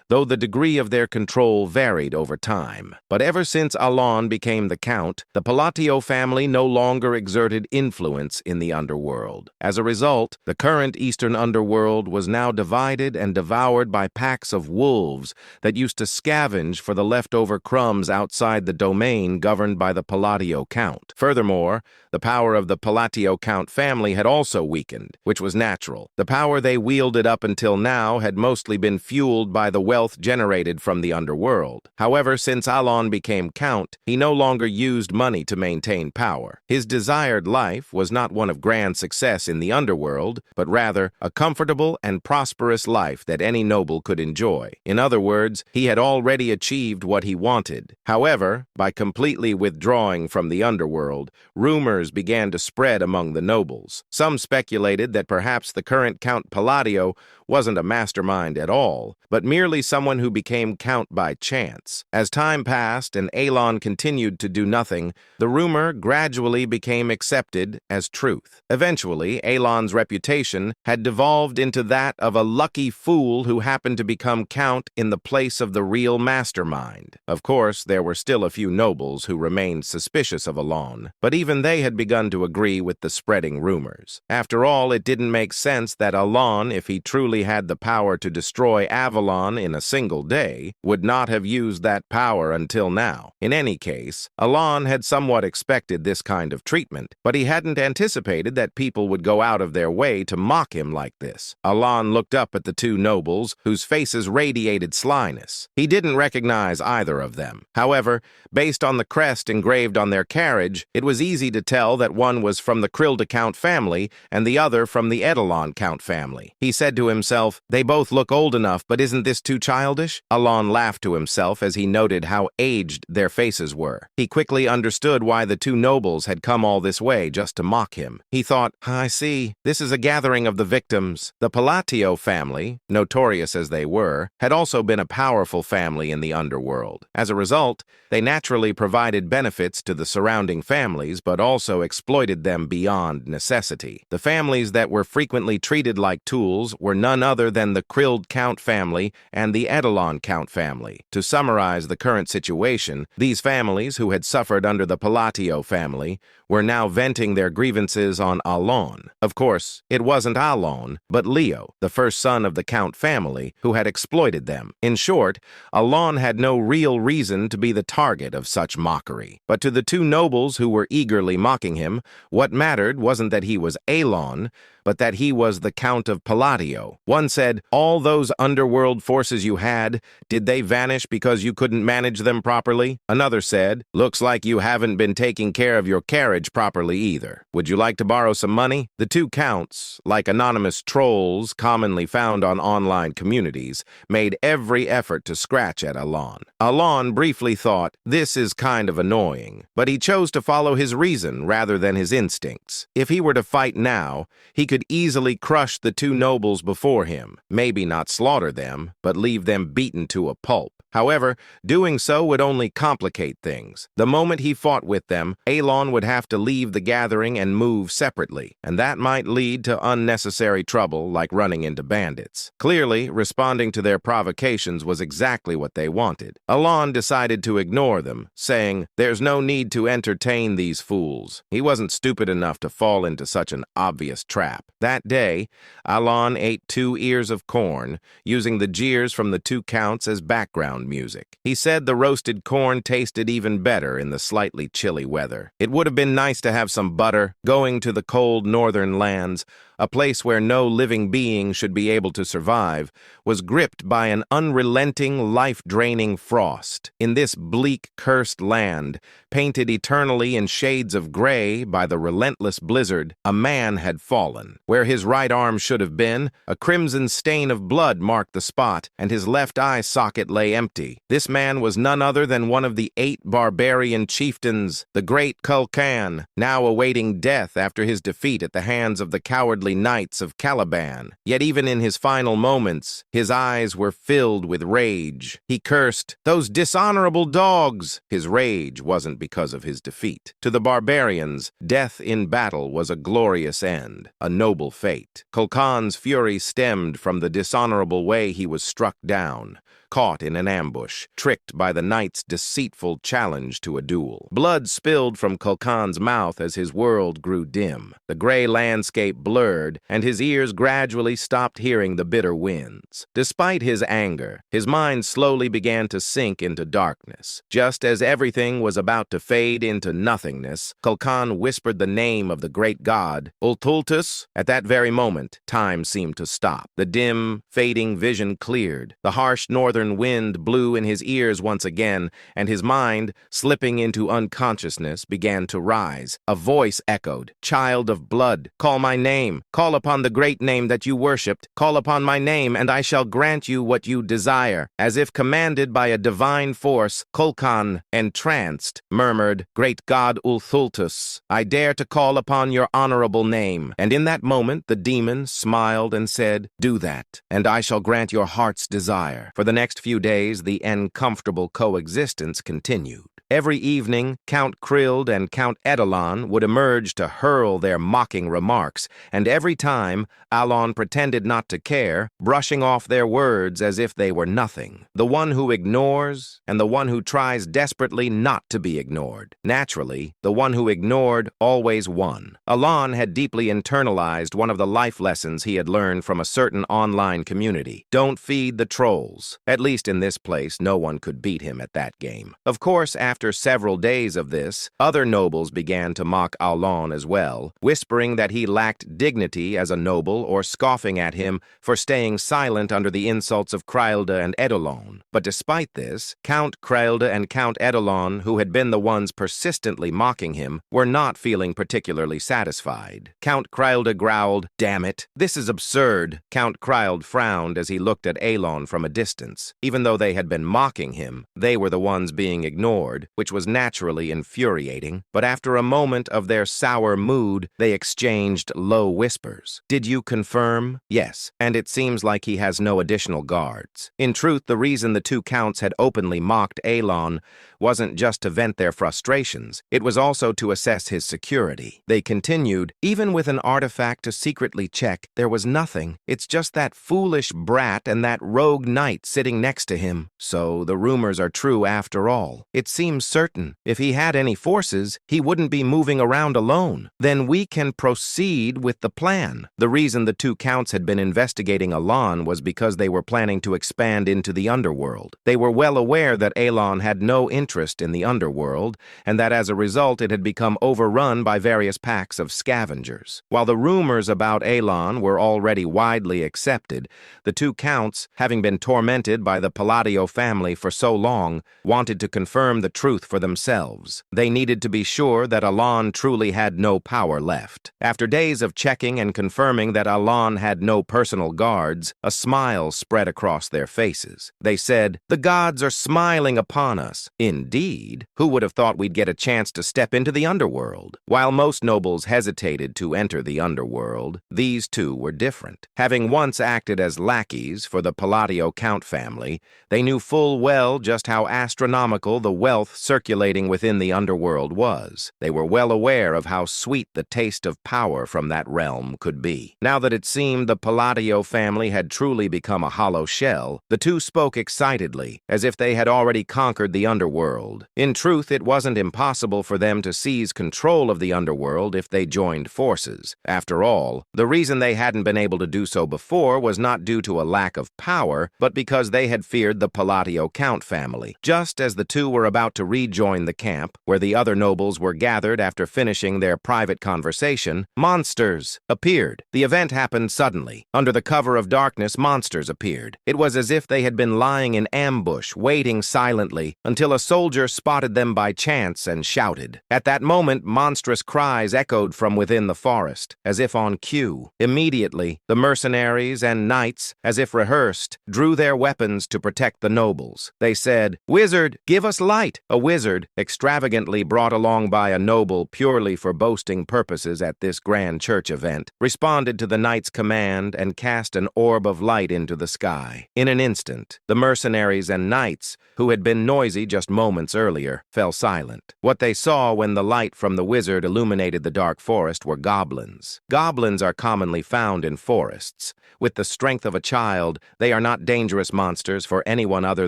though the degree of their control varied over time. But ever since Alon became the count, the Palatio family no longer exerted influence in the underworld. As a result, the current Eastern underworld was now divided and devoured by packs of wolves that used to scavenge for the leftover crumbs outside the domain governed by the Palatio count. Furthermore, the power of the Palatio count family had also weakened, which was natural. The power they wielded up until now had mostly been fueled by the wealth generated from the underworld. However, since Alon became count, he no longer used money to maintain power. His desired life was not one of grand success in the underworld, but rather a comfortable and prosperous life that any noble could enjoy. In other words, he had already achieved what he wanted. However, by completely withdrawing from the underworld, rumors began to spread among the nobles. Some speculated that perhaps the current Count Palladio wasn't a mastermind at all, but merely someone who became count by chance. As time passed and Alon continued to do nothing, the rumor gradually became accepted as truth. Eventually, Alon's reputation had devolved into that of a lucky fool who happened to become count in the place of the real mastermind. Of course, there were still a few nobles who remained suspicious of Alon, but even they had begun to agree with the spreading rumors. After all, it didn't make sense that Alon, if he truly had the power to destroy Avalon in a single day, would not have used that power until now. In any case, Alon had somewhat expected this kind of treatment, but he hadn't anticipated that people would go out of their way to mock him like this. Alon looked up at the two nobles, whose faces radiated slyness. He didn't recognize either of them. However, based on the crest engraved on their carriage, it was easy to tell that one was from the Krilda Count family and the other from the Edelon Count family. He said to himself, "They both look old enough, but isn't this too childish?" Alon laughed to himself as he noted how aged their faces were. He quickly understood why the two nobles had come all this way just to mock him. He thought, "I see. This is a gathering of the victims." The Palatio family, notorious as they were, had also been a powerful family in the underworld. As a result, they naturally provided benefits to the surrounding families, but also exploited them beyond necessity. The families that were frequently treated like tools were none other than the Krild Count family and the Edelon Count family. To summarize the current situation, these families, who had suffered under the Palatio family, were now venting their grievances on Alon. Of course, it wasn't Alon, but Leo, the first son of the Count family, who had exploited them. In short, Alon had no real reason to be the target of such mockery. But to the two nobles who were eagerly mocking him, what mattered wasn't that he was Alon, but that he was the Count of Palatio. One said, "All those underworld forces you had, did they vanish because you couldn't manage them properly?" Another said, "Looks like you haven't been taking care of your carriage marriage properly either. Would you like to borrow some money? The two counts, like anonymous trolls commonly found on online communities, made every effort to scratch at Alon. Alon briefly thought, this is kind of annoying, but he chose to follow his reason rather than his instincts. If he were to fight now, he could easily crush the two nobles before him, maybe not slaughter them, but leave them beaten to a pulp. However, doing so would only complicate things. The moment he fought with them, Alon would have to leave the gathering and move separately, and that might lead to unnecessary trouble like running into bandits. Clearly, responding to their provocations was exactly what they wanted. Alon decided to ignore them, saying, "There's no need to entertain these fools." He wasn't stupid enough to fall into such an obvious trap. That day, Alon ate 2 ears of corn, using the jeers from the two counts as background music. He said the roasted corn tasted even better in the slightly chilly weather. It would have been nice to have some butter. Going to the cold northern lands, a place where no living being should be able to survive, was gripped by an unrelenting, life-draining frost. In this bleak, cursed land, painted eternally in shades of gray by the relentless blizzard, a man had fallen. Where his right arm should have been, a crimson stain of blood marked the spot, and his left eye socket lay empty. This man was none other than one of the 8 barbarian chieftains, the great Kulkan, now awaiting death after his defeat at the hands of the cowardly knights of Caliban. Yet even in his final moments, his eyes were filled with rage. He cursed, "Those dishonorable dogs!" His rage wasn't because of his defeat. To the barbarians, death in battle was a glorious end, a noble fate. Kulkan's fury stemmed from the dishonorable way he was struck down, caught in an ambush, tricked by the knight's deceitful challenge to a duel. Blood spilled from Kulkan's mouth as his world grew dim. The gray landscape blurred, and his ears gradually stopped hearing the bitter winds. Despite his anger, his mind slowly began to sink into darkness. Just as everything was about to fade into nothingness, Kulkan whispered the name of the great god, Ultultus. At that very moment, time seemed to stop. The dim, fading vision cleared. The harsh northern wind blew in his ears once again, and his mind, slipping into unconsciousness, began to rise. A voice echoed, "Child of blood, call my name. Call upon the great name that you worshipped. Call upon my name, and I shall grant you what you desire." As if commanded by a divine force, Kulkan, entranced, murmured, "Great god Ulthultus, I dare to call upon your honorable name." And in that moment, the demon smiled and said, "Do that, and I shall grant your heart's desire." For the next few days, the uncomfortable coexistence continued. Every evening, Count Krild and Count Edelon would emerge to hurl their mocking remarks, and every time, Alon pretended not to care, brushing off their words as if they were nothing. The one who ignores, and the one who tries desperately not to be ignored. Naturally, the one who ignored always won. Alon had deeply internalized one of the life lessons he had learned from a certain online community. Don't feed the trolls. At least in this place, no one could beat him at that game. Of course, after several days of this, other nobles began to mock Alon as well, whispering that he lacked dignity as a noble or scoffing at him for staying silent under the insults of Krilda and Edelon. But despite this, Count Krilda and Count Edelon, who had been the ones persistently mocking him, were not feeling particularly satisfied. Count Krilda growled, "Damn it, this is absurd." Count Krild frowned as he looked at Alon from a distance. Even though they had been mocking him, they were the ones being ignored, which was naturally infuriating. But after a moment of their sour mood, they exchanged low whispers. "Did you confirm?" "Yes, and it seems like he has no additional guards." In truth, the reason the two counts had openly mocked Alon wasn't just to vent their frustrations, it was also to assess his security. They continued, "Even with an artifact to secretly check, there was nothing. It's just that foolish brat and that rogue knight sitting next to him. So the rumors are true after all. It seems certain. If he had any forces, he wouldn't be moving around alone. Then we can proceed with the plan." The reason the two counts had been investigating Alon was because they were planning to expand into the underworld. They were well aware that Alon had no interest in the underworld, and that as a result it had become overrun by various packs of scavengers. While the rumors about Alon were already widely accepted, the two counts, having been tormented by the Palladio family for so long, wanted to confirm the truth for themselves. They needed to be sure that Alon truly had no power left. After days of checking and confirming that Alon had no personal guards, a smile spread across their faces. They said, "The gods are smiling upon us." Indeed, who would have thought we'd get a chance to step into the underworld? While most nobles hesitated to enter the underworld, these two were different. Having once acted as lackeys for the Palladio Count family, they knew full well just how astronomical the wealth circulating within the underworld was. They were well aware of how sweet the taste of power from that realm could be. Now that it seemed the Palladio family had truly become a hollow shell, the two spoke excitedly, as if they had already conquered the underworld. In truth, it wasn't impossible for them to seize control of the underworld if they joined forces. After all, the reason they hadn't been able to do so before was not due to a lack of power, but because they had feared the Palladio Count family. Just as the two were about to rejoin the camp, where the other nobles were gathered after finishing their private conversation, monsters appeared. The event happened suddenly. Under the cover of darkness, monsters appeared. It was as if they had been lying in ambush, waiting silently, until a soldier spotted them by chance and shouted. At that moment, monstrous cries echoed from within the forest, as if on cue. Immediately, the mercenaries and knights, as if rehearsed, drew their weapons to protect the nobles. They said, "Wizard, give us light!" A wizard, extravagantly brought along by a noble purely for boasting purposes at this grand church event, responded to the knight's command and cast an orb of light into the sky. In an instant, the mercenaries and knights, who had been noisy just moments earlier, fell silent. What they saw when the light from the wizard illuminated the dark forest were goblins. Goblins are commonly found in forests. With the strength of a child, they are not dangerous monsters for anyone other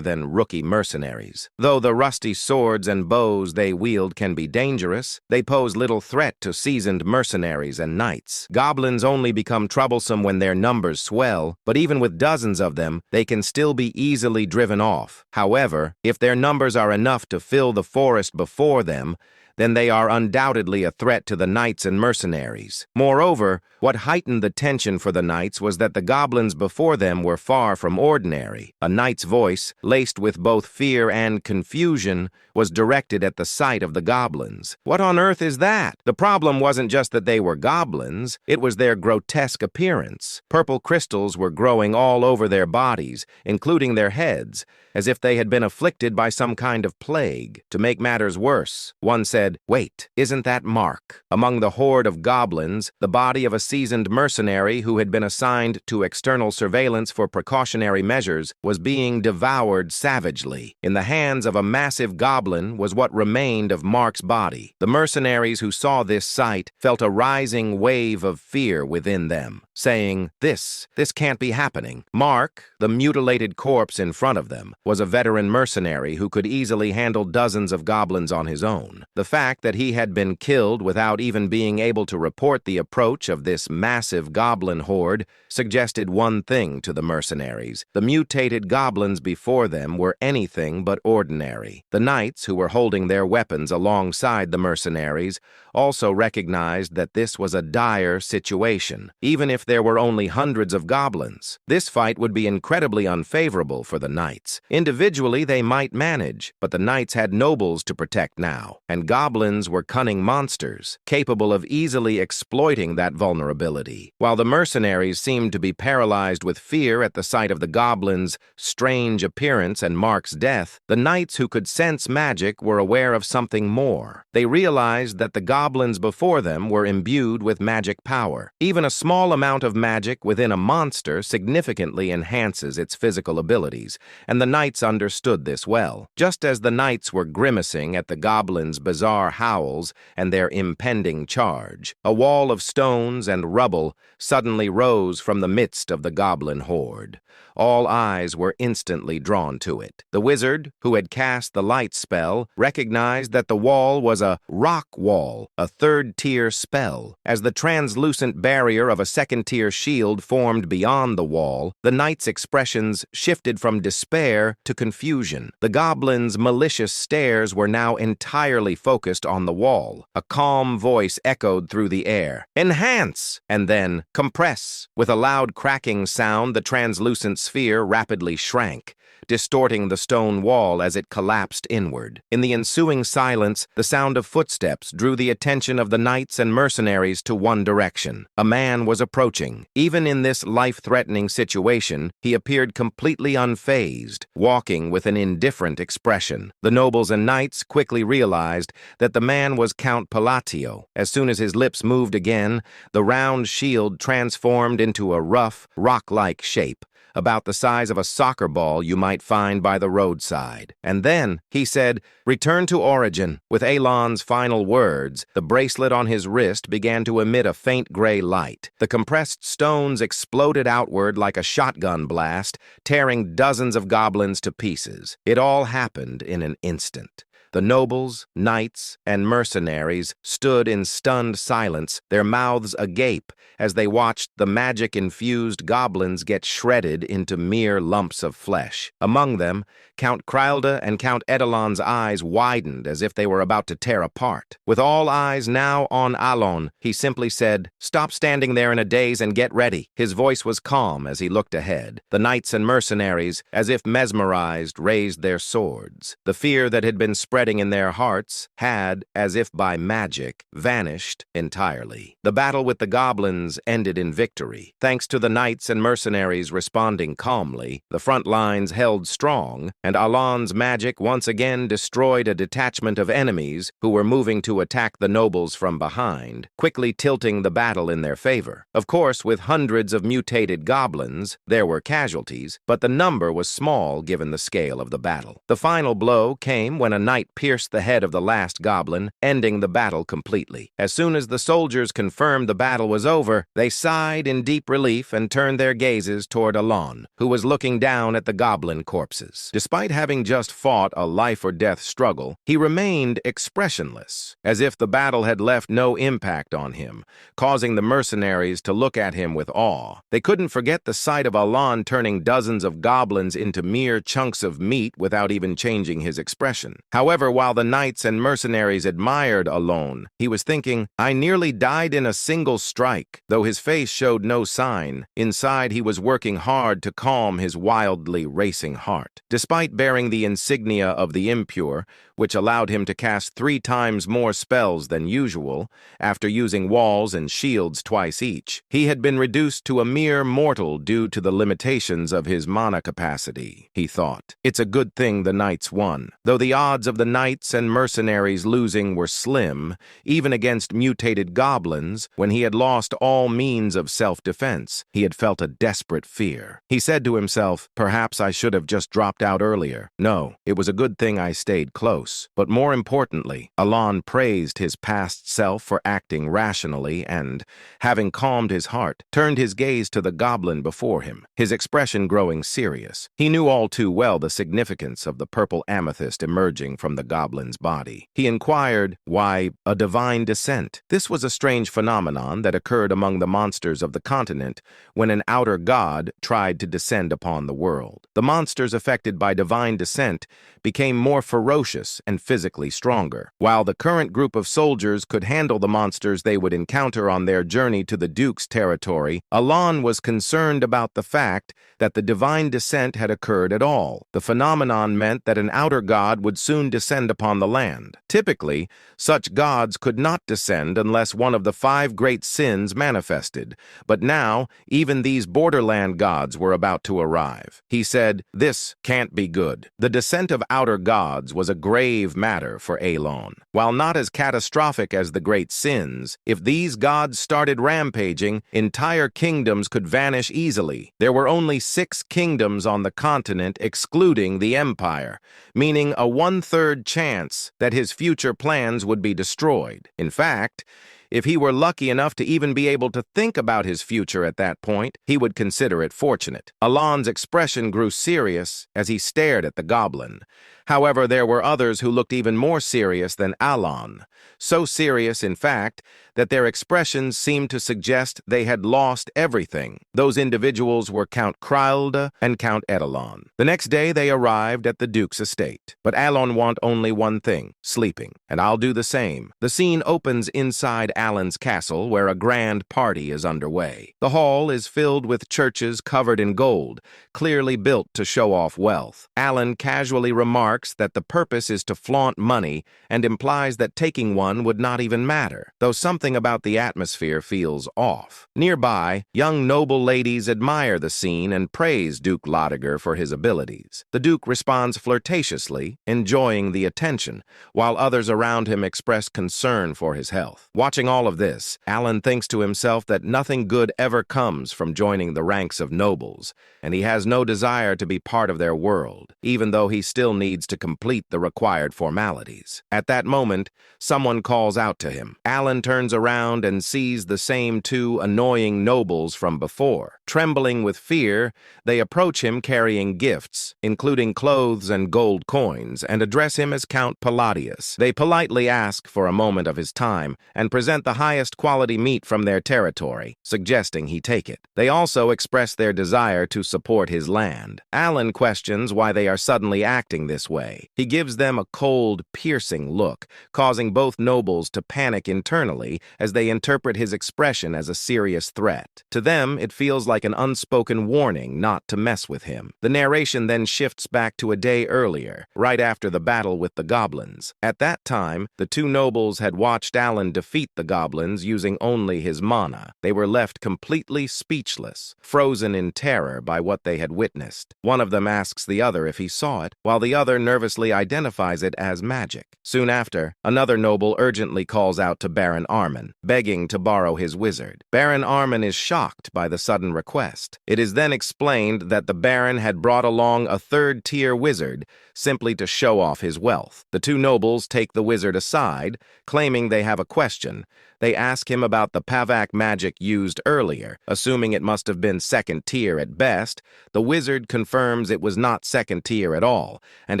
than rookie mercenaries. Though the rusty swords and bows they wield can be dangerous, they pose little threat to seasoned mercenaries and knights. Goblins only become troublesome when their numbers swell, but even with dozens of them, they can still be easily driven off. However, if their numbers are enough to fill the forest before them, then they are undoubtedly a threat to the knights and mercenaries. Moreover, what heightened the tension for the knights was that the goblins before them were far from ordinary. A knight's voice, laced with both fear and confusion, was directed at the sight of the goblins. What on earth is that? The problem wasn't just that they were goblins, it was their grotesque appearance. Purple crystals were growing all over their bodies, including their heads, as if they had been afflicted by some kind of plague. To make matters worse, one said, "Wait, isn't that Mark?" Among the horde of goblins, the body of a seasoned mercenary who had been assigned to external surveillance for precautionary measures was being devoured savagely. In the hands of a massive goblin was what remained of Mark's body. The mercenaries who saw this sight felt a rising wave of fear within them, saying, This can't be happening." Mark, the mutilated corpse in front of them, was a veteran mercenary who could easily handle dozens of goblins on his own. The fact that he had been killed without even being able to report the approach of this massive goblin horde suggested one thing to the mercenaries. The mutated goblins before them were anything but ordinary. The knights, who were holding their weapons alongside the mercenaries, also recognized that this was a dire situation. Even if there were only hundreds of goblins, this fight would be incredibly unfavorable for the knights. Individually, they might manage, but the knights had nobles to protect now, and goblins were cunning monsters, capable of easily exploiting that vulnerability. While the mercenaries seemed to be paralyzed with fear at the sight of the goblins' strange appearance and Mark's death, the knights who could sense magic were aware of something more. They realized that the goblins before them were imbued with magic power. Even a small amount of magic within a monster significantly enhances its physical abilities, and the knights understood this well. Just as the knights were grimacing at the goblins' bizarre howls and their impending charge, a wall of stones and rubble suddenly rose from the midst of the goblin horde. All eyes were instantly drawn to it. The wizard, who had cast the light spell, recognized that the wall was a rock wall, a third-tier spell. As the translucent barrier of a second-tier shield formed beyond the wall, the knight's expressions shifted from despair to confusion. The goblins' malicious stares were now entirely focused on the wall. A calm voice echoed through the air, "Enhance!" and then, "Compress!" With a loud cracking sound, the translucent sphere rapidly shrank. distorting the stone wall as it collapsed inward. In the ensuing silence, the sound of footsteps drew the attention of the knights and mercenaries to one direction. A man was approaching. Even in this life-threatening situation, he appeared completely unfazed, walking with an indifferent expression. The nobles and knights quickly realized that the man was Count Palatio. As soon as his lips moved again, the round shield transformed into a rough, rock-like shape, about the size of a soccer ball you might find by the roadside. And then, he said, "Return to origin." With Elon's final words, the bracelet on his wrist began to emit a faint gray light. The compressed stones exploded outward like a shotgun blast, tearing dozens of goblins to pieces. It all happened in an instant. The nobles, knights, and mercenaries stood in stunned silence, their mouths agape, as they watched the magic-infused goblins get shredded into mere lumps of flesh. Among them, Count Krylda and Count Edelon's eyes widened as if they were about to tear apart. With all eyes now on Alon, he simply said, "Stop standing there in a daze and get ready." His voice was calm as he looked ahead. The knights and mercenaries, as if mesmerized, raised their swords. The fear that had been spreading in their hearts had, as if by magic, vanished entirely. The battle with the goblins ended in victory. Thanks to the knights and mercenaries responding calmly, the front lines held strong, and Alon's magic once again destroyed a detachment of enemies who were moving to attack the nobles from behind, quickly tilting the battle in their favor. Of course, with hundreds of mutated goblins, there were casualties, but the number was small given the scale of the battle. The final blow came when a knight pierced the head of the last goblin, ending the battle completely. As soon as the soldiers confirmed the battle was over, they sighed in deep relief and turned their gazes toward Alon, who was looking down at the goblin corpses. Despite having just fought a life-or-death struggle, he remained expressionless, as if the battle had left no impact on him, causing the mercenaries to look at him with awe. They couldn't forget the sight of Alon turning dozens of goblins into mere chunks of meat without even changing his expression. However, while the knights and mercenaries admired Alon, he was thinking, "I nearly died in a single strike." Though his face showed no sign, inside he was working hard to calm his wildly racing heart. Despite bearing the insignia of the impure, which allowed him to cast 3 times more spells than usual, after using walls and shields twice each, he had been reduced to a mere mortal due to the limitations of his mana capacity, he thought. It's a good thing the knights won. Though the odds of the knights and mercenaries losing were slim, even against mutated goblins, when he had lost all means of self-defense, he had felt a desperate fear. He said to himself, "Perhaps I should have just dropped out earlier. No, it was a good thing I stayed close." But more importantly, Alon praised his past self for acting rationally and, having calmed his heart, turned his gaze to the goblin before him, his expression growing serious. He knew all too well the significance of the purple amethyst emerging from the goblin's body. He inquired, "Why, a divine descent?" This was a strange phenomenon that occurred among the monsters of the continent when an outer god tried to descend upon the world. The monsters affected by divine descent became more ferocious and physically stronger. While the current group of soldiers could handle the monsters they would encounter on their journey to the Duke's territory, Alon was concerned about the fact that the divine descent had occurred at all. The phenomenon meant that an outer god would soon descend upon the land. Typically, such gods could not descend unless one of the 5 great sins manifested, but now even these borderland gods were about to arrive. He said, "This can't be good." The descent of outer gods was a grave matter for Alon. While not as catastrophic as the great sins, if these gods started rampaging, entire kingdoms could vanish easily. There were only 6 kingdoms on the continent excluding the Empire, meaning a 1/3 chance that his future plans would be destroyed. In fact, if he were lucky enough to even be able to think about his future at that point, he would consider it fortunate. Alon's expression grew serious as he stared at the goblin. However, there were others who looked even more serious than Alan. So serious, in fact, that their expressions seemed to suggest they had lost everything. Those individuals were Count Kralde and Count Edelon. The next day they arrived at the Duke's estate. But Alon want only one thing, sleeping. And I'll do the same. The scene opens inside Alan's castle, where a grand party is underway. The hall is filled with churches covered in gold, clearly built to show off wealth. Alan casually remarks that the purpose is to flaunt money and implies that taking one would not even matter, though something about the atmosphere feels off. Nearby, young noble ladies admire the scene and praise Duke Lodiger for his abilities. The Duke responds flirtatiously, enjoying the attention, while others around him express concern for his health. Watching all of this, Alan thinks to himself that nothing good ever comes from joining the ranks of nobles, and he has no desire to be part of their world, even though he still needs to complete the required formalities. At that moment, someone calls out to him. Alan turns around and sees the same two annoying nobles from before. Trembling with fear, they approach him carrying gifts, including clothes and gold coins, and address him as Count Palladius. They politely ask for a moment of his time and present the highest quality meat from their territory, suggesting he take it. They also express their desire to support his land. Alan questions why they are suddenly acting this way. He gives them a cold, piercing look, causing both nobles to panic internally as they interpret his expression as a serious threat. To them, it feels like an unspoken warning not to mess with him. The narration then shifts back to a day earlier, right after the battle with the goblins. At that time, the two nobles had watched Alan defeat the goblins using only his mana. They were left completely speechless, frozen in terror by what they had witnessed. One of them asks the other if he saw it, while the other nervously identifies it as magic. Soon after, another noble urgently calls out to Baron Armin, begging to borrow his wizard. Baron Armin is shocked by the sudden request. It is then explained that the Baron had brought along a third-tier wizard simply to show off his wealth. The two nobles take the wizard aside, claiming they have a question. They ask him about the Pavak magic used earlier, assuming it must have been second tier at best. The wizard confirms it was not second tier at all, and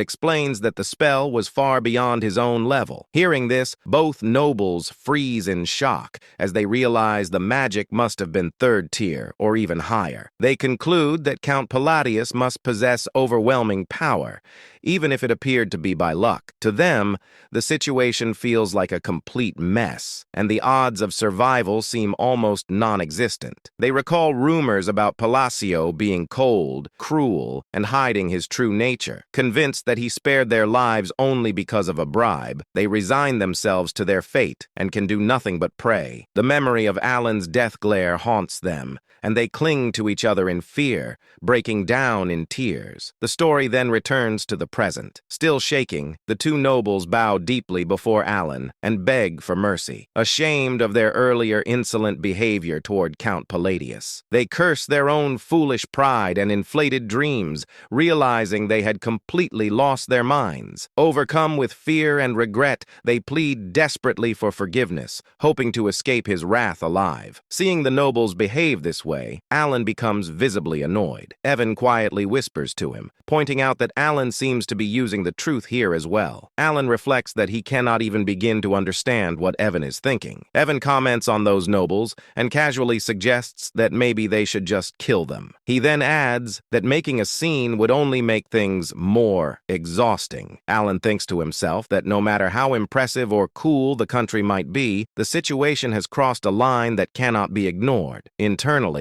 explains that the spell was far beyond his own level. Hearing this, both nobles freeze in shock as they realize the magic must have been third tier or even higher. They conclude that Count Palladius must possess overwhelming power, even if it appeared to be by luck. To them, the situation feels like a complete mess, and the odds of survival seem almost non-existent. They recall rumors about Palacio being cold, cruel, and hiding his true nature. Convinced that he spared their lives only because of a bribe, they resign themselves to their fate and can do nothing but pray. The memory of Alan's death glare haunts them, and they cling to each other in fear, breaking down in tears. The story then returns to the present. Still shaking, the two nobles bow deeply before Alan and beg for mercy, ashamed of their earlier insolent behavior toward Count Palladius. They curse their own foolish pride and inflated dreams, realizing they had completely lost their minds. Overcome with fear and regret, they plead desperately for forgiveness, hoping to escape his wrath alive. Seeing the nobles behave this way, Alan becomes visibly annoyed. Evan quietly whispers to him, pointing out that Alan seems to be using the truth here as well. Alan reflects that he cannot even begin to understand what Evan is thinking. Evan comments on those nobles and casually suggests that maybe they should just kill them. He then adds that making a scene would only make things more exhausting. Alan thinks to himself that no matter how impressive or cool the country might be, the situation has crossed a line that cannot be ignored. Internally,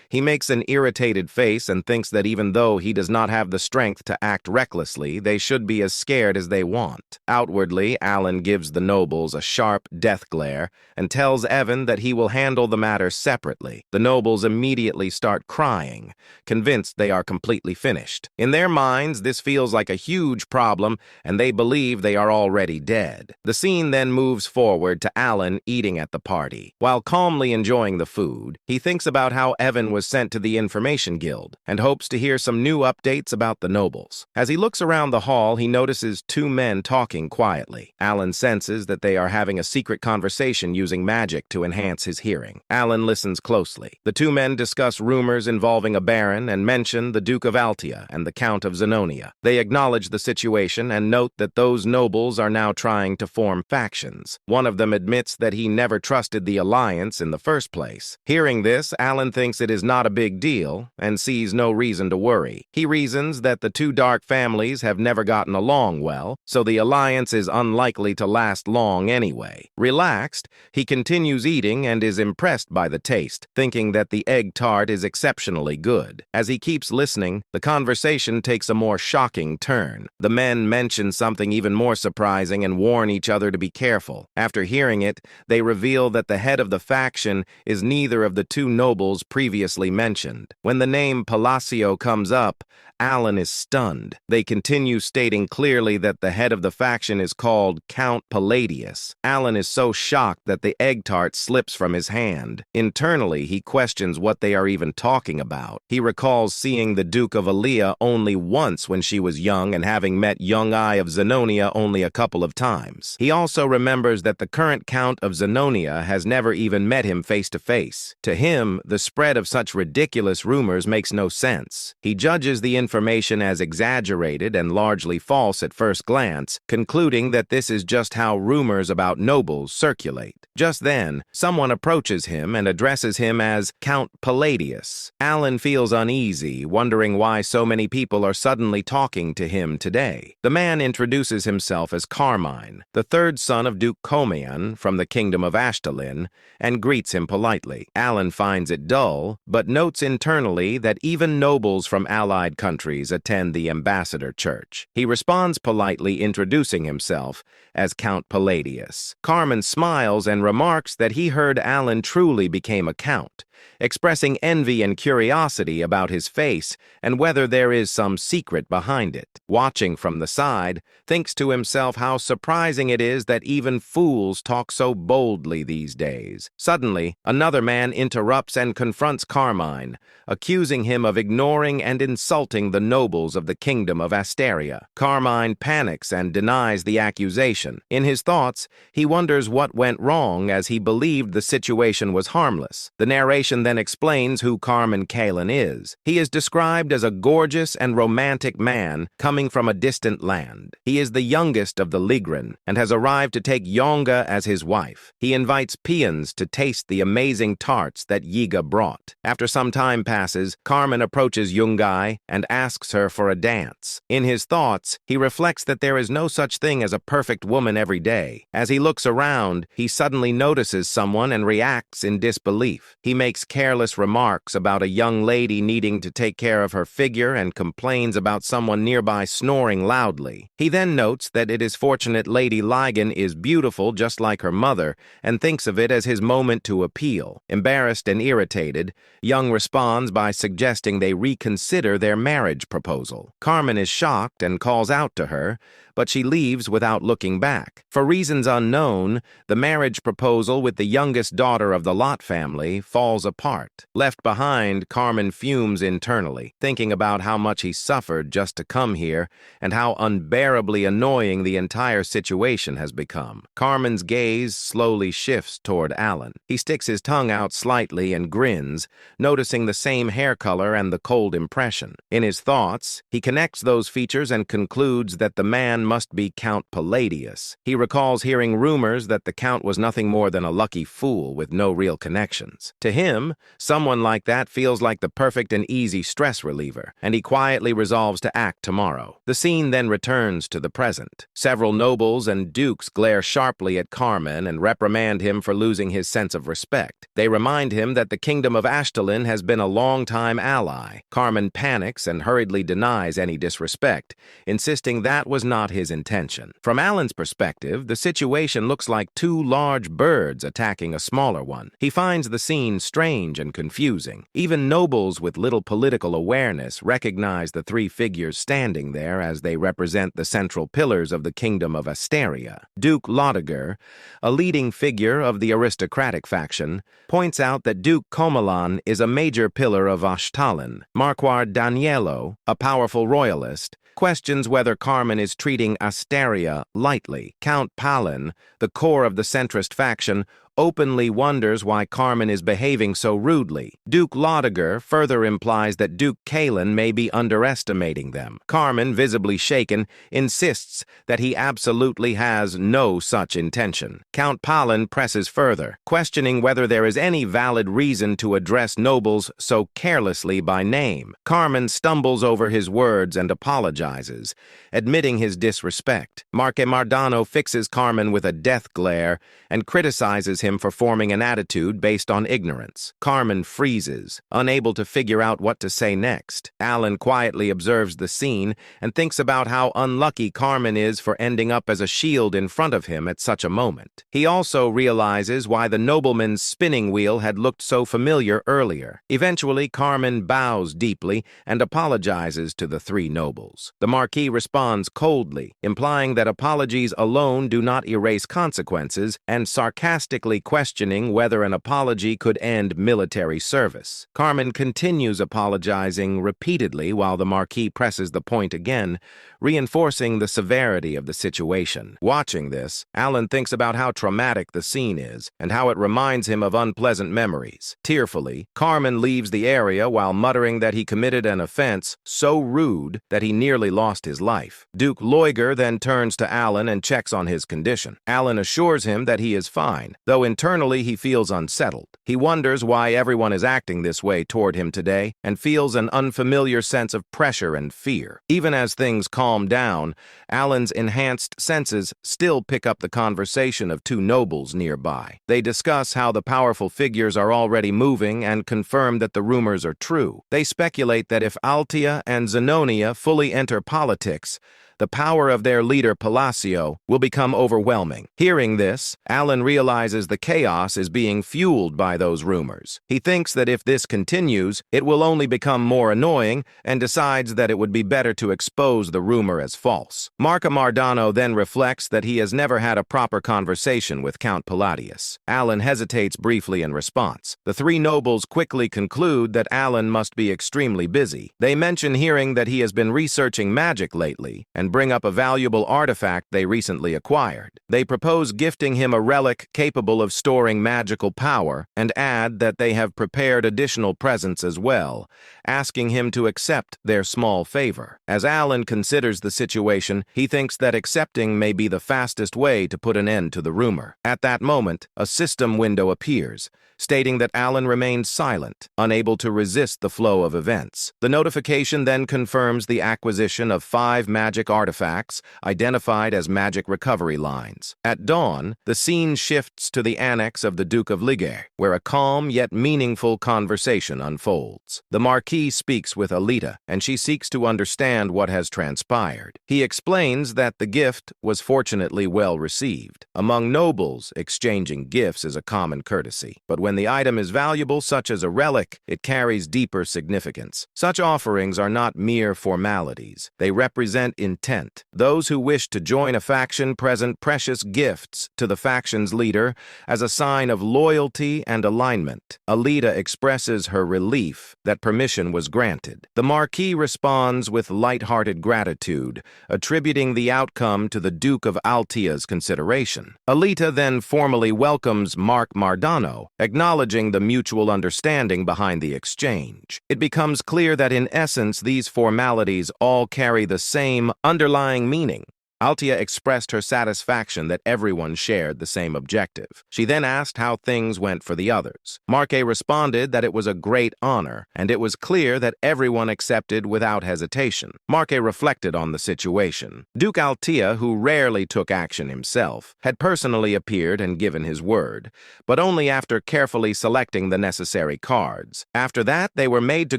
he makes an irritated face and thinks that even though he does not have the strength to act recklessly, they should be as scared as they want. Outwardly, Alan gives the nobles a sharp death glare and tells Evan that he will handle the matter separately. The nobles immediately start crying, convinced they are completely finished. In their minds, this feels like a huge problem, and they believe they are already dead. The scene then moves forward to Alan eating at the party. While calmly enjoying the food, he thinks about how Evan was sent to the Information Guild and hopes to hear some new updates about the nobles. As he looks around around the hall, he notices two men talking quietly. Alan senses that they are having a secret conversation using magic to enhance his hearing. Alan listens closely. The two men discuss rumors involving a baron and mention the Duke of Altia and the Count of Zenonia. They acknowledge the situation and note that those nobles are now trying to form factions. One of them admits that he never trusted the alliance in the first place. Hearing this, Alan thinks it is not a big deal and sees no reason to worry. He reasons that the two dark families have never gotten along well, so the alliance is unlikely to last long anyway. Relaxed, he continues eating and is impressed by the taste, thinking that the egg tart is exceptionally good. As he keeps listening, the conversation takes a more shocking turn. The men mention something even more surprising and warn each other to be careful. After hearing it, they reveal that the head of the faction is neither of the two nobles previously mentioned. When the name Palacio comes up, Alan is stunned. They continue stating clearly that the head of the faction is called Count Palladius. Alan is so shocked that the egg tart slips from his hand. Internally, he questions what they are even talking about. He recalls seeing the Duke of Alia only once when she was young and having met young I of Zenonia only a couple of times. He also remembers that the current Count of Zenonia has never even met him face to face. To him, the spread of such ridiculous rumors makes no sense. He judges the information as exaggerated and largely false at first glance, concluding that this is just how rumors about nobles circulate. Just then, someone approaches him and addresses him as Count Palladius. Alan feels uneasy, wondering why so many people are suddenly talking to him today. The man introduces himself as Carmine, the third son of Duke Comian from the kingdom of Ashtalin, and greets him politely. Alan finds it dull, but notes internally that even nobles from allied countries attend the ambassador church. He responds politely, introducing himself as Count Palladius. Carmine smiles and remarks that he heard Alan truly became a count, expressing envy and curiosity about his face and whether there is some secret behind it. Watching from the side, thinks to himself how surprising it is that even fools talk so boldly these days. Suddenly, another man interrupts and confronts Carmine, accusing him of ignoring and insulting the nobles of the kingdom of Asteria. Carmine panics and denies the accusation. In his thoughts, he wonders what went wrong as he believed the situation was harmless. The narration then explains who Carmine Kalin is. He is described as a gorgeous and romantic man coming from a distant land. He is the youngest of the Ligren and has arrived to take Yonga as his wife. He invites peons to taste the amazing tarts that Yiga brought. After some time passes, Carmine approaches Yungai and asks her for a dance. In his thoughts, he reflects that there is no such thing as a perfect woman every day. As he looks around, he suddenly notices someone and reacts in disbelief. He makes careless remarks about a young lady needing to take care of her figure and complains about someone nearby snoring loudly. He then notes that it is fortunate Lady Ligon is beautiful just like her mother and thinks of it as his moment to appeal. Embarrassed and irritated, Young responds by suggesting they reconsider their marriage proposal. Carmine is shocked and calls out to her, but she leaves without looking back. For reasons unknown, the marriage proposal with the youngest daughter of the Lot family falls apart. Left behind, Carmine fumes internally, thinking about how much he suffered just to come here and how unbearably annoying the entire situation has become. Carmine's gaze slowly shifts toward Alan. He sticks his tongue out slightly and grins, noticing the same hair color and the cold impression. In his thoughts, he connects those features and concludes that the man must be Count Palladius. He recalls hearing rumors that the Count was nothing more than a lucky fool with no real connections. To him, someone like that feels like the perfect and easy stress reliever, and he quietly resolves to act tomorrow. The scene then returns to the present. Several nobles and dukes glare sharply at Carmine and reprimand him for losing his sense of respect. They remind him that the kingdom of Ashtalin has been a long-time ally. Carmine panics and hurriedly denies any disrespect, insisting that was not his intention. From Alan's perspective, the situation looks like two large birds attacking a smaller one. He finds the scene strange and confusing. Even nobles with little political awareness recognize the three figures standing there as they represent the central pillars of the kingdom of Asteria. Duke Lotiger, a leading figure of the aristocratic faction, points out that Duke Comilan is a major pillar of Ashtalin. Marquard Yahello, a powerful royalist, questions whether Carmen is treating Asteria lightly. Count Palin, the core of the centrist faction, openly wonders why Carmen is behaving so rudely. Duke Laudiger further implies that Duke Kalen may be underestimating them. Carmen, visibly shaken, insists that he absolutely has no such intention. Count Palin presses further, questioning whether there is any valid reason to address nobles so carelessly by name. Carmen stumbles over his words and apologizes, admitting his disrespect. Marque Mardano fixes Carmen with a death glare and criticizes him for forming an attitude based on ignorance. Carmen freezes, unable to figure out what to say next. Alan quietly observes the scene and thinks about how unlucky Carmen is for ending up as a shield in front of him at such a moment. He also realizes why the nobleman's spinning wheel had looked so familiar earlier. Eventually, Carmen bows deeply and apologizes to the three nobles. The Marquis responds coldly, implying that apologies alone do not erase consequences, and sarcastically questioning whether an apology could end military service. Carmen continues apologizing repeatedly while the Marquis presses the point again, reinforcing the severity of the situation. Watching this, Alan thinks about how traumatic the scene is and how it reminds him of unpleasant memories. Tearfully, Carmen leaves the area while muttering that he committed an offense so rude that he nearly lost his life. Duke Loiger then turns to Alan and checks on his condition. Alan assures him that he is fine, though internally he feels unsettled. He wonders why everyone is acting this way toward him today and feels an unfamiliar sense of pressure and fear. Even as things calm down, Alan's enhanced senses still pick up the conversation of two nobles nearby. They discuss how the powerful figures are already moving and confirm that the rumors are true. They speculate that if Altia and Zenonia fully enter politics, the power of their leader Palacio will become overwhelming. Hearing this, Alan realizes the chaos is being fueled by those rumors. He thinks that if this continues, it will only become more annoying and decides that it would be better to expose the rumor as false. Marque Mardano then reflects that he has never had a proper conversation with Count Palladius. Alan hesitates briefly in response. The three nobles quickly conclude that Alan must be extremely busy. They mention hearing that he has been researching magic lately and bring up a valuable artifact they recently acquired. They propose gifting him a relic capable of storing magical power and add that they have prepared additional presents as well, asking him to accept their small favor. As Alan considers the situation, he thinks that accepting may be the fastest way to put an end to the rumor. At that moment, a system window appears, stating that Alan remains silent, unable to resist the flow of events. The notification then confirms the acquisition of 5 magic artifacts identified as magic recovery lines. At dawn, the scene shifts to the annex of the Duke of Liger, where a calm yet meaningful conversation unfolds. The Marquis speaks with Alita, and she seeks to understand what has transpired. He explains that the gift was fortunately well received. Among nobles, exchanging gifts is a common courtesy, but when the item is valuable, such as a relic, it carries deeper significance. Such offerings are not mere formalities. They represent intent. Those who wish to join a faction present precious gifts to the faction's leader as a sign of loyalty and alignment. Alita expresses her relief that permission was granted. The Marquis responds with light-hearted gratitude, attributing the outcome to the Duke of Altia's consideration. Alita then formally welcomes Marque Mardano, acknowledging the mutual understanding behind the exchange. It becomes clear that in essence these formalities all carry the same underlying meaning. Altia expressed her satisfaction that everyone shared the same objective. She then asked how things went for the others. Marque responded that it was a great honor, and it was clear that everyone accepted without hesitation. Marque reflected on the situation. Duke Altia, who rarely took action himself, had personally appeared and given his word, but only after carefully selecting the necessary cards. After that, they were made to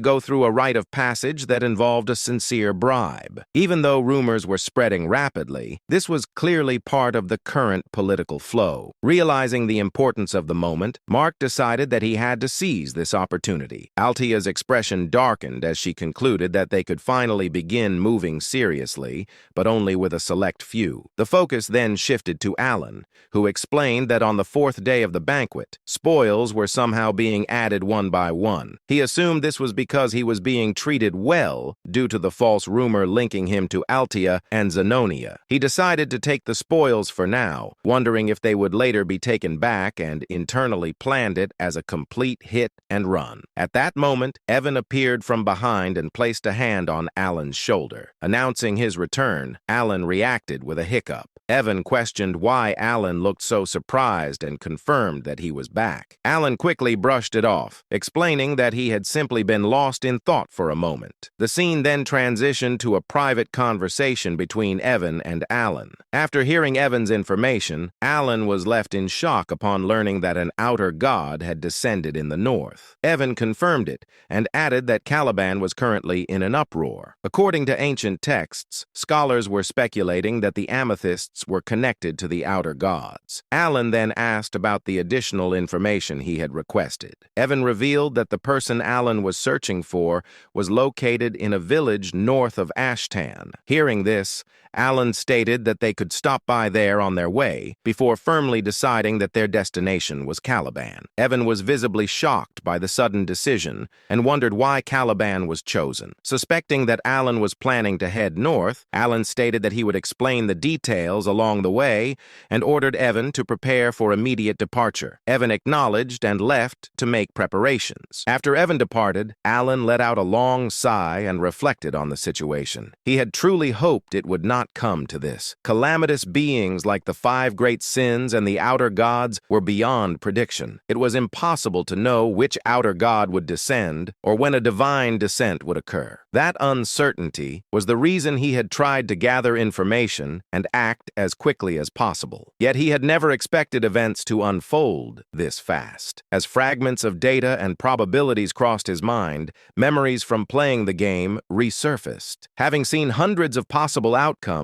go through a rite of passage that involved a sincere bribe. Even though rumors were spreading rapidly, Undoubtedly, this was clearly part of the current political flow. Realizing the importance of the moment, Mark decided that he had to seize this opportunity. Altia's expression darkened as she concluded that they could finally begin moving seriously, but only with a select few. The focus then shifted to Alan, who explained that on the fourth day of the banquet, spoils were somehow being added one by one. He assumed this was because he was being treated well due to the false rumor linking him to Altia and Zenonia. He decided to take the spoils for now, wondering if they would later be taken back, and internally planned it as a complete hit and run. At that moment, Evan appeared from behind and placed a hand on Alan's shoulder. Announcing his return, Alan reacted with a hiccup. Evan questioned why Alan looked so surprised and confirmed that he was back. Alan quickly brushed it off, explaining that he had simply been lost in thought for a moment. The scene then transitioned to a private conversation between Evan and Alan. After hearing Evan's information, Alan was left in shock upon learning that an outer god had descended in the north. Evan confirmed it and added that Caliban was currently in an uproar. According to ancient texts, scholars were speculating that the amethysts were connected to the outer gods. Alan then asked about the additional information he had requested. Evan revealed that the person Alan was searching for was located in a village north of Ashtan. Hearing this, Alan stated that they could stop by there on their way before firmly deciding that their destination was Caliban. Evan was visibly shocked by the sudden decision and wondered why Caliban was chosen. Suspecting that Alan was planning to head north, Alan stated that he would explain the details along the way and ordered Evan to prepare for immediate departure. Evan acknowledged and left to make preparations. After Evan departed, Alan let out a long sigh and reflected on the situation. He had truly hoped it would not come to this. Calamitous beings like the five great sins and the outer gods were beyond prediction. It was impossible to know which outer god would descend or when a divine descent would occur. That uncertainty was the reason he had tried to gather information and act as quickly as possible. Yet he had never expected events to unfold this fast. As fragments of data and probabilities crossed his mind, memories from playing the game resurfaced. Having seen hundreds of possible outcomes,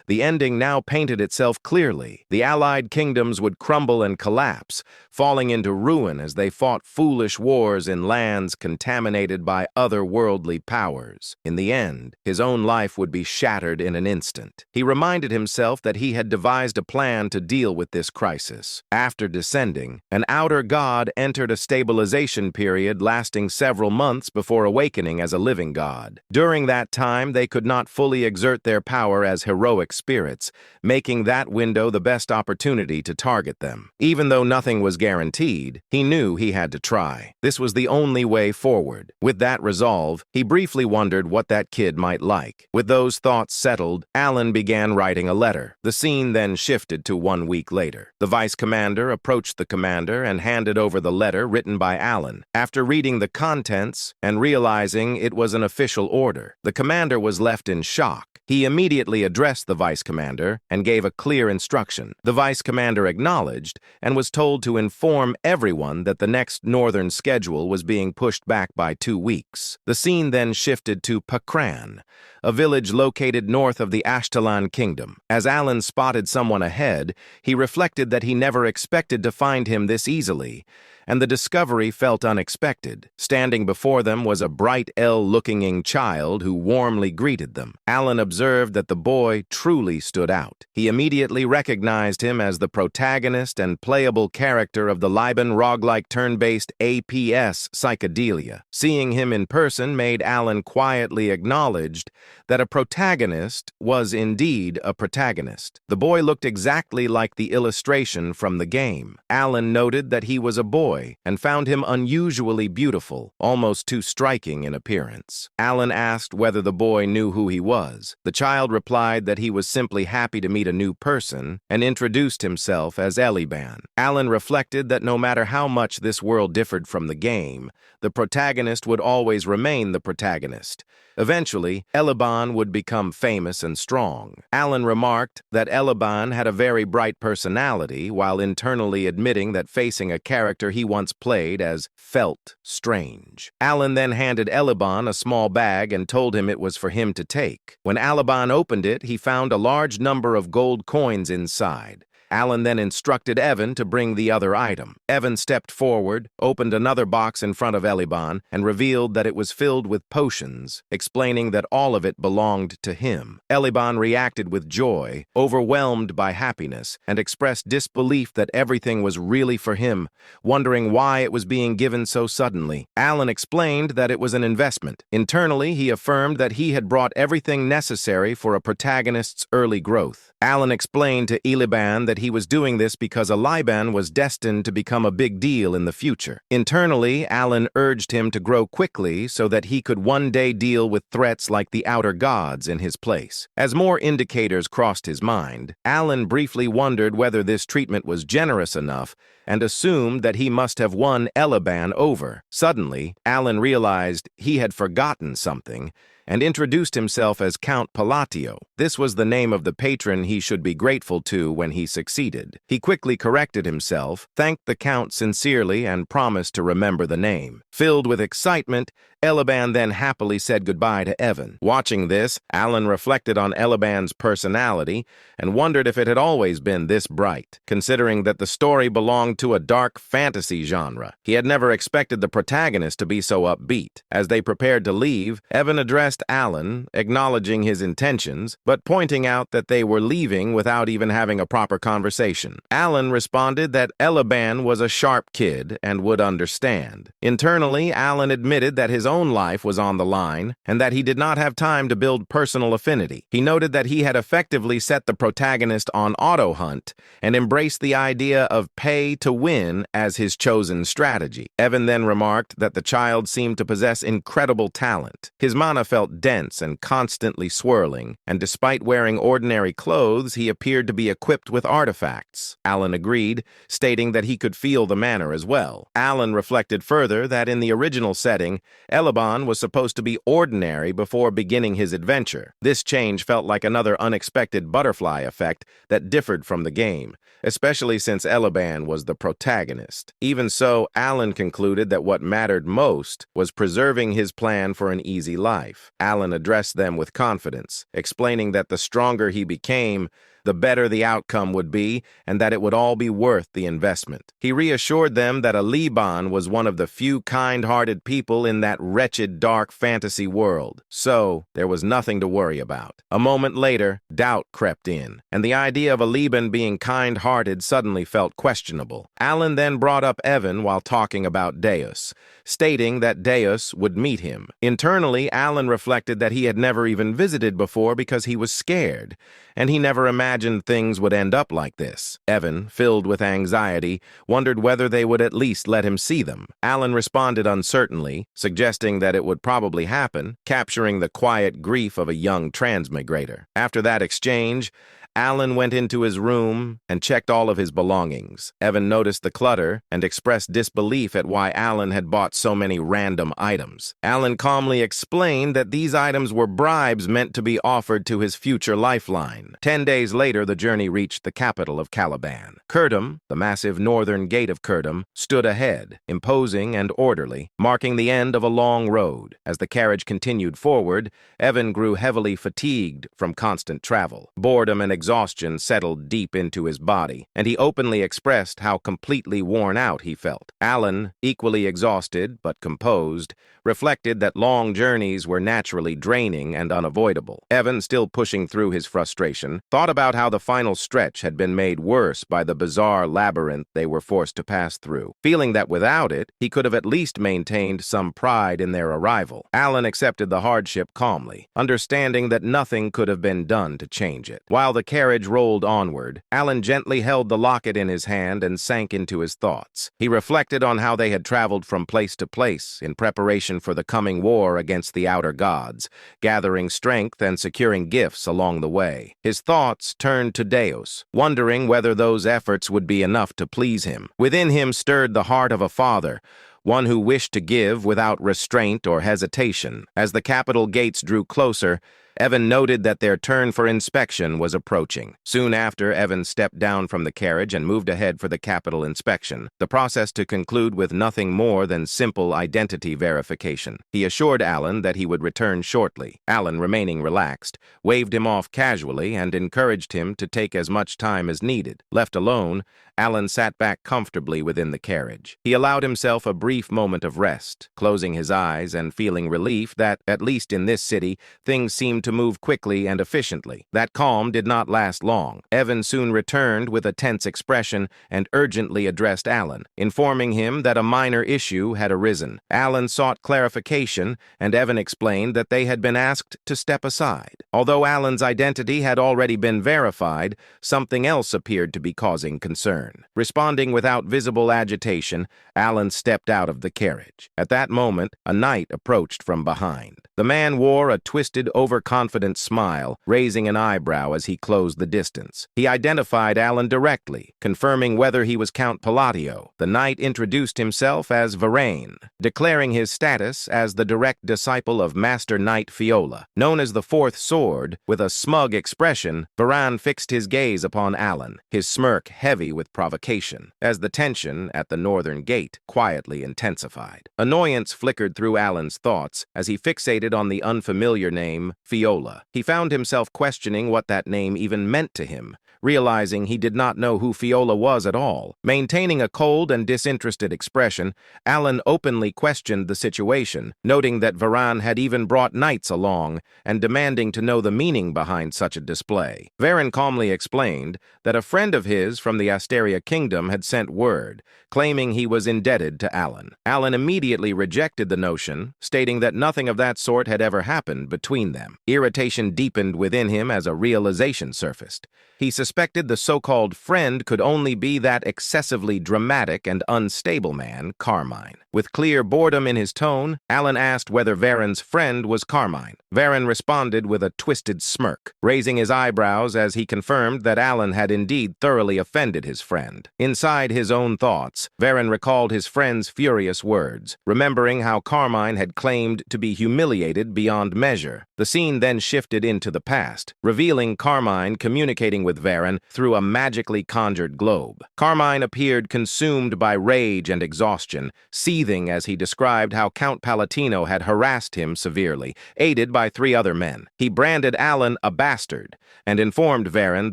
the ending now painted itself clearly. The allied kingdoms would crumble and collapse, falling into ruin as they fought foolish wars in lands contaminated by otherworldly powers. In the end, his own life would be shattered in an instant. He reminded himself that he had devised a plan to deal with this crisis. After descending, an outer god entered a stabilization period lasting several months before awakening as a living god. During that time, they could not fully exert their power as heroic spirits, making that window the best opportunity to target them. Even though nothing was guaranteed, he knew he had to try. This was the only way forward. With that resolve, he briefly wondered what that kid might like. With those thoughts settled, Alan began writing a letter. The scene then shifted to 1 week later. The vice commander approached the commander and handed over the letter written by Alan. After reading the contents and realizing it was an official order, the commander was left in shock. He immediately addressed the vice commander and gave a clear instruction. The vice commander acknowledged and was told to inform everyone that the next northern schedule was being pushed back by 2 weeks. The scene then shifted to Pakran, a village located north of the Ashtalan kingdom. As Alan spotted someone ahead, he reflected that he never expected to find him this easily, and the discovery felt unexpected. Standing before them was a bright, ill-looking child who warmly greeted them. Alan observed that the boy truly stood out. He immediately recognized him as the protagonist and playable character of the Liban roguelike turn-based APS Psychedelia. Seeing him in person made Alan quietly acknowledged that a protagonist was indeed a protagonist. The boy looked exactly like the illustration from the game. Alan noted that he was a boy and found him unusually beautiful, almost too striking in appearance. Alan asked whether the boy knew who he was. The child replied that he was simply happy to meet a new person and introduced himself as Eliban. Alan reflected that no matter how much this world differed from the game, the protagonist would always remain the protagonist. Eventually, Eliban would become famous and strong. Alan remarked that Eliban had a very bright personality while internally admitting that facing a character he once played as felt strange. Alan then handed Eliban a small bag and told him it was for him to take. When Eliban opened it, he found a large number of gold coins inside. Alan then instructed Evan to bring the other item. Evan stepped forward, opened another box in front of Eliban, and revealed that it was filled with potions, explaining that all of it belonged to him. Eliban reacted with joy, overwhelmed by happiness, and expressed disbelief that everything was really for him, wondering why it was being given so suddenly. Alan explained that it was an investment. Internally, he affirmed that he had brought everything necessary for a protagonist's early growth. Alan explained to Eliban that he was doing this because Eliban was destined to become a big deal in the future. Internally, Alan urged him to grow quickly so that he could one day deal with threats like the outer gods in his place. As more indicators crossed his mind, Alan briefly wondered whether this treatment was generous enough and assumed that he must have won Eliban over. Suddenly, Alan realized he had forgotten something and introduced himself as Count Palatio. This was the name of the patron he should be grateful to when he succeeded. He quickly corrected himself, thanked the Count sincerely, and promised to remember the name. Filled with excitement, Eliban then happily said goodbye to Evan. Watching this, Alan reflected on Eliban's personality and wondered if it had always been this bright, considering that the story belonged to a dark fantasy genre. He had never expected the protagonist to be so upbeat. As they prepared to leave, Evan addressed Alan, acknowledging his intentions, but pointing out that they were leaving without even having a proper conversation. Alan responded that Eliban was a sharp kid and would understand. Internally, Alan admitted that his own life was on the line and that he did not have time to build personal affinity. He noted that he had effectively set the protagonist on auto hunt and embraced the idea of pay to win as his chosen strategy. Evan then remarked that the child seemed to possess incredible talent. His mana felt dense and constantly swirling, and despite wearing ordinary clothes, he appeared to be equipped with artifacts. Alan agreed, stating that he could feel the manner as well. Alan reflected further that in the original setting, Eliban was supposed to be ordinary before beginning his adventure. This change felt like another unexpected butterfly effect that differed from the game, especially since Eliban was the protagonist. Even so, Alan concluded that what mattered most was preserving his plan for an easy life. Alan addressed them with confidence, explaining that the stronger he became, the better the outcome would be, and that it would all be worth the investment. He reassured them that Eliban was one of the few kind-hearted people in that wretched, dark fantasy world, so there was nothing to worry about. A moment later, doubt crept in, and the idea of Eliban being kind-hearted suddenly felt questionable. Alan then brought up Evan while talking about Deus, stating that Deus would meet him. Internally, Alan reflected that he had never even visited before because he was scared, and he never imagined things would end up like this. Evan, filled with anxiety, wondered whether they would at least let him see them. Alan responded uncertainly, suggesting that it would probably happen, capturing the quiet grief of a young transmigrator. After that exchange, Alan went into his room and checked all of his belongings. Evan noticed the clutter and expressed disbelief at why Alan had bought so many random items. Alan calmly explained that these items were bribes meant to be offered to his future lifeline. 10 days later, the journey reached the capital of Caliban. Kurdum, the massive northern gate of Kurdum, stood ahead, imposing and orderly, marking the end of a long road. As the carriage continued forward, Evan grew heavily fatigued from constant travel. Boredom and exhaustion settled deep into his body, and he openly expressed how completely worn out he felt. Alan, equally exhausted but composed, reflected that long journeys were naturally draining and unavoidable. Evan, still pushing through his frustration, thought about how the final stretch had been made worse by the bizarre labyrinth they were forced to pass through, feeling that without it, he could have at least maintained some pride in their arrival. Alan accepted the hardship calmly, understanding that nothing could have been done to change it. While the carriage rolled onward, Alan gently held the locket in his hand and sank into his thoughts. He reflected on how they had traveled from place to place in preparation for the coming war against the outer gods, gathering strength and securing gifts along the way. His thoughts turned to Deus, wondering whether those efforts would be enough to please him. Within him stirred the heart of a father, one who wished to give without restraint or hesitation. As the capital gates drew closer, Evan noted that their turn for inspection was approaching. Soon after, Evan stepped down from the carriage and moved ahead for the capital inspection, the process to conclude with nothing more than simple identity verification. He assured Alan that he would return shortly. Alan, remaining relaxed, waved him off casually and encouraged him to take as much time as needed. Left alone, Alan sat back comfortably within the carriage. He allowed himself a brief moment of rest, closing his eyes and feeling relief that, at least in this city, things seemed to move quickly and efficiently. That calm did not last long. Evan soon returned with a tense expression and urgently addressed Alan, informing him that a minor issue had arisen. Alan sought clarification, and Evan explained that they had been asked to step aside. Although Alan's identity had already been verified, something else appeared to be causing concern. Responding without visible agitation, Alan stepped out of the carriage. At that moment, a knight approached from behind. The man wore a twisted, overconfident smile, raising an eyebrow as he closed the distance. He identified Alan directly, confirming whether he was Count Palladio. The knight introduced himself as Varain, declaring his status as the direct disciple of Master Knight Fiola. Known as the Fourth Sword, with a smug expression, Varain fixed his gaze upon Alan, his smirk heavy with provocation, as the tension at the northern gate quietly intensified. Annoyance flickered through Alan's thoughts as he fixated on the unfamiliar name Fiola. He found himself questioning what that name even meant to him, realizing he did not know who Fiola was at all. Maintaining a cold and disinterested expression, Alan openly questioned the situation, noting that Varain had even brought knights along and demanding to know the meaning behind such a display. Varain calmly explained that a friend of his from the Asteria Kingdom had sent word, claiming he was indebted to Alan. Alan immediately rejected the notion, stating that nothing of that sort had ever happened between them. Irritation deepened within him as a realization surfaced. He suspected the so-called friend could only be that excessively dramatic and unstable man, Carmine. With clear boredom in his tone, Alan asked whether Varain's friend was Carmine. Varain responded with a twisted smirk, raising his eyebrows as he confirmed that Alan had indeed thoroughly offended his friend. Inside his own thoughts, Varain recalled his friend's furious words, remembering how Carmine had claimed to be humiliated beyond measure. The scene then shifted into the past, revealing Carmine communicating with Varain through a magically conjured globe. Carmine appeared consumed by rage and exhaustion, seething as he described how Count Palatino had harassed him severely, aided by 3 other men. He branded Alan a bastard and informed Varain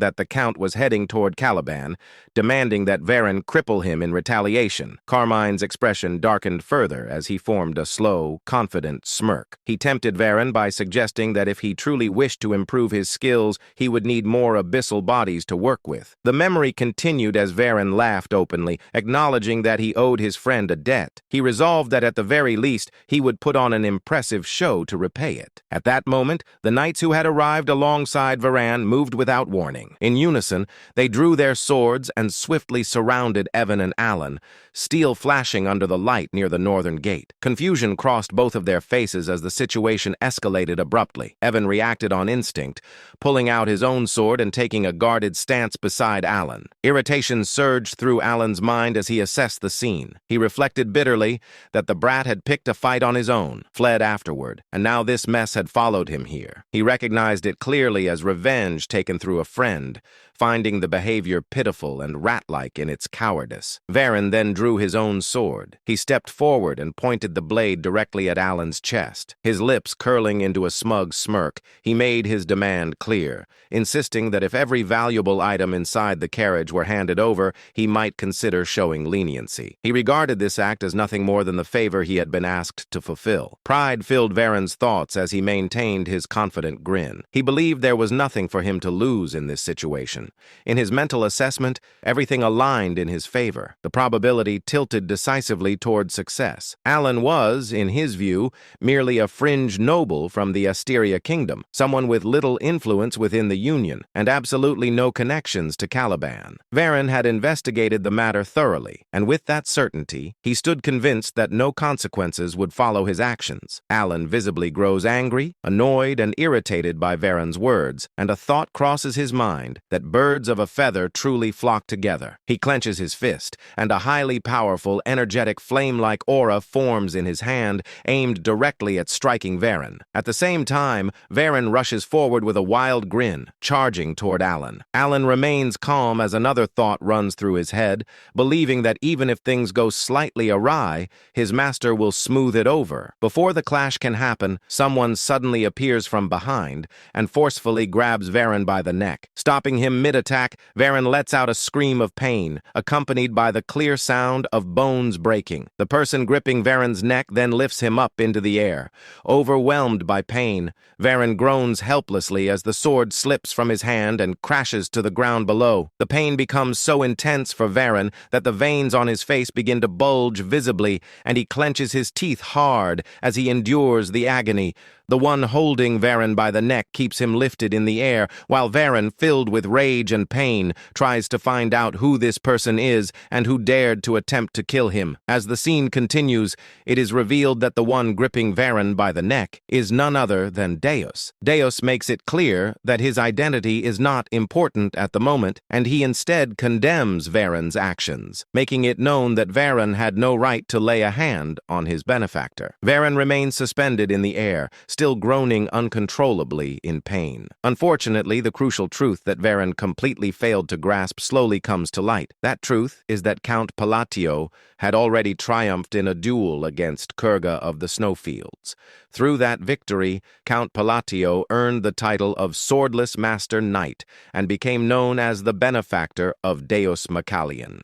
that the Count was heading toward Caliban, demanding that Varain cripple him in retaliation. Carmine's expression darkened further as he formed a slow, confident smirk. He tempted Varain by suggesting that if he truly wished to improve his skills, he would need more abyssal bodies to work with. The memory continued as Varain laughed openly, acknowledging that he owed his friend a debt. He resolved that at the very least, he would put on an impressive show to repay it. At that moment, the knights who had arrived alongside Varain moved without warning. In unison, they drew their swords and swiftly surrounded Evan and Alan, steel flashing under the light near the northern gate. Confusion crossed both of their faces as the situation escalated abruptly. Evan reacted on instinct, pulling out his own sword and taking a guarded stance beside Alan. Irritation surged through Alan's mind as he assessed the scene. He reflected bitterly that the brat had picked a fight on his own, fled afterward, and now this mess had followed him here. He recognized it clearly as revenge taken through a friend, finding the behavior pitiful and rat-like in its cowardice. Varain then drew his own sword. He stepped forward and pointed the blade directly at Alan's chest. His lips curling into a smug smirk, he made his demand clear, insisting that if every valuable item inside the carriage were handed over, he might consider showing leniency. He regarded this act as nothing more than the favor he had been asked to fulfill. Pride filled Varain's thoughts as he maintained his confident grin. He believed there was nothing for him to lose in this situation. In his mental assessment, everything aligned in his favor. The probability tilted decisively toward success. Alan was, in his view, merely a fringe noble from the Asteria Kingdom, someone with little influence within the Union, and absolutely no connections to Caliban. Varain had investigated the matter thoroughly, and with that certainty, he stood convinced that no consequences would follow his actions. Alan visibly grows angry, annoyed, and irritated by Varain's words, and a thought crosses his mind that birds of a feather truly flock together. He clenches his fist, and a highly powerful, energetic flame-like aura forms in his hand, aimed directly at striking Varen. At the same time, Varen rushes forward with a wild grin, charging toward Alan. Alan remains calm as another thought runs through his head, believing that even if things go slightly awry, his master will smooth it over. Before the clash can happen, someone suddenly appears from behind and forcefully grabs Varen by the neck. Stopping him mid-attack, Varen lets out a scream of pain, accompanied by the clear sound of bones breaking. The person gripping Varen's neck then lifts him up into the air. Overwhelmed by pain, Varen groans helplessly as the sword slips from his hand and crashes to the ground below. The pain becomes so intense for Varen that the veins on his face begin to bulge visibly, and he clenches his teeth hard as he endures the agony. The one holding Varen by the neck keeps him lifted in the air, while Varen, filled with rage and pain, tries to find out who this person is and who dared to attempt to kill him. As the scene continues, it is revealed that the one gripping Varen by the neck is none other than Deus. Deus makes it clear that his identity is not important at the moment, and he instead condemns Varen's actions, making it known that Varen had no right to lay a hand on his benefactor. Varen remains suspended in the air, still groaning uncontrollably in pain. Unfortunately, the crucial truth that Varen completely failed to grasp slowly comes to light. That truth is that Count Palatio had already triumphed in a duel against Kurga of the Snowfields. Through that victory, Count Palatio earned the title of Swordless Master Knight and became known as the benefactor of Deus Macallion.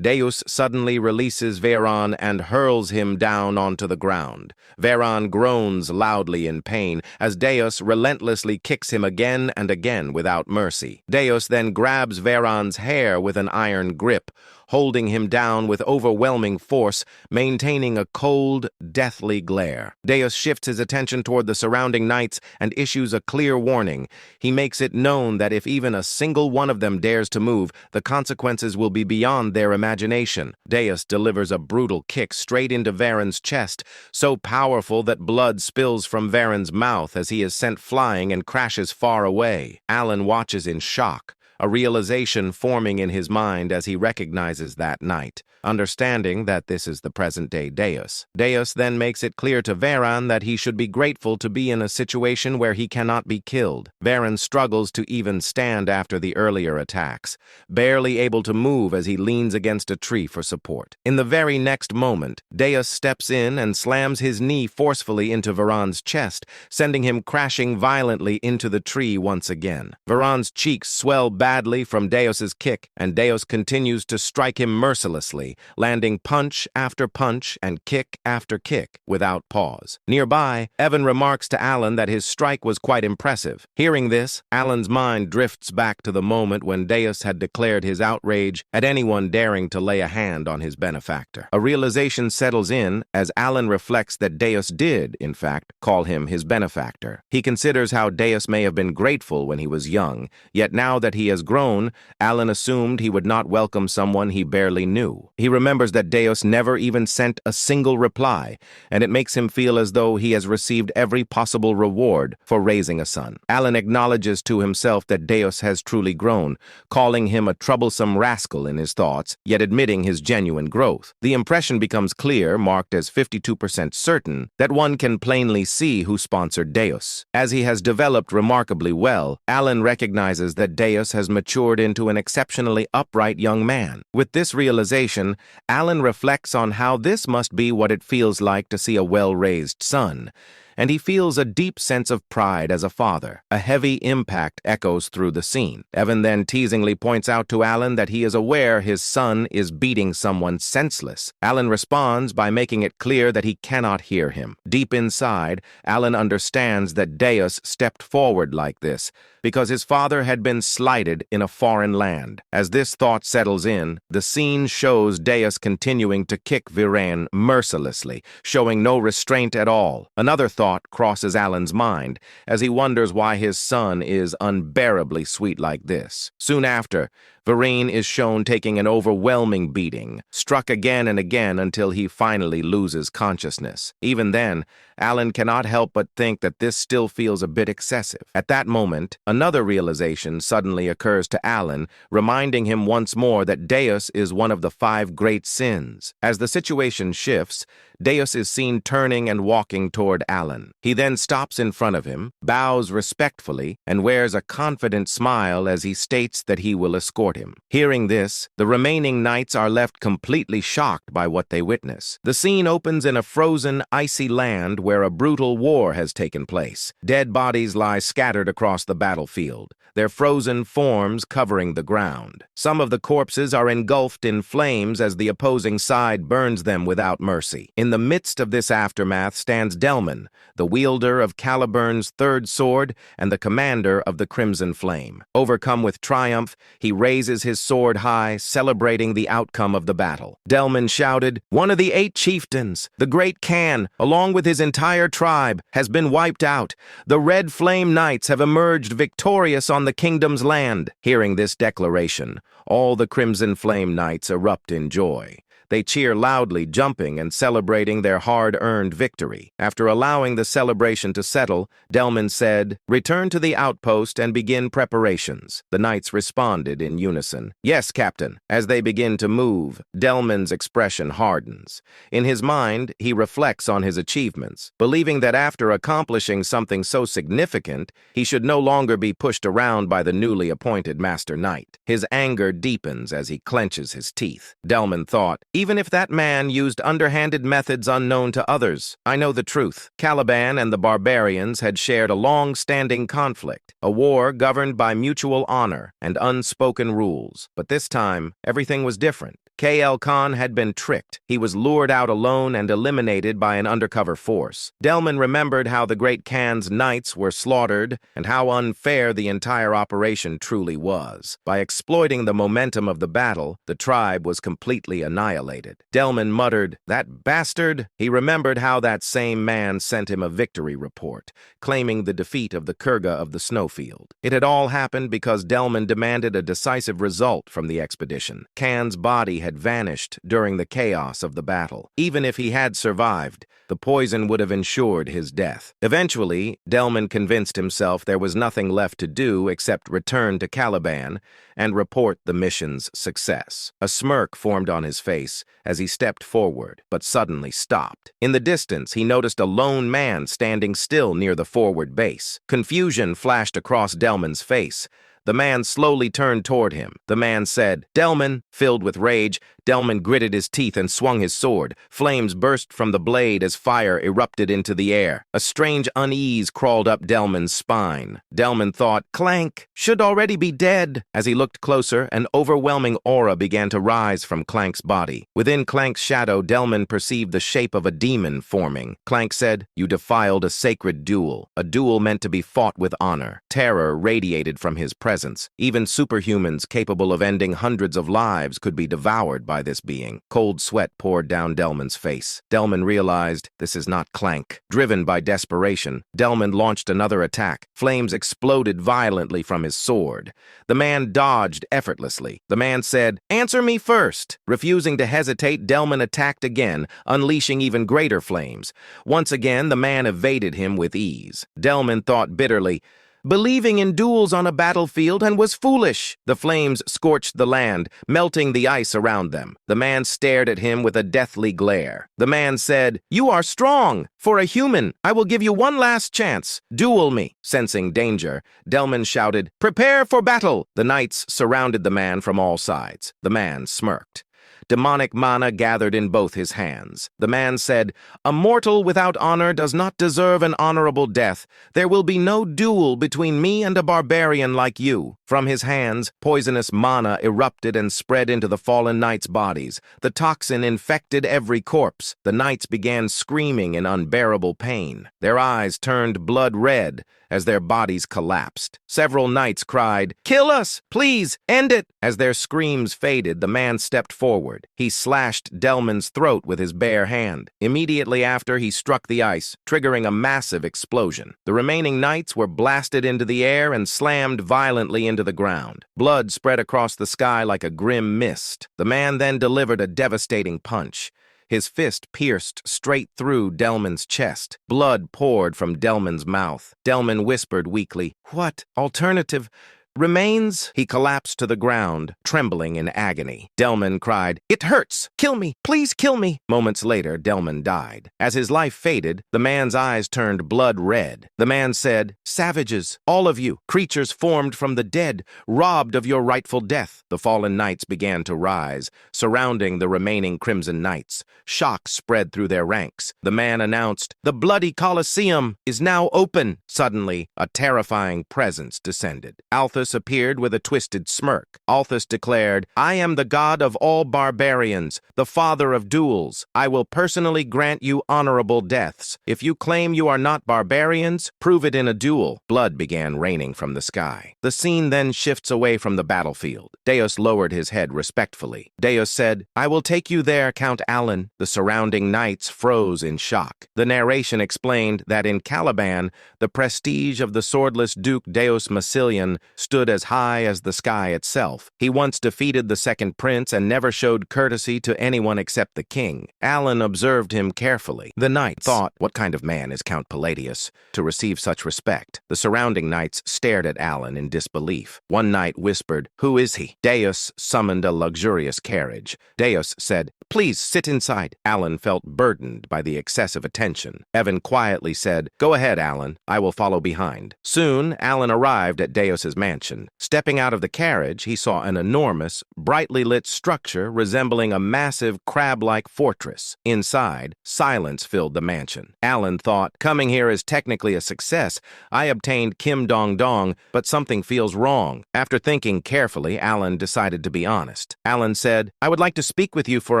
Deus suddenly releases Varen and hurls him down onto the ground. Varen groans loudly in pain as Deus relentlessly kicks him again and again without mercy. Deus then grabs Varen's hair with an iron grip, holding him down with overwhelming force, maintaining a cold, deathly glare. Deus shifts his attention toward the surrounding knights and issues a clear warning. He makes it known that if even a single one of them dares to move, the consequences will be beyond their imagination. Deus delivers a brutal kick straight into Varen's chest, so powerful that blood spills from Varen's mouth as he is sent flying and crashes far away. Alan watches in shock, a realization forming in his mind as he recognizes that knight, understanding that this is the present-day Deus. Deus then makes it clear to Varen that he should be grateful to be in a situation where he cannot be killed. Varen struggles to even stand after the earlier attacks, barely able to move as he leans against a tree for support. In the very next moment, Deus steps in and slams his knee forcefully into Varen's chest, sending him crashing violently into the tree once again. Varen's cheeks swell badly from Deus's kick, and Deus continues to strike him mercilessly, landing punch after punch and kick after kick without pause. Nearby, Evan remarks to Alan that his strike was quite impressive. Hearing this, Alan's mind drifts back to the moment when Deus had declared his outrage at anyone daring to lay a hand on his benefactor. A realization settles in as Alan reflects that Deus did, in fact, call him his benefactor. He considers how Deus may have been grateful when he was young, yet now that he has grown, Alan assumed he would not welcome someone he barely knew. He remembers that Deus never even sent a single reply, and it makes him feel as though he has received every possible reward for raising a son. Alan acknowledges to himself that Deus has truly grown, calling him a troublesome rascal in his thoughts, yet admitting his genuine growth. The impression becomes clear, marked as 52% certain, that one can plainly see who sponsored Deus. As he has developed remarkably well, Alan recognizes that Deus has matured into an exceptionally upright young man. With this realization, Alan reflects on how this must be what it feels like to see a well-raised son, and he feels a deep sense of pride as a father. A heavy impact echoes through the scene. Evan then teasingly points out to Alan that he is aware his son is beating someone senseless. Alan responds by making it clear that he cannot hear him. Deep inside, Alan understands that Deus stepped forward like this because his father had been slighted in a foreign land. As this thought settles in, the scene shows Deus continuing to kick Varen mercilessly, showing no restraint at all. Another thought crosses Alan's mind as he wonders why his son is unbearably sweet like this. Soon after, Vereen is shown taking an overwhelming beating, struck again and again until he finally loses consciousness. Even then, Alan cannot help but think that this still feels a bit excessive. At that moment, another realization suddenly occurs to Alan, reminding him once more that Deus is one of the 5 great sins. As the situation shifts, Deus is seen turning and walking toward Alan. He then stops in front of him, bows respectfully, and wears a confident smile as he states that he will escort him. Hearing this, the remaining knights are left completely shocked by what they witness. The scene opens in a frozen, icy land where a brutal war has taken place. Dead bodies lie scattered across the battlefield, their frozen forms covering the ground. Some of the corpses are engulfed in flames as the opposing side burns them without mercy. In the midst of this aftermath stands Delman, the wielder of Caliburn's 3rd sword and the commander of the Crimson Flame. Overcome with triumph, he raises his sword high, celebrating the outcome of the battle. Delman shouted, "One of the 8 chieftains, the great Khan, along with his entire tribe, has been wiped out. The Red Flame Knights have emerged victorious on the kingdom's land." Hearing this declaration, all the Crimson Flame Knights erupt in joy. They cheer loudly, jumping and celebrating their hard-earned victory. After allowing the celebration to settle, Delman said, "Return to the outpost and begin preparations." The knights responded in unison, "Yes, Captain." As they begin to move, Delman's expression hardens. In his mind, he reflects on his achievements, believing that after accomplishing something so significant, he should no longer be pushed around by the newly appointed Master Knight. His anger deepens as he clenches his teeth. Delman thought, "Even if that man used underhanded methods unknown to others, I know the truth." Caliban and the barbarians had shared a long-standing conflict, a war governed by mutual honor and unspoken rules. But this time, everything was different. K.L. Khan had been tricked. He was lured out alone and eliminated by an undercover force. Delman remembered how the great Khan's knights were slaughtered and how unfair the entire operation truly was. By exploiting the momentum of the battle, the tribe was completely annihilated. Delman muttered, "That bastard!" He remembered how that same man sent him a victory report, claiming the defeat of the Kurga of the snowfield. It had all happened because Delman demanded a decisive result from the expedition. Khan's body had vanished during the chaos of the battle. Even if he had survived, the poison would have ensured his death. Eventually, Delman convinced himself there was nothing left to do except return to Caliban and report the mission's success. A smirk formed on his face as he stepped forward, but suddenly stopped. In the distance, he noticed a lone man standing still near the forward base. Confusion flashed across Delman's face. The man slowly turned toward him. The man said, "Delman." Filled with rage, Delman gritted his teeth and swung his sword. Flames burst from the blade as fire erupted into the air. A strange unease crawled up Delman's spine. Delman thought, "Clank should already be dead." As he looked closer, an overwhelming aura began to rise from Clank's body. Within Clank's shadow, Delman perceived the shape of a demon forming. Clank said, "You defiled a sacred duel, a duel meant to be fought with honor." Terror radiated from his presence. Even superhumans capable of ending hundreds of lives could be devoured by this being. Cold sweat poured down Delman's face. Delman realized this is not Clank. Driven by desperation, Delman launched another attack. Flames exploded violently from his sword. The man dodged effortlessly. The man said, "Answer me first." Refusing to hesitate, Delman attacked again, unleashing even greater flames. Once again, the man evaded him with ease. Delman thought bitterly, "Believing in duels on a battlefield and was foolish." The flames scorched the land, melting the ice around them. The man stared at him with a deathly glare. The man said, "You are strong. For a human, I will give you one last chance. Duel me." Sensing danger, Delman shouted, "Prepare for battle." The knights surrounded the man from all sides. The man smirked. Demonic mana gathered in both his hands. The man said, "A mortal without honor does not deserve an honorable death. There will be no duel between me and a barbarian like you." From his hands, poisonous mana erupted and spread into the fallen knights' bodies. The toxin infected every corpse. The knights began screaming in unbearable pain. Their eyes turned blood red as their bodies collapsed. Several knights cried, "Kill us! Please, end it!" As their screams faded, the man stepped forward. forward. He slashed Delman's throat with his bare hand. Immediately after, he struck the ice, triggering a massive explosion. The remaining knights were blasted into the air and slammed violently into the ground. Blood spread across the sky like a grim mist. The man then delivered a devastating punch. His fist pierced straight through Delman's chest. Blood poured from Delman's mouth. Delman whispered weakly, "What alternative remains?" He collapsed to the ground, trembling in agony. Delman cried, "It hurts! Kill me! Please kill me!" Moments later, Delman died. As his life faded, the man's eyes turned blood red. The man said, "Savages, all of you, creatures formed from the dead, robbed of your rightful death." The fallen knights began to rise, surrounding the remaining Crimson Knights. Shock spread through their ranks. The man announced, "The bloody Colosseum is now open." Suddenly, a terrifying presence descended. Althus appeared with a twisted smirk. Althus declared, "I am the god of all barbarians, the father of duels. I will personally grant you honorable deaths. If you claim you are not barbarians, prove it in a duel." Blood began raining from the sky. The scene then shifts away from the battlefield. Deus lowered his head respectfully. Deus said, "I will take you there, Count Alan." The surrounding knights froze in shock. The narration explained that in Caliban, the prestige of the swordless Duke Deus Massilian stood as high as the sky itself. He once defeated the second prince and never showed courtesy to anyone except the king. Alan observed him carefully. The knights thought, "What kind of man is Count Palladius to receive such respect?" The surrounding knights stared at Alan in disbelief. One knight whispered, "Who is he?" Deus summoned a luxurious carriage. Deus said, "Please sit inside." Alan felt burdened by the excessive attention. Evan quietly said, "Go ahead, Alan. I will follow behind." Soon, Alan arrived at Deus's mansion. Stepping out of the carriage, he saw an enormous, brightly lit structure resembling a massive crab-like fortress. Inside, silence filled the mansion. Alan thought, "Coming here is technically a success. I obtained Kim Dong Dong, but something feels wrong." After thinking carefully, Alan decided to be honest. Alan said, "I would like to speak with you for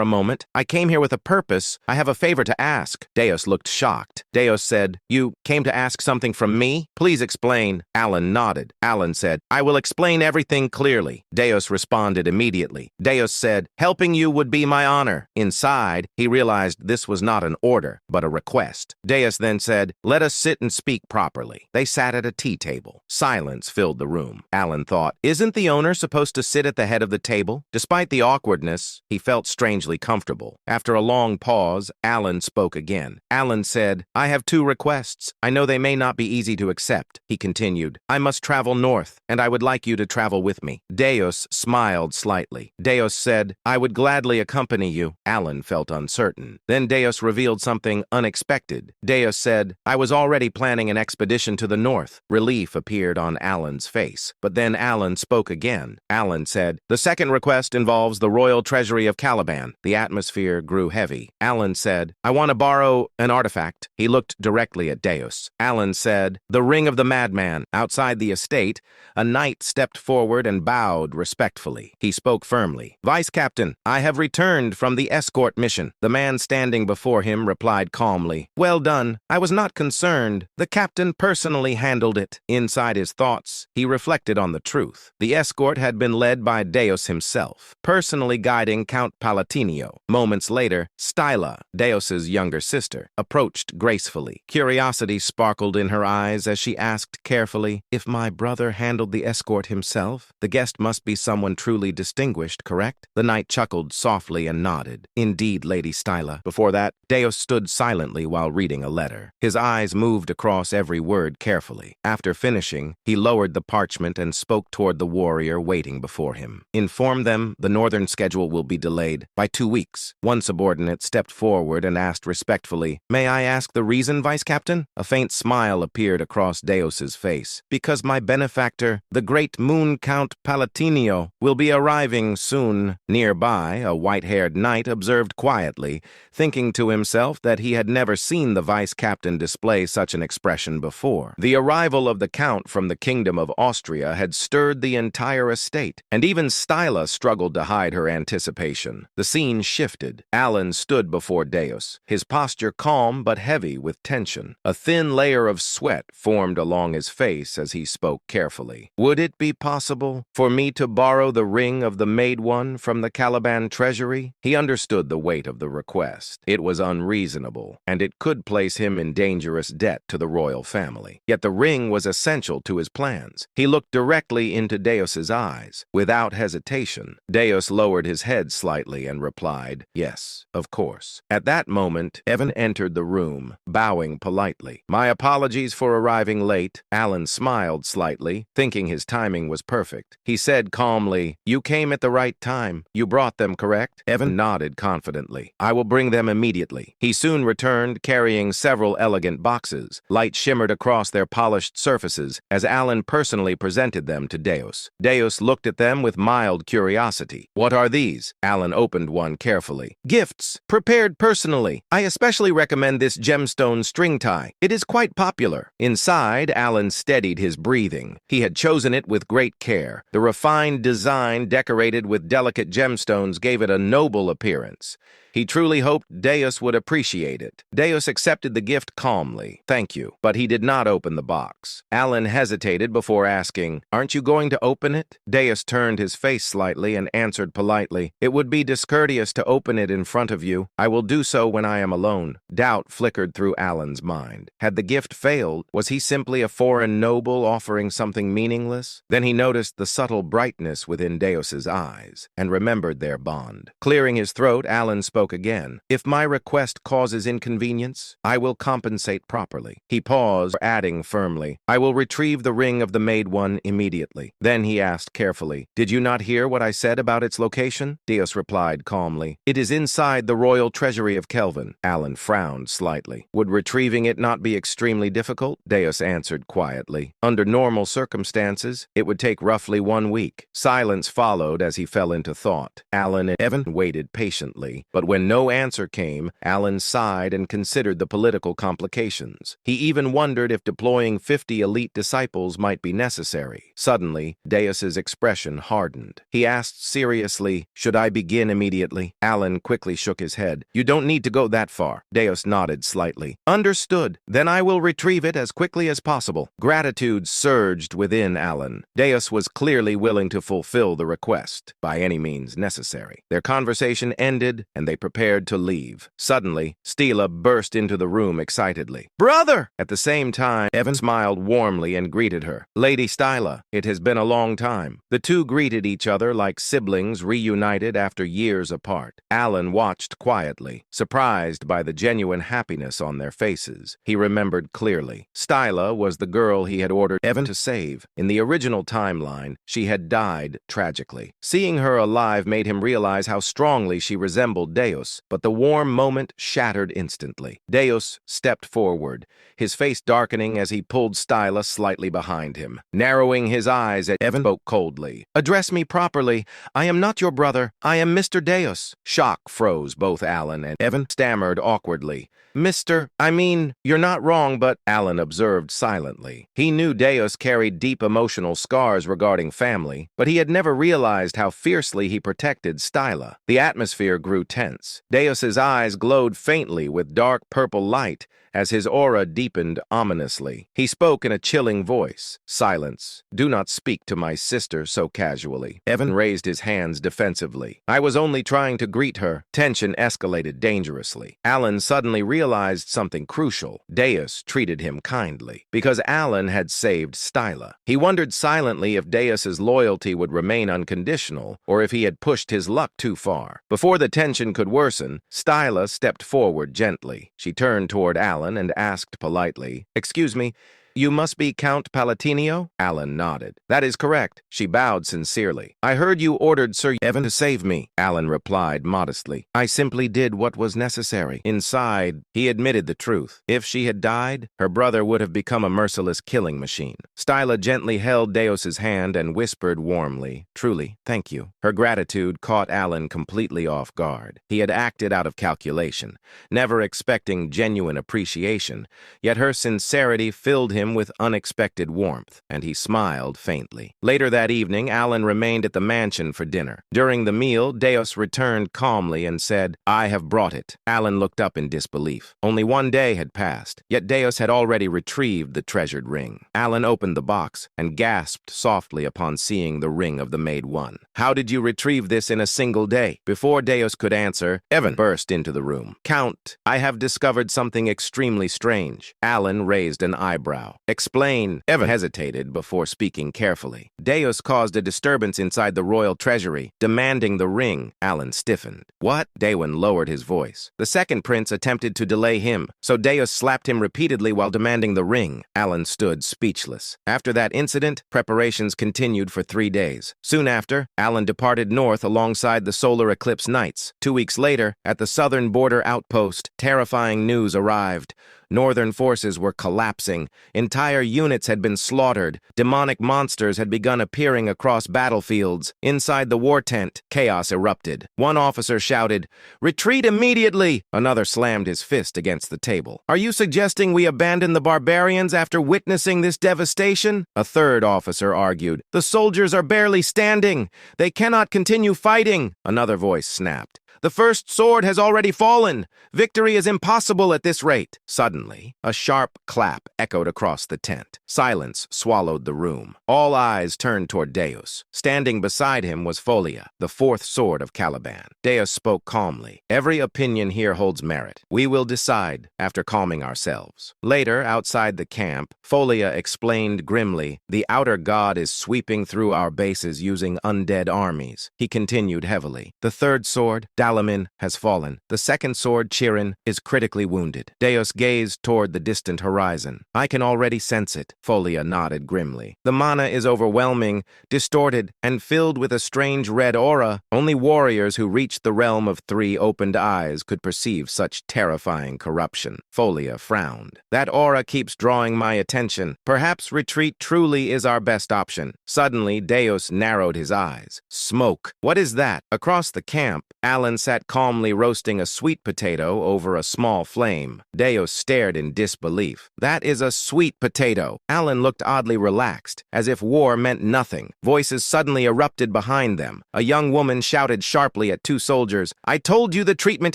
a moment. I came here with a purpose. I have a favor to ask." Deus looked shocked. Deus said, "You came to ask something from me? Please explain." Alan nodded. Alan said, "I will explain everything clearly." Deus responded immediately. Deus said, "Helping you would be my honor." Inside, he realized this was not an order, but a request. Deus then said, "Let us sit and speak properly." They sat at a tea table. Silence filled the room. Alan thought, "Isn't the owner supposed to sit at the head of the table?" Despite the awkwardness, he felt strangely comfortable. After a long pause, Alan spoke again. Alan said, "I have two requests. I know they may not be easy to accept." He continued, "I must travel north, and I would like you to travel with me." Deus smiled slightly. Deus said, "I would gladly accompany you." Alan felt uncertain. Then Deus revealed something unexpected. Deus said, "I was already planning an expedition to the north." Relief appeared on Alan's face. But then Alan spoke again. Alan said, "The second request involves the royal treasury of Caliban." The atmosphere grew heavy. Alan said, "I want to borrow an artifact." He looked directly at Deus. Alan said, "The ring of the madman." Outside the estate, a knight stepped forward and bowed respectfully. He spoke firmly. "Vice Captain, I have returned from the escort mission." The man standing before him replied calmly, "Well done. I was not concerned. The captain personally handled it." Inside his thoughts, he reflected on the truth. The escort had been led by Deus himself, personally guiding Count Palatinio. Moments later, Styla, Deus's younger sister, approached gracefully. Curiosity sparkled in her eyes as she asked carefully, "If my brother handled the escort himself, the guest must be someone truly distinguished, correct?" The knight chuckled softly and nodded. "Indeed, Lady Styla." Before that, Deus stood silently while reading a letter. His eyes moved across every word carefully. After finishing, he lowered the parchment and spoke toward the warrior waiting before him. "Inform them the northern schedule will be delayed by 2 weeks. One subordinate stepped forward and asked respectfully, "May I ask the reason, Vice Captain?" A faint smile appeared across Deus's face. "Because my benefactor, the great Moon Count Palatinio, will be arriving soon." Nearby, a white-haired knight observed quietly, thinking to himself that he had never seen the vice captain display such an expression before. The arrival of the count from the Kingdom of Austria had stirred the entire estate, and even Styla struggled to hide her anticipation. The scene shifted. Alan stood before Deus, his posture calm but heavy with tension. A thin layer of sweat formed along his face as he spoke carefully. Would it be possible for me to borrow the ring of the Maid One from the Caliban treasury? He understood the weight of the request. It was unreasonable, and it could place him in dangerous debt to the royal family. Yet the ring was essential to his plans. He looked directly into Deus's eyes. Without hesitation, Deus lowered his head slightly and replied, "Yes, of course." At that moment, Evan entered the room, bowing politely. "My apologies for arriving late." Alan smiled slightly, thinking his timing was perfect. He said calmly, "You came at the right time. You brought them, correct?" Evan nodded confidently. "I will bring them immediately." He soon returned, carrying several elegant boxes. Light shimmered across their polished surfaces as Alan personally presented them to Deus. Deus looked at them with mild curiosity. "What are these?" Alan opened one carefully. "Gifts, prepared personally. I especially recommend this gemstone string tie. It is quite popular." Inside, Alan steadied his breathing. He had chosen it with great care. The refined design, decorated with delicate gemstones, gave it a noble appearance. He truly hoped Deus would appreciate it. Deus accepted the gift calmly. "Thank you." But he did not open the box. Alan hesitated before asking, "Aren't you going to open it?" Deus turned his face slightly and answered politely, "It would be discourteous to open it in front of you. I will do so when I am alone." Doubt flickered through Alan's mind. Had the gift failed? Was he simply a foreign noble offering something meaningless? Then he noticed the subtle brightness within Deus's eyes and remembered their bond. Clearing his throat, Alan spoke again. "If my request causes inconvenience, I will compensate properly." He paused, adding firmly, "I will retrieve the ring of the Maid One immediately." Then he asked carefully, "Did you not hear what I said about its location?" Deus replied calmly, "It is inside the royal treasury of Kelvin." Alan frowned slightly. "Would retrieving it not be extremely difficult?" Deus answered quietly. "Under normal circumstances, it would take roughly 1 week." Silence followed as he fell into thought. Alan and Evan waited patiently, but when no answer came, Alan sighed and considered the political complications. He even wondered if deploying 50 elite disciples might be necessary. Suddenly, Deus's expression hardened. He asked seriously, "Should I begin immediately?" Alan quickly shook his head. "You don't need to go that far." Deus nodded slightly. "Understood. Then I will retrieve it as quickly as possible." Gratitude surged within Alan. Deus was clearly willing to fulfill the request by any means necessary. Their conversation ended, and they prepared to leave. Suddenly, Stila burst into the room excitedly. "Brother!" At the same time, Evan smiled warmly and greeted her. "Lady Stila, it has been a long time." The two greeted each other like siblings reunited after years apart. Alan watched quietly, surprised by the genuine happiness on their faces. He remembered clearly. Stila was the girl he had ordered Evan to save. In the original timeline, she had died tragically. Seeing her alive made him realize how strongly she resembled Deus, but the warm moment shattered instantly. Deus stepped forward, his face darkening as he pulled Stila slightly behind him. Narrowing his eyes at Evan, spoke coldly. "Address me properly. I am not your brother. I am Mr. Deus." Shock froze both Alan and Evan stammered awkwardly. You're not wrong, but..." Alan observed silently. He knew Deus carried deep emotional scars regarding family, but he had never realized how fiercely he protected Stila. The atmosphere grew tense. Deus's eyes glowed faintly with dark purple light as his aura deepened ominously. He spoke in a chilling voice. "Silence. Do not speak to my sister so casually." Evan raised his hands defensively. "I was only trying to greet her." Tension escalated dangerously. Alan suddenly realized something crucial. Deus treated him kindly because Alan had saved Stila. He wondered silently if Deus's loyalty would remain unconditional or if he had pushed his luck too far. Before the tension could worsen, Stila stepped forward gently. She turned toward Alan and asked politely, "Excuse me, you must be Count Palatinio?" Alan nodded. "That is correct." She bowed sincerely. "I heard you ordered Sir Evan to save me," Alan replied modestly. "I simply did what was necessary." Inside, he admitted the truth. If she had died, her brother would have become a merciless killing machine. Stila gently held Deus's hand and whispered warmly, "Truly, thank you." Her gratitude caught Alan completely off guard. He had acted out of calculation, never expecting genuine appreciation, yet her sincerity filled him him with unexpected warmth, and he smiled faintly. Later that evening, Alan remained at the mansion for dinner. During the meal, Deus returned calmly and said, "I have brought it." Alan looked up in disbelief. Only one day had passed, yet Deus had already retrieved the treasured ring. Alan opened the box and gasped softly upon seeing the ring of the Maid One. "How did you retrieve this in a single day?" Before Deus could answer, Evan burst into the room. "Count, I have discovered something extremely strange." Alan raised an eyebrow. "Explain." Evan hesitated before speaking carefully. "Deus caused a disturbance inside the royal treasury, demanding the ring." Alan stiffened. "What?" Daewin lowered his voice. "The second prince attempted to delay him, so Deus slapped him repeatedly while demanding the ring." Alan stood speechless. After that incident, preparations continued for 3 days. Soon after, Alan departed north alongside the solar eclipse knights. 2 weeks later, at the southern border outpost, terrifying news arrived. Northern forces were collapsing. Entire units had been slaughtered. Demonic monsters had begun appearing across battlefields. Inside the war tent, chaos erupted. One officer shouted, "Retreat immediately!" Another slammed his fist against the table. "Are you suggesting we abandon the barbarians after witnessing this devastation?" A third officer argued, "The soldiers are barely standing. They cannot continue fighting." Another voice snapped, "The first sword has already fallen. Victory is impossible at this rate." Suddenly, a sharp clap echoed across the tent. Silence swallowed the room. All eyes turned toward Deus. Standing beside him was Folia, the fourth sword of Caliban. Deus spoke calmly. "Every opinion here holds merit. We will decide after calming ourselves." Later, outside the camp, Folia explained grimly, "The outer god is sweeping through our bases using undead armies." He continued heavily, "The third sword, Dalamin, has fallen. The second sword, Chirin, is critically wounded." Deus gazed toward the distant horizon. "I can already sense it." Folia nodded grimly. "The mana is overwhelming, distorted, and filled with a strange red aura. Only warriors who reached the realm of 3 opened eyes could perceive such terrifying corruption." Folia frowned. "That aura keeps drawing my attention. Perhaps retreat truly is our best option." Suddenly, Deus narrowed his eyes. "Smoke. What is that?" Across the camp, Alan sat calmly roasting a sweet potato over a small flame. Deus stared in disbelief. "That is a sweet potato." Alan looked oddly relaxed, as if war meant nothing. Voices suddenly erupted behind them. A young woman shouted sharply at 2 soldiers, "I told you the treatment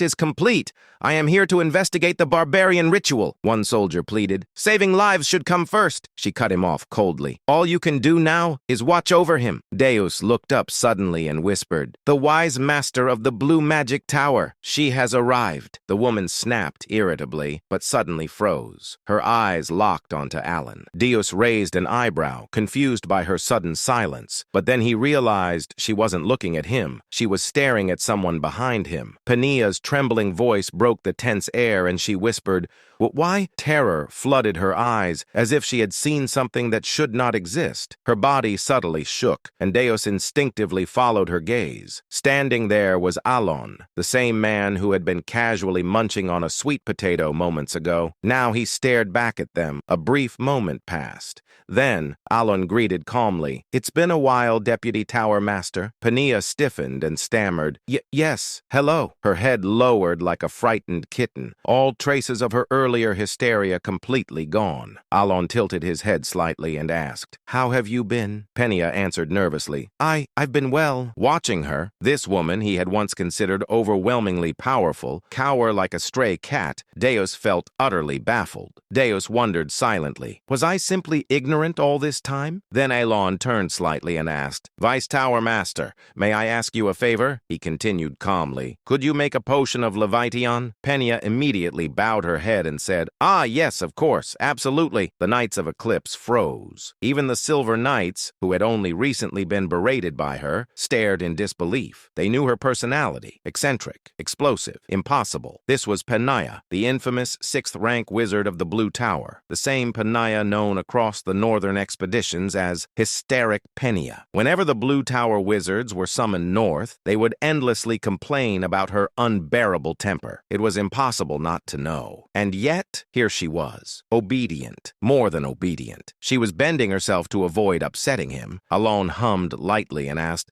is complete. I am here to investigate the barbarian ritual." One soldier pleaded, "Saving lives should come first." She cut him off coldly. "All you can do now is watch over him." Deus looked up suddenly and whispered, "The wise master of the blue magic tower. She has arrived." The woman snapped irritably, but suddenly froze. Her eyes locked onto Alan. Deus raised an eyebrow, confused by her sudden silence, but then he realized she wasn't looking at him. She was staring at someone behind him. Pania's trembling voice broke the tense air, and she whispered, "Why?" Terror flooded her eyes, as if she had seen something that should not exist. Her body subtly shook, and Deus instinctively followed her gaze. Standing there was Alon, the same man who had been casually munching on a sweet potato moments ago. Now he stared back at them. A brief moment passed. Then, Alon greeted calmly, "It's been a while, Deputy Tower Master." Pania stiffened and stammered, Yes, hello." Her head lowered like a frightened kitten, all traces of her earlier hysteria completely gone. Alon tilted his head slightly and asked, "How have you been?" Pania answered nervously, I've been well." Watching her, this woman he had once considered overwhelmingly powerful, cower like a stray cat, Deus felt utterly baffled. Deus wondered silently, was I simply ignorant all this time? Then Alon turned slightly and asked, "Vice Tower Master, may I ask you a favor?" He continued calmly, "Could you make a potion of Leviathan?" Penia immediately bowed her head and said, "Ah, yes, of course, absolutely." The Knights of Eclipse froze. Even the Silver Knights, who had only recently been berated by her, stared in disbelief. They knew her personality: eccentric, explosive, impossible. This was Penia, the infamous 6th-rank wizard of the Blue Tower, the same Penia known across the northern expeditions as Hysteric Penia. Whenever the Blue Tower wizards were summoned north, they would endlessly complain about her unbearable temper. It was impossible not to know. And yet, here she was, obedient, more than obedient. She was bending herself to avoid upsetting him. Alon hummed lightly and asked,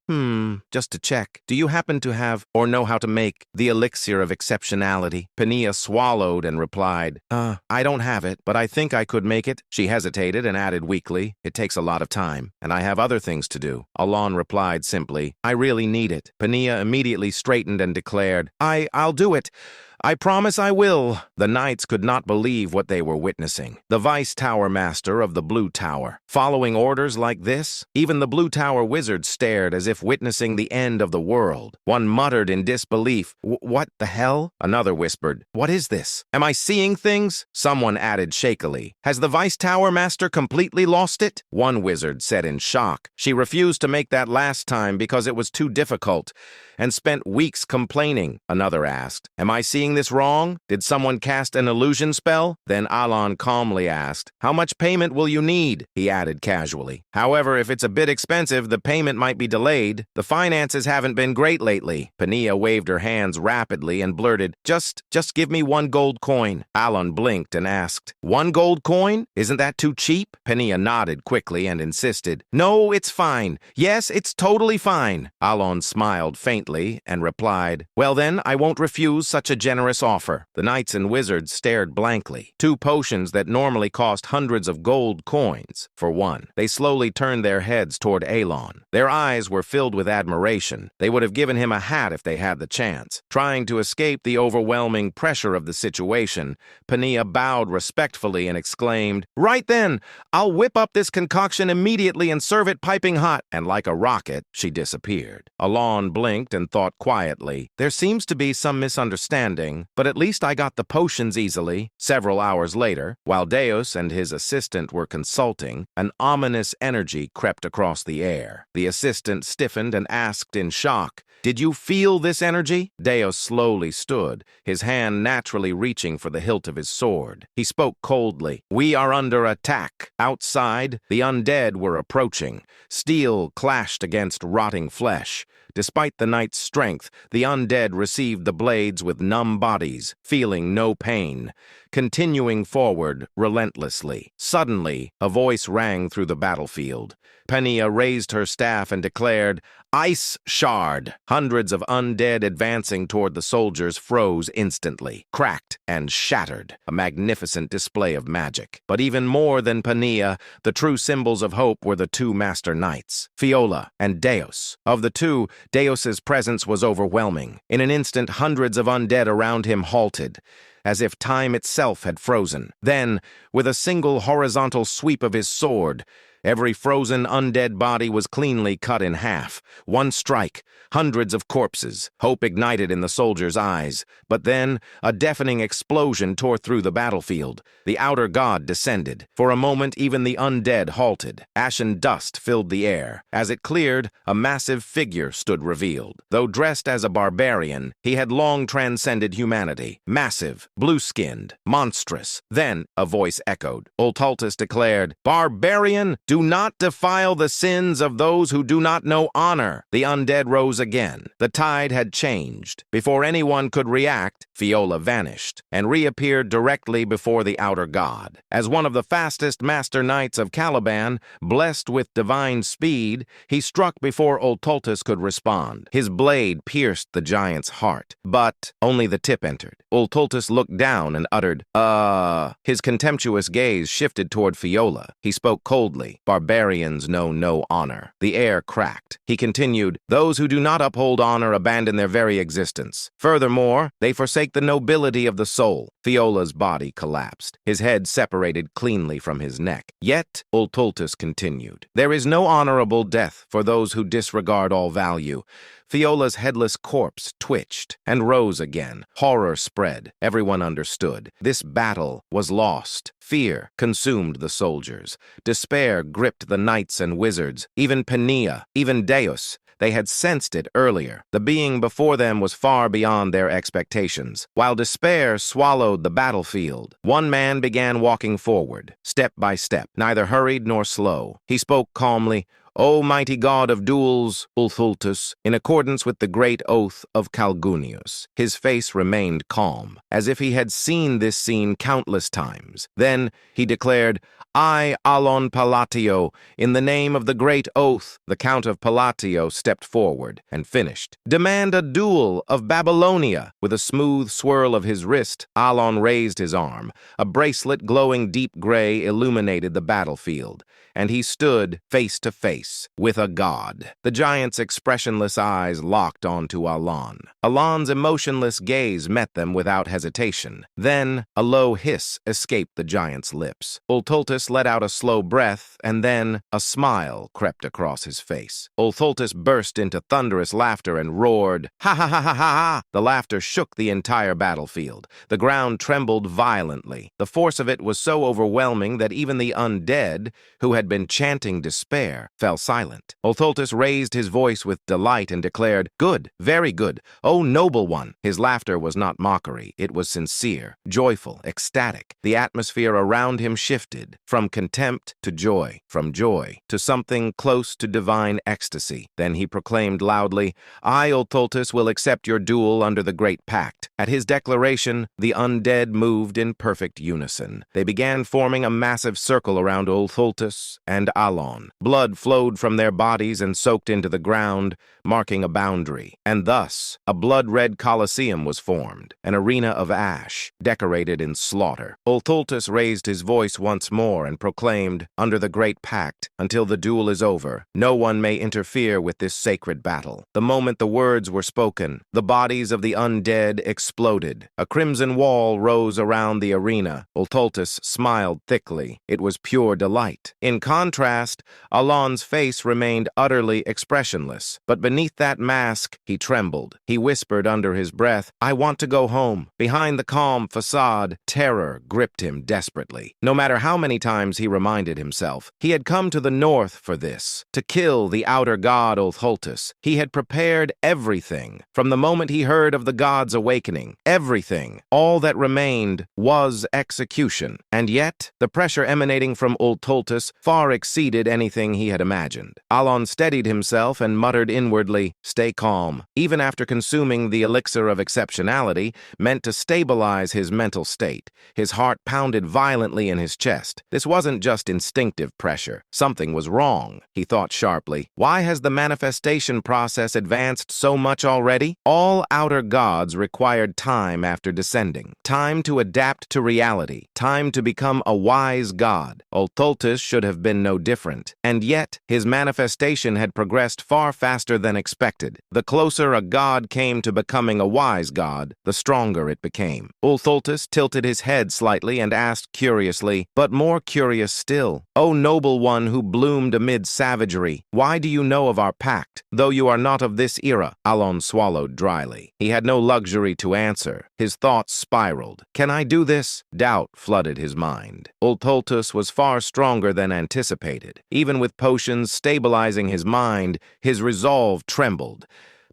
just to check, do you happen to have, or know how to make the elixir of exceptionality? Pania swallowed and replied, I don't have it, but I think I could make it. She hesitated and added weakly, it takes a lot of time, and I have other things to do. Alon replied simply, I really need it. Pania immediately straightened and declared, I'll do it. I promise I will. The knights could not believe what they were witnessing. The Vice Tower Master of the Blue Tower. Following orders like this? Even the Blue Tower wizard stared as if witnessing the end of the world. One muttered in disbelief, What the hell? Another whispered, What is this? Am I seeing things? Someone added shakily, Has the Vice Tower Master completely lost it? One wizard said in shock. She refused to make that last time because it was too difficult, and spent weeks complaining. Another asked, Am I seeing this wrong? Did someone cast an illusion spell? Then Alon calmly asked, How much payment will you need? He added casually. However, if it's a bit expensive, the payment might be delayed. The finances haven't been great lately. Pania waved her hands rapidly and blurted, Just give me 1 gold coin. Alon blinked and asked, 1 gold coin? Isn't that too cheap? Pania nodded quickly and insisted, No, it's fine. Yes, it's totally fine. Alon smiled faintly and replied, Well then, I won't refuse such a generous offer. The knights and wizards stared blankly. 2 potions that normally cost hundreds of gold coins, for one. They slowly turned their heads toward Alon. Their eyes were filled with admiration. They would have given him a hat if they had the chance. Trying to escape the overwhelming pressure of the situation, Pania bowed respectfully and exclaimed, Right then, I'll whip up this concoction immediately and serve it piping hot. And like a rocket, she disappeared. Alon blinked and thought quietly, There seems to be some misunderstanding, but at least I got the potions easily. Several hours later, while Deus and his assistant were consulting, an ominous energy crept across the air. The assistant stiffened and asked in shock, Did you feel this energy? Deus slowly stood, his hand naturally reaching for the hilt of his sword. He spoke coldly, We are under attack. Outside, the undead were approaching. Steel clashed against rotting flesh. Despite the knight's strength, the undead received the blades with numb bodies, feeling no pain, continuing forward relentlessly. Suddenly, a voice rang through the battlefield. Pania raised her staff and declared, Ice Shard! Hundreds of undead advancing toward the soldiers froze instantly, cracked and shattered, a magnificent display of magic. But even more than Pania, the true symbols of hope were the 2 master knights, Fiola and Deus. Of the 2, Deus's presence was overwhelming. In an instant, hundreds of undead around him halted, as if time itself had frozen. Then, with a single horizontal sweep of his sword, every frozen undead body was cleanly cut in half. One strike, hundreds of corpses. Hope ignited in the soldiers' eyes. But then, a deafening explosion tore through the battlefield. The outer god descended. For a moment, even the undead halted. Ashen dust filled the air. As it cleared, a massive figure stood revealed. Though dressed as a barbarian, he had long transcended humanity. Massive, blue-skinned, monstrous. Then, a voice echoed. Ultaltus declared, Barbarian! Do not defile the sins of those who do not know honor. The undead rose again. The tide had changed. Before anyone could react, Fiola vanished and reappeared directly before the outer god. As one of the fastest master knights of Caliban, blessed with divine speed, he struck before Ultaltus could respond. His blade pierced the giant's heart, but only the tip entered. Ultaltus looked down and uttered, His contemptuous gaze shifted toward Fiola. He spoke coldly. Barbarians know no honor. The air cracked. He continued, Those who do not uphold honor abandon their very existence. Furthermore, they forsake the nobility of the soul. Fiola's body collapsed. His head separated cleanly from his neck. Yet, Ultaltus continued, There is no honorable death for those who disregard all value. Fiola's headless corpse twitched and rose again. Horror spread. Everyone understood. This battle was lost. Fear consumed the soldiers. Despair gripped the knights and wizards. Even Pania, even Deus. They had sensed it earlier. The being before them was far beyond their expectations. While despair swallowed the battlefield, one man began walking forward, step by step, neither hurried nor slow. He spoke calmly, "O mighty god of duels, Ulthultus, in accordance with the great oath of Calgunius." His face remained calm, as if he had seen this scene countless times. Then he declared, "I, Alon Palatio, in the name of the great oath." The Count of Palatio stepped forward and finished. "Demand a duel of Babylonia." With a smooth swirl of his wrist, Alon raised his arm. A bracelet glowing deep gray illuminated the battlefield, and he stood face to face with a god. The giant's expressionless eyes locked onto Alon. Alon's emotionless gaze met them without hesitation. Then a low hiss escaped the giant's lips. Ulthultus let out a slow breath, and then a smile crept across his face. Ulthultus burst into thunderous laughter and roared, "Ha ha ha ha ha ha!" The laughter shook the entire battlefield. The ground trembled violently. The force of it was so overwhelming that even the undead, who had been chanting despair, fell silent. Ulthultus raised his voice with delight and declared, "Good, very good, O noble one." His laughter was not mockery. It was sincere, joyful, ecstatic. The atmosphere around him shifted from contempt to joy, from joy to something close to divine ecstasy. Then he proclaimed loudly, "I, Ulthultus, will accept your duel under the Great Pact." At his declaration, the undead moved in perfect unison. They began forming a massive circle around Ulthultus and Alon. Blood flowed from their bodies and soaked into the ground, marking a boundary. And thus, a blood-red Colosseum was formed, an arena of ash, decorated in slaughter. Ulthultus raised his voice once more and proclaimed, "Under the Great Pact, until the duel is over, no one may interfere with this sacred battle." The moment the words were spoken, the bodies of the undead exploded. A crimson wall rose around the arena. Ulthultus smiled thickly. It was pure delight. In contrast, Alon's face remained utterly expressionless, but beneath that mask, he trembled. He whispered under his breath, "I want to go home." Behind the calm facade, terror gripped him desperately. No matter how many times he reminded himself, he had come to the north for this, to kill the outer god Ulthultus. He had prepared everything. From the moment he heard of the god's awakening, everything, all that remained, was execution. And yet, the pressure emanating from Ulthultus far exceeded anything he had imagined. Alon steadied himself and muttered inwardly, "Stay calm." Even after consuming the elixir of exceptionality, meant to stabilize his mental state, his heart pounded violently in his chest. This wasn't just instinctive pressure. Something was wrong, he thought sharply. Why has the manifestation process advanced so much already? All outer gods required time after descending, time to adapt to reality, time to become a wise god. Ulthultus should have been no different, and yet his manifestation had progressed far faster than expected. The closer a god came to becoming a wise god, the stronger it became. Ulthultus tilted his head slightly and asked curiously, but more curious still, "O noble one who bloomed amid savagery, why do you know of our pact, though you are not of this era?" Alon swallowed dryly. He had no luxury to answer. His thoughts spiraled. "Can I do this?" Doubt flooded his mind. Ulthultus was far stronger than anticipated. Even with potions stabilizing his mind, his resolve trembled.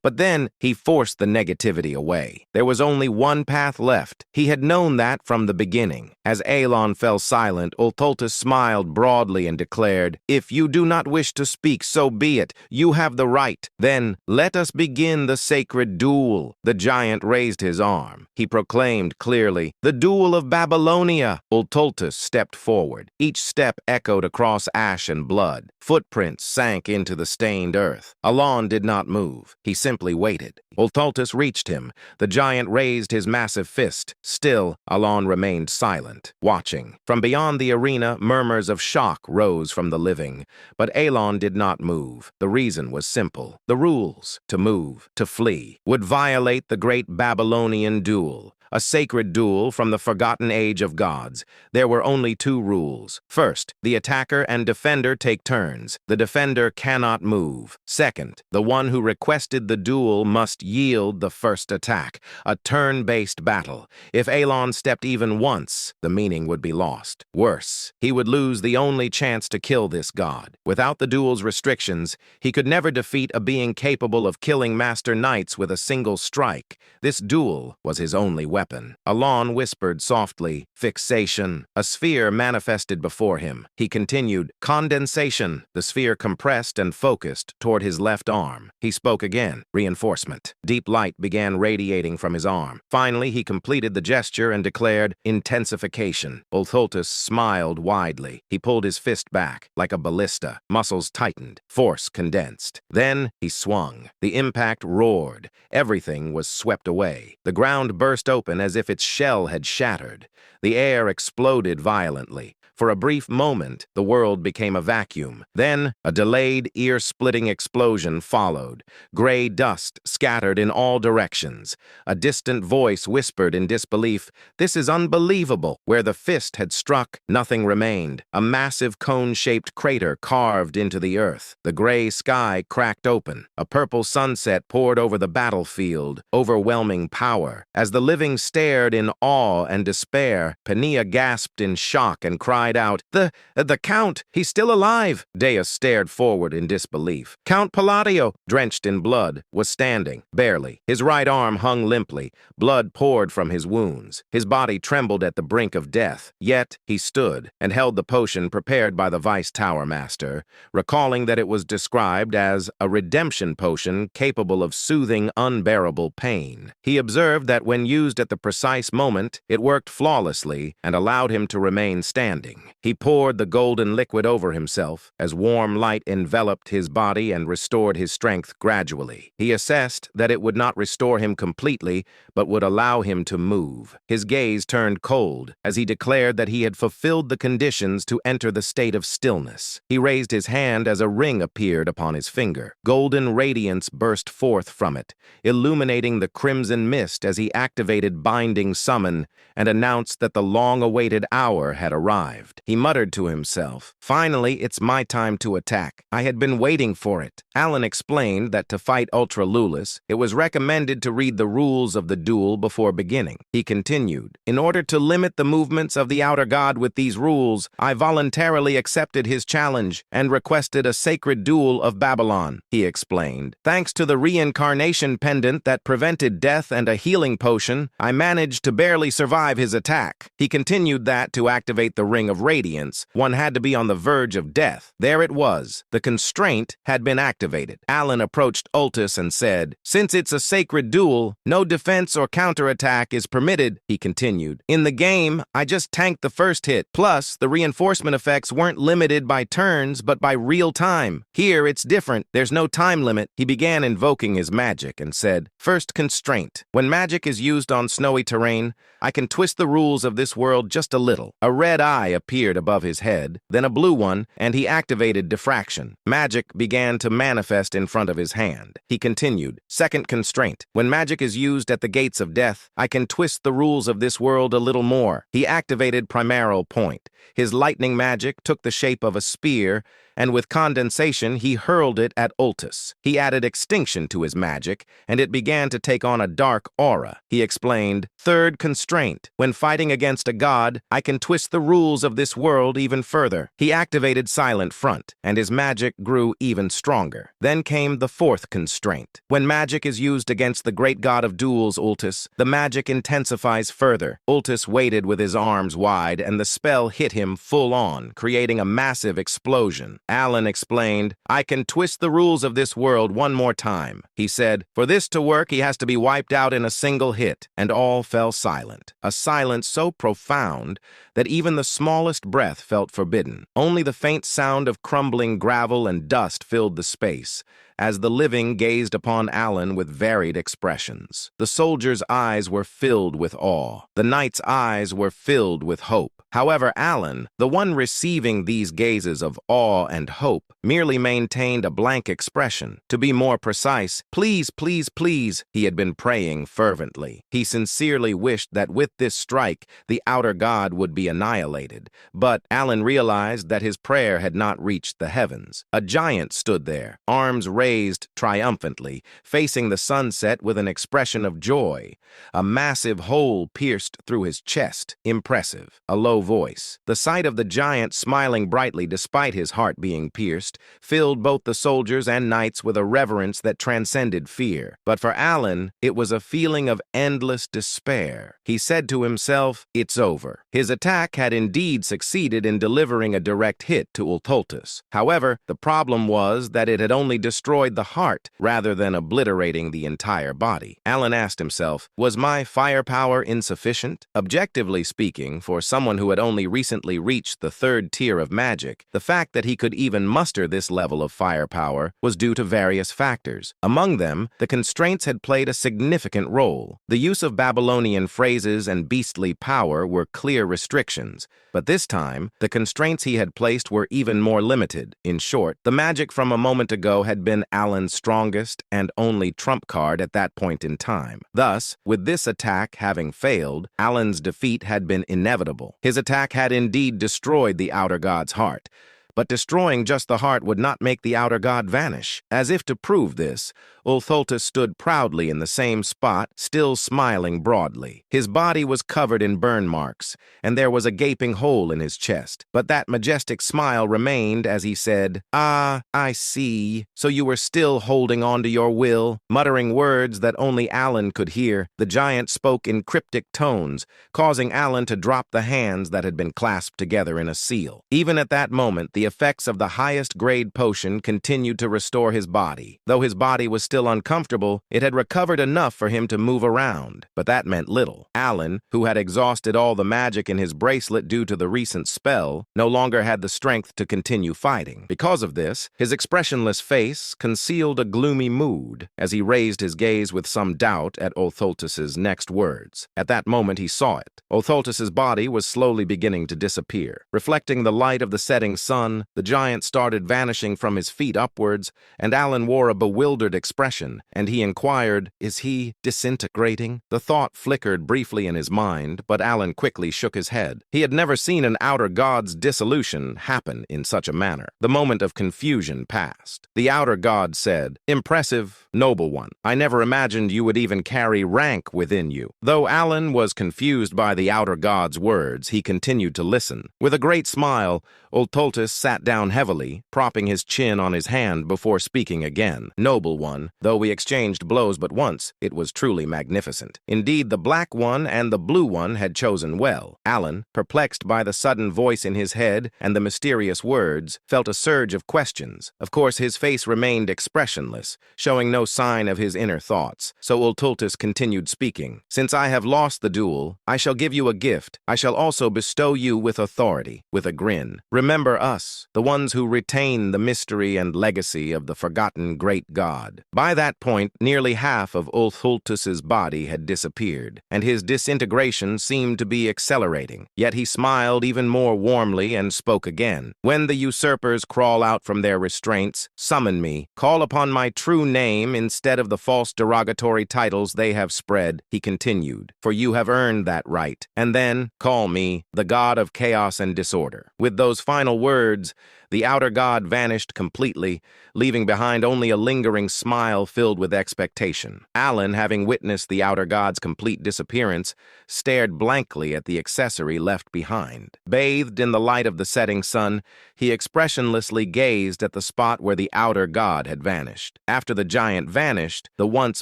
But then he forced the negativity away. There was only one path left. He had known that from the beginning. As Alon fell silent, Ulthultus smiled broadly and declared, "If you do not wish to speak, so be it. You have the right. Then let us begin the sacred duel." The giant raised his arm. He proclaimed clearly, "The duel of Babylonia." Ulthultus stepped forward. Each step echoed across ash and blood. Footprints sank into the stained earth. Alon did not move. He simply waited. Ulthultus reached him. The giant raised his massive fist. Still, Alon remained silent, watching. From beyond the arena, murmurs of shock rose from the living. But Alon did not move. The reason was simple. The rules, to move, to flee, would violate the great Babylonian duel. A sacred duel from the forgotten age of gods. There were only two rules. First, the attacker and defender take turns. The defender cannot move. Second, the one who requested the duel must yield the first attack. A turn-based battle. If Alon stepped even once, the meaning would be lost. Worse, he would lose the only chance to kill this god. Without the duel's restrictions, he could never defeat a being capable of killing master knights with a single strike. This duel was his only weapon. weapon. Alon whispered softly, "Fixation." A sphere manifested before him. He continued, "Condensation." The sphere compressed and focused toward his left arm. He spoke again, "Reinforcement." Deep light began radiating from his arm. Finally, he completed the gesture and declared, "Intensification." Ultholtus smiled widely. He pulled his fist back, like a ballista. Muscles tightened. Force condensed. Then he swung. The impact roared. Everything was swept away. The ground burst open as if its shell had shattered. The air exploded violently. For a brief moment, the world became a vacuum. Then, a delayed, ear-splitting explosion followed. Gray dust scattered in all directions. A distant voice whispered in disbelief, "This is unbelievable." Where the fist had struck, nothing remained. A massive cone-shaped crater carved into the earth. The gray sky cracked open. A purple sunset poured over the battlefield, overwhelming power. As the living stared in awe and despair, Pania gasped in shock and cried out, The Count! He's still alive!" Deus stared forward in disbelief. Count Palladio, drenched in blood, was standing, barely. His right arm hung limply. Blood poured from his wounds. His body trembled at the brink of death. Yet he stood and held the potion prepared by the Vice Tower Master, recalling that it was described as a redemption potion capable of soothing unbearable pain. He observed that when used at the precise moment, it worked flawlessly and allowed him to remain standing. He poured the golden liquid over himself as warm light enveloped his body and restored his strength gradually. He assessed that it would not restore him completely, but would allow him to move. His gaze turned cold as he declared that he had fulfilled the conditions to enter the state of stillness. He raised his hand as a ring appeared upon his finger. Golden radiance burst forth from it, illuminating the crimson mist as he activated Binding Summon and announced that the long-awaited hour had arrived. He muttered to himself, "Finally, it's my time to attack. I had been waiting for it." Alan explained that to fight Ultra Lulis, it was recommended to read the rules of the duel before beginning. He continued, "In order to limit the movements of the Outer God with these rules, I voluntarily accepted his challenge and requested a sacred duel of Babylon," he explained. "Thanks to the reincarnation pendant that prevented death and a healing potion, I managed to barely survive his attack." He continued that to activate the Ring of Radiance, one had to be on the verge of death. There it was. The constraint had been activated. Alan approached Ultus and said, "Since it's a sacred duel, no defense or counterattack is permitted," he continued. "In the game, I just tanked the first hit. Plus, the reinforcement effects weren't limited by turns, but by real time. Here, it's different. There's no time limit." He began invoking his magic and said, "First constraint. When magic is used on snowy terrain, I can twist the rules of this world just a little." A red eye appeared above his head, then a blue one, and he activated diffraction. Magic began to manifest in front of his hand. He continued, "Second constraint. When magic is used at the gates of death, I can twist the rules of this world a little more." He activated Primeral Point. His lightning magic took the shape of a spear, and with condensation he hurled it at Ultus. He added extinction to his magic, and it began to take on a dark aura. He explained, "Third constraint. When fighting against a god, I can twist the rules of this world even further." He activated Silent Front, and his magic grew even stronger. Then came the fourth constraint. When magic is used against the great god of duels, Ultus, the magic intensifies further. Ultus waited with his arms wide, and the spell hit him full on, creating a massive explosion. Alan explained, "I can twist the rules of this world one more time." He said, "For this to work, he has to be wiped out in a single hit," and all fell silent. A silence so profound that even the smallest breath felt forbidden. Only the faint sound of crumbling gravel and dust filled the space, as the living gazed upon Alan with varied expressions. The soldier's eyes were filled with awe. The knight's eyes were filled with hope. However, Alan, the one receiving these gazes of awe and hope, merely maintained a blank expression. To be more precise, "Please, please, please," he had been praying fervently. He sincerely wished that with this strike, the outer god would be annihilated. But Alan realized that his prayer had not reached the heavens. A giant stood there, arms raised triumphantly, facing the sunset with an expression of joy. A massive hole pierced through his chest. Impressive. A low low voice. The sight of the giant smiling brightly despite his heart being pierced filled both the soldiers and knights with a reverence that transcended fear. But for Alan, it was a feeling of endless despair. He said to himself, "It's over." His attack had indeed succeeded in delivering a direct hit to Ultultus. However, the problem was that it had only destroyed the heart rather than obliterating the entire body. Alan asked himself, was my firepower insufficient? Objectively speaking, for someone who had only recently reached the third tier of magic, the fact that he could even muster this level of firepower was due to various factors. Among them, the constraints had played a significant role. The use of Babylonian phrases and beastly power were clear restrictions, but this time, the constraints he had placed were even more limited. In short, the magic from a moment ago had been Alan's strongest and only trump card at that point in time. Thus, with this attack having failed, Alan's defeat had been inevitable. His attack had indeed destroyed the outer god's heart, but destroying just the heart would not make the outer god vanish. As if to prove this, Ultultus stood proudly in the same spot, still smiling broadly. His body was covered in burn marks, and there was a gaping hole in his chest. But that majestic smile remained as he said, "Ah, I see. So you were still holding on to your will." Muttering words that only Alan could hear, the giant spoke in cryptic tones, causing Alan to drop the hands that had been clasped together in a seal. Even at that moment, the effects of the highest grade potion continued to restore his body. Though his body was still uncomfortable, it had recovered enough for him to move around. But that meant little. Alan, who had exhausted all the magic in his bracelet due to the recent spell, no longer had the strength to continue fighting. Because of this, his expressionless face concealed a gloomy mood as he raised his gaze with some doubt at Ultultus's next words. At that moment he saw it. Ultultus's body was slowly beginning to disappear. Reflecting the light of the setting sun, the giant started vanishing from his feet upwards, and Alan wore a bewildered expression, and he inquired, "Is he disintegrating?" The thought flickered briefly in his mind, but Alan quickly shook his head. He had never seen an outer god's dissolution happen in such a manner. The moment of confusion passed. The outer god said, "Impressive, noble one. I never imagined you would even carry rank within you." Though Alan was confused by the outer god's words, he continued to listen. With a great smile, Ultultus sat down heavily, propping his chin on his hand before speaking again. "Noble one, though we exchanged blows but once, it was truly magnificent. Indeed, the black one and the blue one had chosen well." Alan, perplexed by the sudden voice in his head and the mysterious words, felt a surge of questions. Of course, his face remained expressionless, showing no sign of his inner thoughts. So Ultultus continued speaking. "Since I have lost the duel, I shall give you a gift. I shall also bestow you with authority." With a grin. "Remember us, the ones who retain the mystery and legacy of the forgotten great god." By that point, nearly half of Ultultus's body had disappeared, and his disintegration seemed to be accelerating. Yet he smiled even more warmly and spoke again. "When the usurpers crawl out from their restraints, summon me. Call upon my true name instead of the false derogatory titles they have spread," he continued, "for you have earned that right. And then, call me the god of chaos and disorder." With those final words, the outer god vanished completely, leaving behind only a lingering smile filled with expectation. Alan, having witnessed the outer god's complete disappearance, stared blankly at the accessory left behind. Bathed in the light of the setting sun, he expressionlessly gazed at the spot where the outer god had vanished. After the giant vanished, the once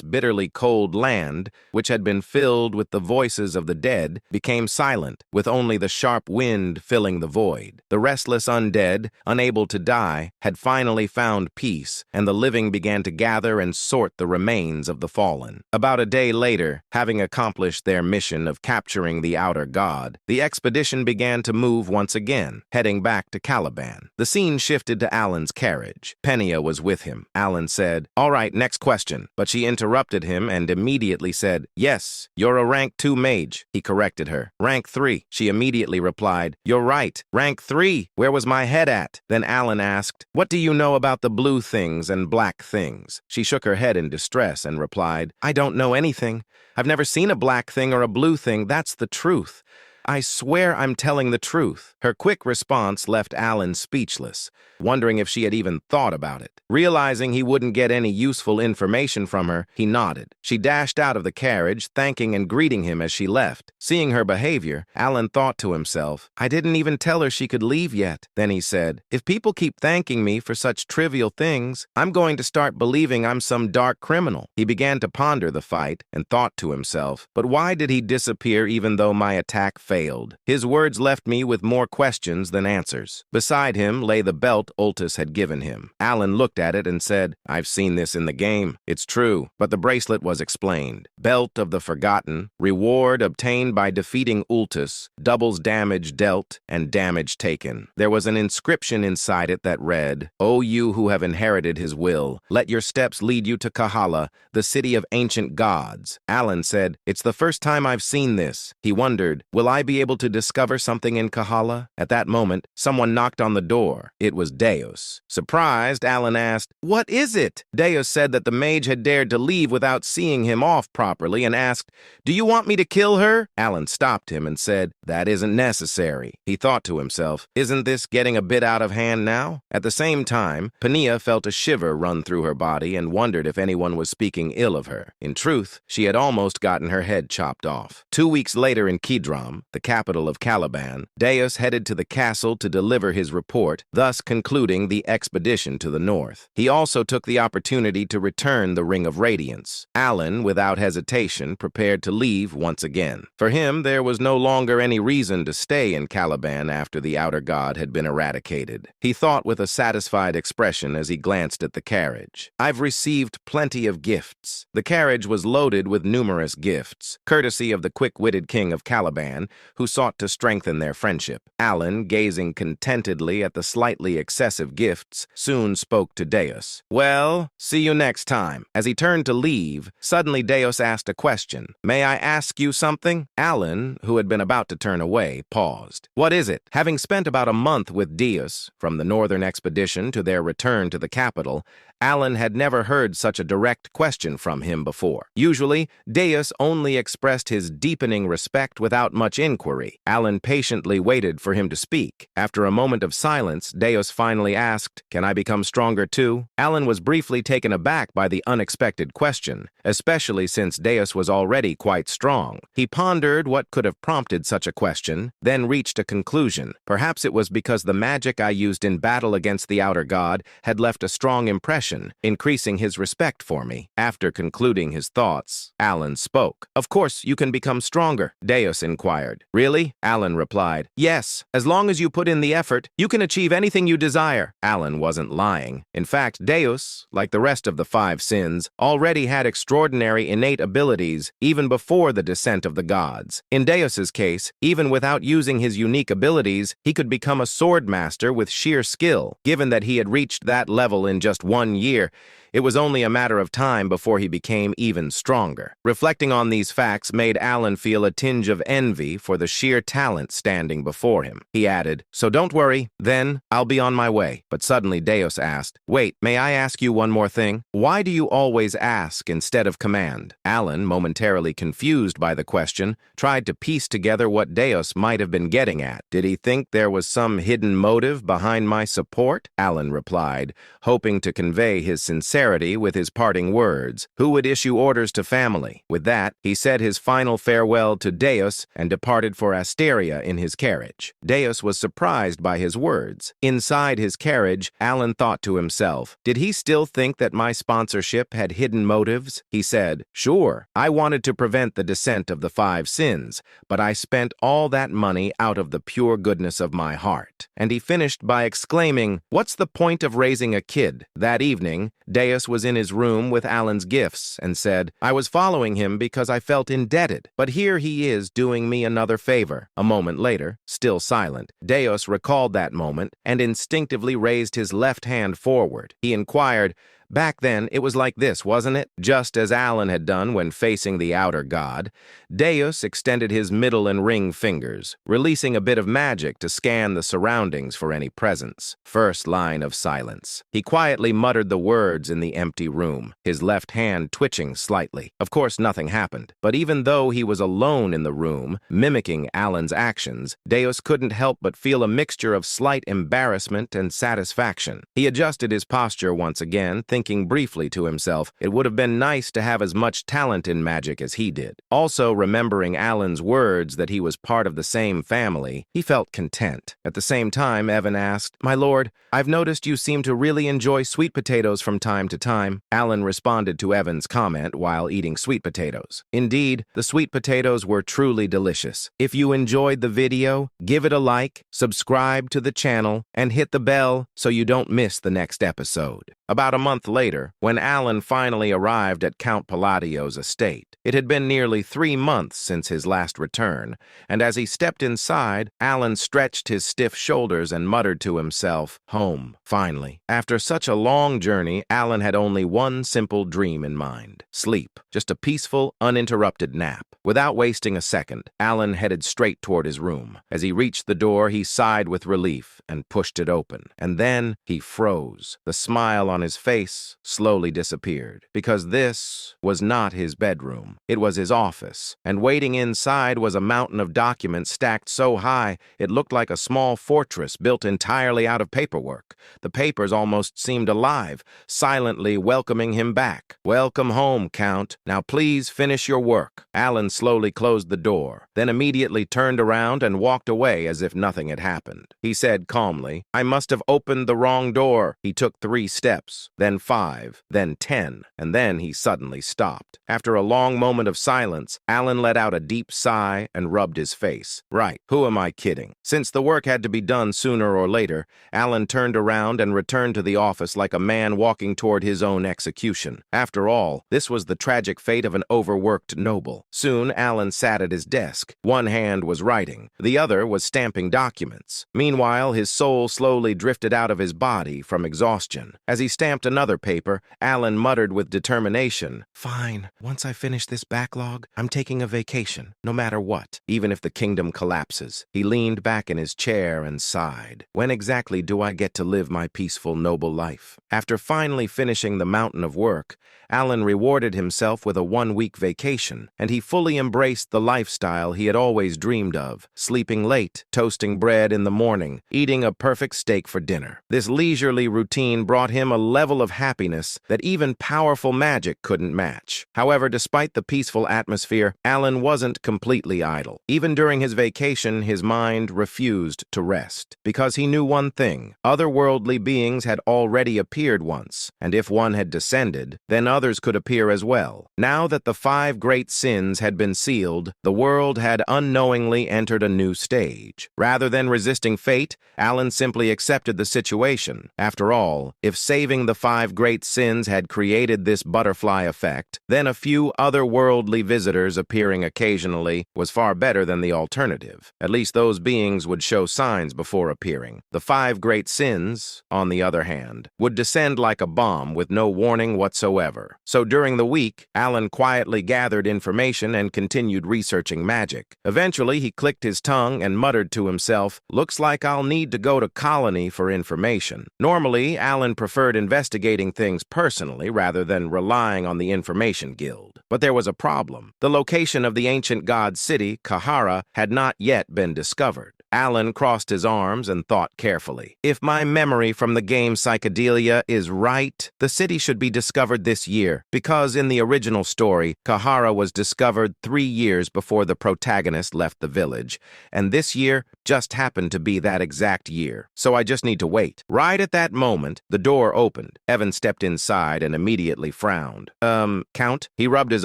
bitterly cold land, which had been filled with the voices of the dead, became silent, with only the sharp wind filling the void. The restless undead, unable to die, had finally found peace, and the living began to gather and sort the remains of the fallen. About a day later, having accomplished their mission of capturing the outer god, the expedition began to move once again, heading back to Caliban. The scene shifted to Alan's carriage. Penia was with him. Alan said, "All right, next question," but she interrupted him and immediately said, "Yes, you're a rank 2 mage." He corrected her. "Rank 3. She immediately replied, "You're right. Rank 3. Where was my head at?" Then Alan asked, "What do you know about the blue things and black things?" She shook her head in distress and replied, "I don't know anything. I've never seen a black thing or a blue thing, that's the truth. I swear I'm telling the truth. Her quick response left Alan speechless, wondering if she had even thought about it. Realizing he wouldn't get any useful information from her, he nodded. She dashed out of the carriage, thanking and greeting him as she left. Seeing her behavior, Alan thought to himself, I didn't even tell her she could leave yet. Then he said, if people keep thanking me for such trivial things, I'm going to start believing I'm some dark criminal. He began to ponder the fight and thought to himself, but why did he disappear even though my attack failed? His words left me with more questions than answers. Beside him lay the belt Ultis had given him. Alan looked at it and said, I've seen this in the game. It's true, but the bracelet was explained. Belt of the Forgotten, reward obtained by defeating Ultis, doubles damage dealt and damage taken. There was an inscription inside it that read, O you who have inherited his will, let your steps lead you to Kahala, the city of ancient gods. Alan said, it's the first time I've seen this. He wondered, will I be able to discover something in Kahala? At that moment, someone knocked on the door. It was Deus. Surprised, Alan asked, what is it? Deus said that the mage had dared to leave without seeing him off properly and asked, do you want me to kill her? Alan stopped him and said, that isn't necessary. He thought to himself, isn't this getting a bit out of hand now? At the same time, Pania felt a shiver run through her body and wondered if anyone was speaking ill of her. In truth, she had almost gotten her head chopped off. 2 weeks later in Kidram, the capital of Caliban, Deus headed to the castle to deliver his report, thus concluding the expedition to the north. He also took the opportunity to return the Ring of Radiance. Alan, without hesitation, prepared to leave once again. For him, there was no longer any reason to stay in Caliban after the outer god had been eradicated. He thought with a satisfied expression as he glanced at the carriage. I've received plenty of gifts. The carriage was loaded with numerous gifts, courtesy of the quick-witted king of Caliban, who sought to strengthen their friendship. Alan, gazing contentedly at the slightly excessive gifts, soon spoke to Deus. Well, see you next time. As he turned to leave, suddenly Deus asked a question. May I ask you something? Alan, who had been about to turn away, paused. What is it? Having spent about a month with Deus, from the northern expedition to their return to the capital, Alan had never heard such a direct question from him before. Usually, Deus only expressed his deepening respect without much inquiry. Alan patiently waited for him to speak. After a moment of silence, Deus finally asked, Can I become stronger too? Alan was briefly taken aback by the unexpected question, especially since Deus was already quite strong. He pondered what could have prompted such a question, then reached a conclusion. Perhaps it was because the magic I used in battle against the outer god had left a strong impression, increasing his respect for me. After concluding his thoughts, Alan spoke. Of course, you can become stronger, Deus inquired. Really? Alan replied. Yes, as long as you put in the effort, you can achieve anything you desire. Alan wasn't lying. In fact, Deus, like the rest of the 5 sins, already had extraordinary innate abilities even before the descent of the gods. In Deus's case, even without using his unique abilities, he could become a sword master with sheer skill. Given that he had reached that level in just 1 year, it was only a matter of time before he became even stronger. Reflecting on these facts made Alan feel a tinge of envy for the sheer talent standing before him. He added, so don't worry, then I'll be on my way. But suddenly Deus asked, wait, may I ask you one more thing? Why do you always ask instead of command? Alan, momentarily confused by the question, tried to piece together what Deus might have been getting at. Did he think there was some hidden motive behind my support? Alan replied, hoping to convey his sincerity with his parting words. Who would issue orders to family? With that, he said his final farewell to Deus and departed for Asteria in his carriage. Deus was surprised by his words. Inside his carriage, Alan thought to himself, did he still think that my sponsorship had hidden motives? He said, sure, I wanted to prevent the descent of the 5 sins, but I spent all that money out of the pure goodness of my heart. And he finished by exclaiming, what's the point of raising a kid? That evening, Deus was in his room with Alan's gifts and said, I was following him because I felt indebted, but here he is doing me another favor. A moment later, still silent, Deus recalled that moment and instinctively raised his left hand forward. He inquired, Back then, it was like this, wasn't it? Just as Alan had done when facing the outer god, Deus extended his middle and ring fingers, releasing a bit of magic to scan the surroundings for any presence. First line of silence. He quietly muttered the words in the empty room, his left hand twitching slightly. Of course, nothing happened, but even though he was alone in the room, mimicking Alan's actions, Deus couldn't help but feel a mixture of slight embarrassment and satisfaction. He adjusted his posture once again, thinking briefly to himself, it would have been nice to have as much talent in magic as he did. Also, remembering Alan's words that he was part of the same family, he felt content. At the same time, Evan asked, "My lord, I've noticed you seem to really enjoy sweet potatoes from time to time." Alan responded to Evan's comment while eating sweet potatoes. Indeed, the sweet potatoes were truly delicious. If you enjoyed the video, give it a like, subscribe to the channel, and hit the bell so you don't miss the next episode. About a month later, when Alan finally arrived at Count Palladio's estate, it had been nearly 3 months since his last return, and as he stepped inside, Alan stretched his stiff shoulders and muttered to himself, "Home, finally." After such a long journey, Alan had only one simple dream in mind: sleep, just a peaceful, uninterrupted nap. Without wasting a second, Alan headed straight toward his room. As he reached the door, he sighed with relief and pushed it open. And then he froze. The smile on his face slowly disappeared, because this was not his bedroom. It was his office, and waiting inside was a mountain of documents stacked so high it looked like a small fortress built entirely out of paperwork. The papers almost seemed alive, silently welcoming him back. "Welcome home, Count. Now please finish your work." Alan slowly closed the door, then immediately turned around and walked away as if nothing had happened. He said calmly, "I must have opened the wrong door." He took 3 steps, then 5, then 10, and then he suddenly stopped. After a long moment of silence, Alan let out a deep sigh and rubbed his face. Right, who am I kidding? Since the work had to be done sooner or later, Alan turned around and returned to the office like a man walking toward his own execution. After all, this was the tragic fate of an overworked noble. Soon, Alan sat at his desk. One hand was writing, the other was stamping documents. Meanwhile, his soul slowly drifted out of his body from exhaustion. As he stamped another paper, Alan muttered with determination, "Fine, once I finish this backlog, I'm taking a vacation, no matter what, even if the kingdom collapses." He leaned back in his chair and sighed. When exactly do I get to live my peaceful, noble life? After finally finishing the mountain of work, Alan rewarded himself with a 1-week vacation, and he fully embraced the lifestyle he had always dreamed of, sleeping late, toasting bread in the morning, eating a perfect steak for dinner. This leisurely routine brought him a level of happiness that even powerful magic couldn't match. However, despite the peaceful atmosphere, Alan wasn't completely idle. Even during his vacation, his mind refused to rest, because he knew one thing: otherworldly beings had already appeared once, and if one had descended, then others could appear as well. Now that the 5 great sins had been sealed, the world had unknowingly entered a new stage. Rather than resisting fate, Alan simply accepted the situation. After all, if saving the 5 great sins had created this butterfly effect, then a few otherworldly visitors appearing occasionally was far better than the alternative. At least those beings would show signs before appearing. The 5 great sins, on the other hand, would descend like a bomb with no warning whatsoever. So during the week, Alan quietly gathered information and continued researching magic. Eventually, he clicked his tongue and muttered to himself, "Looks like I'll need to go to Colony for information." Normally, Alan preferred investigating things personally rather than relying on the Information Guild. But there was a problem. The location of the ancient god city, Kahara, had not yet been discovered. Alan crossed his arms and thought carefully. If my memory from the game Psychedelia is right, the city should be discovered this year, because in the original story, Kahara was discovered 3 years before the protagonist left the village, and this year just happened to be that exact year. So I just need to wait. Right at that moment, the door opened. Evan stepped inside and immediately frowned. Count?" He rubbed his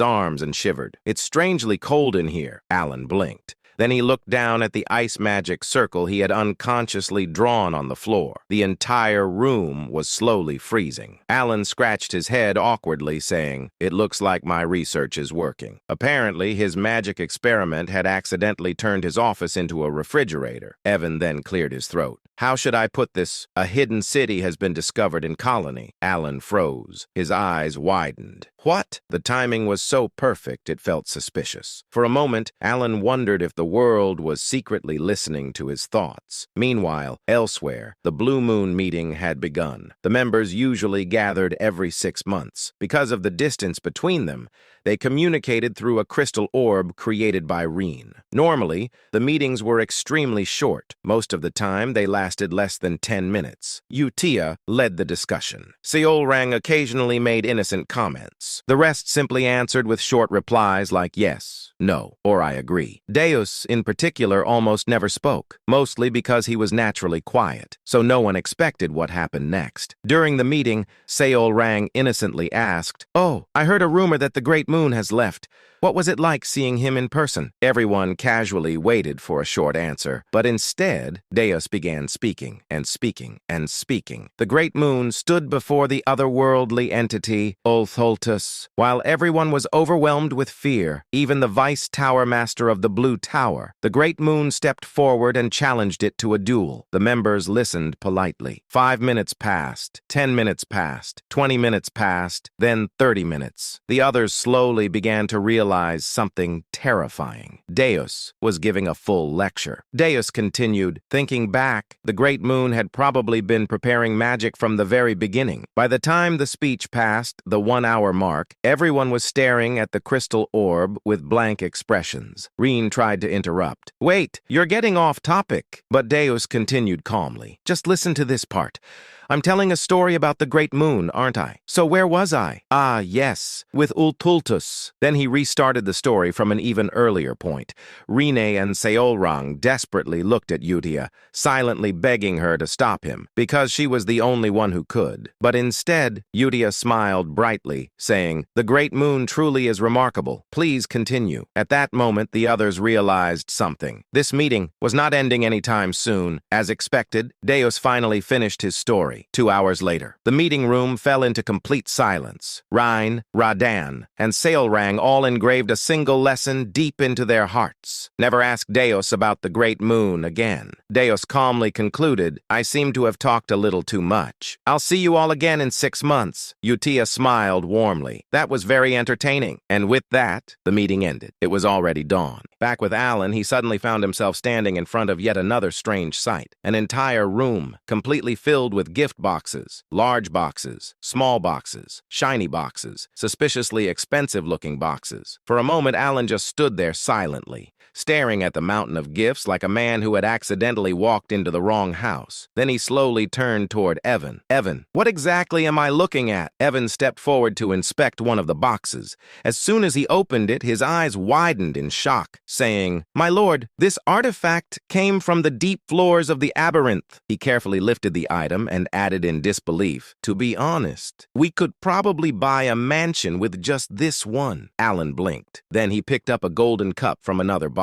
arms and shivered. "It's strangely cold in here." Alan blinked. Then he looked down at the ice magic circle he had unconsciously drawn on the floor. The entire room was slowly freezing. Alan scratched his head awkwardly, saying, "It looks like my research is working." Apparently, his magic experiment had accidentally turned his office into a refrigerator. Evan then cleared his throat. "How should I put this? A hidden city has been discovered in Colony." Alan froze. His eyes widened. What? The timing was so perfect it felt suspicious. For a moment, Alan wondered if the world was secretly listening to his thoughts. Meanwhile, elsewhere, the Blue Moon meeting had begun. The members usually gathered every 6 months. Because of the distance between them, they communicated through a crystal orb created by Reen. Normally, the meetings were extremely short. Most of the time, they lasted less than 10 minutes. Utia led the discussion. Seolrang occasionally made innocent comments. The rest simply answered with short replies like yes, no, or I agree. Deus, in particular, almost never spoke, mostly because he was naturally quiet, so no one expected what happened next. During the meeting, Seolrang innocently asked, "Oh, I heard a rumor that the Great Moon has left. What was it like seeing him in person?" Everyone casually waited for a short answer, but instead, Deus began speaking and speaking and speaking. The Great Moon stood before the otherworldly entity, Ulthultus, while everyone was overwhelmed with fear, even the Vice Tower Master of the Blue Tower. The Great Moon stepped forward and challenged it to a duel. The members listened politely. 5 minutes passed, 10 minutes passed, 20 minutes passed, then 30 minutes. The others slowly began to realize something terrifying. Deus was giving a full lecture. Deus continued, "Thinking back, the Great Moon had probably been preparing magic from the very beginning. By the time the speech passed the 1-hour mark, everyone was staring at the crystal orb with blank expressions." Reen tried to interrupt. "Wait, you're getting off topic." But Deus continued calmly. "Just listen to this part. I'm telling a story about the Great Moon, aren't I? So where was I? Ah, yes, with Ultultus." Then he restarted the story from an even earlier point. Rene and Seolrang desperately looked at Utia, silently begging her to stop him, because she was the only one who could. But instead, Utia smiled brightly, saying, "The Great Moon truly is remarkable. Please continue." At that moment, the others realized something. This meeting was not ending anytime soon. As expected, Deus finally finished his story. 2 hours later, the meeting room fell into complete silence. Rhine, Radan, and Seolrang all engraved a single lesson deep into their hearts. Never ask Deus about the Great Moon again. Deus calmly concluded, "I seem to have talked a little too much. I'll see you all again in 6 months." Utia smiled warmly. "That was very entertaining." And with that, the meeting ended. It was already dawn. Back with Alan, he suddenly found himself standing in front of yet another strange sight. An entire room, completely filled with gift boxes, large boxes, small boxes, shiny boxes, suspiciously expensive-looking boxes. For a moment, Alan just stood there silently, staring at the mountain of gifts like a man who had accidentally walked into the wrong house. Then he slowly turned toward Evan. "Evan, what exactly am I looking at?" Evan stepped forward to inspect one of the boxes. As soon as he opened it, his eyes widened in shock, saying, "My lord, this artifact came from the deep floors of the labyrinth." He carefully lifted the item and added in disbelief, "To be honest, we could probably buy a mansion with just this one." Alan blinked. Then he picked up a golden cup from another box.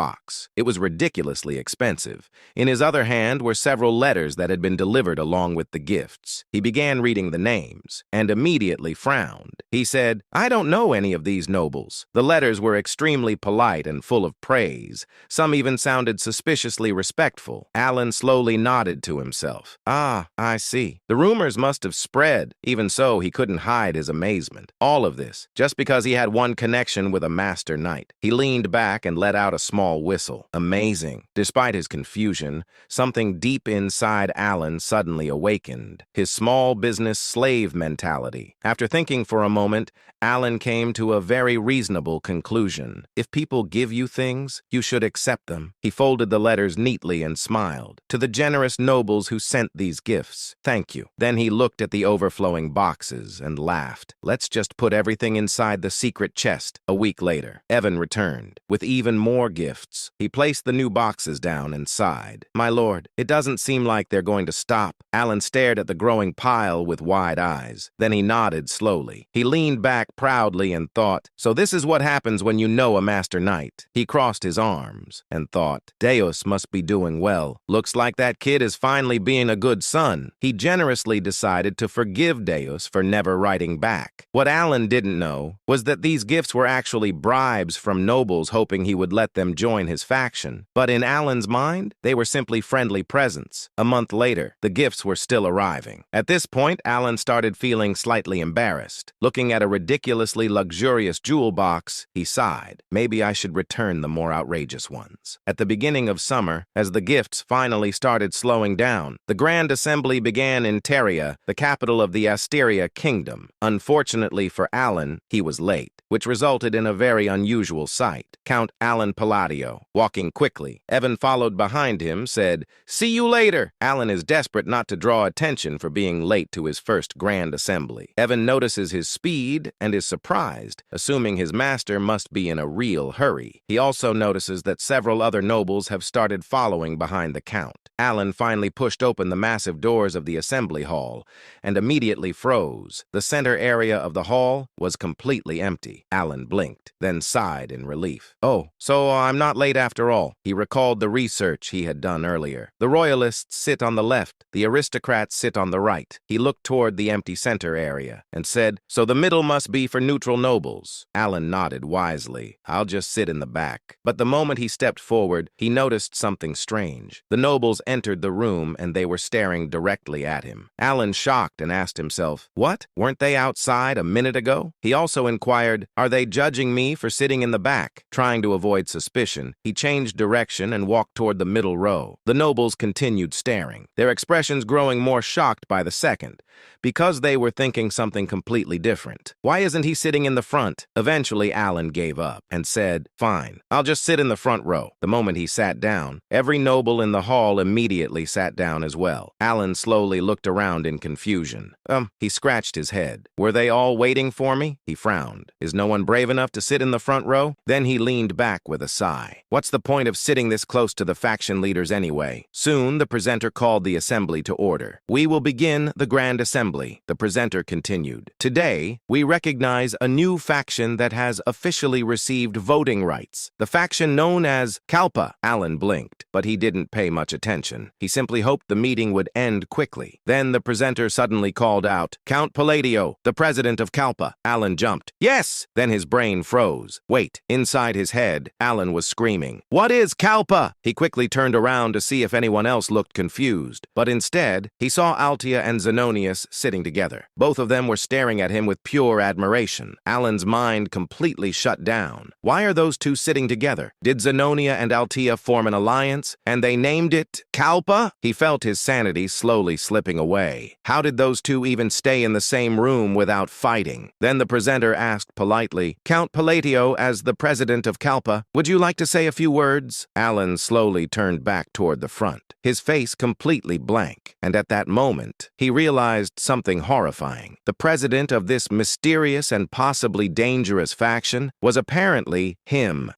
It was ridiculously expensive. In his other hand were several letters that had been delivered along with the gifts. He began reading the names and immediately frowned. He said, "I don't know any of these nobles." The letters were extremely polite and full of praise. Some even sounded suspiciously respectful. Alan slowly nodded to himself. "Ah, I see. The rumors must have spread." Even so, he couldn't hide his amazement. All of this, just because he had one connection with a master knight. He leaned back and let out a small whistle. Amazing. Despite his confusion, something deep inside Alan suddenly awakened. His small business slave mentality. After thinking for a moment, Alan came to a very reasonable conclusion. If people give you things, you should accept them. He folded the letters neatly and smiled. "To the generous nobles who sent these gifts, thank you." Then he looked at the overflowing boxes and laughed. "Let's just put everything inside the secret chest." A week later, Evan returned returned, with even more gifts. He placed the new boxes down and sighed. "My lord, it doesn't seem like they're going to stop." Alan stared at the growing pile with wide eyes. Then he nodded slowly. He leaned back proudly and thought, so this is what happens when you know a master knight. He crossed his arms and thought, Deus must be doing well. Looks like that kid is finally being a good son. He generously decided to forgive Deus for never writing back. What Alan didn't know was that these gifts were actually bribes from nobles hoping he would let them join his faction. But in Alan's mind, they were simply friendly presents. A month later, the gifts were still arriving. At this point, Alan started feeling slightly embarrassed. Looking at a ridiculously luxurious jewel box, he sighed. Maybe I should return the more outrageous ones. At the beginning of summer, as the gifts finally started slowing down, the Grand Assembly began in Teria, the capital of the Asteria Kingdom. Unfortunately for Alan, he was late, which resulted in a very unusual sight. Count Alan Palladio, walking quickly. Evan followed behind him, said, "See you later." Alan is desperate not to draw attention for being late to his first Grand Assembly. Evan notices his speed and is surprised, assuming his master must be in a real hurry. He also notices that several other nobles have started following behind the Count. Alan finally pushed open the massive doors of the assembly hall and immediately froze. The center area of the hall was completely empty. Alan blinked, then sighed in relief. Oh, so I'm not late after all. He recalled the research he had done earlier. The royalists sit on the left, the aristocrats sit on the right. He looked toward the empty center area and said, so the middle must be for neutral nobles. Alan nodded wisely. I'll just sit in the back. But the moment he stepped forward, he noticed something strange. The nobles entered the room and they were staring directly at him. Alan shocked and asked himself, what? Weren't they outside a minute ago? He also inquired, are they judging me for sitting in the back? Trying to avoid suspicion, he changed direction and walked toward the middle row. The nobles continued staring, their expressions growing more shocked by the second, because they were thinking something completely different. Why isn't he sitting in the front? Eventually, Alan gave up and said, fine, I'll just sit in the front row. The moment he sat down, every noble in the hall immediately sat down as well. Alan slowly looked around in confusion. He scratched his head. Were they all waiting for me? He frowned. Is no one brave enough to sit in the front row? Then he leaned back with a sigh. What's the point of sitting this close to the faction leaders anyway? Soon, the presenter called the assembly to order. We will begin the Grand Assembly, the presenter continued. Today, we recognize a new faction that has officially received voting rights. The faction known as Kalpa. Alan blinked, but he didn't pay much attention. He simply hoped the meeting would end quickly. Then the presenter suddenly called out, Count Palladio, the president of Kalpa. Alan jumped. Yes! Then his brain froze. Wait, inside his head, Alan was screaming. What is Kalpa? He quickly turned around to see if anyone else looked confused, but instead, he saw Altia and Zenonius sitting together. Both of them were staring at him with pure admiration. Alan's mind completely shut down. Why are those two sitting together? Did Zenonia and Altia form an alliance, and they named it Kalpa? He felt his sanity slowly slipping away. How did those two even stay in the same room without fighting? Then the presenter asked politely, Count Palladio, as the president of Kalpa, would you like to say a few words? Alan slowly turned back toward the front, his face completely blank, and at that moment, he realized something horrifying. The president of this mysterious and possibly dangerous faction was apparently him.